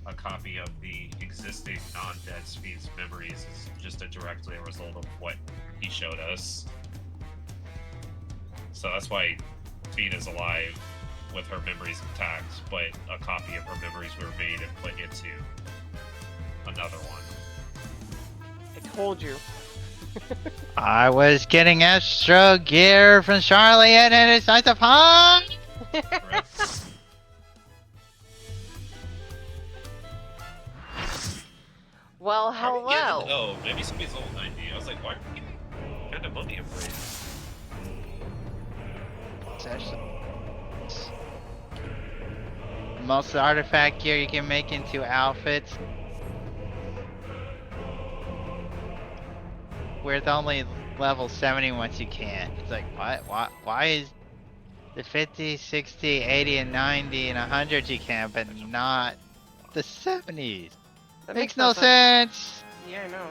a copy of the existing non-dead Fiend's memories is just directly a result of what he showed us. So that's why Fiend is alive with her memories intact, but a copy of her memories were made and put into another one. I told you. I was getting extra gear from Charlie and it decided to pop! Well, hello. Oh, maybe somebody's level 90. I was like, why are you getting kind of money upgrade? It's actually most artifact gear you can make into outfits. With only level 70 once you can. It's like, what? Why is the 50, 60, 80, and 90, and 100 you can, but not the 70s? That makes no sense! Yeah, I know.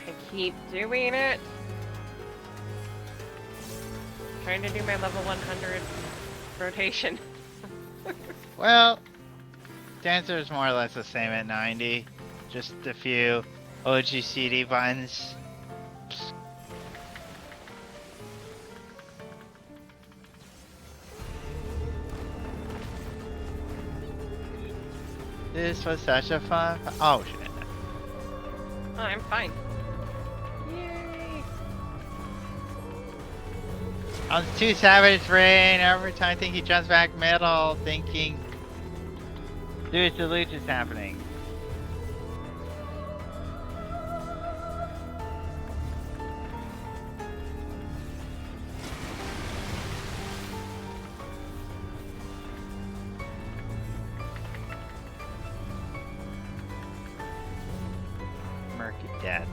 I keep doing it. Trying to do my level 100 rotation. Well, Dancer is more or less the same at 90. Just a few OGCD buttons. This was such a fun. Oh shit. Oh, I'm fine. Yay! On 2 Savage Rain, every time I think he jumps back middle, thinking there's the loot is happening. Murky Dad.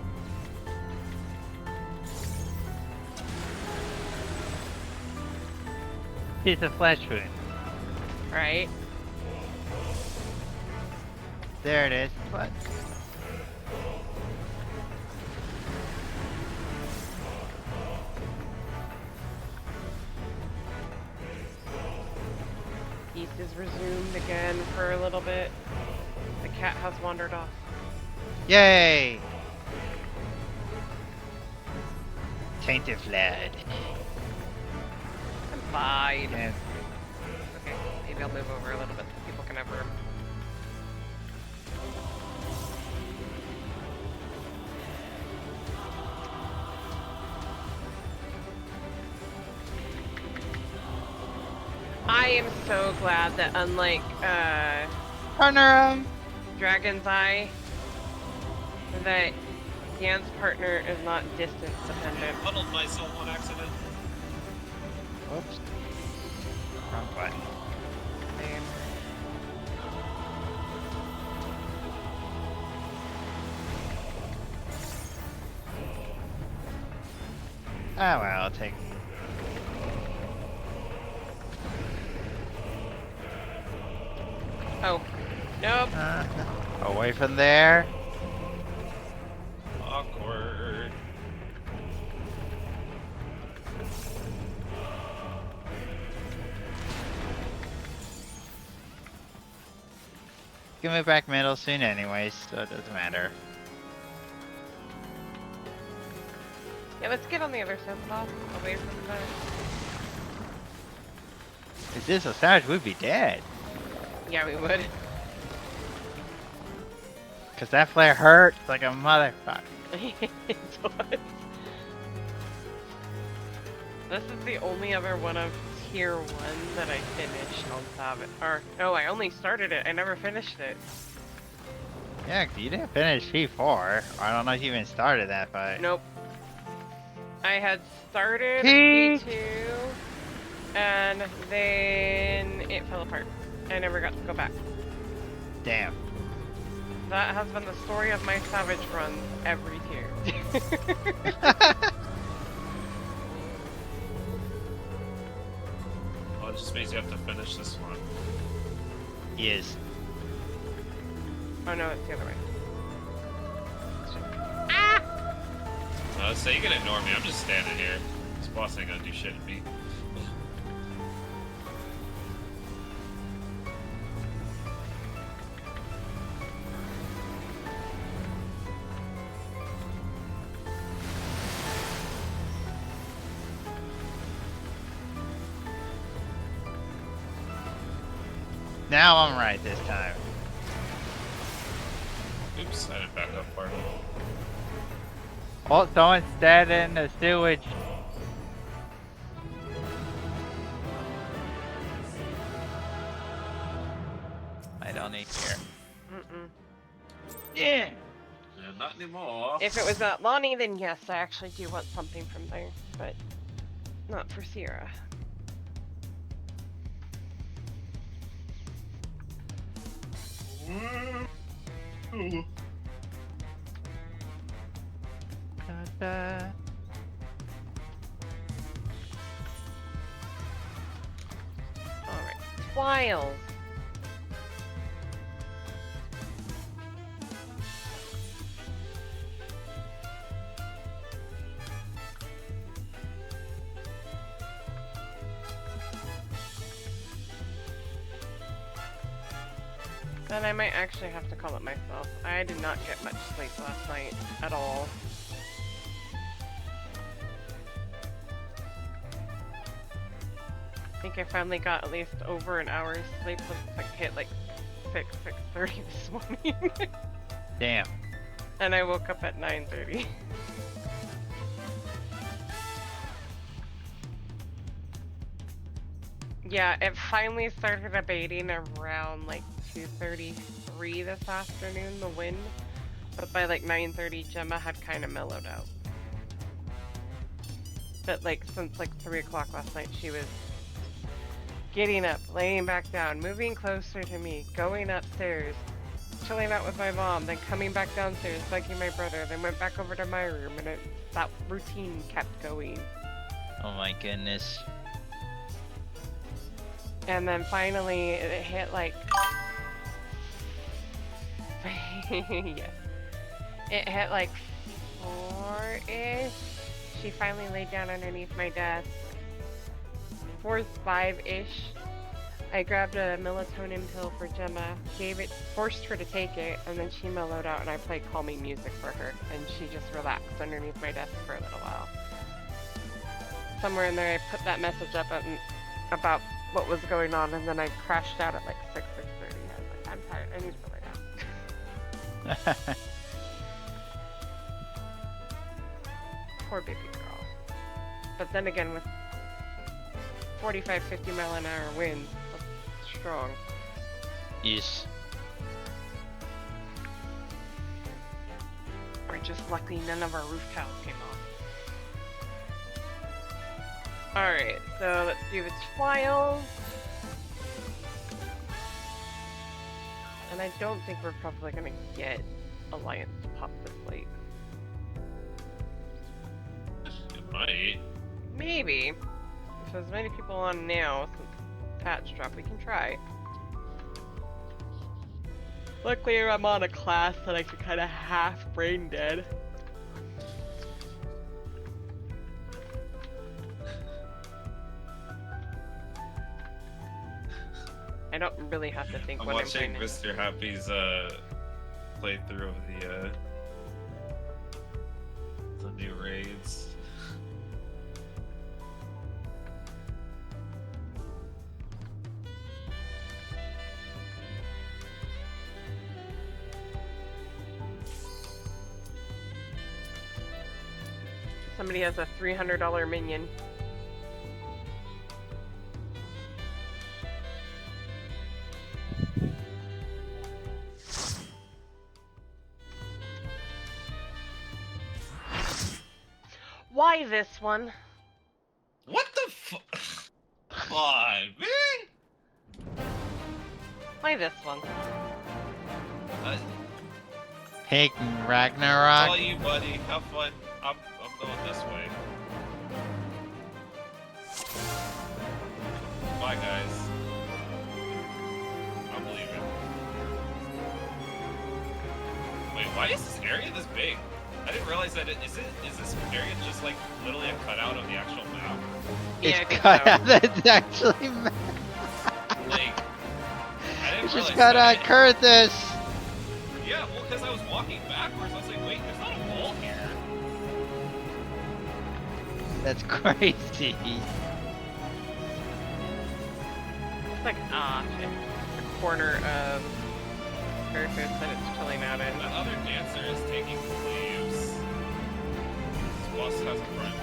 Piece of flesh wound. Right. There it is. What? East is resumed again for a little bit. The cat has wandered off. Yay! Tainted Flood. I'm fine. Yeah. Okay, maybe I'll move over a little bit so people can have room. I am so glad that unlike Partner Dragon's Eye, that Dan's partner is not distance dependent. I muddled myself on accident. Whoops. Wrong button. Same. Ah, well, I'll take. Oh, nope. Away from there. Awkward. You can move back middle soon anyways, so it doesn't matter. Yeah, let's get on the other side of the boss, away from the... If this was Savage, we'd be dead. Yeah, we would. Cause that flare hurts like a motherfucker. It does. This is the only other one of tier 1 that I finished on Savage. Or, no, I only started it. I never finished it. Yeah, 'cause you didn't finish P4. I don't know if you even started that fight. Nope. I had started Peach. P2, and then it fell apart. I never got to go back. Damn. That has been the story of my Savage runs every tier. Well, it just means you have to finish this one. Yes. Oh no, it's the other way. So you can ignore me. I'm just standing here. This boss ain't gonna do shit to me. Now I'm right this time. Oops, I didn't back up far enough. Oh, someone's dead in the sewage. I don't need here. Yeah. Yeah, not anymore. If it was not Lonnie, then yes, I actually do want something from there, but not for Sierra. Da-da. Alright, Twiles. Then I might actually have to call it myself. I did not get much sleep last night at all. I think I finally got at least over an hour's sleep. Like hit like 6:30 this morning. Damn. And I woke up at 9:30. Yeah, it finally started abating around like 2:33 this afternoon, the wind. But by like 9:30, Gemma had kind of mellowed out. But like since like 3 o'clock last night, she was getting up, laying back down, moving closer to me, going upstairs, chilling out with my mom, then coming back downstairs, bugging my brother, then went back over to my room, and that routine kept going. Oh my goodness. And then finally, it hit like... yes. It hit like 4-ish. She finally laid down underneath my desk. 5-ish. I grabbed a melatonin pill for Gemma, forced her to take it, and then she mellowed out and I played calming music for her. And she just relaxed underneath my desk for a little while. somewhere in there I put that message up about what was going on, and then I crashed out at like 6:30. I was like, I'm tired. I need to lay down. Poor baby girl. But then again, with 45, 50 mile an hour winds, that's strong. Yes. Or just luckily none of our roof tiles came off. Alright, so let's do its files. And I don't think we're probably gonna get Alliance to pop this late. It might. Maybe. If there's many people on now since patch drop, we can try. Luckily I'm on a class that I can kind of half brain dead. I don't really have to think I'm when watching I'm Mr. Happy's playthrough of the new raids. Somebody has a $300 minion. Why this one? What the fuck? Come on, man! Why this one? Pig Ragnarok. All you, buddy. Have fun. I'm going this way. Bye, guys. I'm leaving. Wait, why is this area this big? I didn't realize that is this area just like literally a cutout of the actual map? It's Yeah, cut out. That's actually mad. Like, I didn't It's realize just cut that. out Curtis. Yeah, well, because I was walking backwards, I was like, wait, there's not a wall here. That's crazy. It's like, shit. A corner of surface that it's chilling out in. That other dancer is taking the leaves. This boss has a front leave.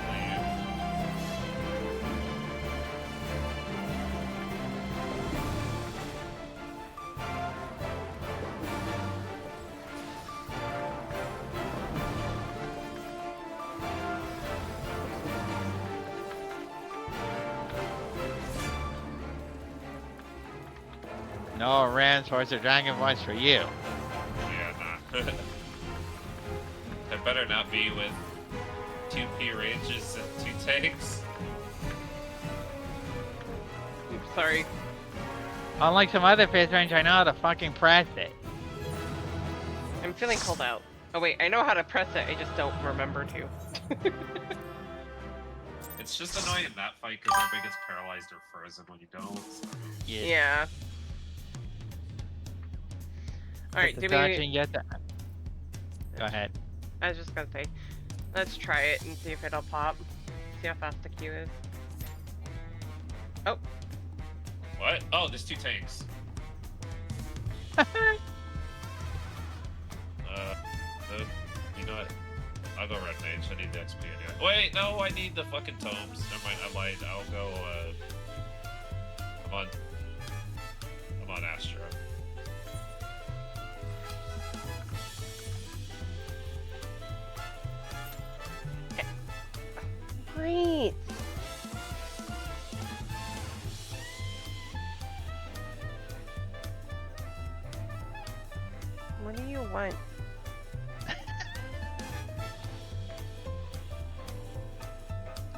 No Rams, Horse, or Dragon Voice for you. Yeah, nah. It better not be with 2P ranges and 2 tanks. Oops, sorry. Unlike some other fifth range, I know how to fucking press it. I'm feeling called out. Oh wait, I know how to press it, I just don't remember to. It's just annoying in that fight because everybody gets paralyzed or frozen when you don't. So. Yeah. Alright, do we... Go ahead. I was just gonna say, let's try it and see if it'll pop. See how fast the queue is. Oh. What? Oh, there's 2 tanks. You know what? I'll go red mage. I need the XP anyway. Wait, no, I need the fucking tomes. Never mind, I lied. I'll go, I'm on Astro. Great. What do you want?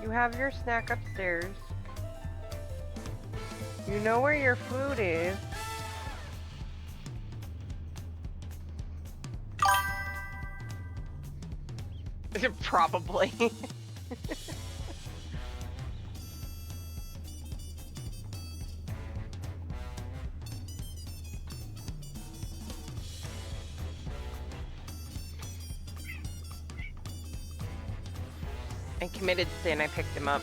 You have your snack upstairs. You know where your food is. Probably. I committed sin, I picked him up.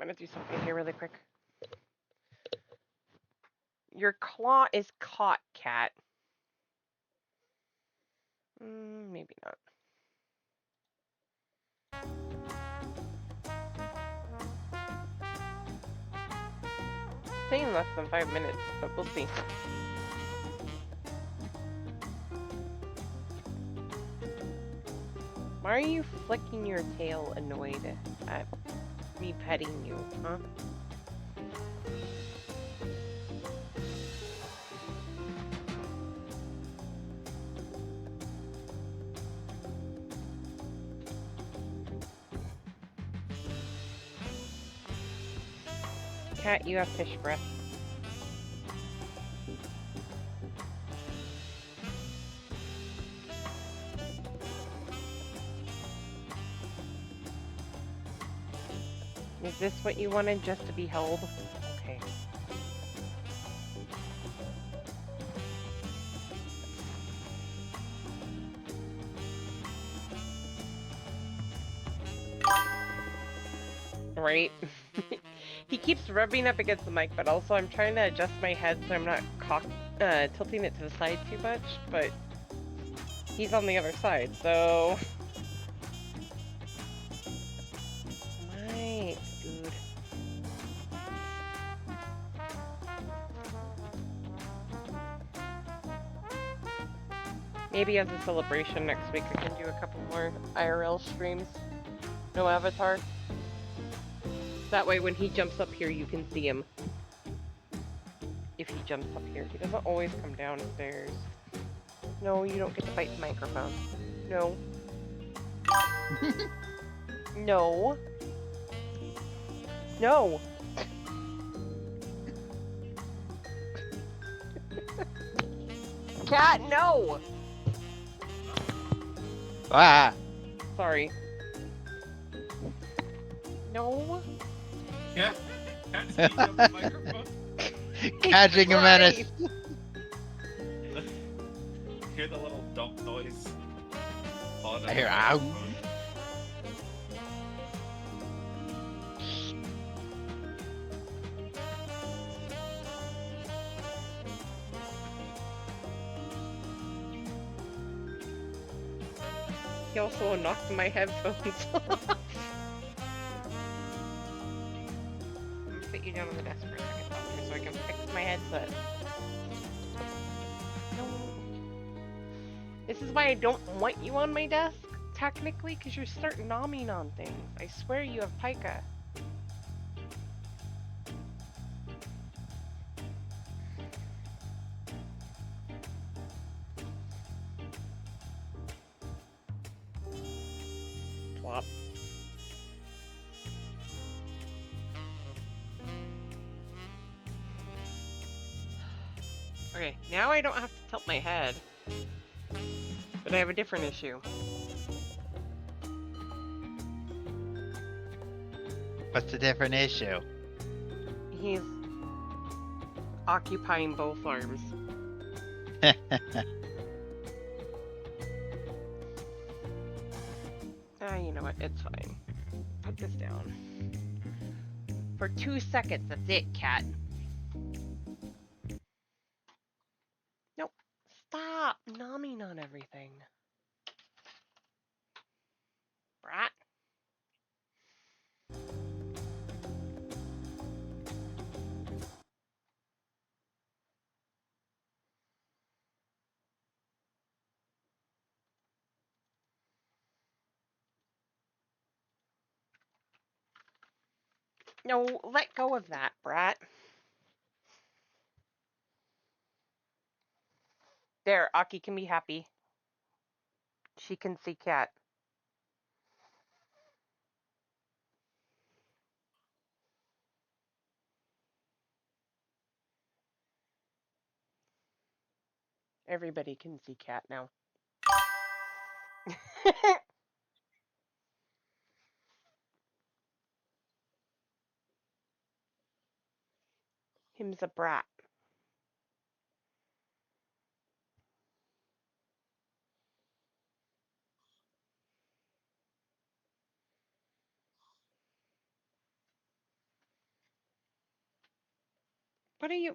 gonna do something here really quick. Your claw is caught, cat. Maybe not. Saying less than 5 minutes, but we'll see. Why are you flicking your tail annoyed at me petting you, huh? Cat, you have fish breath. Is this what you wanted, just to be held? Okay. Right? He keeps rubbing up against the mic, but also I'm trying to adjust my head so I'm not tilting it to the side too much, but he's on the other side, so... Right, dude. Maybe as a celebration next week I can do a couple more IRL streams. No avatar. That way when he jumps up here you can see him. If he jumps up here. He doesn't always come downstairs. No, you don't get to bite the microphone. No. No. No. Cat, no! Ah! Sorry. No. Yeah. Cat's eating up the microphone. Catching a menace. Hear the little dump noise. I hear ow. He also knocked my headphones off. I'm gonna put you down on the desk for a second, Doctor, so I can fix my headset. No. This is why I don't want you on my desk, technically, because you're starting nomming on things. I swear you have pica. Plop. Okay, now I don't have to tilt my head. But I have a different issue. What's the different issue? He's occupying both arms. You know what? It's fine. Put this down. For 2 seconds, that's it, cat. Nope. Stop nomming on everything. Brat. No, let go of that, Brat. There, Aki can be happy. She can see cat. Everybody can see cat now. Him's a brat. What are you?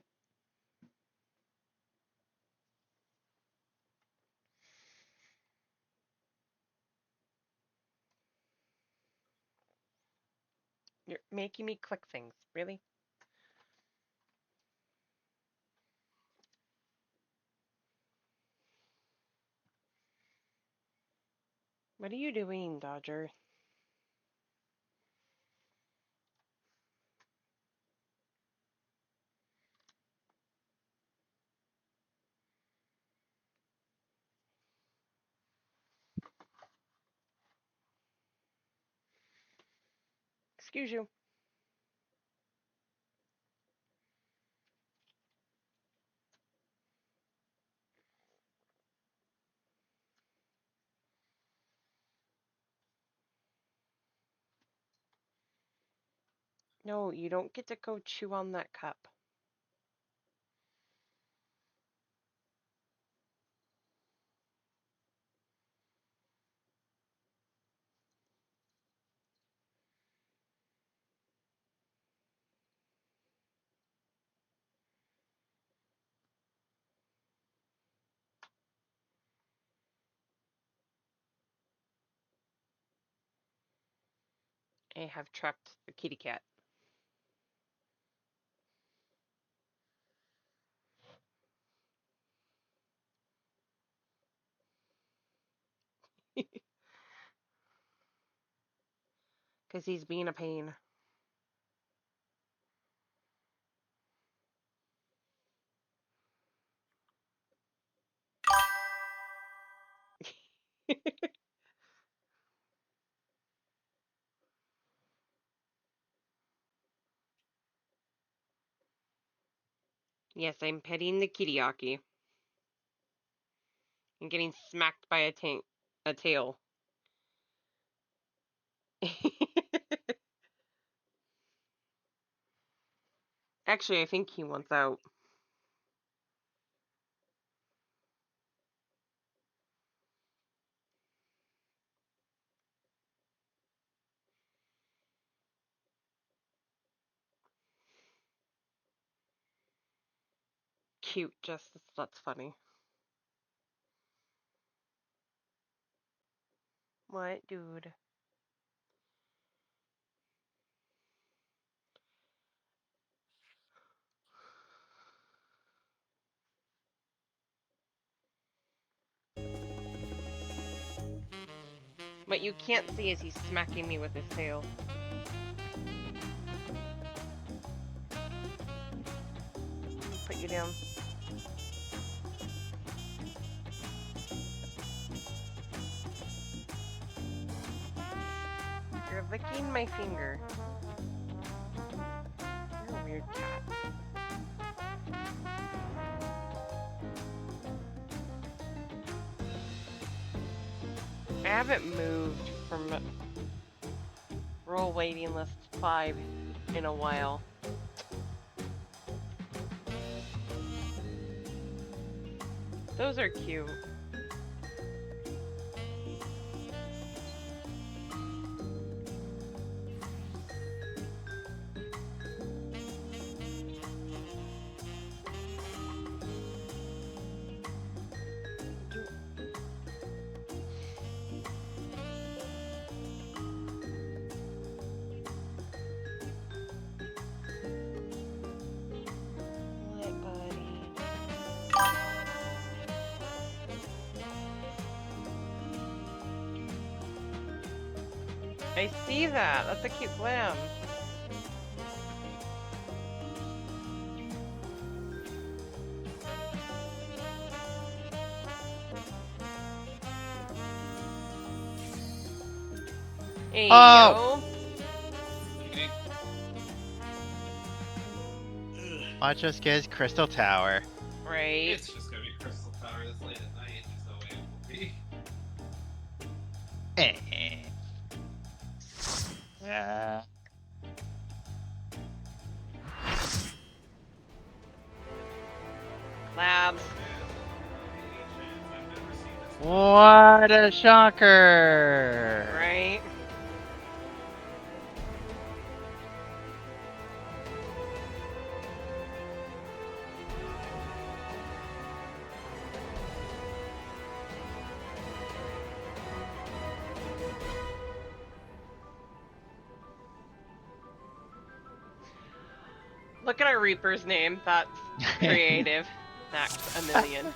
You're making me click things, really? What are you doing, Dodger? Excuse you. No, you don't get to go chew on that cup. I have trapped the kitty cat. Because he's being a pain. Yes, I'm petting the kittyaki. And getting smacked by a tail. Actually, I think he wants out. Cute, Justice. That's funny. What, dude? What you can't see is he's smacking me with his tail. Put you down. You're licking my finger. You're a weird cat. I haven't moved from role waiting list 5 in a while. Those are cute. What, buddy? I see that. That's a cute glam. Hey, Oh! yo. Watch us get his crystal tower. Right. It's just gonna be Crystal Tower this late at night. There's no way it will be. Yeah. Labs. What a shocker! Right. Look at our Reaper's name. That's creative. Max a million.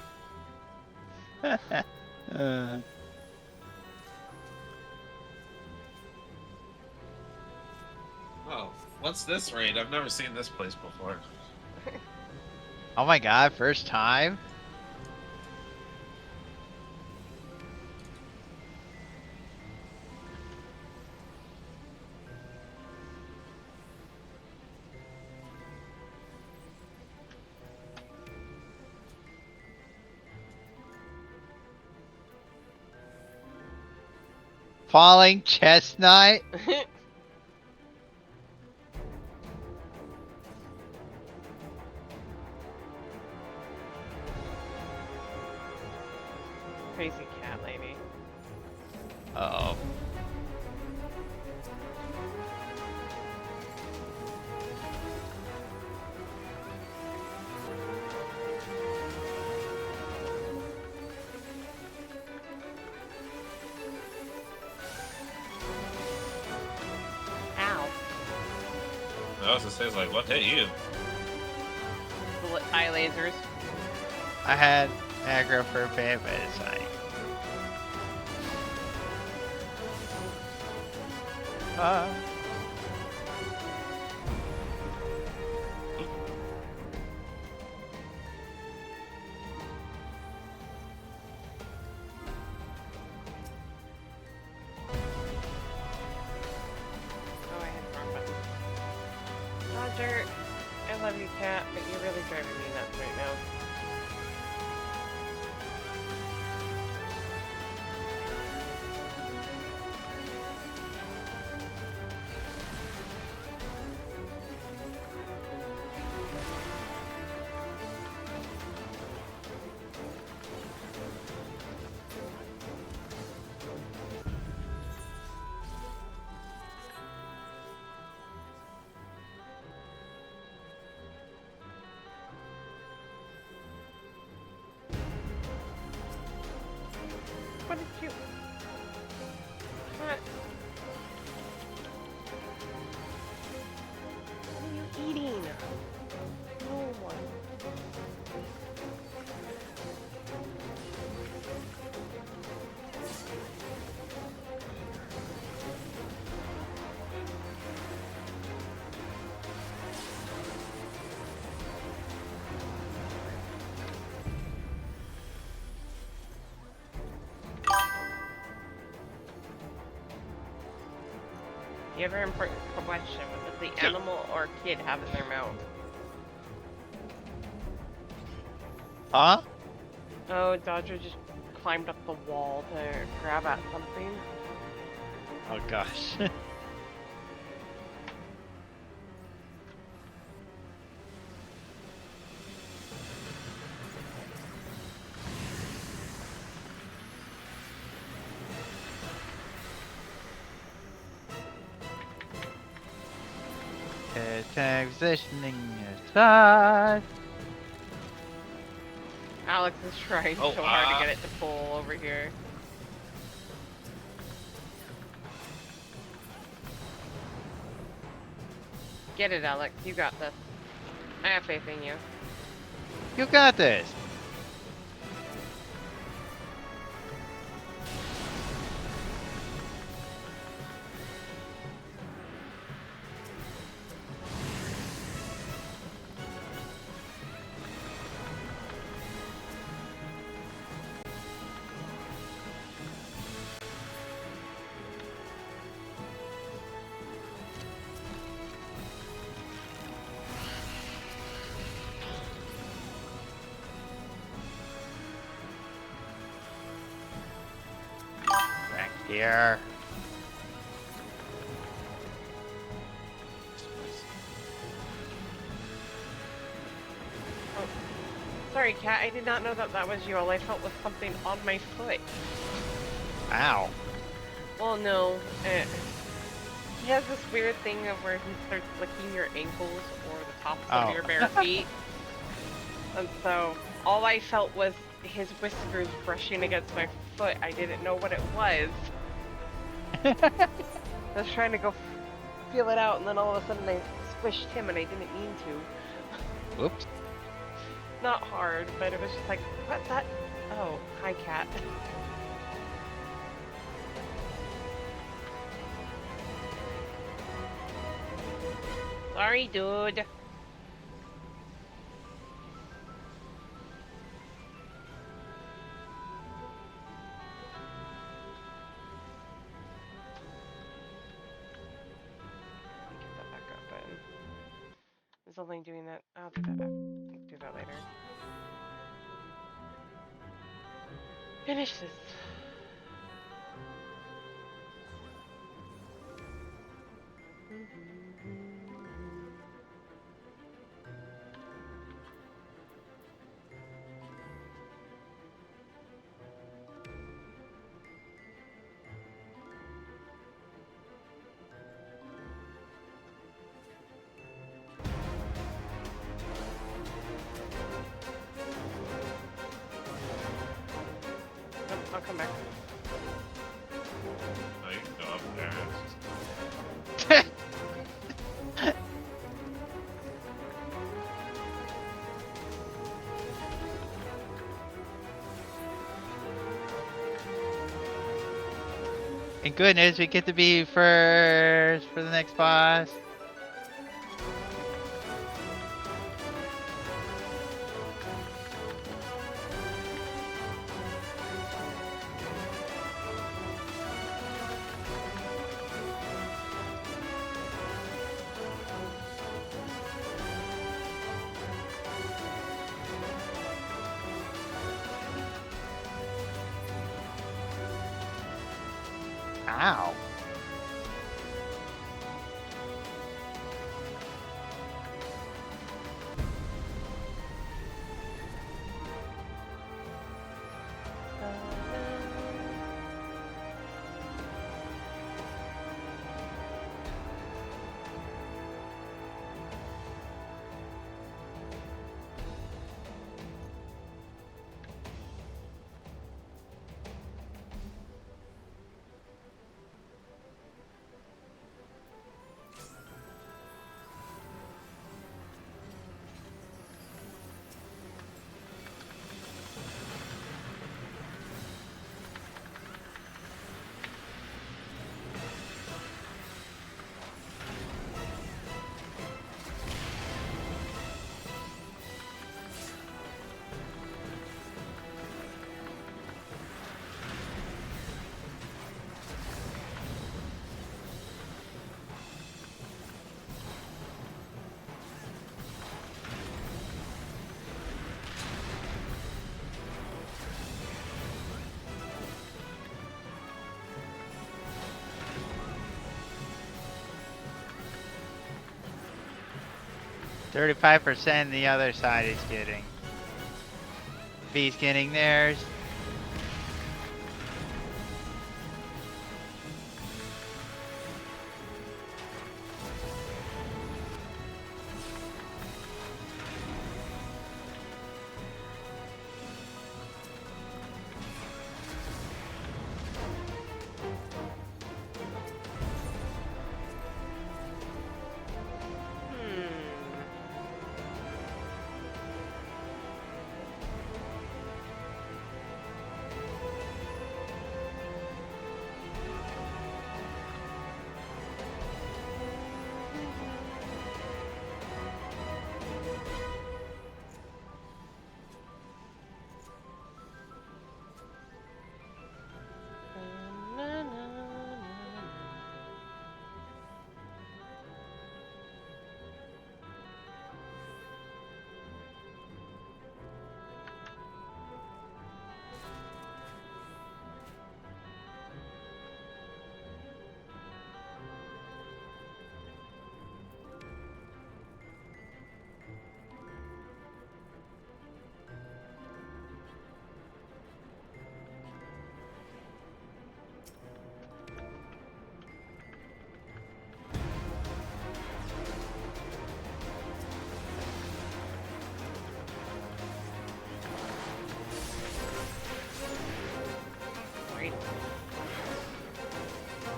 Oh, what's this raid? I've never seen this place before. Oh my god, first time? Falling chestnut? Crazy cat lady. Uh-oh. Ow. I was gonna say, like, what hit you? The eye lasers. I had aggro for a bit, but it's like... Oh, I had the wrong button. Roger, I love you, cat, but you're really driving me nuts right now. What did you... What? What are you eating? No one. The other important question, what does the animal or kid have in their mouth? Huh? Oh, Dodger just climbed up the wall to grab at something. Oh gosh. Transitioning aside. Alex is trying so hard to get it to pull over here. Get it, Alex. You got this. I have faith in you. You got this. Back here. Oh. Sorry, cat. I did not know that that was you. All I felt was something on my foot. Ow. Well, no. He has this weird thing of where he starts licking your ankles or the tops of your bare feet. And so, all I felt was his whiskers brushing against my foot. I didn't know what it was. I was trying to go feel it out, and then all of a sudden I squished him and I didn't mean to. Whoops. Not hard, but it was just like, what's that? Oh, hi, cat. Sorry, dude. Is only doing that. I'll do that. Do that later. Finish this. I'll come back. Oh, you can go up there. And goodness, we get to be first for the next boss. Ow. %, the other side is getting. B's getting theirs.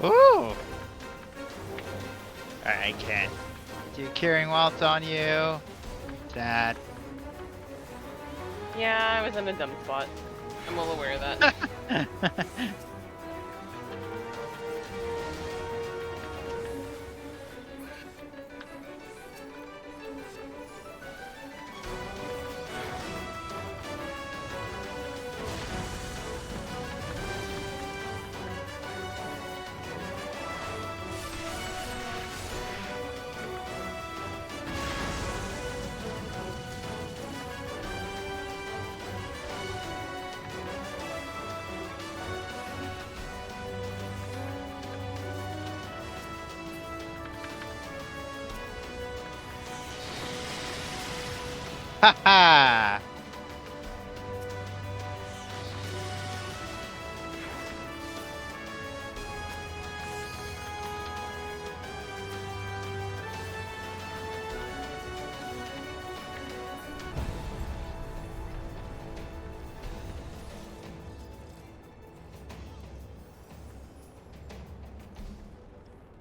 Ooh! Alright, I can't See a curing waltz on you. Sad. Yeah, I was in a dumb spot. I'm well aware of that. Ha ha!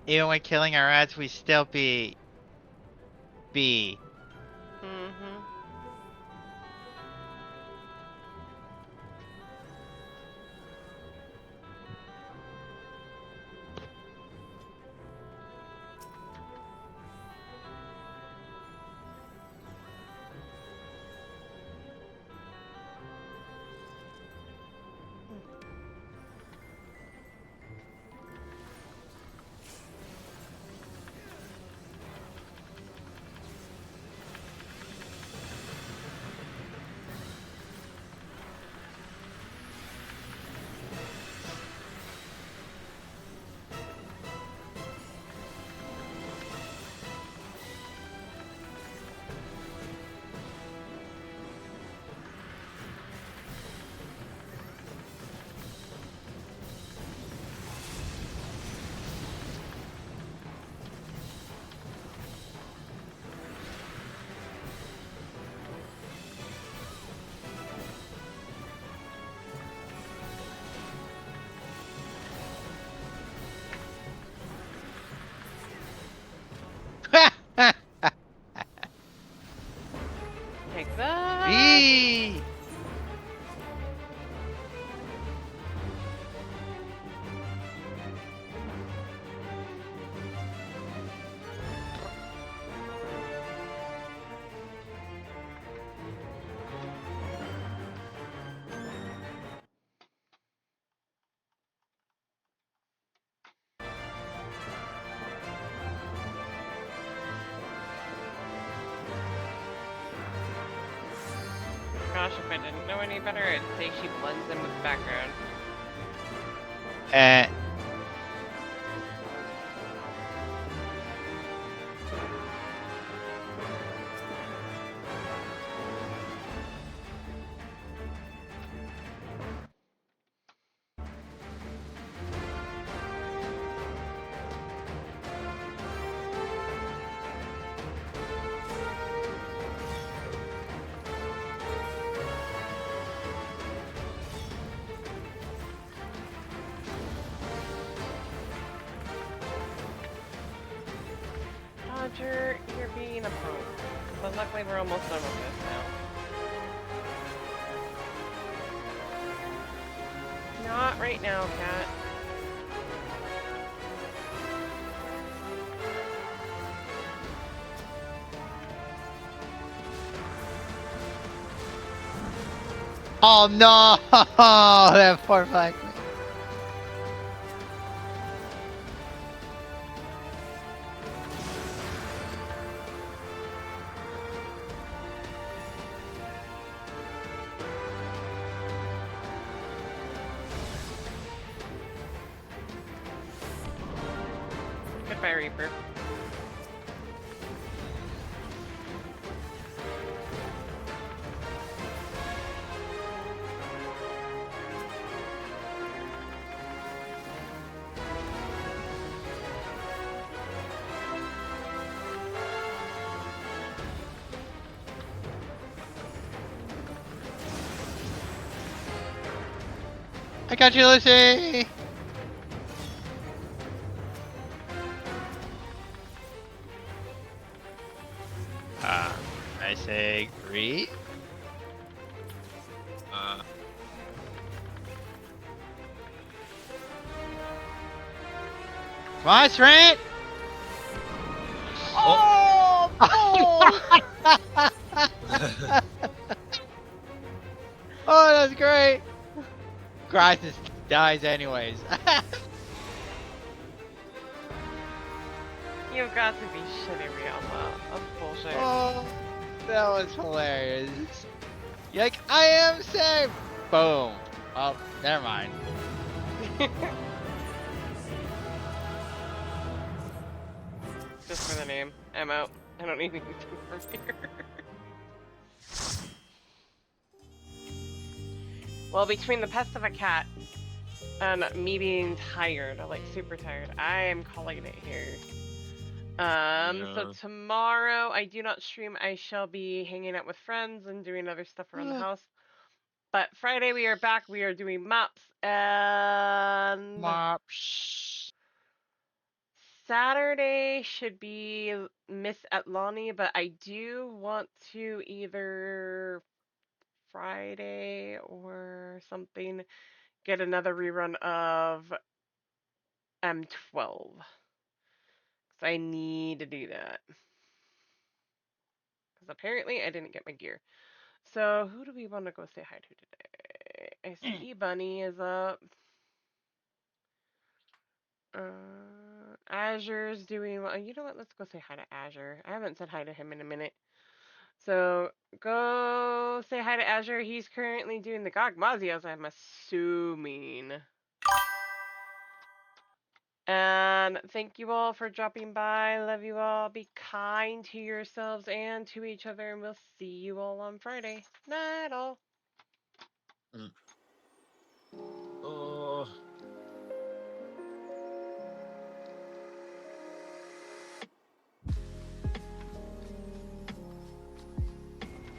Even when killing our ads, we still be B. Mm-hmm. Take that. B. Gosh, if I didn't know any better, I'd say she blends in with the background. Roger, you're being a punk. But luckily we're almost done with this now. Not right now, Cat. Oh no! That poor flag. Goodbye, Reaper. I got you, Lucy! I say agree. Come on, Trent! Oh! Oh, that's great! Crisis dies anyways. You've got to be shitting me on that. That's bullshit. Oh, that was hilarious. You're like, I am safe! Boom. Oh, never mind. Just for the name. I'm out. I don't need anything from here. Well, between the pest of a cat and me being tired, like super tired, I am calling it here. So tomorrow I do not stream. I shall be hanging out with friends and doing other stuff around the house. But Friday we are back. We are doing maps and Saturday should be Miss Atlani, but I do want to either Friday or something get another rerun of M12. So I need to do that. Because apparently I didn't get my gear. So who do we want to go say hi to today? I see Bunny is up. Azure's doing well. You know what? Let's go say hi to Azure. I haven't said hi to him in a minute. So go say hi to Azure. He's currently doing the Gogmazios, I'm assuming. And thank you all for dropping by. Love you all. Be kind to yourselves and to each other. And we'll see you all on Friday. Night all. Oh.